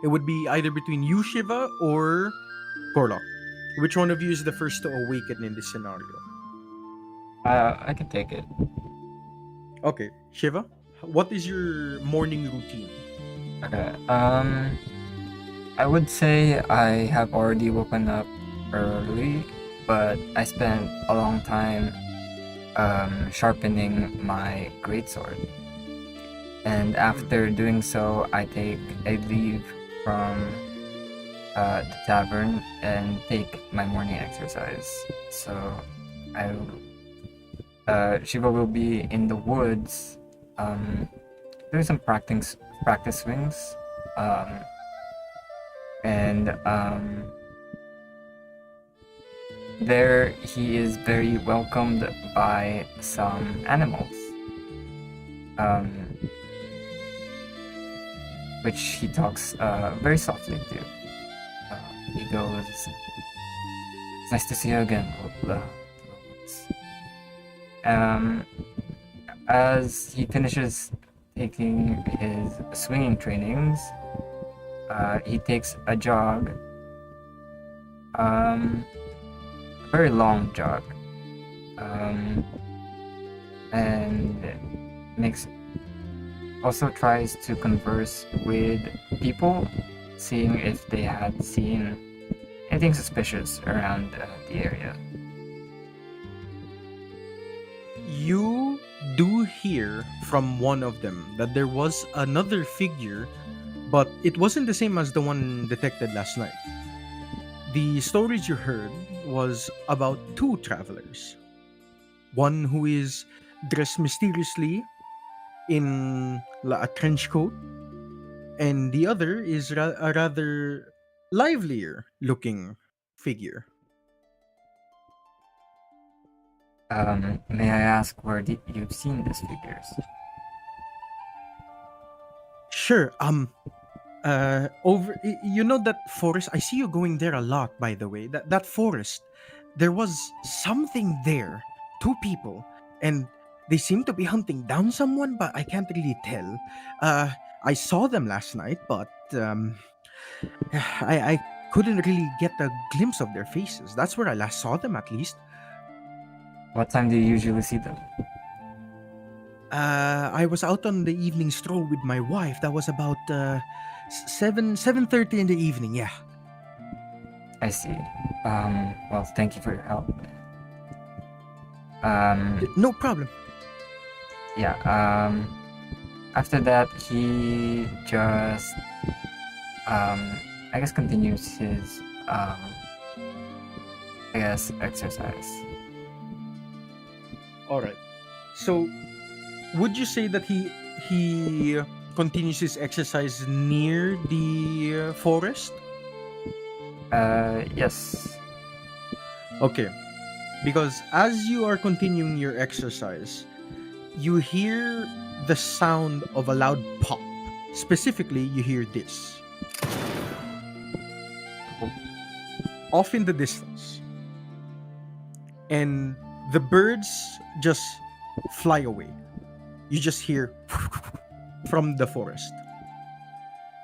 It would be either between you, Shiva, or Korlok. Which one of you is the first to awaken in this scenario? I can take it. Okay, Shiva, what is your morning routine? Okay. I would say I have already woken up early, but I spent a long time sharpening my greatsword. And after doing so, I take a leave from the tavern and take my morning exercise. So Shiva will be in the woods doing some practice swings. And there he is very welcomed by some animals, which he talks very softly to. He goes, "It's nice to see you again, blah, as he finishes taking his swinging trainings, he takes a jog, a very long jog, and also tries to converse with people, seeing if they had seen anything suspicious around the area. You do hear from one of them that there was another figure, but it wasn't the same as the one detected last night. The stories you heard was about two travelers. One who is dressed mysteriously in a trench coat, and the other is a rather livelier looking figure. May I ask where you've seen these figures? Sure. You know that forest? I see you going there a lot, by the way. That forest, there was something there. Two people, and they seem to be hunting down someone, but I can't really tell. I saw them last night, but I couldn't really get a glimpse of their faces. That's where I last saw them, at least. What time do you usually see them? I was out on the evening stroll with my wife. That was about 7:30 in the evening. Yeah. I see. Well, thank you for your help. No problem. Yeah, after that, he just, I guess continues his, exercise. All right. So, would you say that he continues his exercise near the forest? Yes. Okay. Because as you are continuing your exercise, you hear the sound of a loud pop. Specifically, you hear this. Off in the distance. And the birds just fly away. You just hear from the forest.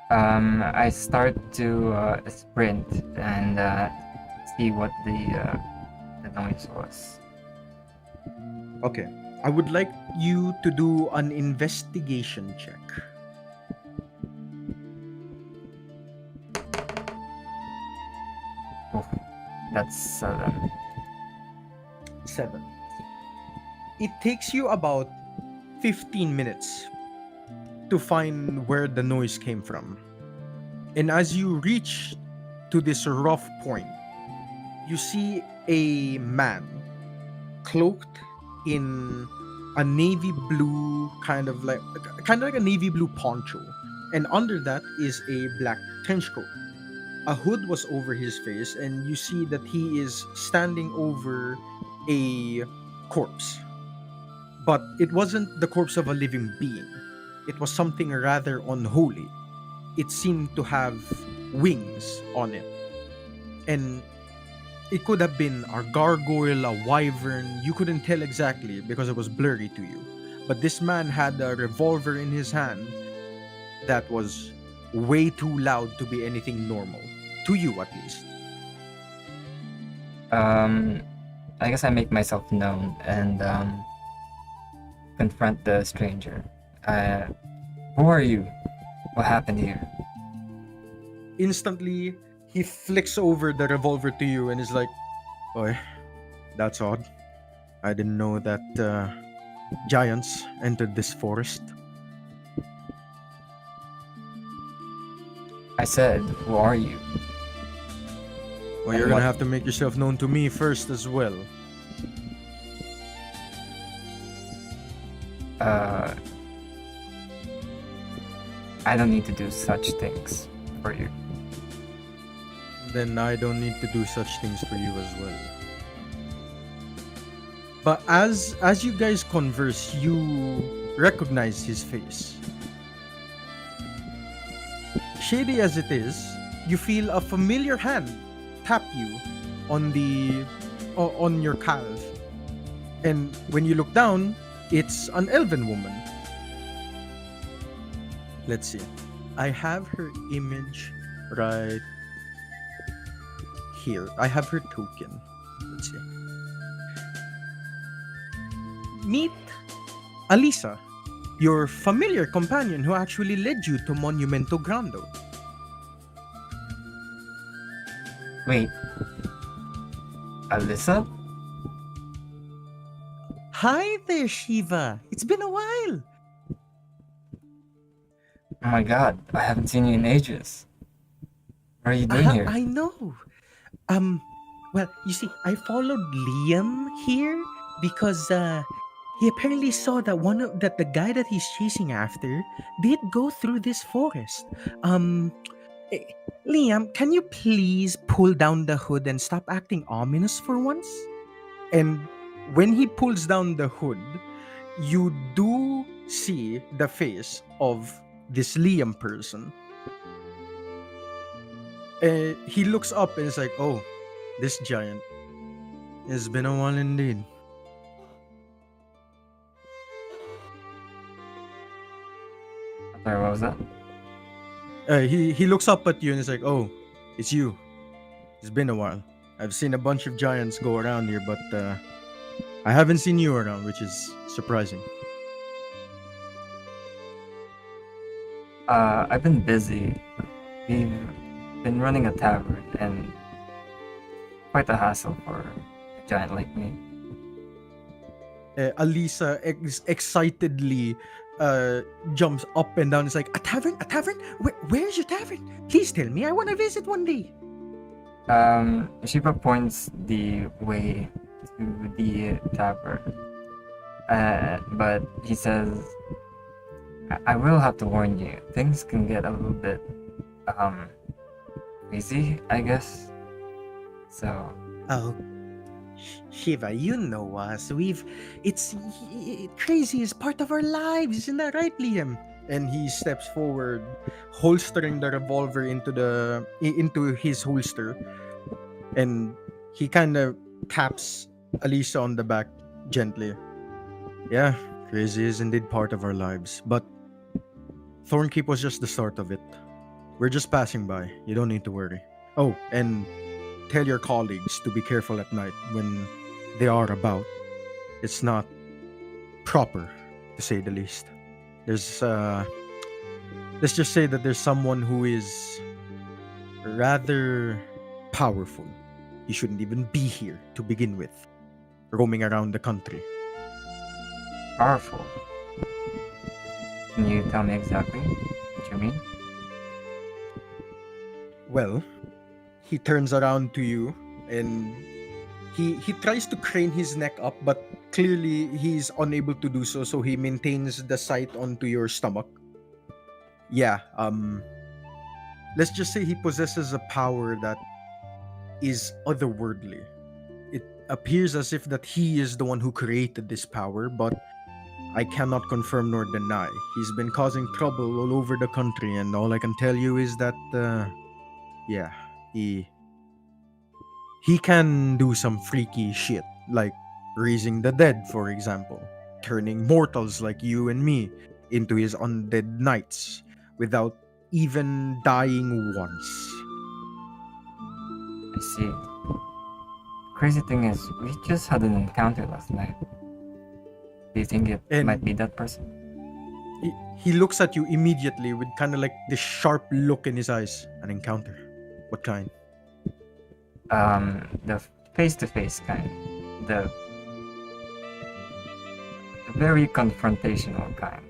I start to sprint and see what the noise was. Okay. I would like you to do an investigation check. Oh, that's 7. 7. It takes you about 15 minutes to find where the noise came from. And as you reach to this rough point, you see a man cloaked in a navy blue kind of like a navy blue poncho, and under that is a black trench coat. A hood was over his face, and you see that he is standing over a corpse. But it wasn't the corpse of a living being. It was something rather unholy. It seemed to have wings on it. And it could have been a gargoyle, a wyvern. You couldn't tell exactly because it was blurry to you. But this man had a revolver in his hand that was way too loud to be anything normal. To you, at least. I guess I make myself known and confront the stranger. Who are you? What happened here? Instantly, he flicks over the revolver to you and is like, "Boy, that's odd. I didn't know that giants entered this forest." I said, who are you? Well, you're gonna have to make yourself known to me first as well. I don't need to do such things for you. Then I don't need to do such things for you as well. But as you guys converse, you recognize his face. Shady as it is, you feel a familiar hand tap you on your calf. And when you look down, it's an elven woman. Let's see. I have her image right here. I have her token. Let's see. Meet Alisa, your familiar companion who actually led you to Monumento Grande. Wait. Alyssa? Hi there, Shiva. It's been a while. Oh my god, I haven't seen you in ages. What are you doing here? I know. Well, you see, I followed Liam here because he apparently saw that the guy that he's chasing after did go through this forest. Liam, can you please pull down the hood and stop acting ominous for once? And when he pulls down the hood, you do see the face of this Liam person. He looks up and is like, "Oh, this giant. It's been a while indeed." Sorry, what was that? He looks up at you and is like, "Oh, it's you. It's been a while. I've seen a bunch of giants go around here, but I haven't seen you around, which is surprising." I've been busy. We've been running a tavern and quite a hassle for a giant like me. Alisa excitedly jumps up and down. It's like, "A tavern? A tavern? Where's your tavern? Please tell me. I want to visit one day." Shiva points the way to the tavern. But he says, I will have to warn you, things can get a little bit, crazy, I guess. So. Oh, Shiva, you know us. Crazy is part of our lives, isn't that right, Liam? And he steps forward, holstering the revolver into his holster, and he kind of taps Alisa on the back gently. "Yeah, crazy is indeed part of our lives, but Thornkeep was just the start of it. We're just passing by. You don't need to worry. Oh, and tell your colleagues to be careful at night when they are about. It's not proper, to say the least. There's let's just say that there's someone who is rather powerful. He shouldn't even be here to begin with, roaming around the country." Powerful. Can you tell me exactly what you mean? Well, he turns around to you and he tries to crane his neck up, but clearly he's unable to do so, so he maintains the sight onto your stomach. Yeah, let's just say he possesses a power that is otherworldly. It appears as if that he is the one who created this power, but I cannot confirm nor deny. He's been causing trouble all over the country, and all I can tell you is that, yeah, he can do some freaky shit, like raising the dead, for example, turning mortals like you and me into his undead knights without even dying once. I see. Crazy thing is, we just had an encounter last night. Do you think it And- might be that person? He looks at you immediately with kind of like this sharp look in his eyes. An encounter. What kind? The face-to-face kind. The very confrontational kind.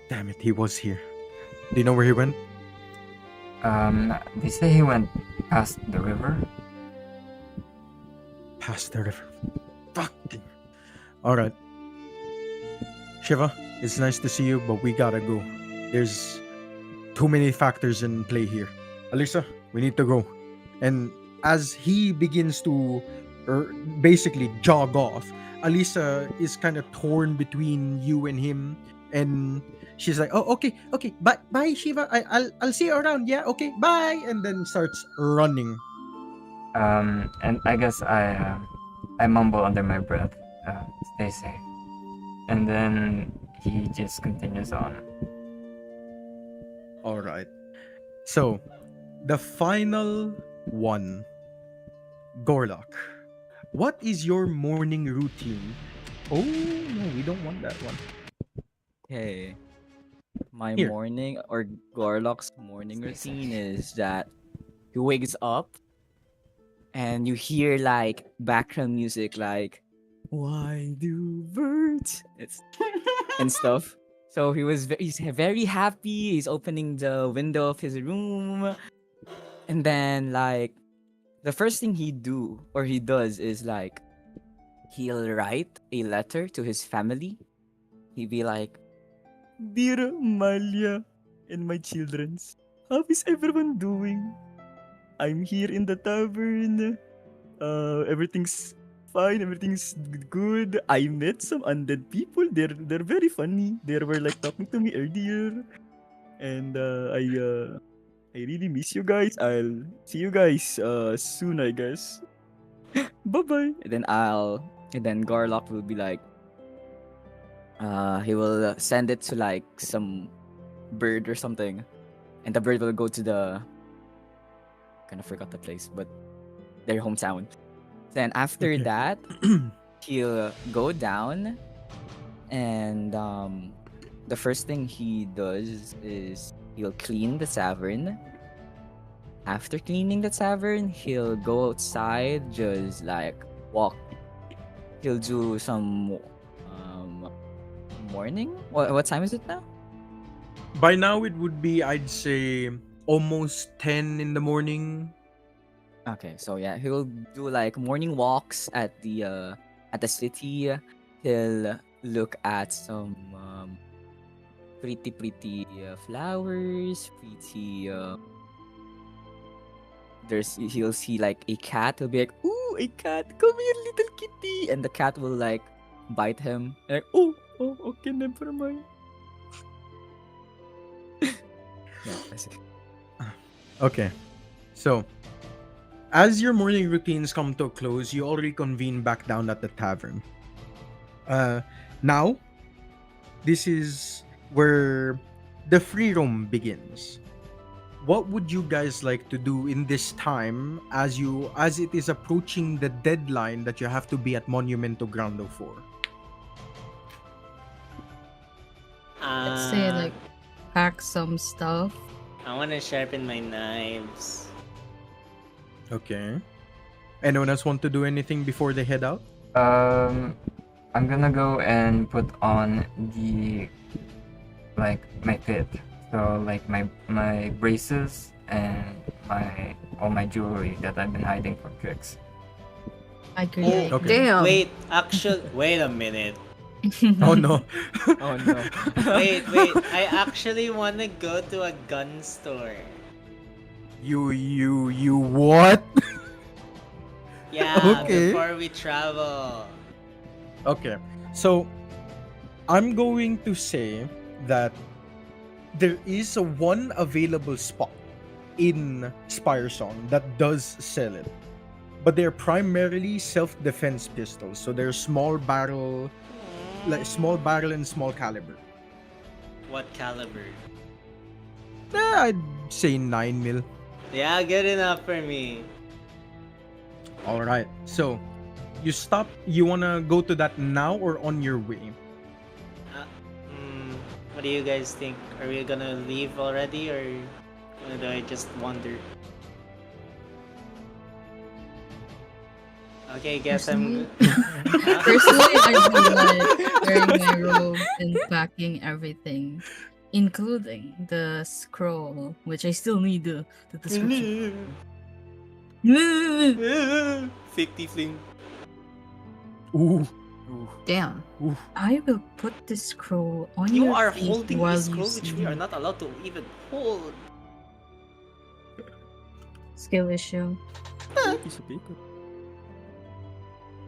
Damn it, he was here. Do you know where he went? They say he went past the river. Past the river. Fucking. Alright. Shiva, it's nice to see you, but we gotta go. There's too many factors in play here. Alisa, we need to go. And as he begins to basically jog off, Alisa is kind of torn between you and him, and she's like, "Oh, okay, bye, Shiva. I'll see you around. Yeah, okay, bye." And then starts running. And I guess I mumble under my breath, stay safe. And then he just continues on. All right. So, the final one, Gorlock. What is your morning routine? Oh no, we don't want that one. Okay. My Here. morning or Gorlock's morning routine is that he wakes up and you hear like background music like why do birds and stuff. So he's very happy. He's opening the window of his room, and then like the first thing he does is like he'll write a letter to his family. He'd be like, Dear Malia and my childrens, how is everyone doing? I'm here in the tavern. Everything's fine. Everything's good. I met some undead people. They're very funny. They were like talking to me earlier, and I really miss you guys. I'll see you guys soon, I guess. Bye bye. and then Garlock will be like, he will send it to like some bird or something, and the bird will go to the kind of forgot the place, but their hometown. Then after Okay. that, he'll go down, and the first thing he does is he'll clean the tavern. After cleaning the tavern, he'll go outside, just like walk. He'll do some morning. What time is it now? By now, it would be, I'd say, almost 10 in the morning. Okay, so yeah, he'll do like morning walks at the city. He'll look at some pretty flowers. He'll see like a cat. He'll be like, "Ooh, a cat! Come here, little kitty!" And the cat will like bite him. Like, oh, okay, never mind. Yeah, that's it. Okay. So, as your morning routines come to a close, you all reconvene back down at the tavern. Now, this is where the free roam begins. What would you guys like to do in this time as it is approaching the deadline that you have to be at Monumento Grande for? Let's say like pack some stuff. I want to sharpen my knives. Okay. Anyone else want to do anything before they head out? I I'm gonna go and put on the my pit. So like my braces and all my jewelry that I've been hiding from tricks. I agree. Oh, Okay. Damn. wait, wait a minute. Oh no. Oh no. Wait, I actually want to go to a gun store. You what? Yeah, Okay. before we travel. Okay. So I'm going to say that there is a one available spot in Spiresong that does sell it. But they're primarily self-defense pistols. So they're small barrel and small caliber. What caliber? I'd say 9 mil. Yeah, good enough for me. All right. So you want to go to that now or on your way? What do you guys think? Are we gonna leave already, or do I just wander? Okay, guess I'm. Personally, I do like wearing my robe and packing everything, including the scroll, which I still need the description. Fake tiefling. Ooh. Damn. Ooh. I will put the scroll on You your are feet holding while this you scroll, which we are sleep. not allowed to even hold. Skill issue. Piece of paper.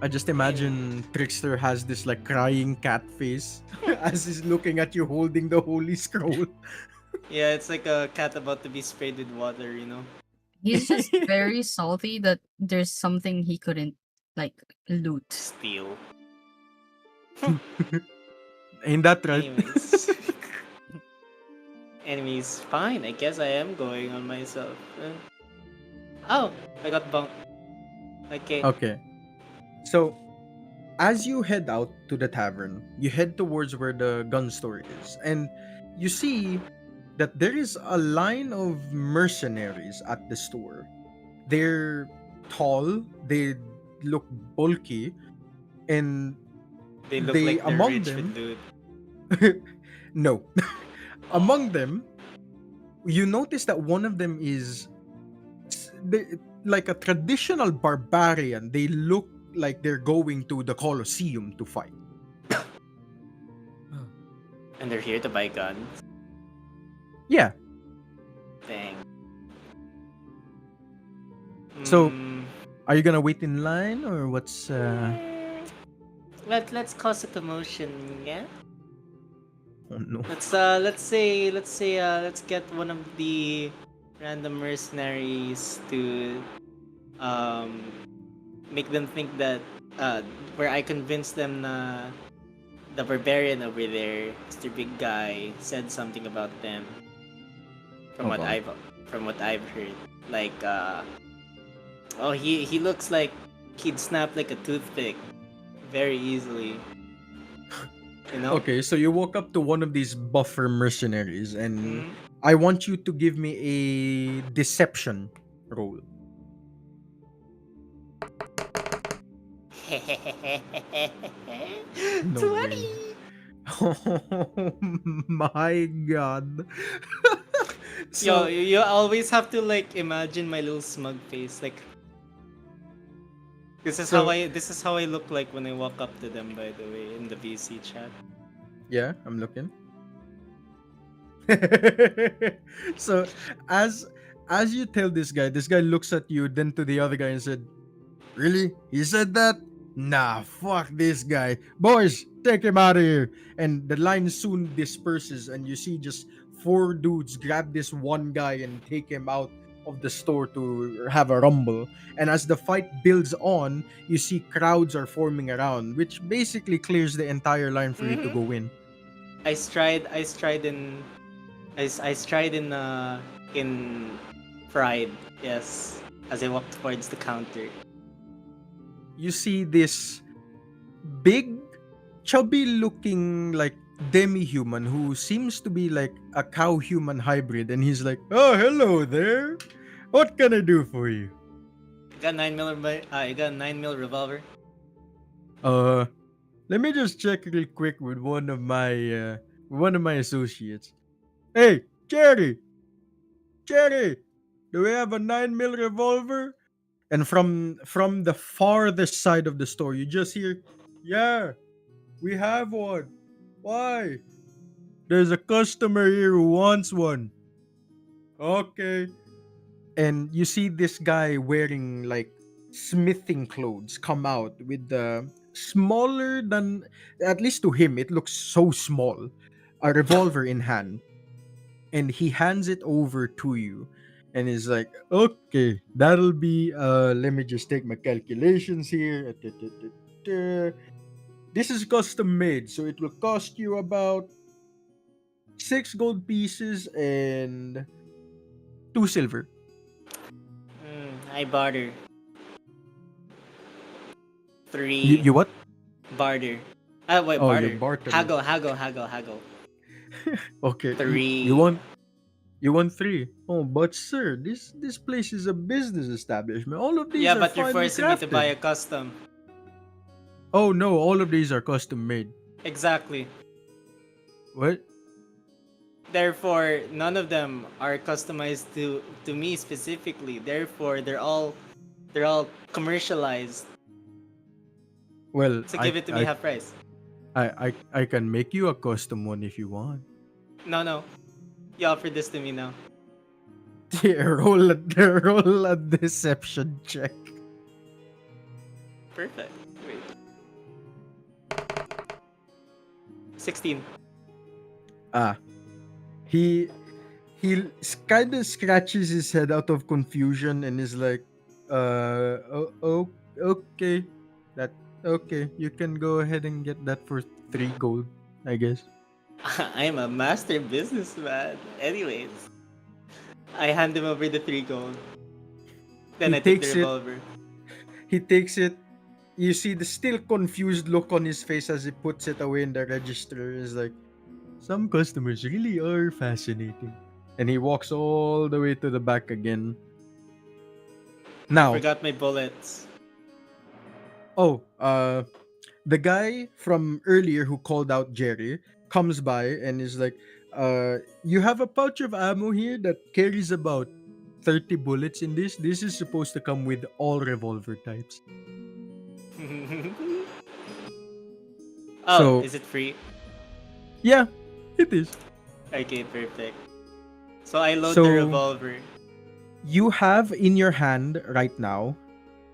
I just imagine Trickster has this like crying cat face as he's looking at you holding the holy scroll. Yeah, it's like a cat about to be sprayed with water, you know? He's just very salty that there's something he couldn't like loot. Steal. Ain't that right? Anyways. Anyways, fine. I guess I am going on myself. Oh, I got bumped. Okay. Okay. So, as you head out to the tavern, you head towards where the gun store is, and you see that there is a line of mercenaries at the store. They're tall, they look bulky, and They look they like they're among rich them with loot. no. Among them, you notice that one of them is like a traditional barbarian. They look like they're going to the Colosseum to fight. And they're here to buy guns. Yeah. Dang. So- Mm, Are you gonna wait in line or what's let's cause a commotion, yeah? Oh no. Let's get one of the random mercenaries to make them think that where I convinced them na the barbarian over there, Mr. Big Guy, said something about them. From what Okay. I've heard. Like he looks like he'd snap like a toothpick very easily. You know? Okay, so you walk up to one of these buffer mercenaries and Mhm. I want you to give me a deception roll. No 20. way. Oh my god. Yo, you always have to like imagine my little smug face. Like this is how I look like when I walk up to them, by the way, in the VC chat. Yeah, I'm looking. So as you tell this guy looks at you, then to the other guy and said, "Really? He said that? Nah, fuck this guy. Boys, take him out of here." And the line soon disperses and you see just 4 dudes grab this one guy and take him out of the store to have a rumble. And as the fight builds on, you see crowds are forming around, which basically clears the entire line for you to go in. I stride in pride, yes, as I walk towards the counter. You see this big, chubby looking like demi-human who seems to be like a cow-human hybrid, and he's like, "Oh, hello there. What can I do for you?" I got 9 mil revolver. Uh, let me just check real quick with one of my associates. Hey, Jerry, do we have a 9mm revolver? And from the farthest side of the store, you just hear, yeah, we have one. Why? There's a customer here who wants one. Okay. And you see this guy wearing like smithing clothes come out with the smaller than, at least to him it looks so small, a revolver in hand, and he hands it over to you and is like, okay, that'll be let me just take my calculations here. This is custom made, so it will cost you about 6 gold pieces and 2 silver. I barter. You, 3 you what? barter. Wait, Oh, you're barter. bartering. Haggle. Okay, 3. you want 3. Oh, but sir, this place is a business establishment. All of these Yeah, are but you're finely forcing me to buy a crafted. custom. Oh no, all of these are custom made. Exactly. What? Therefore, none of them are customized to me specifically. Therefore, they're all commercialized. Well, So give it to me half price. I can make you a custom one if you want. No. You offer this to me now. Yeah, roll a deception check. Perfect. Wait. 16. Ah, he kind of scratches his head out of confusion and is like, okay, that okay. You can go ahead and get that for 3 gold, I guess. I'm a master businessman. Anyways, I hand him over the 3 gold. Then He I take the takes it. revolver. He takes it. You see the still confused look on his face as he puts it away in the register. Is like, some customers really are fascinating. And he walks all the way to the back again. Now, Forgot my bullets. oh, the guy from earlier who called out Jerry comes by and is like, you have a pouch of ammo here that carries about 30 bullets in this. This is supposed to come with all revolver types. Oh, So- is it free? Yeah, it is. Okay, perfect. So I load So- the revolver. You have in your hand right now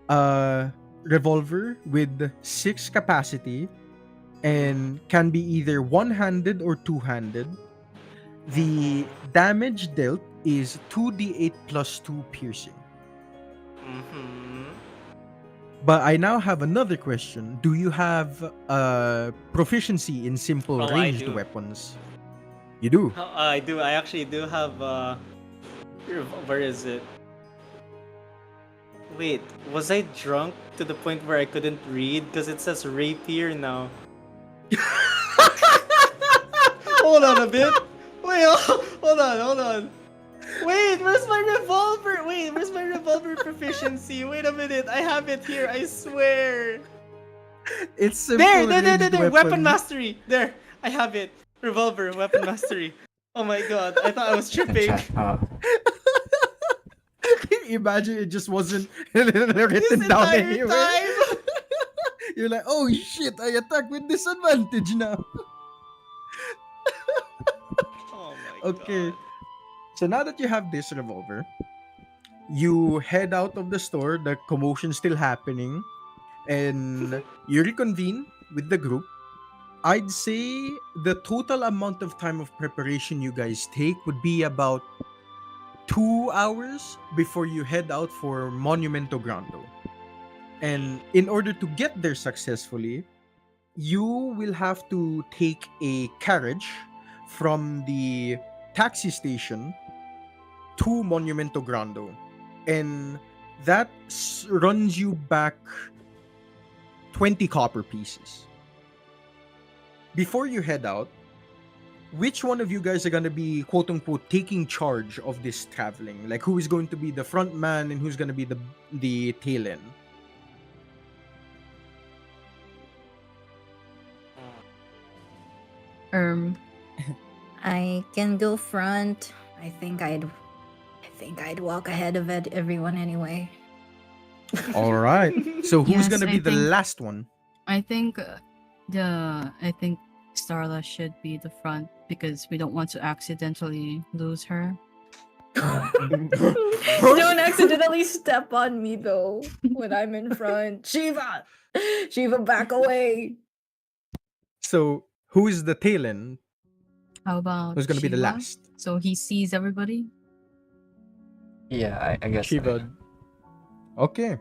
a revolver with 6 capacity and can be either one-handed or two-handed. The damage dealt is 2d8 plus 2 piercing. Mm-hmm. But I now have another question. Do you have proficiency in simple Oh, I ranged do. weapons? You do. I do. I actually do have. Where is it? Wait, was I drunk to the point where I couldn't read? Because it says rapier now. Hold on a bit. Wait, hold on. Wait, where's my revolver? Wait, where's my revolver proficiency? Wait a minute, I have it here, I swear. It's simple There, ranged weapon mastery. There, I have it. Revolver, weapon mastery. Oh my god, I thought I was The tripping. chat. Oh, Imagine it just wasn't This written down entire anywhere. time. You're like, oh shit, I attack with disadvantage now. Oh my Okay. god. So now that you have this revolver, you head out of the store, the commotion's still happening, and you reconvene with the group. I'd say the total amount of time of preparation you guys take would be about 2 hours before you head out for Monumento Grande. And in order to get there successfully, you will have to take a carriage from the taxi station to Monumento Grande. And that runs you back 20 copper pieces. Before you head out, which one of you guys are going to be quote unquote taking charge of this traveling? Like, who is going to be the front man and who's going to be the tail end? form. I can go front. I think I'd walk ahead of everyone anyway. All right. So who's Yes, gonna be I the think- last one? I think Starla should be the front because we don't want to accidentally lose her. Don't accidentally step on me though when I'm in front. Shiva! Shiva, back away. So who is the tail end? How about Who's gonna be the Shiva? last? So he sees everybody. Yeah, I guess. Shiva. Okay.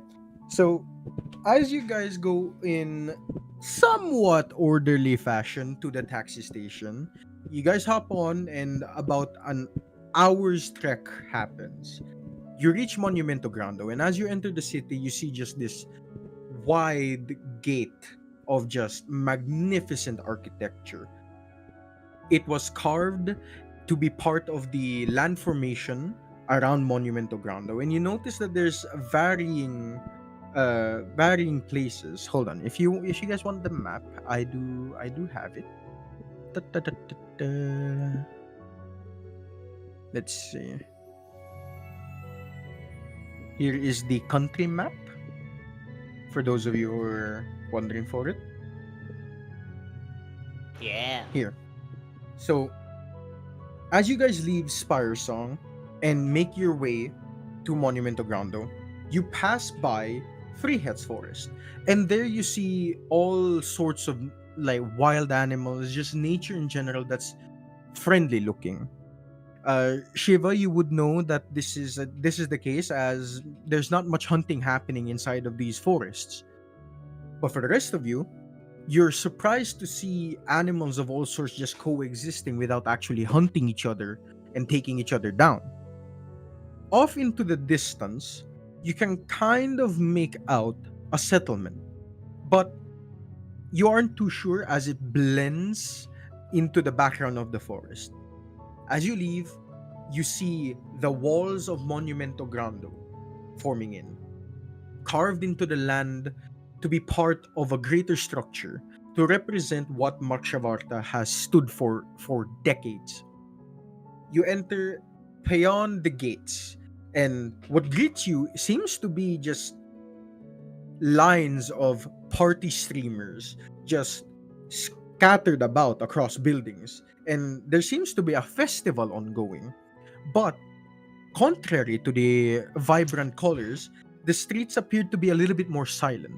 So as you guys go in somewhat orderly fashion to the taxi station, you guys hop on and about an hour's trek happens. You reach Monumento Grande, and as you enter the city, you see just this wide gate of just magnificent architecture. It was carved to be part of the land formation around Monumento Grande, and you notice that there's varying places. Hold on, if you guys want the map, I do have it. Da. Let's see. Here is the country map for those of you who are wondering for it. Yeah. Here. So, as you guys leave Spire Song and make your way to Monumento Grande, you pass by Three Heads Forest. And there you see all sorts of like wild animals, just nature in general that's friendly looking. Shiva, you would know that this is the case as there's not much hunting happening inside of these forests. But for the rest of you, you're surprised to see animals of all sorts just coexisting without actually hunting each other and taking each other down. Off into the distance, you can kind of make out a settlement, but you aren't too sure as it blends into the background of the forest. As you leave, you see the walls of Monumento Grande forming in, carved into the land to be part of a greater structure to represent what Makshavarta has stood for decades. You enter beyond the gates, and what greets you seems to be just lines of party streamers just scattered about across buildings, and there seems to be a festival ongoing. But contrary to the vibrant colors, the streets appear to be a little bit more silent.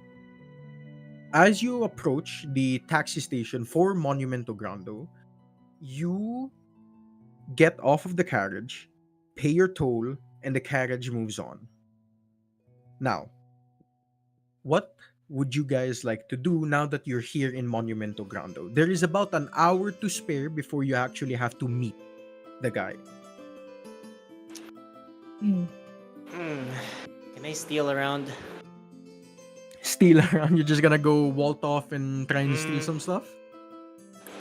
As you approach the taxi station for Monumento Grande, you get off of the carriage, pay your toll, and the carriage moves on. Now, what would you guys like to do now that you're here in Monumento Grande? There is about an hour to spare before you actually have to meet the guy. Can I steal around? Steal around, you're just gonna go vault off and try and steal some stuff?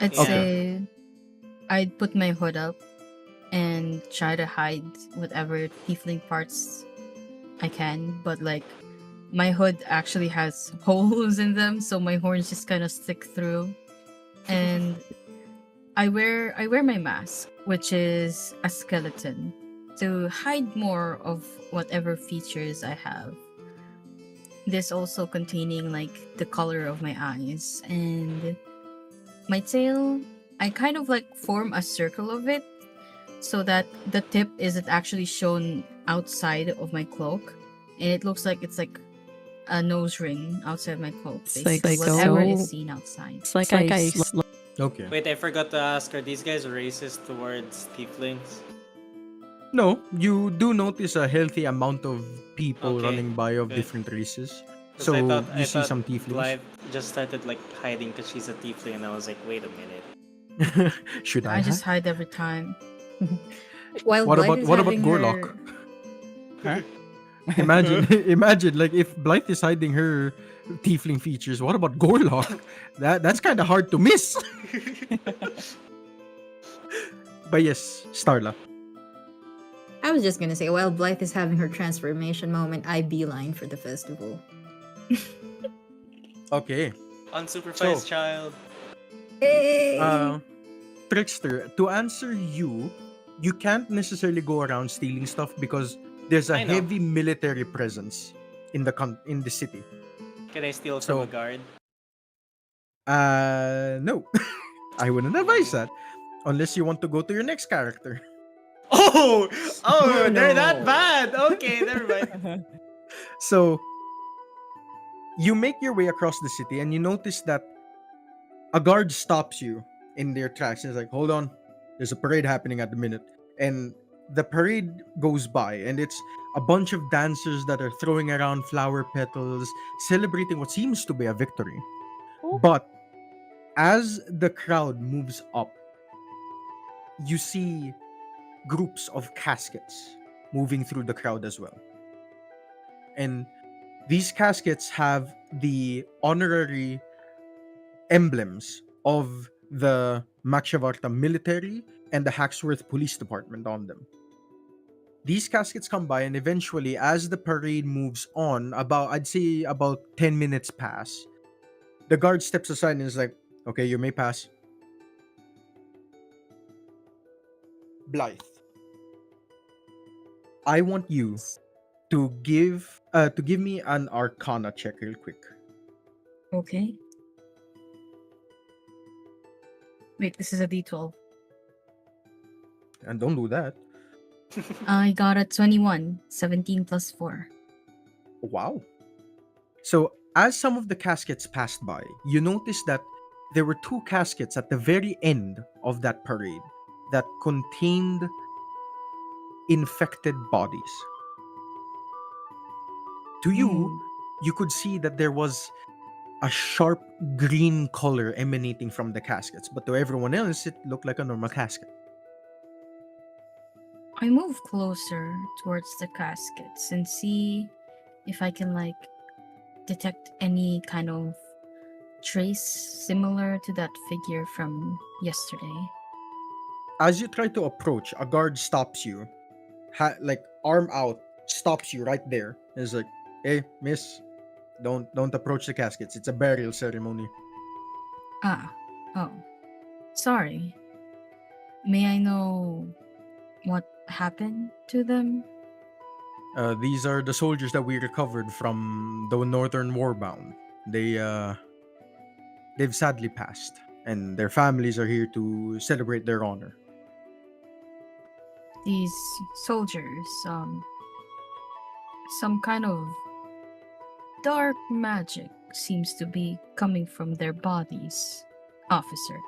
I'd Yeah. say I'd put my hood up and try to hide whatever tiefling parts I can, but like my hood actually has holes in them, so my horns just kind of stick through. And I wear my mask, which is a skeleton, to hide more of whatever features I have. This also containing like the color of my eyes and my tail. I kind of like form a circle of it so that the tip isn't actually shown outside of my cloak, and it looks like it's like a nose ring outside my cloak. It's Basically, like whatever so- is seen outside. It's like I Okay. Wait, I forgot to ask, are these guys racist towards tieflings? No, you do notice a healthy amount of people Okay, running by of good. different races. 'Cause So I you see thought some tieflings. Blythe just started like hiding because she's a tiefling, and I was like, wait a minute. Should I? I just hide every time. While What Blythe about is what about having Gorlock? her- Imagine like if Blythe is hiding her tiefling features. What about Gorlock? That's kind of hard to miss. But yes, Starla. I was just gonna say, while Blythe is having her transformation moment, I beeline for the festival. Okay. Unsupervised So- child. Hey! Trickster, to answer you, you can't necessarily go around stealing stuff because there's a I know. heavy military presence in in the city. Can I steal from a So, guard? no. I wouldn't advise that unless you want to go to your next character. Oh, Oh, they're that no. bad. Okay, never mind. So, you make your way across the city and you notice that a guard stops you in their tracks and is like, hold on, there's a parade happening at the minute. And the parade goes by, and it's a bunch of dancers that are throwing around flower petals, celebrating what seems to be a victory. But as the crowd moves up, you see groups of caskets moving through the crowd as well. And these caskets have the honorary emblems of the Makshavarta military and the Hacksworth Police Department on them. These caskets come by, and eventually, as the parade moves on, I'd say about 10 minutes pass, the guard steps aside and is like, okay, you may pass. Blythe, I want you to give me an Arcana check real quick. Okay. Wait, this is a D12. And don't do that. I got a 21. 17 plus 4. Wow. So, as some of the caskets passed by, you notice that there were two caskets at the very end of that parade that contained infected bodies. To you, you could see that there was a sharp green color emanating from the caskets, but to everyone else, it looked like a normal casket. I move closer towards the caskets and see if I can like detect any kind of trace similar to that figure from yesterday. As you try to approach, a guard stops you, like arm out, stops you right there. It's like, "Hey, miss, don't approach the caskets. It's a burial ceremony." Oh, sorry. May I know what happened to them? These are the soldiers that we recovered from the Northern Warbound. They've sadly passed, and their families are here to celebrate their honor. These soldiers, some kind of dark magic seems to be coming from their bodies, officer.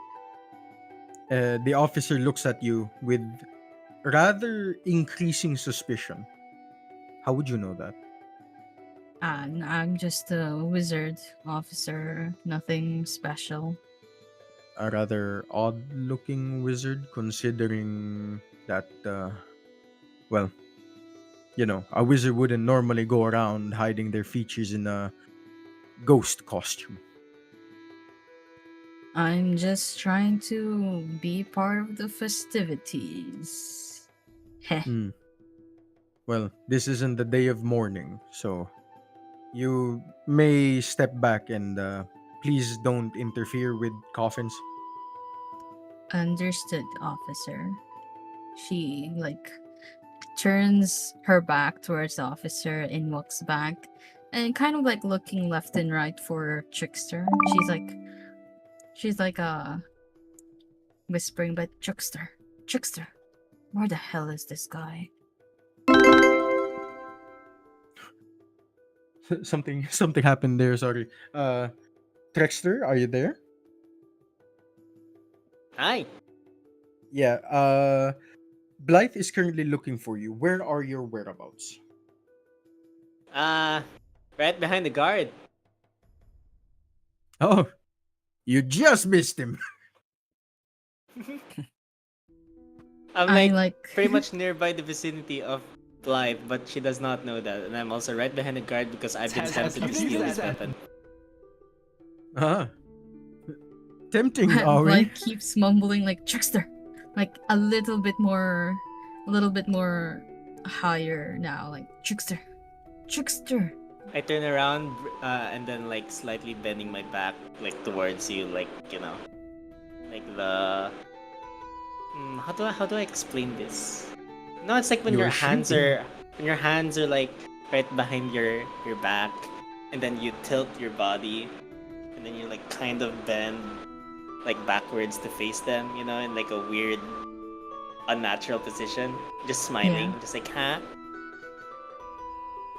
The officer looks at you with rather increasing suspicion. How would you know that? I'm just a wizard, officer. Nothing special. A rather odd-looking wizard, considering that, well, a wizard wouldn't normally go around hiding their features in a ghost costume. I'm just trying to be part of the festivities. Heh. Well, this isn't the day of mourning, so you may step back and please don't interfere with coffins. Understood, officer. She turns her back towards the officer and walks back and kind of looking left and right for Trickster. She's whispering, but Trickster, where the hell is this guy? Something happened there, sorry. Trickster, are you there? Hi. Yeah, Blythe is currently looking for you. Where are your whereabouts? Right behind the guard. Oh, you just missed him. I'm pretty much nearby the vicinity of Blythe, but she does not know that. And I'm also right behind the guard because I've been tempted to steal his weapon. Tempting, are we? Blythe keeps mumbling Trickster, a little bit more higher now, Trickster. I turn around and then slightly bending my back towards you, the how do I explain this? No, it's like when You your were hands shrinking. are like right behind your back, and then you tilt your body, and then you like kind of bend like backwards to face them, in like a weird, unnatural position, just smiling, Yeah. just like, huh?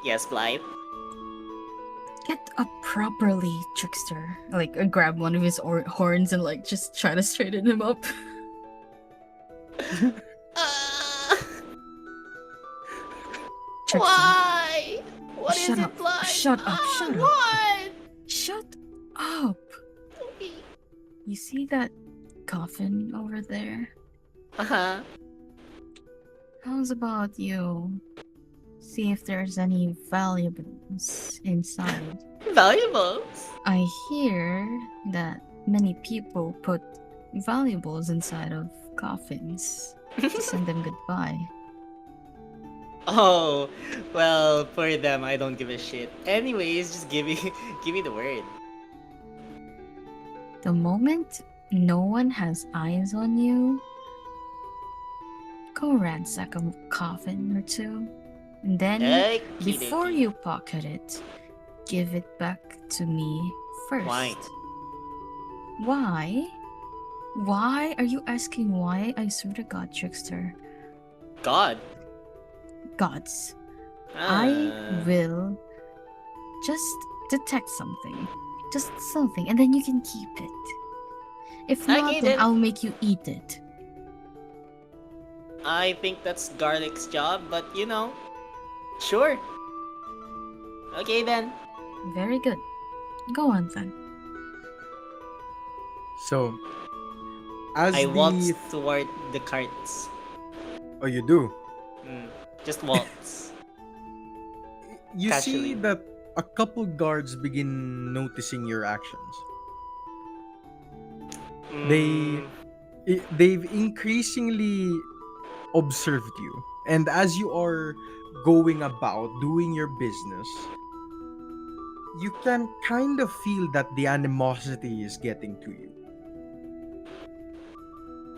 Yes, Blythe. Get up properly, trickster. Like, grab one of his horns and like just try to straighten him up. Ah, Trickster. why? What is Shut it, up. Blythe? Shut up. Shut up. What? Shut up. You see that coffin over there? Uh-huh. How's about you see if there's any valuables inside? Valuables? I hear that many people put valuables inside of coffins to send them goodbye. Oh, well, for them, I don't give a shit. Anyways, just give me, give me the word. The moment no one has eyes on you, go ransack a coffin or two. And then, Okey before dokey. you pocket it, give it back to me first. Why? Why? Why are you asking why? I swear to God, trickster. God. Gods. Ah. I will just detect something. Just something, and then you can keep it. If not, Okay, then then. I'll make you eat it. I think that's Garlic's job, but sure. Okay then. Very good. Go on then. So, as I the waltz toward the carts. oh, you do. Just waltz. You see Casually. that a couple guards begin noticing your actions. Mm, They've increasingly observed you, and as you are going about doing your business, you can kind of feel that the animosity is getting to you.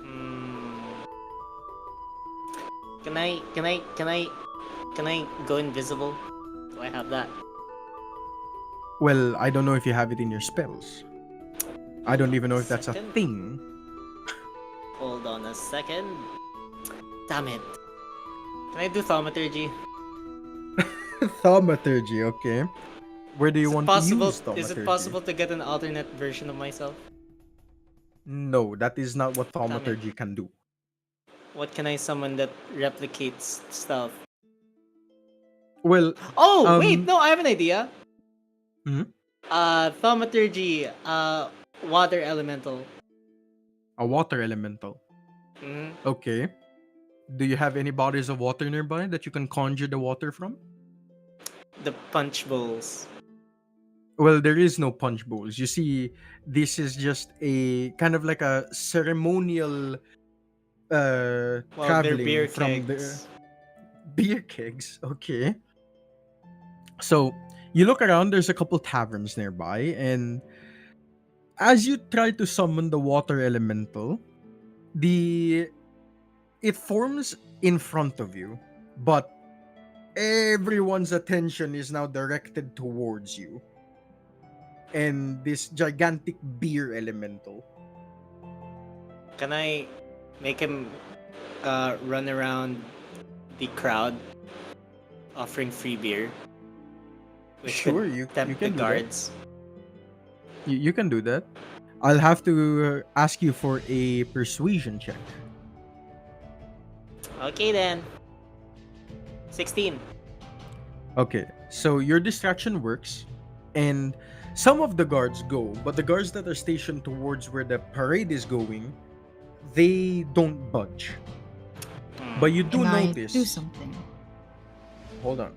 mm. Can I go invisible? Do I have that? Well, I don't know if you have it in your spells. I don't even know if that's a Second. thing. Hold on a second. Damn it. Can I do thaumaturgy? Thaumaturgy, okay. Where do you Is it want possible? to use thaumaturgy? Is it possible to get an alternate version of myself? No, that is not what Damn it. thaumaturgy can do. What can I summon that replicates stuff? Well, Oh, wait, no, I have an idea. Mhm. Thaumaturgy, water elemental. A water elemental. Mhm. Okay. Do you have any bodies of water nearby that you can conjure the water from? The punch bowls. Well, there is no punch bowls. You see, this is just a kind of like a ceremonial Well, they're traveling beer from the kegs. beer kegs. Okay. So you look around, there's a couple taverns nearby, and as you try to summon the water elemental, it forms in front of you, but everyone's attention is now directed towards you and this gigantic beer elemental. Can I make him run around the crowd offering free beer? Which Sure, could you tempt can the do that. guards. You can do that. I'll have to ask you for a persuasion check. Okay then. 16. Okay, so your distraction works, and some of the guards go, but the guards that are stationed towards where the parade is going, they don't budge. But you do Can I notice. do something? Hold on.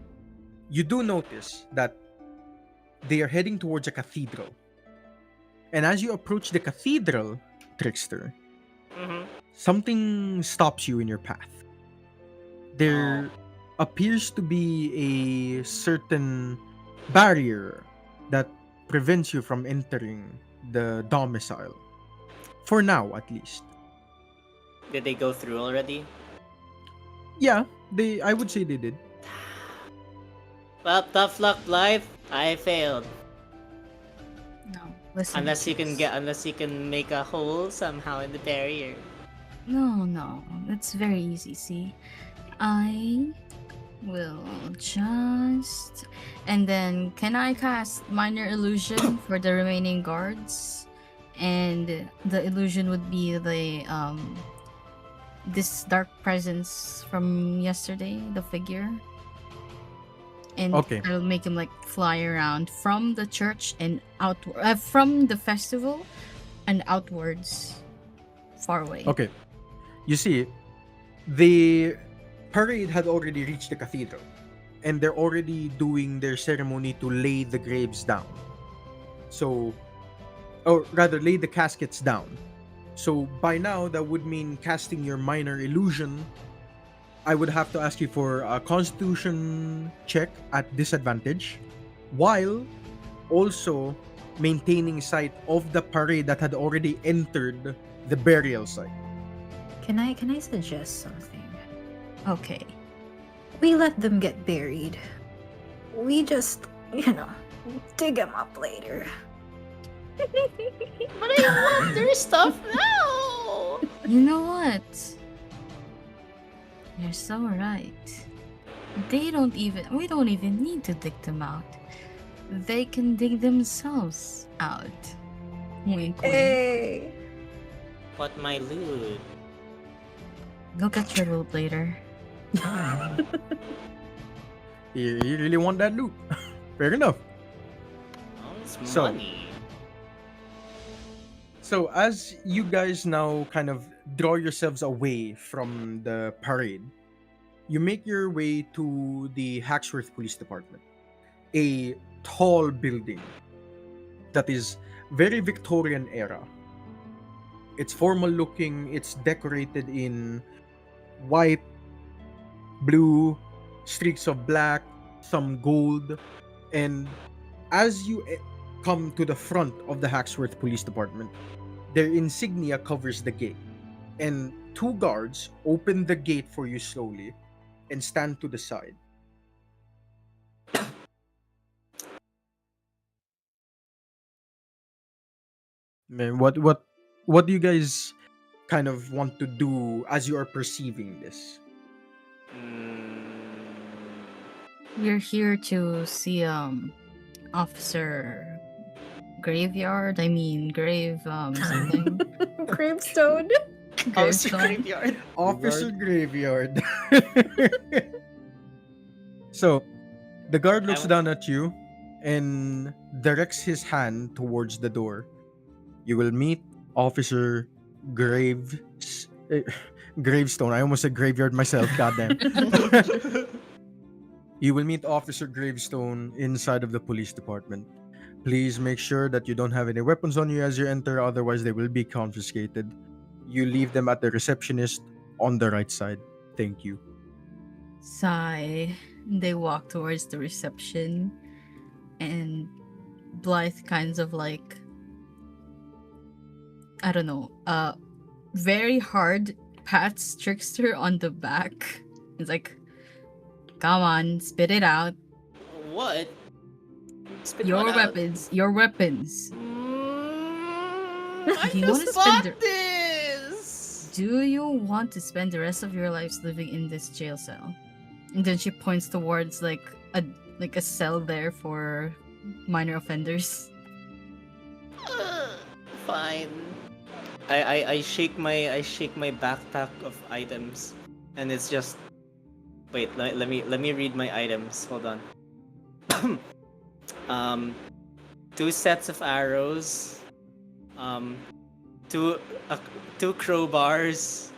You do notice that they are heading towards a cathedral. And as you approach the cathedral, Trickster, Mm-hmm. something stops you in your path. There appears to be a certain barrier that prevents you from entering the domicile. For now, at least. Did they go through already? Yeah, I would say they did. Well, tough luck, Blythe. I failed. No, listen. Unless you can Chicks. unless you can make a hole somehow in the barrier. No, it's very easy. See, I will just, and then can I cast minor illusion for the remaining guards? And the illusion would be the this dark presence from yesterday, the figure. And Okay. I'll make him like fly around from the church and outward, from the festival and outwards, far away. Okay. You see, the parade had already reached the cathedral, and they're already doing their ceremony to lay the graves down. So, or rather, lay the caskets down. So, by now, that would mean casting your minor illusion. I would have to ask you for a constitution check at disadvantage, while also maintaining sight of the parade that had already entered the burial site. Can I suggest something? Okay. We let them get buried. We just, dig them up later. But I want their stuff now. You know what? You're so right. We don't even need to dig them out. They can dig themselves out. Wink, wink. Hey. What my loot? Go get your loot later. You really want that loot? Fair enough. Oh, it's So- money. So, as you guys now kind of draw yourselves away from the parade, you make your way to the Hacksworth Police Department, a tall building that is very Victorian era. It's formal looking, it's decorated in white, blue, streaks of black, some gold, and as you come to the front of the Hacksworth Police Department, their insignia covers the gate, and two guards open the gate for you slowly and stand to the side. Man, what do you guys kind of want to do as you are perceiving this? We're here to see Officer Graveyard. I mean grave something. Gravestone. Officer Gravestone. Graveyard. Officer Graveyard. So, the guard looks down at you and directs his hand towards the door. You will meet Officer Gravestone. I almost said graveyard myself. Goddamn. You will meet Officer Gravestone inside of the police department. Please make sure that you don't have any weapons on you as you enter, otherwise they will be confiscated. You leave them at the receptionist on the right side. Thank you. Sigh. They walk towards the reception, and Blythe kinds of like, I don't know, very hard pats Trickster on the back. It's like, come on, spit it out. What? Spit Your one out. weapons. Your weapons. I Do you can wanna spot spend this. Do you want to spend the rest of your lives living in this jail cell? And then she points towards like a cell there for minor offenders. Fine. I shake my backpack of items, and it's just. Wait, let me read my items. Hold on. 2 sets of arrows. Two crowbars.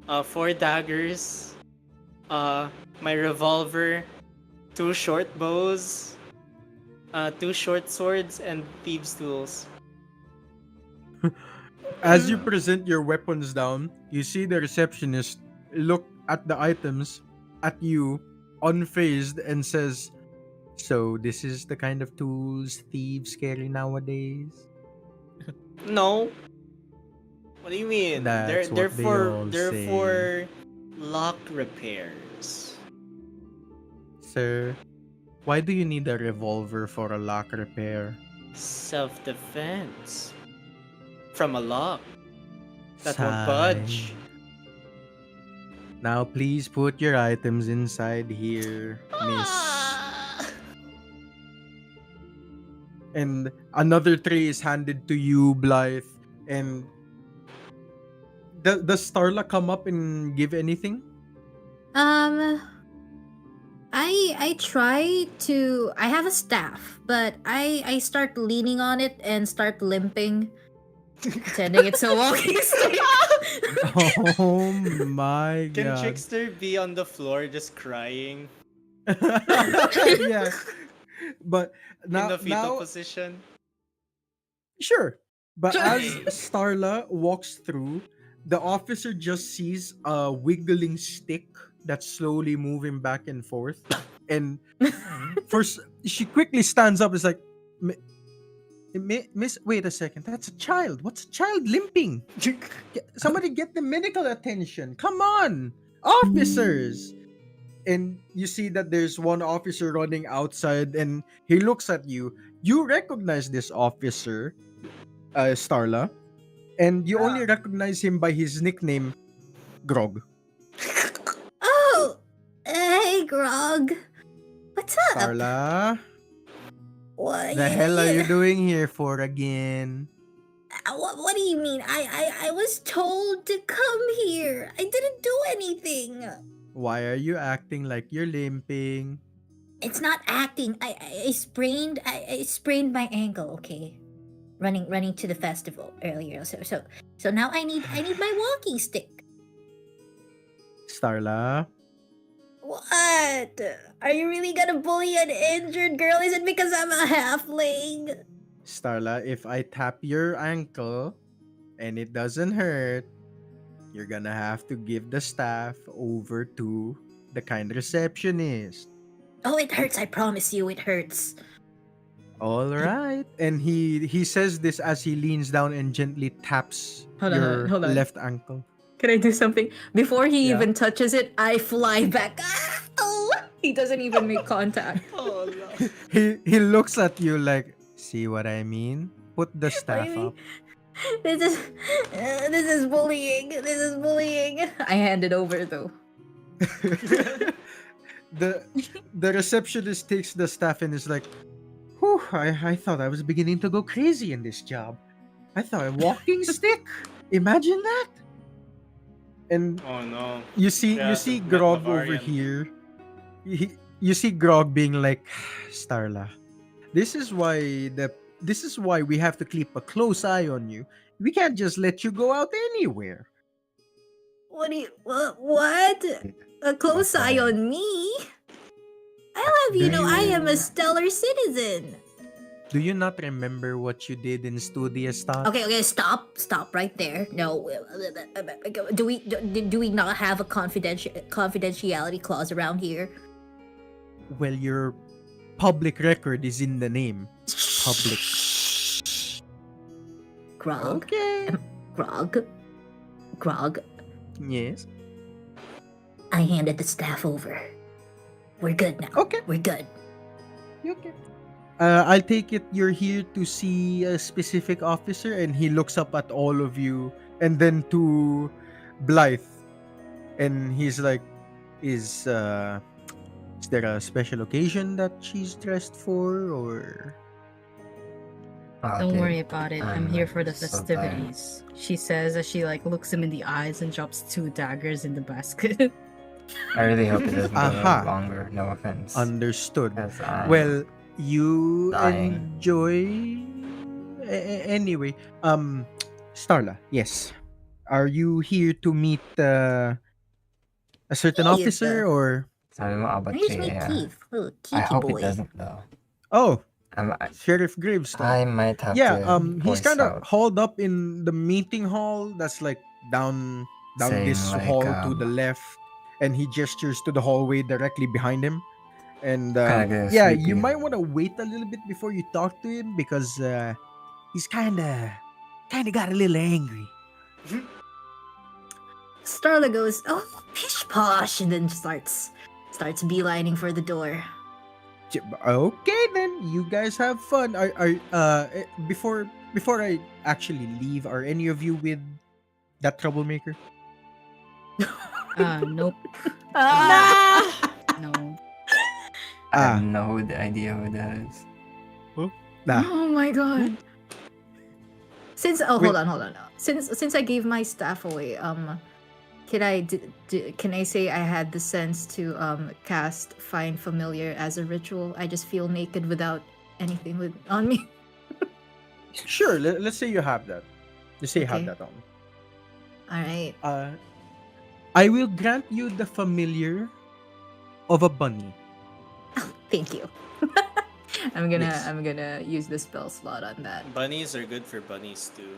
4 daggers. My revolver. 2 short bows. 2 short swords and thieves' tools. As you present your weapons down, you see the receptionist look at the items at you, unfazed, and says, "So this is the kind of tools thieves carry nowadays?" No. What do you mean? That's they're what they for all they're say. for lock repairs. Sir, why do you need a revolver for a lock repair? Self-defense from a lock that won't Sigh. budge. Now please put your items inside here, miss. Ah! And another tray is handed to you, Blythe. And does Starla come up and give anything? I try to. I have a staff, but I start leaning on it and start limping, pretending it's a walking stick. Oh my Can god. Trickster be on the floor just crying Yeah. But in now, the fetal now position? sure. But as Starla walks through, the officer just sees a wiggling stick that's slowly moving back and forth. And first, she quickly stands up. It's like, Miss, wait a second. That's a child. What's a child limping? Somebody get the medical attention. Come on, officers. And you see that there's one officer running outside, and he looks at you. You recognize this officer, Starla, and you only recognize him by his nickname, Grog. Oh, hey, Grog. What's up? Starla, What the hell are you doing here for again? What do you mean? I was told to come here. I didn't do anything. Why are you acting like you're limping? It's not acting. I sprained my ankle. Okay, running to the festival earlier. So now I need my walking stick. Starla, What? Are you really gonna bully an injured girl? Is it because I'm a halfling? Starla, if I tap your ankle and it doesn't hurt, you're gonna have to give the staff over to the kind receptionist. Oh, it hurts. I promise you, it hurts. All right. And he says this as he leans down and gently taps Hold your on. left ankle. Can I do something? Before he Yeah. even touches it, I fly back. Oh! He doesn't even make contact. Oh no. He looks at you like, see what I mean? Put the staff Really? up. This is bullying. This is bullying. I hand it over though. The receptionist takes the staff and is like, whew, I thought I was beginning to go crazy in this job. I thought a walking stick. Imagine that. And Oh no. you see Yeah, the Grog over Bavarian. here. You see Grog being like, Starla, this is why we have to keep a close eye on you. We can't just let you go out anywhere. What? A close eye on me? I'll have you know I am a stellar citizen. Do you not remember what you did in Studiestat? Okay, stop right there. No, do we not have a confidentiality clause around here? Well, your public record is in the name. Public. Grog. Okay. Grog. Yes. I handed the staff over. We're good now. Okay. We're good. Okay. I'll take it you're here to see a specific officer, and he looks up at all of you and then to Blythe, and he's like, is there a special occasion that she's dressed for, or Don't worry about it. I'm here for the so festivities. She says as she looks him in the eyes and drops 2 daggers in the basket. I really hope it doesn't go Aha. longer. No offense. understood? 'Cause I'm Well, you dying. enjoy anyway. Starla, yes. Are you here to meet a certain Keith. officer, or Sabi mo, abot Here's siya, my yeah. Keith. Oh, I Keithy hope boy. it doesn't though. oh, I Sheriff Gravestone? I might have Yeah, to he's voice kind of out hauled up in the meeting hall that's like down saying, this like, hall to the left, and he gestures to the hallway directly behind him. And Kinda yeah, sleepy. you might want to wait a little bit before you talk to him, because he's kind of got a little angry. Starla goes, "Oh, pish posh," and then starts beelining for the door. Okay, then you guys have fun. Before I actually leave, are any of you with that troublemaker? Nope. No. I have Ah. no idea who that is. Nah. Oh my god. Since Wait. hold on. Since I gave my staff away, can I say I had the sense to cast Find Familiar as a ritual? I just feel naked without anything on me. Sure. Let's say you have that. Let's say you have Okay. that on. All right. I will grant you the familiar of a bunny. Thank you. Yes. I'm gonna use the spell slot on that. Bunnies are good for bunnies too.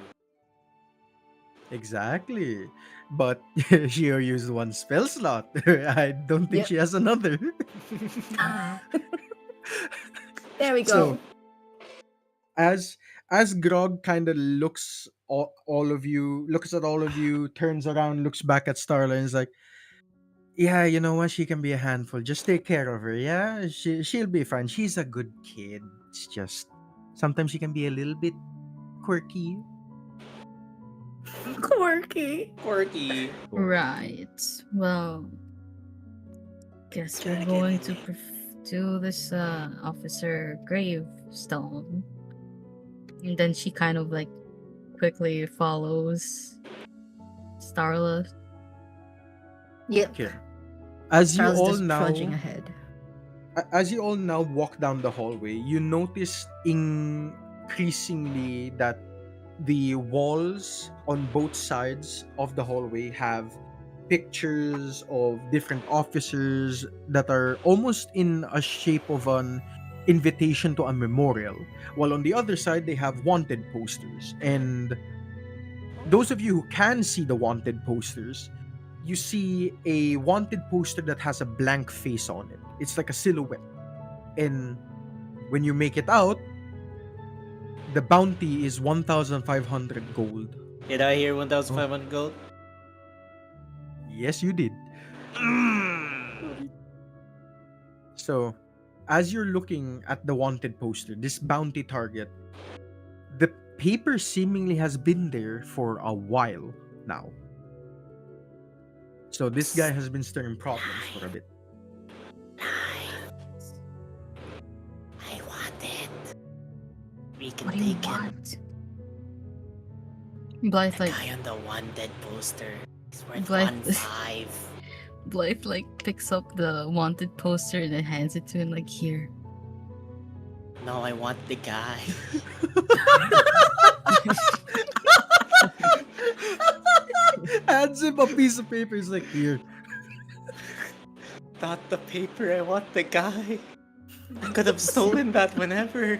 Exactly. But she only used one spell slot. I don't think Yep. she has another. There we So go. as Grog kind of looks looks at all of you, turns around, looks back at Starla, and is like, "Yeah, you know what? She can be a handful. Just take care of her. Yeah, she'll be fine. She's a good kid. It's just sometimes she can be a little bit quirky." Quirky. Quirky. Right. Well, guess we're going to do this officer gravestone. And then she kind of like quickly follows Starla. Yep. Okay. As you Charles all just now trudging ahead. as you all now walk down the hallway, you notice increasingly that the walls on both sides of the hallway have pictures of different officers that are almost in a shape of an invitation to a memorial, while on the other side they have wanted posters. And those of you who can see the wanted posters, you see a wanted poster that has a blank face on it. It's like a silhouette. And when you make it out, the bounty is 1,500 gold. Did I hear 1,500 gold? Yes, you did. So, as you're looking at the wanted poster, this bounty target, the paper seemingly has been there for a while now. So, this guy has been stirring problems for a bit. I want it. We can What do you take it. want? Blythe The like guy on the wanted poster is worth Blythe- 1.5. Blythe like picks up the wanted poster and then hands it to him like here. No, I want the guy. Hands him a piece of paper. He's like, here. Not the paper, I want the guy. I could have stolen that whenever.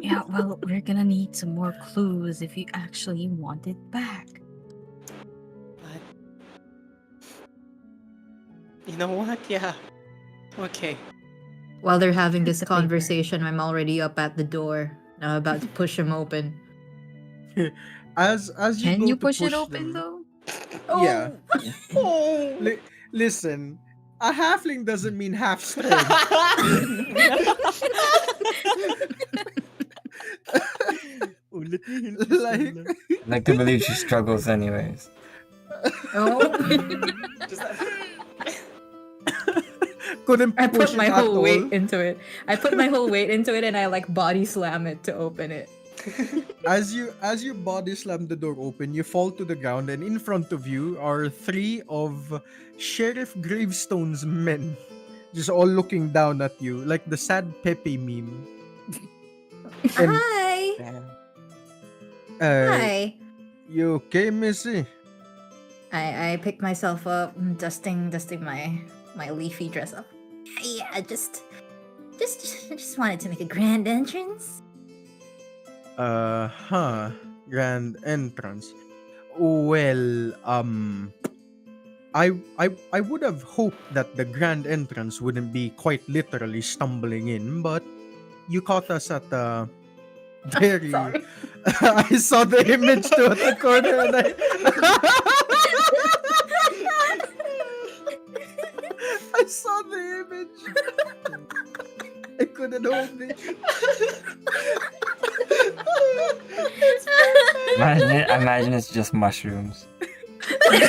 Yeah, well, we're gonna need some more clues if you actually want it back. But you know what? Yeah. Okay. While they're having this The paper. conversation, I'm already up at the door. I'm about to push him open. As you Can go you to push it open them- though? Yeah. Oh. Listen, a halfling doesn't mean half strength. Let me help you, Like- Starla. I like to believe she struggles anyways. Oh. Just Couldn't I push put my it at whole all. weight into it. I put my whole weight into it and I like body slam it to open it. As you body slam the door open, you fall to the ground, and in front of you are 3 of Sheriff Gravestone's men, just all looking down at you like the sad Pepe meme. And, Hi. uh, Hi. You okay, Missy? I picked myself up, dusting my leafy dress up. Yeah, just wanted to make a grand entrance. Grand entrance. Well, I would have hoped that the grand entrance wouldn't be quite literally stumbling in, but you caught us at a very Sorry. I saw the image too at the corner, and I saw the image. I couldn't hold it. Imagine it's just mushrooms. Yeah.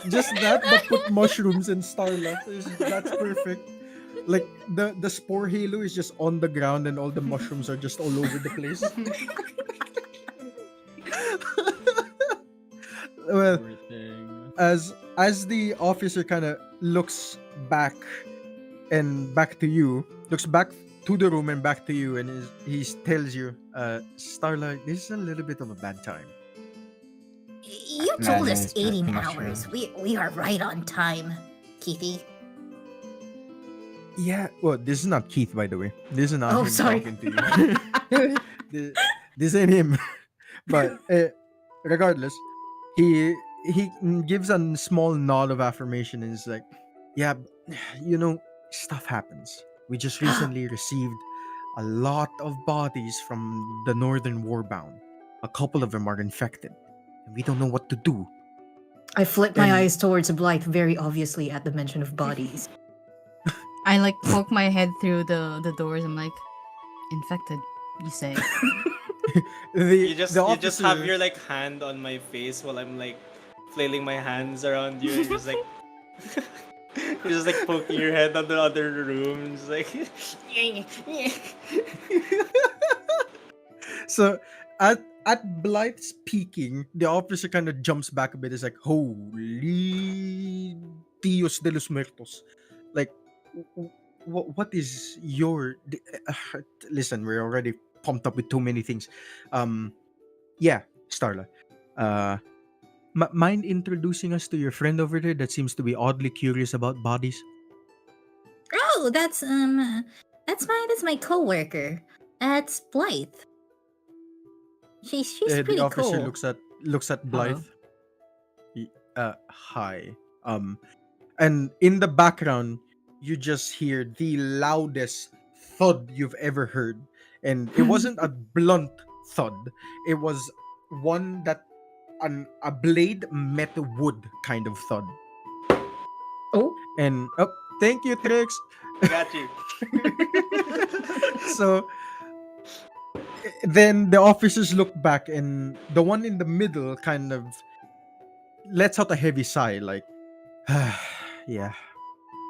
Just that, but put mushrooms and Starla. That's perfect. Like the spore halo is just on the ground, and all the mushrooms are just all over the place. Well, Poor thing. as the officer kind of looks back to you, looks back to the room and back to you, and he tells you, Starla, this is a little bit of a bad time. You told Imagine us it's just 18 mushrooms. hours. We are right on time, Keithy. Yeah, well, this is not Keith, by the way. This is not Oh, him sorry. talking to you. this ain't him. But regardless, he gives a small nod of affirmation and is like, "Yeah, stuff happens. We just recently received a lot of bodies from the northern warbound. A couple of them are infected, and we don't know what to do." I flipped my And- eyes towards Blythe very obviously at the mention of bodies. I like poke my head through the doors. I'm like, infected, you say? You just the you just have officer- your like hand on my face while I'm like flailing my hands around you and just like you're just like poking your head on the other room and just like So at Blythe speaking, the officer kind of jumps back a bit. It's like, holy Dios de los Muertos. Like, what is your. Listen, we're already pumped up with too many things. Yeah, Starla. Mind introducing us to your friend over there that seems to be oddly curious about bodies? Oh, that's my coworker. That's Blythe. She's The pretty officer cool. looks at Blythe. Hello. Hi. And in the background, you just hear the loudest thud you've ever heard, and it wasn't a blunt thud. It was one that a blade met wood kind of thud. Oh, And thank you, Trix. got you. So then the officers look back, and the one in the middle kind of lets out a heavy sigh, like, yeah,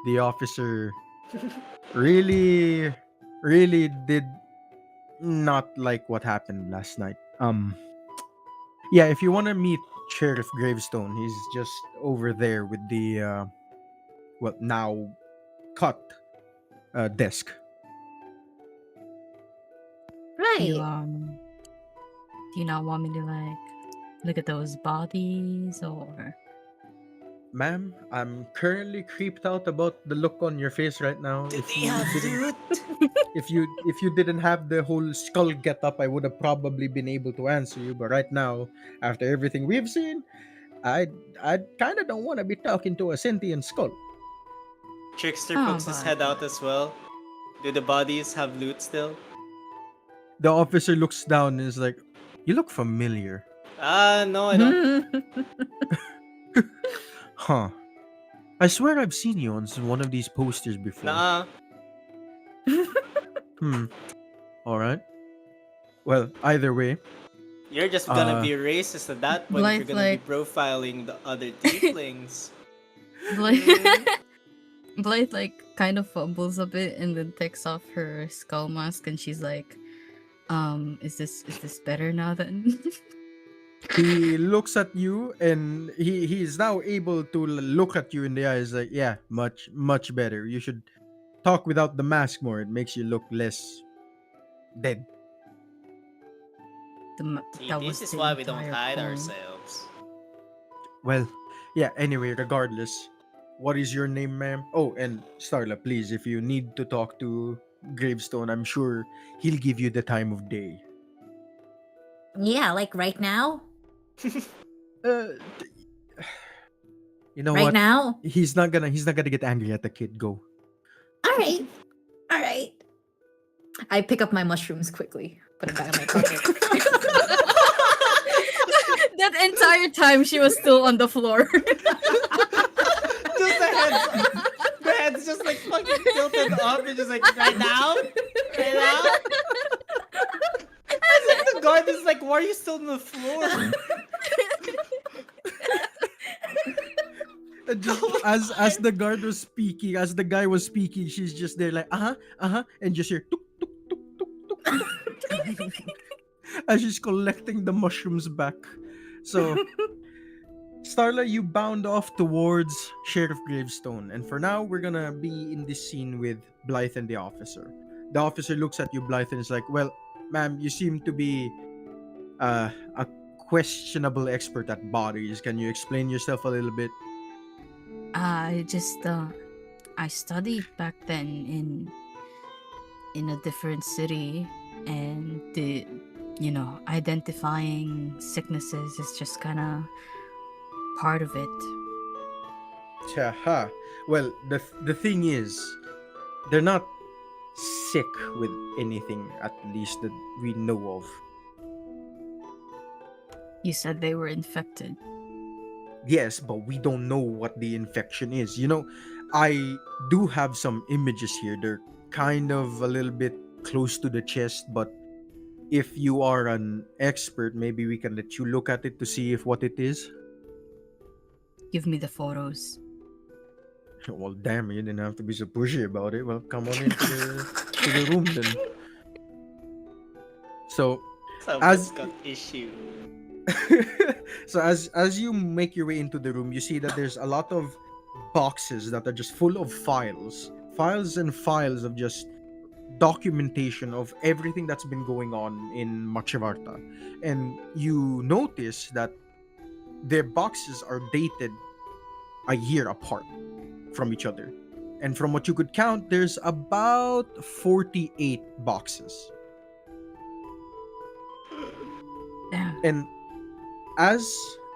the officer really, really did not like what happened last night. Yeah, if you want to meet Sheriff Gravestone, he's just over there with the now cut desk. You Right. do you not want me to like look at those bodies or? Ma'am, I'm currently creeped out about the look on your face right now. Did If they you have didn't, loot? if you didn't have the whole skull get up, I would have probably been able to answer you. But right now, after everything we've seen, I kind of don't want to be talking to a sentient skull. Trickster Oh, pokes his but- head out as well. Do the bodies have loot still? The officer looks down and is like, "You look familiar." No, I don't. Huh. I swear I've seen you on one of these posters before. Nah. All right. Well, either way, You're just gonna Uh, be racist at that point if Blythe, you're gonna like- be profiling the other tieflings. Blythe, Blythe like kind of fumbles a bit and then takes off her skull mask and she's like, is this better now then? he looks at you and he's now able to look at you in the eyes like, yeah, much better. You should talk without the mask more. It makes you look less dead. See, That this was is the why we don't entire hide point. ourselves. Well, yeah, anyway, regardless, what is your name, ma'am? Oh, and Starla, please, if you need to talk to Gravestone, I'm sure he'll give you the time of day. Yeah, like right now. Uh, t- you know Right what? now. He's not gonna get angry at the kid. Go. All right. All right. I pick up my mushrooms quickly, put it back in my pocket. That entire time she was still on the floor. Just the head's just like fucking tilted up and just like right now. As if the guard is like, why are you still on the floor? And just as the guard was speaking, as the guy was speaking, she's just there like and just hear tuk, tuk, tuk, tuk, tuk, tuk. As she's collecting the mushrooms back. So Starla, you bound off towards Sheriff Gravestone, and for now we're gonna be in this scene with Blythe and the officer. The officer looks at you, Blythe, and is like, "Well, ma'am, you seem to be a questionable expert at bodies. Can you explain yourself a little bit?" I just I studied back then in a different city, and the identifying sicknesses is just kind of part of it. Haha. Well, the thing is, they're not sick with anything, at least that we know of. You said they were infected. Yes, but we don't know what the infection is. You know, I do have some images here. They're kind of a little bit close to the chest, but if you are an expert, maybe we can let you look at it to see if what it is. Give me the photos. Well, damn, you didn't have to be so pushy about it. Well, come on into to the room then. So, Someone's got issue. so as you make your way into the room, you see that there's a lot of boxes that are just full of files and files of just documentation of everything that's been going on in Machivarta. And you notice that their boxes are dated a year apart from each other. And from what you could count, there's about 48 boxes. Damn. And as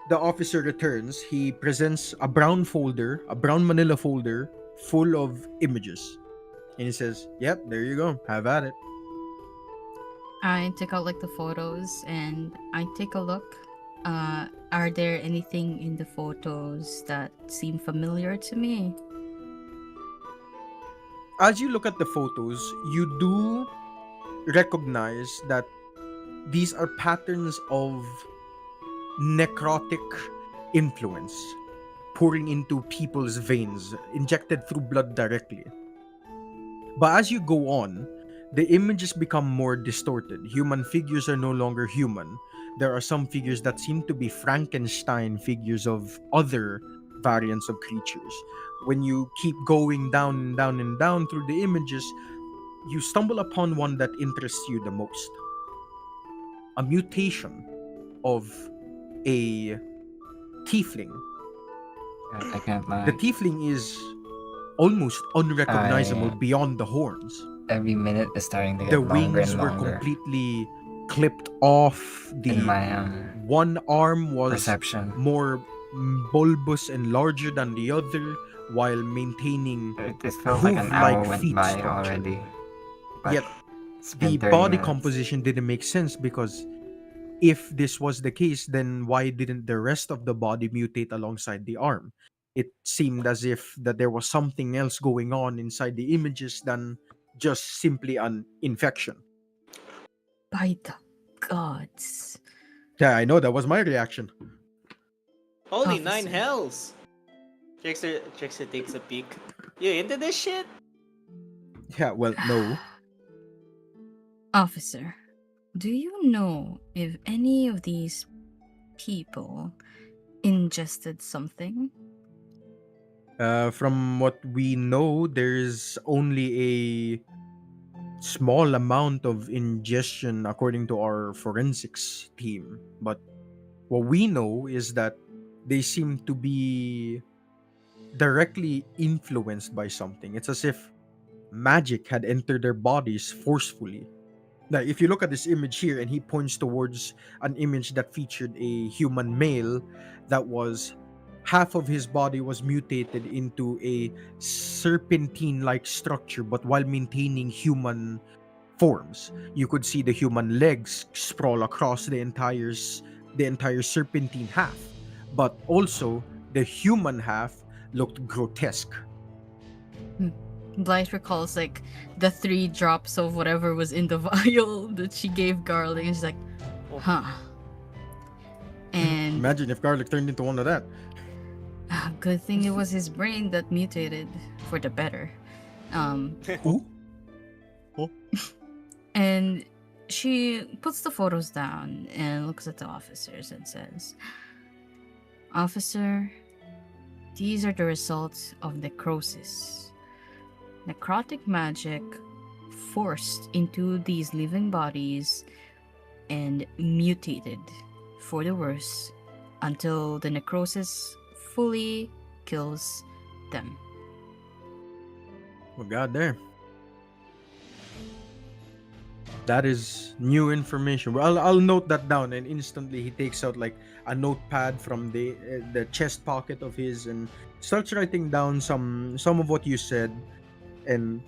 the officer returns, he presents a brown manila folder full of images. And he says, "Yep, there you go. Have at it." I take out like the photos and I take a look. Are there anything in the photos that seem familiar to me? As you look at the photos, you do recognize that these are patterns of necrotic influence pouring into people's veins, injected through blood directly. But as you go on, the images become more distorted. Human figures are no longer human. There are some figures that seem to be Frankenstein figures of other variants of creatures. When you keep going down and down and down through the images, you stumble upon one that interests you the most. A mutation of a tiefling. I can't lie. The tiefling is almost unrecognizable beyond the horns. Every minute is starting to get The longer wings and were longer. completely clipped off. The In my one arm was perception. more bulbous and larger than the other, while maintaining It felt like an hour hoof-like went feet by structure. already. But Yet it's the been 30 body minutes. composition didn't make sense, because if this was the case, then why didn't the rest of the body mutate alongside the arm? It seemed as if that there was something else going on inside the images than just simply an infection. By the gods. Yeah, I know, that was my reaction. Holy Officer. 9 hells! Trickster takes a peek. You into this shit? Yeah, well, no. Officer, do you know if any of these people ingested something? From what we know, there's only a small amount of ingestion according to our forensics team. But what we know is that they seem to be directly influenced by something. It's as if magic had entered their bodies forcefully. Now, if you look at this image here, and he points towards an image that featured a human male that was half of his body was mutated into a serpentine like structure, but while maintaining human forms. You could see the human legs sprawl across the entire serpentine half, but also the human half looked grotesque. Blythe recalls like the 3 drops of whatever was in the vial that she gave Garlic, and she's like, huh. And Imagine if Garlic turned into one of that. good thing it was his brain that mutated for the better. Ooh. And she puts the photos down and looks at the officers and says, Officer, these are the results of necrosis. Necrotic magic forced into these living bodies and mutated for the worse until the necrosis fully kills them. Well, god damn. That is new information. Well, I'll note that down, and instantly he takes out like a notepad from the chest pocket of his and starts writing down some of what you said. And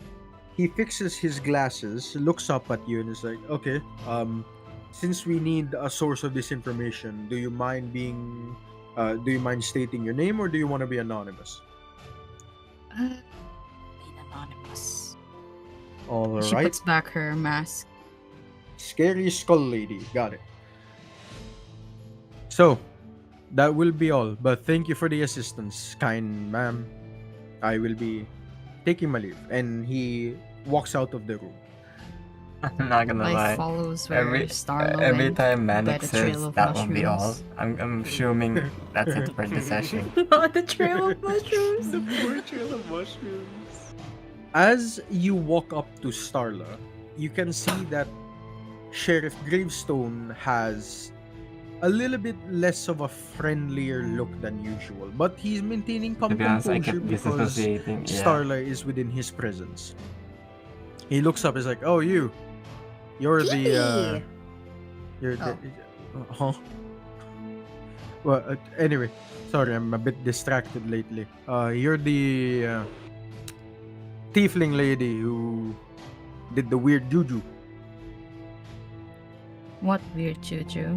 he fixes his glasses, looks up at you, and is like, "Okay, since we need a source of this information, do you mind stating your name, or do you want to be anonymous?" Being anonymous. All She right. puts back her mask. Scary Skull Lady. Got it. So, that will be all. But thank you for the assistance, kind ma'am. I will be taking my leave. And he walks out of the room. I'm not gonna Blythe lie. follows where Starlo Every went time by Manic the says trail of that won't be all, mushrooms. I'm assuming that's it for the session. The trail of mushrooms. The poor trail of mushrooms. As you walk up to Starla, you can see that Sheriff Gravestone has a little bit less of a friendlier look than usual, but he's maintaining To be honest, I composure kept because disassociating. Yeah. Starla is within his presence. He looks up, is like, "Oh, you're the Kitty! you're Oh. huh?" Well, anyway, sorry, I'm a bit distracted lately. You're the tiefling lady who did the weird juju. What weird juju?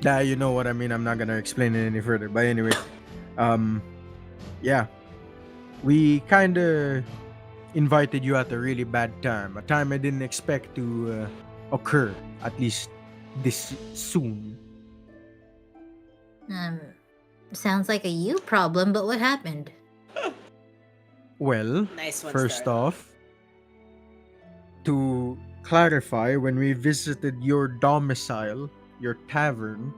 Yeah, you know what I mean. I'm not gonna explain it any further. But anyway, yeah, we kind of invited you at a really bad time, a time I didn't expect to occur, at least this soon. Sounds like a you problem, but what happened? Well, Nice one, first Starla. off, to clarify, when we visited your domicile, your tavern,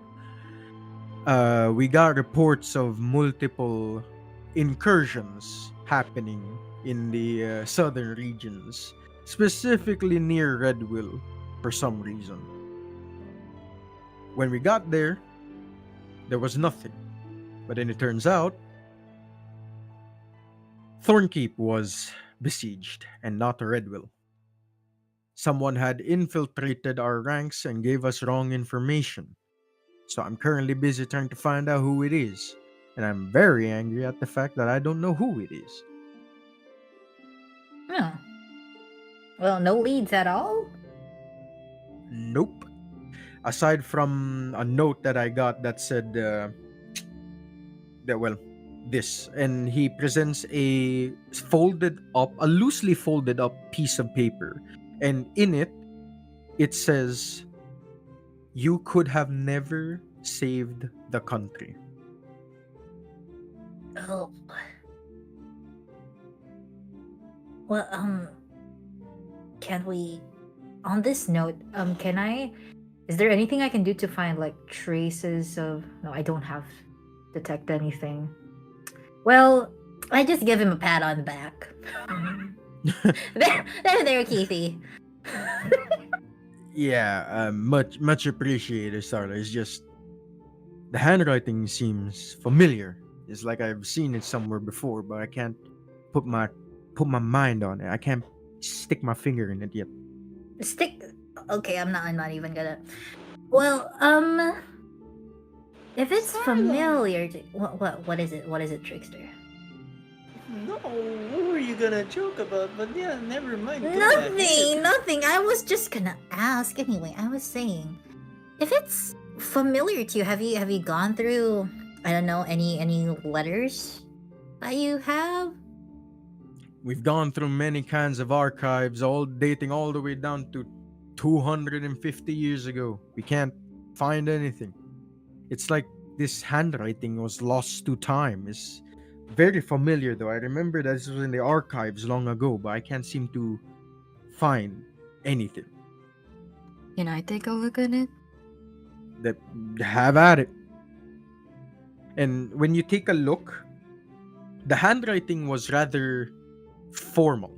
we got reports of multiple incursions happening in the southern regions, specifically near Redwill, for some reason. When we got there was nothing. But then it turns out Thornkeep was besieged, and not Redwill. Someone had infiltrated our ranks and gave us wrong information. So I'm currently busy trying to find out who it is. And I'm very angry at the fact that I don't know who it is. Oh. Well, no leads at all? Nope. Aside from a note that I got that said, this. And he presents a loosely folded up piece of paper. And in it, it says, "You could have never saved the country." Oh. Well, can we, on this note, is there anything I can do to find like traces of, no, I don't have detect anything. Well, I just give him a pat on the back. there, Keithy. Yeah, much appreciated, Starla. It's just the handwriting seems familiar. It's like I've seen it somewhere before, but I can't put my mind on it. I can't stick my finger in it yet. Okay, I'm not even gonna. Well, if it's familiar to what is it? What is it, Trickster? No, what were you gonna joke about? But yeah, never mind. Go ahead. Nothing. I was just gonna ask anyway. I was saying, if it's familiar to you, have you gone through? I don't know any letters that you have. We've gone through many kinds of archives, all dating all the way down to 250 years ago. We can't find anything. It's like this handwriting was lost to time. It's very familiar though. I remember that this was in the archives long ago, but I can't seem to find anything. Can I take a look at it? That have at it. And when you take a look, the handwriting was rather formal.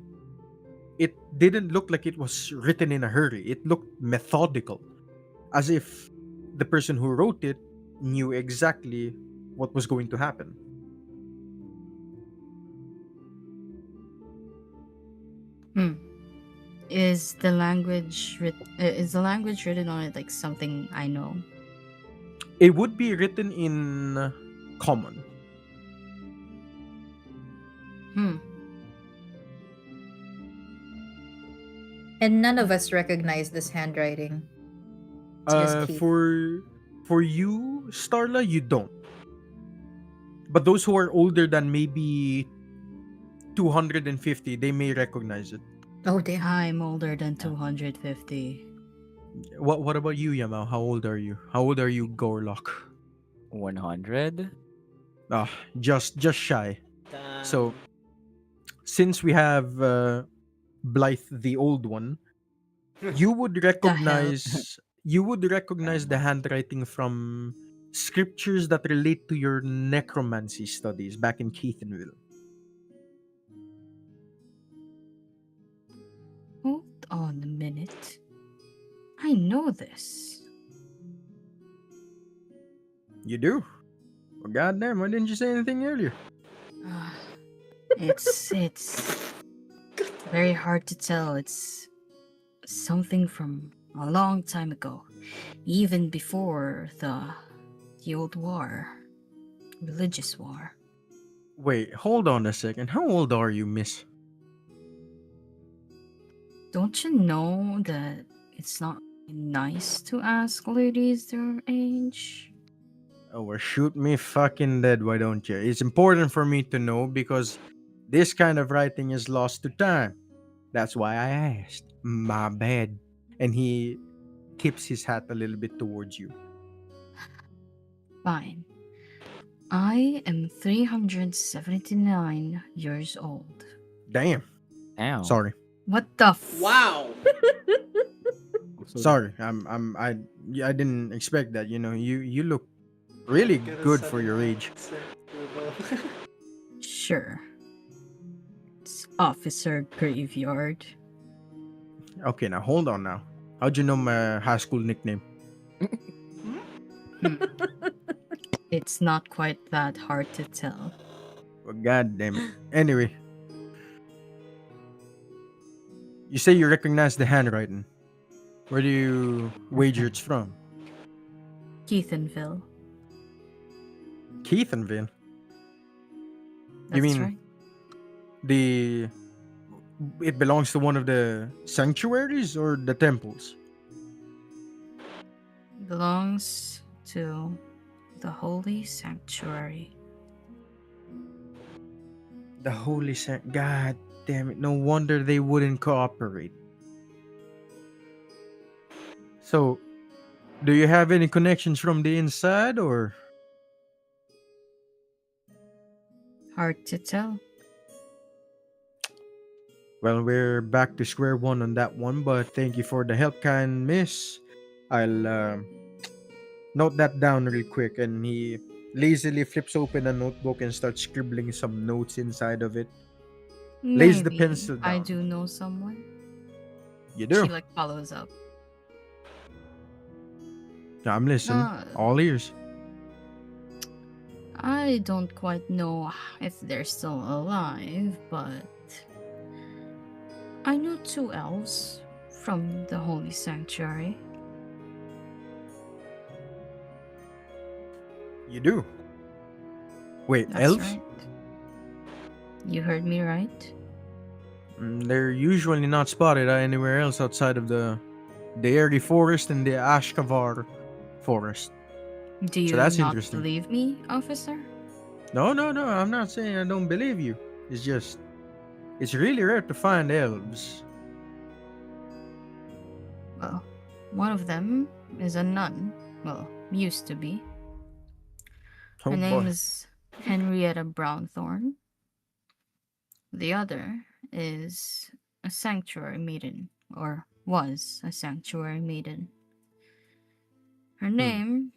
It didn't look like it was written in a hurry. It looked methodical, as if the person who wrote it knew exactly what was going to happen. Hmm. Is the language written on it like something I know? It would be written in common. Hmm. And none of us recognize this handwriting. It's just Keith. For you, Starla, you don't. But those who are older than maybe 250, they may recognize it. Oh damn. I'm older than 250. What about you, Yamao? How old are you? How old are you, Gorlock? 100? Ah, just shy. Damn. So, since we have Blythe the old one, you would recognize the handwriting from scriptures that relate to your necromancy studies back in Keithenville. Hold on a minute. I know this. You do? Well, goddamn, why didn't you say anything earlier? It's very hard to tell. It's something from a long time ago, even before the old war, religious war. Wait, hold on a second. How old are you, miss? Don't you know that it's not nice to ask ladies their age? Oh, well, shoot me fucking dead, why don't you? It's important for me to know because this kind of writing is lost to time. That's why I asked. My bad. And he tips his hat a little bit towards you. Fine. I am 379 years old. Damn. Ow. Sorry. What the Wow. Sorry. I didn't expect that. You know, you look really Get a good for sudden your age. accent, Rubo. Sure. It's Officer Graveyard. Okay, now hold on now. How'd you know my high school nickname? It's not quite that hard to tell. Well, God damn it. Anyway. You say you recognize the handwriting. Where do you wager it's from? Keithenville. Keithenville? That's You mean right. it belongs to one of the sanctuaries or the temples? Belongs to the Holy Sanctuary. The Holy God damn it. No wonder they wouldn't cooperate. So, do you have any connections from the inside or? Hard to tell. Well, we're back to square one on that one, but thank you for the help, kind miss. I'll note that down real quick. And he lazily flips open a notebook and starts scribbling some notes inside of it. Lays the Maybe pencil I down. do know someone. You do? She like follows up. I'm listening. All ears. I don't quite know if they're still alive, but I know 2 elves from the Holy Sanctuary. You do? Wait, That's elves? right. You heard me right? They're usually not spotted anywhere else outside of the Airy Forest and the Ashkavar Forest. Do So you that's not interesting. believe me, officer? No, I'm not saying I don't believe you. It's just, it's really rare to find elves. Well, one of them is a nun. Well, used to be. Oh Her name boy. is Henrietta Brownthorn. The other is a sanctuary maiden, or was a sanctuary maiden. Her name,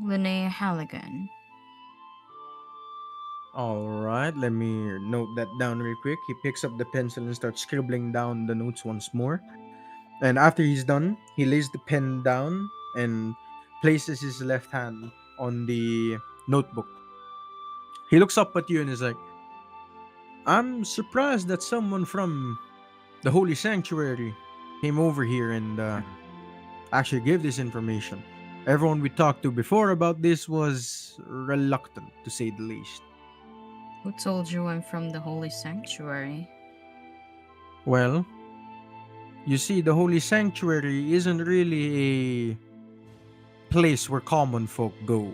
Linnea Halligan. Alright, let me note that down real quick. He picks up the pencil and starts scribbling down the notes once more. And after he's done, he lays the pen down and places his left hand on the notebook. He looks up at you and is like, I'm surprised that someone from the Holy Sanctuary came over here and actually gave this information. Everyone we talked to before about this was reluctant, to say the least. Who told you I'm from the Holy Sanctuary? Well, you see, the Holy Sanctuary isn't really a place where common folk go.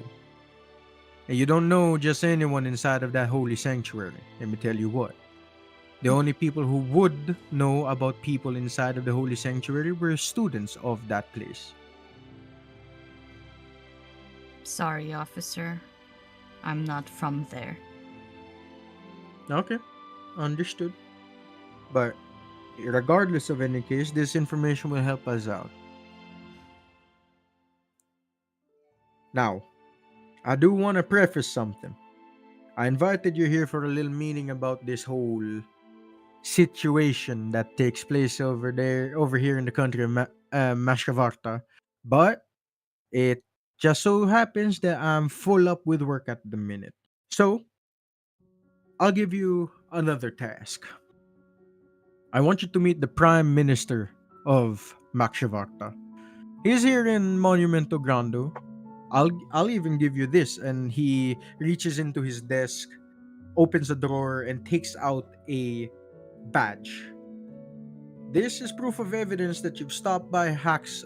And you don't know just anyone inside of that Holy Sanctuary. Let me tell you what. The only people who would know about people inside of the Holy Sanctuary were students of that place. Sorry, officer. I'm not from there. Okay, understood. But regardless of any case, this information will help us out. Now, I do want to preface something. I invited you here for a little meeting about this whole situation that takes place over here in the country of Mashkavarta. But it just so happens that I'm full up with work at the minute. So, I'll give you another task. I want you to meet the Prime Minister of Mashkavarta. He's here in Monumento Grande. I'll even give you this. And he reaches into his desk, opens a drawer, and takes out a badge. This is proof of evidence that you've stopped by Hacks.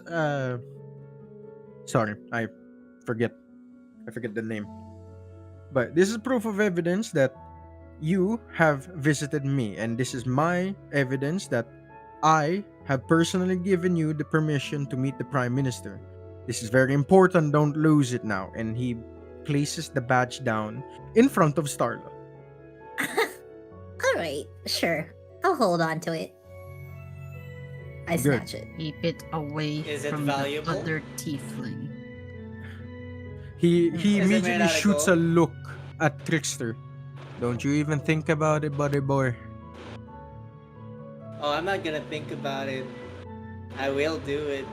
Sorry, I forget the name. But this is proof of evidence that you have visited me, and this is my evidence that I have personally given you the permission to meet the Prime Minister. This is very important, don't lose it now. And he places the badge down in front of Starla. Alright, sure. I'll hold on to it. I Good. snatch it. Keep it away Is it from valuable? the other tiefling. He Is it made immediately out of shoots a gold? look at Trickster. Don't you even think about it, buddy boy. Oh, I'm not gonna think about it. I will do it.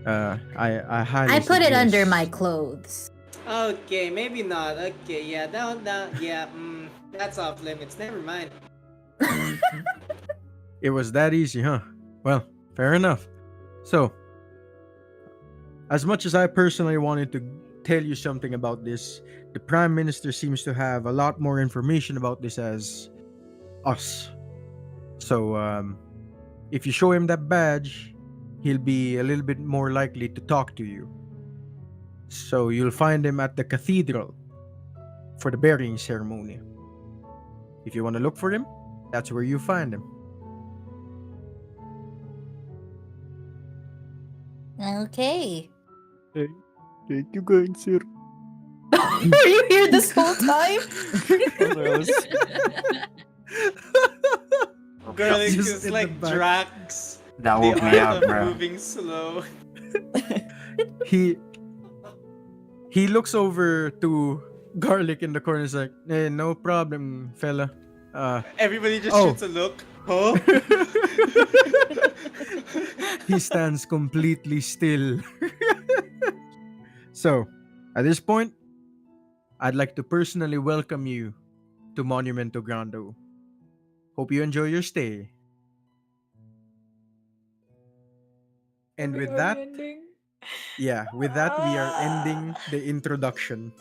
I highly I put it under suggest- my clothes. Okay, maybe not. Okay, yeah, that's off limits. Never mind. It was that easy, huh? Well, fair enough. So, as much as I personally wanted to tell you something about this, the Prime Minister seems to have a lot more information about this as us. So, if you show him that badge, he'll be a little bit more likely to talk to you. So, you'll find him at the cathedral for the burying ceremony. If you want to look for him, that's where you find him. Okay. Thank you, kind sir. Are you here this whole time? Garlic Just is in the like back. Drax. That The woke me art up, of bro. moving slow. He looks over to Garlic in the corner. Is like, "Hey, no problem, fella." Everybody just Oh. shoots a look. Huh? He stands completely still. So, at this point, I'd like to personally welcome you to Monumento Grande. Hope you enjoy your stay. And with that, with that, we are ending the introduction.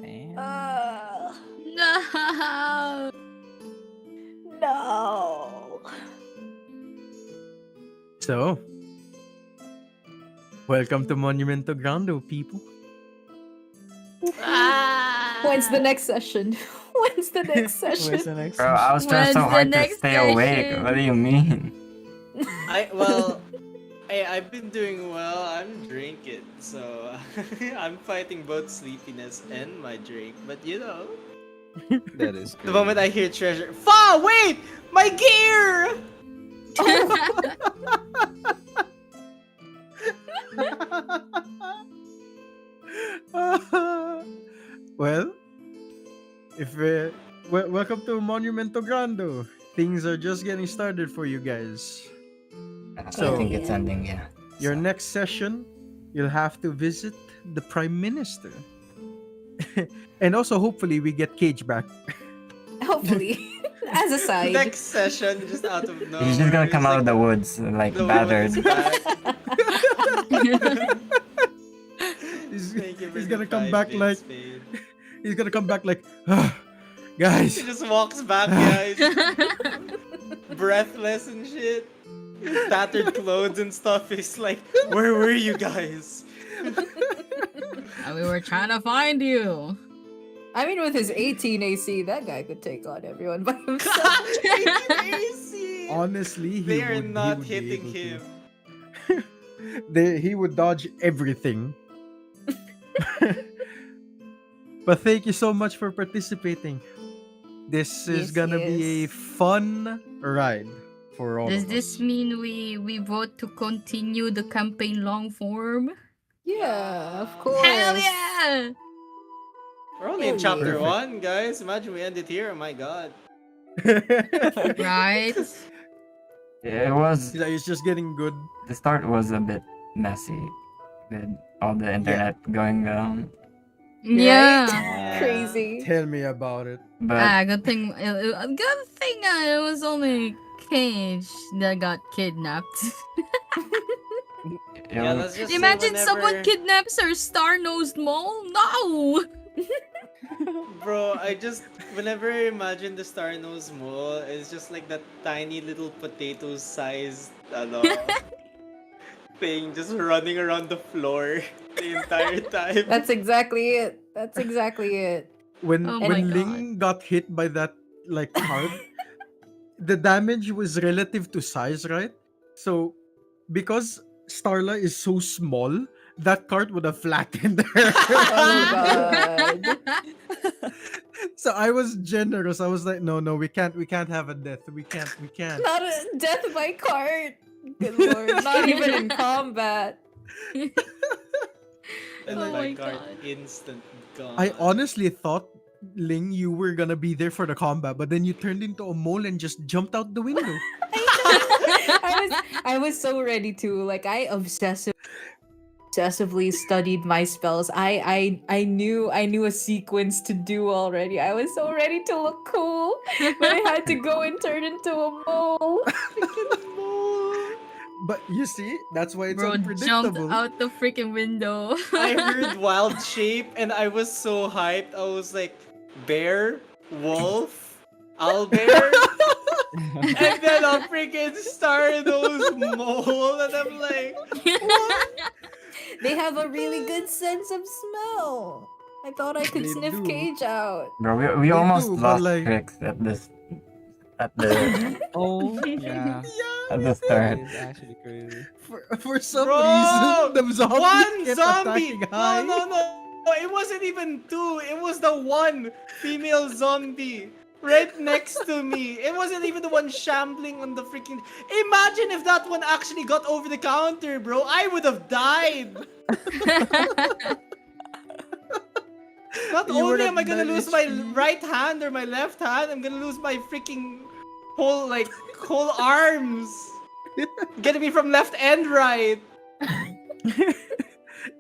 Damn. Ah. No! No. So, welcome to Monumento Grande, people. When's the next session? When's the next Where's session? the next Bro, I was trying so When's the hard to next stay awake. session? What do you mean? I've been doing well. I'm drinking, so I'm fighting both sleepiness and my drink. But you know, That is the moment I hear treasure, wait, my gear! Well, if welcome to Monumento Grande. Things are just getting started for you guys. I So- think it's ending, yeah. Your next session, you'll have to visit the Prime Minister. And also, hopefully, we get Cage back. Hopefully. As a side. Next session, just out of nowhere. He's just gonna come out of the like, woods, like, the battered. woman's back. He's, Thank you for he's the gonna come 5 back bits, like Spade. he's gonna come back like, "Ah, guys. He just walks back, guys. Breathless and shit. Tattered clothes and stuff. He's like, where were you guys? We were trying to find you. I mean, with his 18 AC, that guy could take on everyone by himself. AC. Honestly, he They are would, he not would be hitting able to. him. He would dodge everything. But thank you so much for participating. This is Yes, gonna be a yes. fun ride for all Does of this us. mean we vote to continue the campaign long form? Yeah, of course. Hell yeah! We're only in Hell chapter yeah. 1, guys. Imagine we end it here. Oh my god. Right? It was, It's just getting good. the start was a bit messy with all the internet going down. Yeah. Crazy. Tell me about it. But Good thing. It was only Cage that got kidnapped. it Yeah, was- let's just say Imagine someone whenever- kidnaps our star-nosed mole. No. Bro, whenever I imagine the star-nosed mole, it's just like that tiny little potato-sized, thing just running around the floor the entire time. That's exactly it. That's exactly it. When Oh my when God. Ling got hit by that like card, the damage was relative to size, right? So because Starla is so small, that cart would have flattened her. Oh god. So I was generous. I was like, no, we can't have a death. We can't. Not a death by cart. Good lord. Not even in combat. And Oh my my card God. instant gone. I honestly thought, Ling, you were gonna be there for the combat, but then you turned into a mole and just jumped out the window. I was so ready to. Like, I obsessively studied my spells. I knew a sequence to do already. I was so ready to look cool, but I had to go and turn into a mole. But you see, that's why it's Bro jumped unpredictable. out the freaking window. I heard wild shape and I was so hyped. I was like, bear, wolf, owlbear, and then a freaking star-nosed mole, and I'm like, They have a really good sense of smell. I thought I could They sniff do. Cage out. bro, we They almost do, but, lost like- tricks at the Oh, yeah. at the start. That is actually crazy. For some bro, reason, the zombie one kept zombie. attacking high. No. It wasn't even two. It was the one female zombie right next to me. It wasn't even the one shambling on the freaking. Imagine if that one actually got over the counter, bro. I would have died. Not You would only have am I gonna died, lose my HP. right hand or my left hand, I'm gonna lose my freaking whole arms. Getting me from left and right.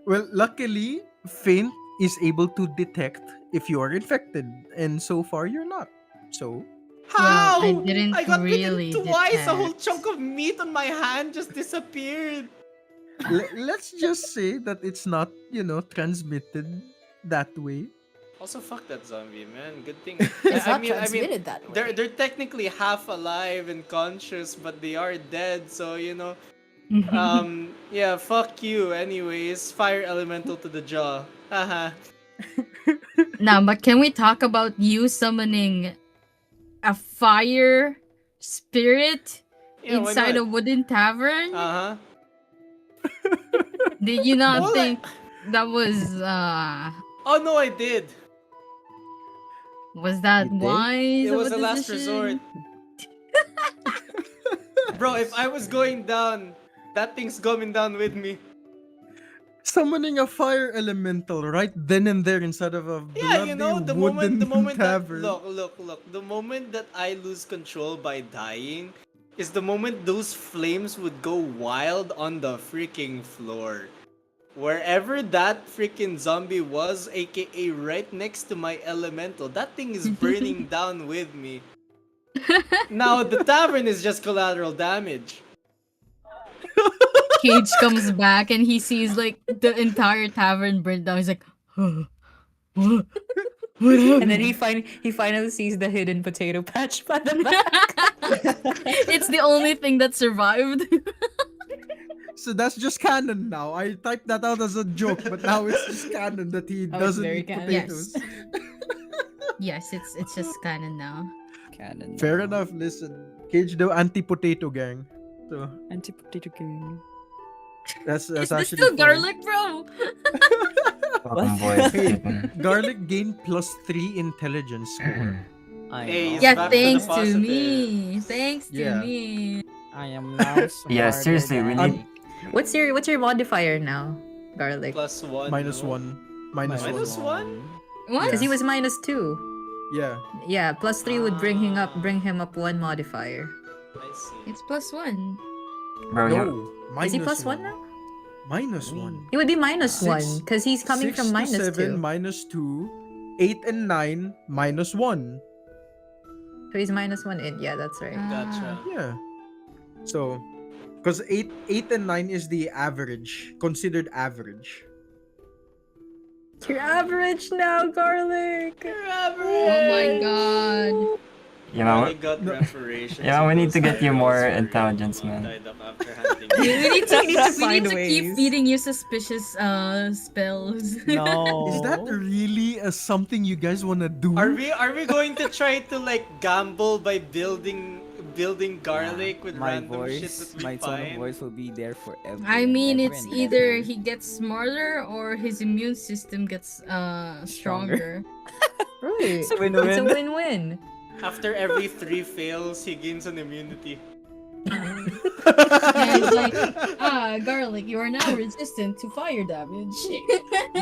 Well, luckily, Faint is able to detect if you are infected, and so far you're not. So, How? I didn't I got really bitten twice. A whole detect. chunk of meat on my hand just disappeared. let's just say that it's not, transmitted that way. Also, fuck that zombie, man. Good thing. It's I not mean, transmitted that way. they're technically half alive and conscious, but they are dead. So yeah. Fuck you. Anyways, fire elemental to the jaw. Haha. Now, but can we talk about you summoning a fire spirit Yeah, why inside a not? wooden tavern? Uh huh. Did you not Well, think that was Oh no, I did. that You did? wise It of was a a last resort. decision? Bro, if I was going down, that thing's coming down with me. Summoning a fire elemental right then and there instead of a Yeah, bloody the wooden moment that tavern. look, the moment that I lose control by dying is the moment those flames would go wild on the freaking floor. Wherever that freaking zombie was, aka right next to my elemental, that thing is burning down with me. Now the tavern is just collateral damage. Cage comes back and he sees like the entire tavern burned down. He's like, what And then happened? he finally sees the hidden potato patch by the back. It's the only thing that survived. So that's just canon now. I typed that out as a joke, but now it's just canon that he it's doesn't very eat canon. potatoes. Yes, it's just canon now. Canon. Fair now. enough. Listen, Cage the anti-potato gang. So Anti-potato king. that's Is this actually still funny. garlic, bro? Welcome, boys. Hey, Chicken. garlic gain +3 intelligence score. I Hey, am it's Yeah, back to the thanks to positives. me. Thanks to Yeah. me. I am now Yeah, smarter seriously, we than- need. What's your modifier now, Garlic? +1. Minus no? 1. Minus Minus 1. one? What? Because he was -2. Yeah. Yeah, +3 would bring him up 1 modifier. I see. It's +1. Bro, No. you Minus Is he +1 1. now? Minus 1. He would be -1 Six- because he's coming 6 from to 7 -2. -2. 8 and 9 -1. So he's -1 in. Yeah, that's right. Gotcha. Yeah. So, because 8 and 9 is the average, considered average. You're average now, Garlic. You're average. Oh my god. you know, I got reparations. Yeah, we need to get you Those more items were intelligence, man. tied up after hunting. We need to, We need to we find need to keep ways. feeding you suspicious spells. No. Is that really something you guys want to do? Are we going to try to like gamble by building garlic with my random shit voice, that we my tone of find? voice will be there forever. I mean, and ever it's and either ever. he gets smarter or his immune system gets stronger. Right. It's a It's a win-win. win-win. After every 3 fails, he gains an immunity. And it's like, garlic, you are now resistant to fire damage.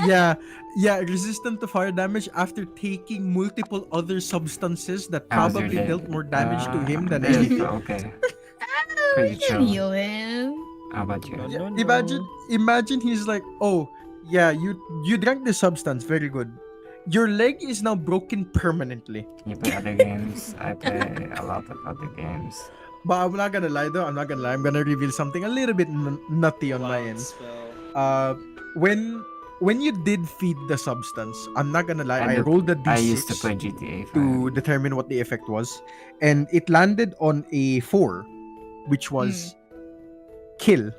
yeah, resistant to fire damage after taking multiple other substances that How's your probably day? dealt more damage to him than there you anything. go, okay. Oh, Pretty we can chill. heal him. How about you? Yeah, No. imagine he's like, oh yeah, you drank this substance, very good. Your leg is now broken permanently. You play other games. I play a lot of other games. But I'm not gonna lie though. I'm not gonna lie. I'm gonna reveal something a little bit nutty on my Wild end. spell. When you did feed the substance, I'm not gonna lie. I I did- rolled a d6 I used to play GTA 5. to determine what the effect was, and it landed on a 4, which was kill.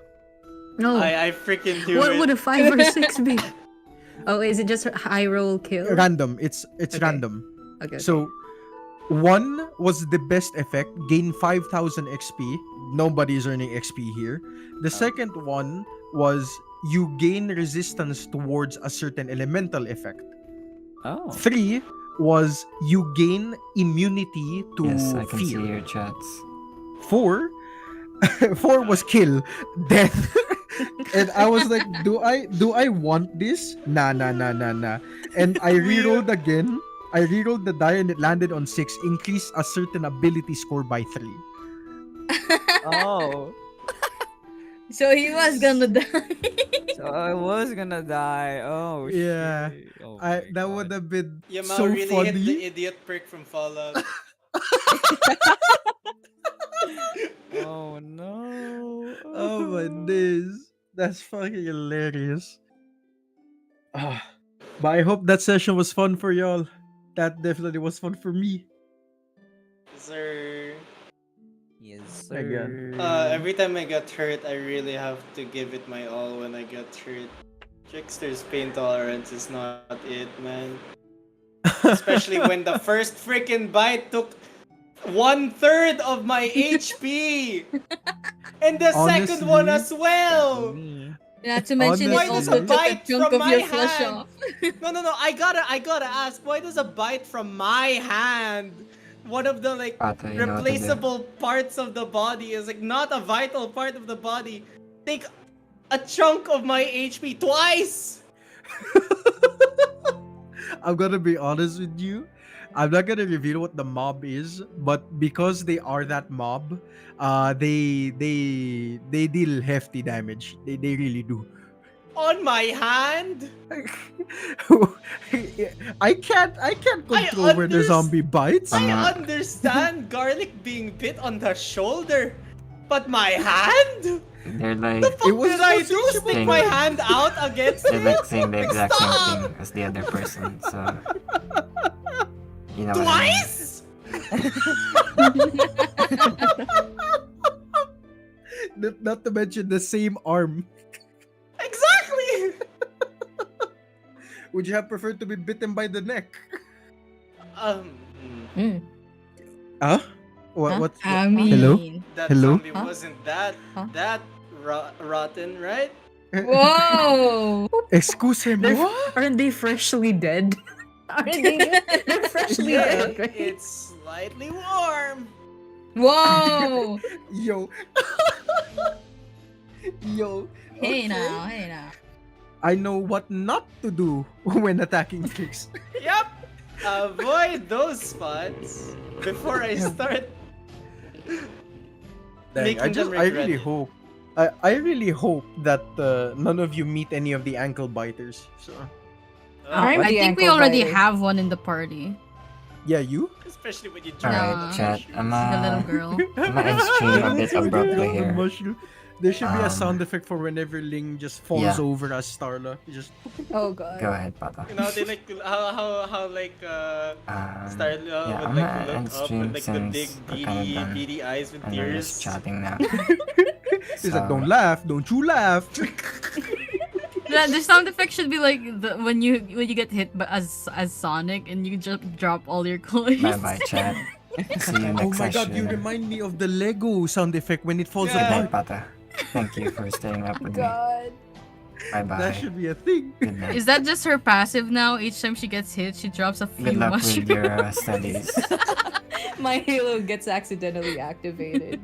No. I freaking do What it. would a 5 or 6 be? Oh, is it just a high roll kill? Random. It's Okay. random. Okay. So 1 was the best effect, gain 5,000 XP. Nobody's earning XP here. The second one was you gain resistance towards a certain elemental effect. Oh. 3 was you gain immunity to Yes, I can see fear. your chats. 4 4 was kill, death. And I was like, do I want this? Nah. And I rerolled again. I rerolled the die and it landed on 6. Increase a certain ability score by 3. Oh. So he was gonna die. So I was gonna die. Oh Yeah. shit. Oh my That God. would have been Yamal so really hit the funny. idiot prick from Fallout. Oh no. Oh my days. That's fucking hilarious. Ah. But I hope that session was fun for y'all. That definitely was fun for me. Sir. Yes, Again. Every time I get hurt, I really have to give it my all when I get hurt. Trickster's pain tolerance is not it, man. Especially when the first freaking bite took 1/3 of my HP! And the second one as well! Not to mention Why it does also a took a bite chunk from of my your flesh hand? off. No, I gotta ask, why does a bite from my hand, one of the like Pata, you know what to do. replaceable parts of the body, is like not a vital part of the body, take a chunk of my HP twice? I'm gonna be honest with you. I'm not gonna reveal what the mob is, but because they are that mob, they deal hefty damage. They really do. On my hand? I can't control where the zombie bites. I understand garlic being bit on the shoulder, but my hand? They're like The fuck did I do? Stick thing. my hand out against they're it? like saying the exact Stop! same thing as the other person. So you know what I mean. Twice? Not to mention the same arm. Exactly! Would you have preferred to be bitten by the neck? Huh? What? I mean, Hello? That Hello? zombie wasn't that rotten, right? Whoa! Excuse-me. Aren't they freshly dead? Aren't they? They're freshly dead, right? It's slightly warm. Whoa! Yo. Yo. hey okay. now. I know what not to do when attacking tricks. Yep. Avoid those spots before I start Dang, making them I regret really it. hope. I really hope that none of you meet any of the ankle biters. So I'm I the think we ankle already biter. have one in the party. yeah, you. Especially when you drop Alright, chat. The little girl. I'ma end stream a bit abruptly here. There should be a Um, sound effect for whenever Ling just falls yeah. over as Starla. You just Oh god. Go ahead, Pata. You know, they like how like Starla yeah, would I'm like gonna look end up stream with like the big since we're kinda done. beady eyes with And we're tears. just chatting now. He's like, don't laugh, don't you laugh. The sound effect should be like when you get hit as Sonic and you just drop all your coins. Bye bye, chat. See you Oh next my session. god, you remind me of the Lego sound effect when it falls Good night, apart. Pata. Thank you for staying up with me. God. Bye bye. That should be a thing. Good night. Is that just her passive now? Each time she gets hit, she drops a few Good luck mushrooms. with your studies. My halo gets accidentally activated.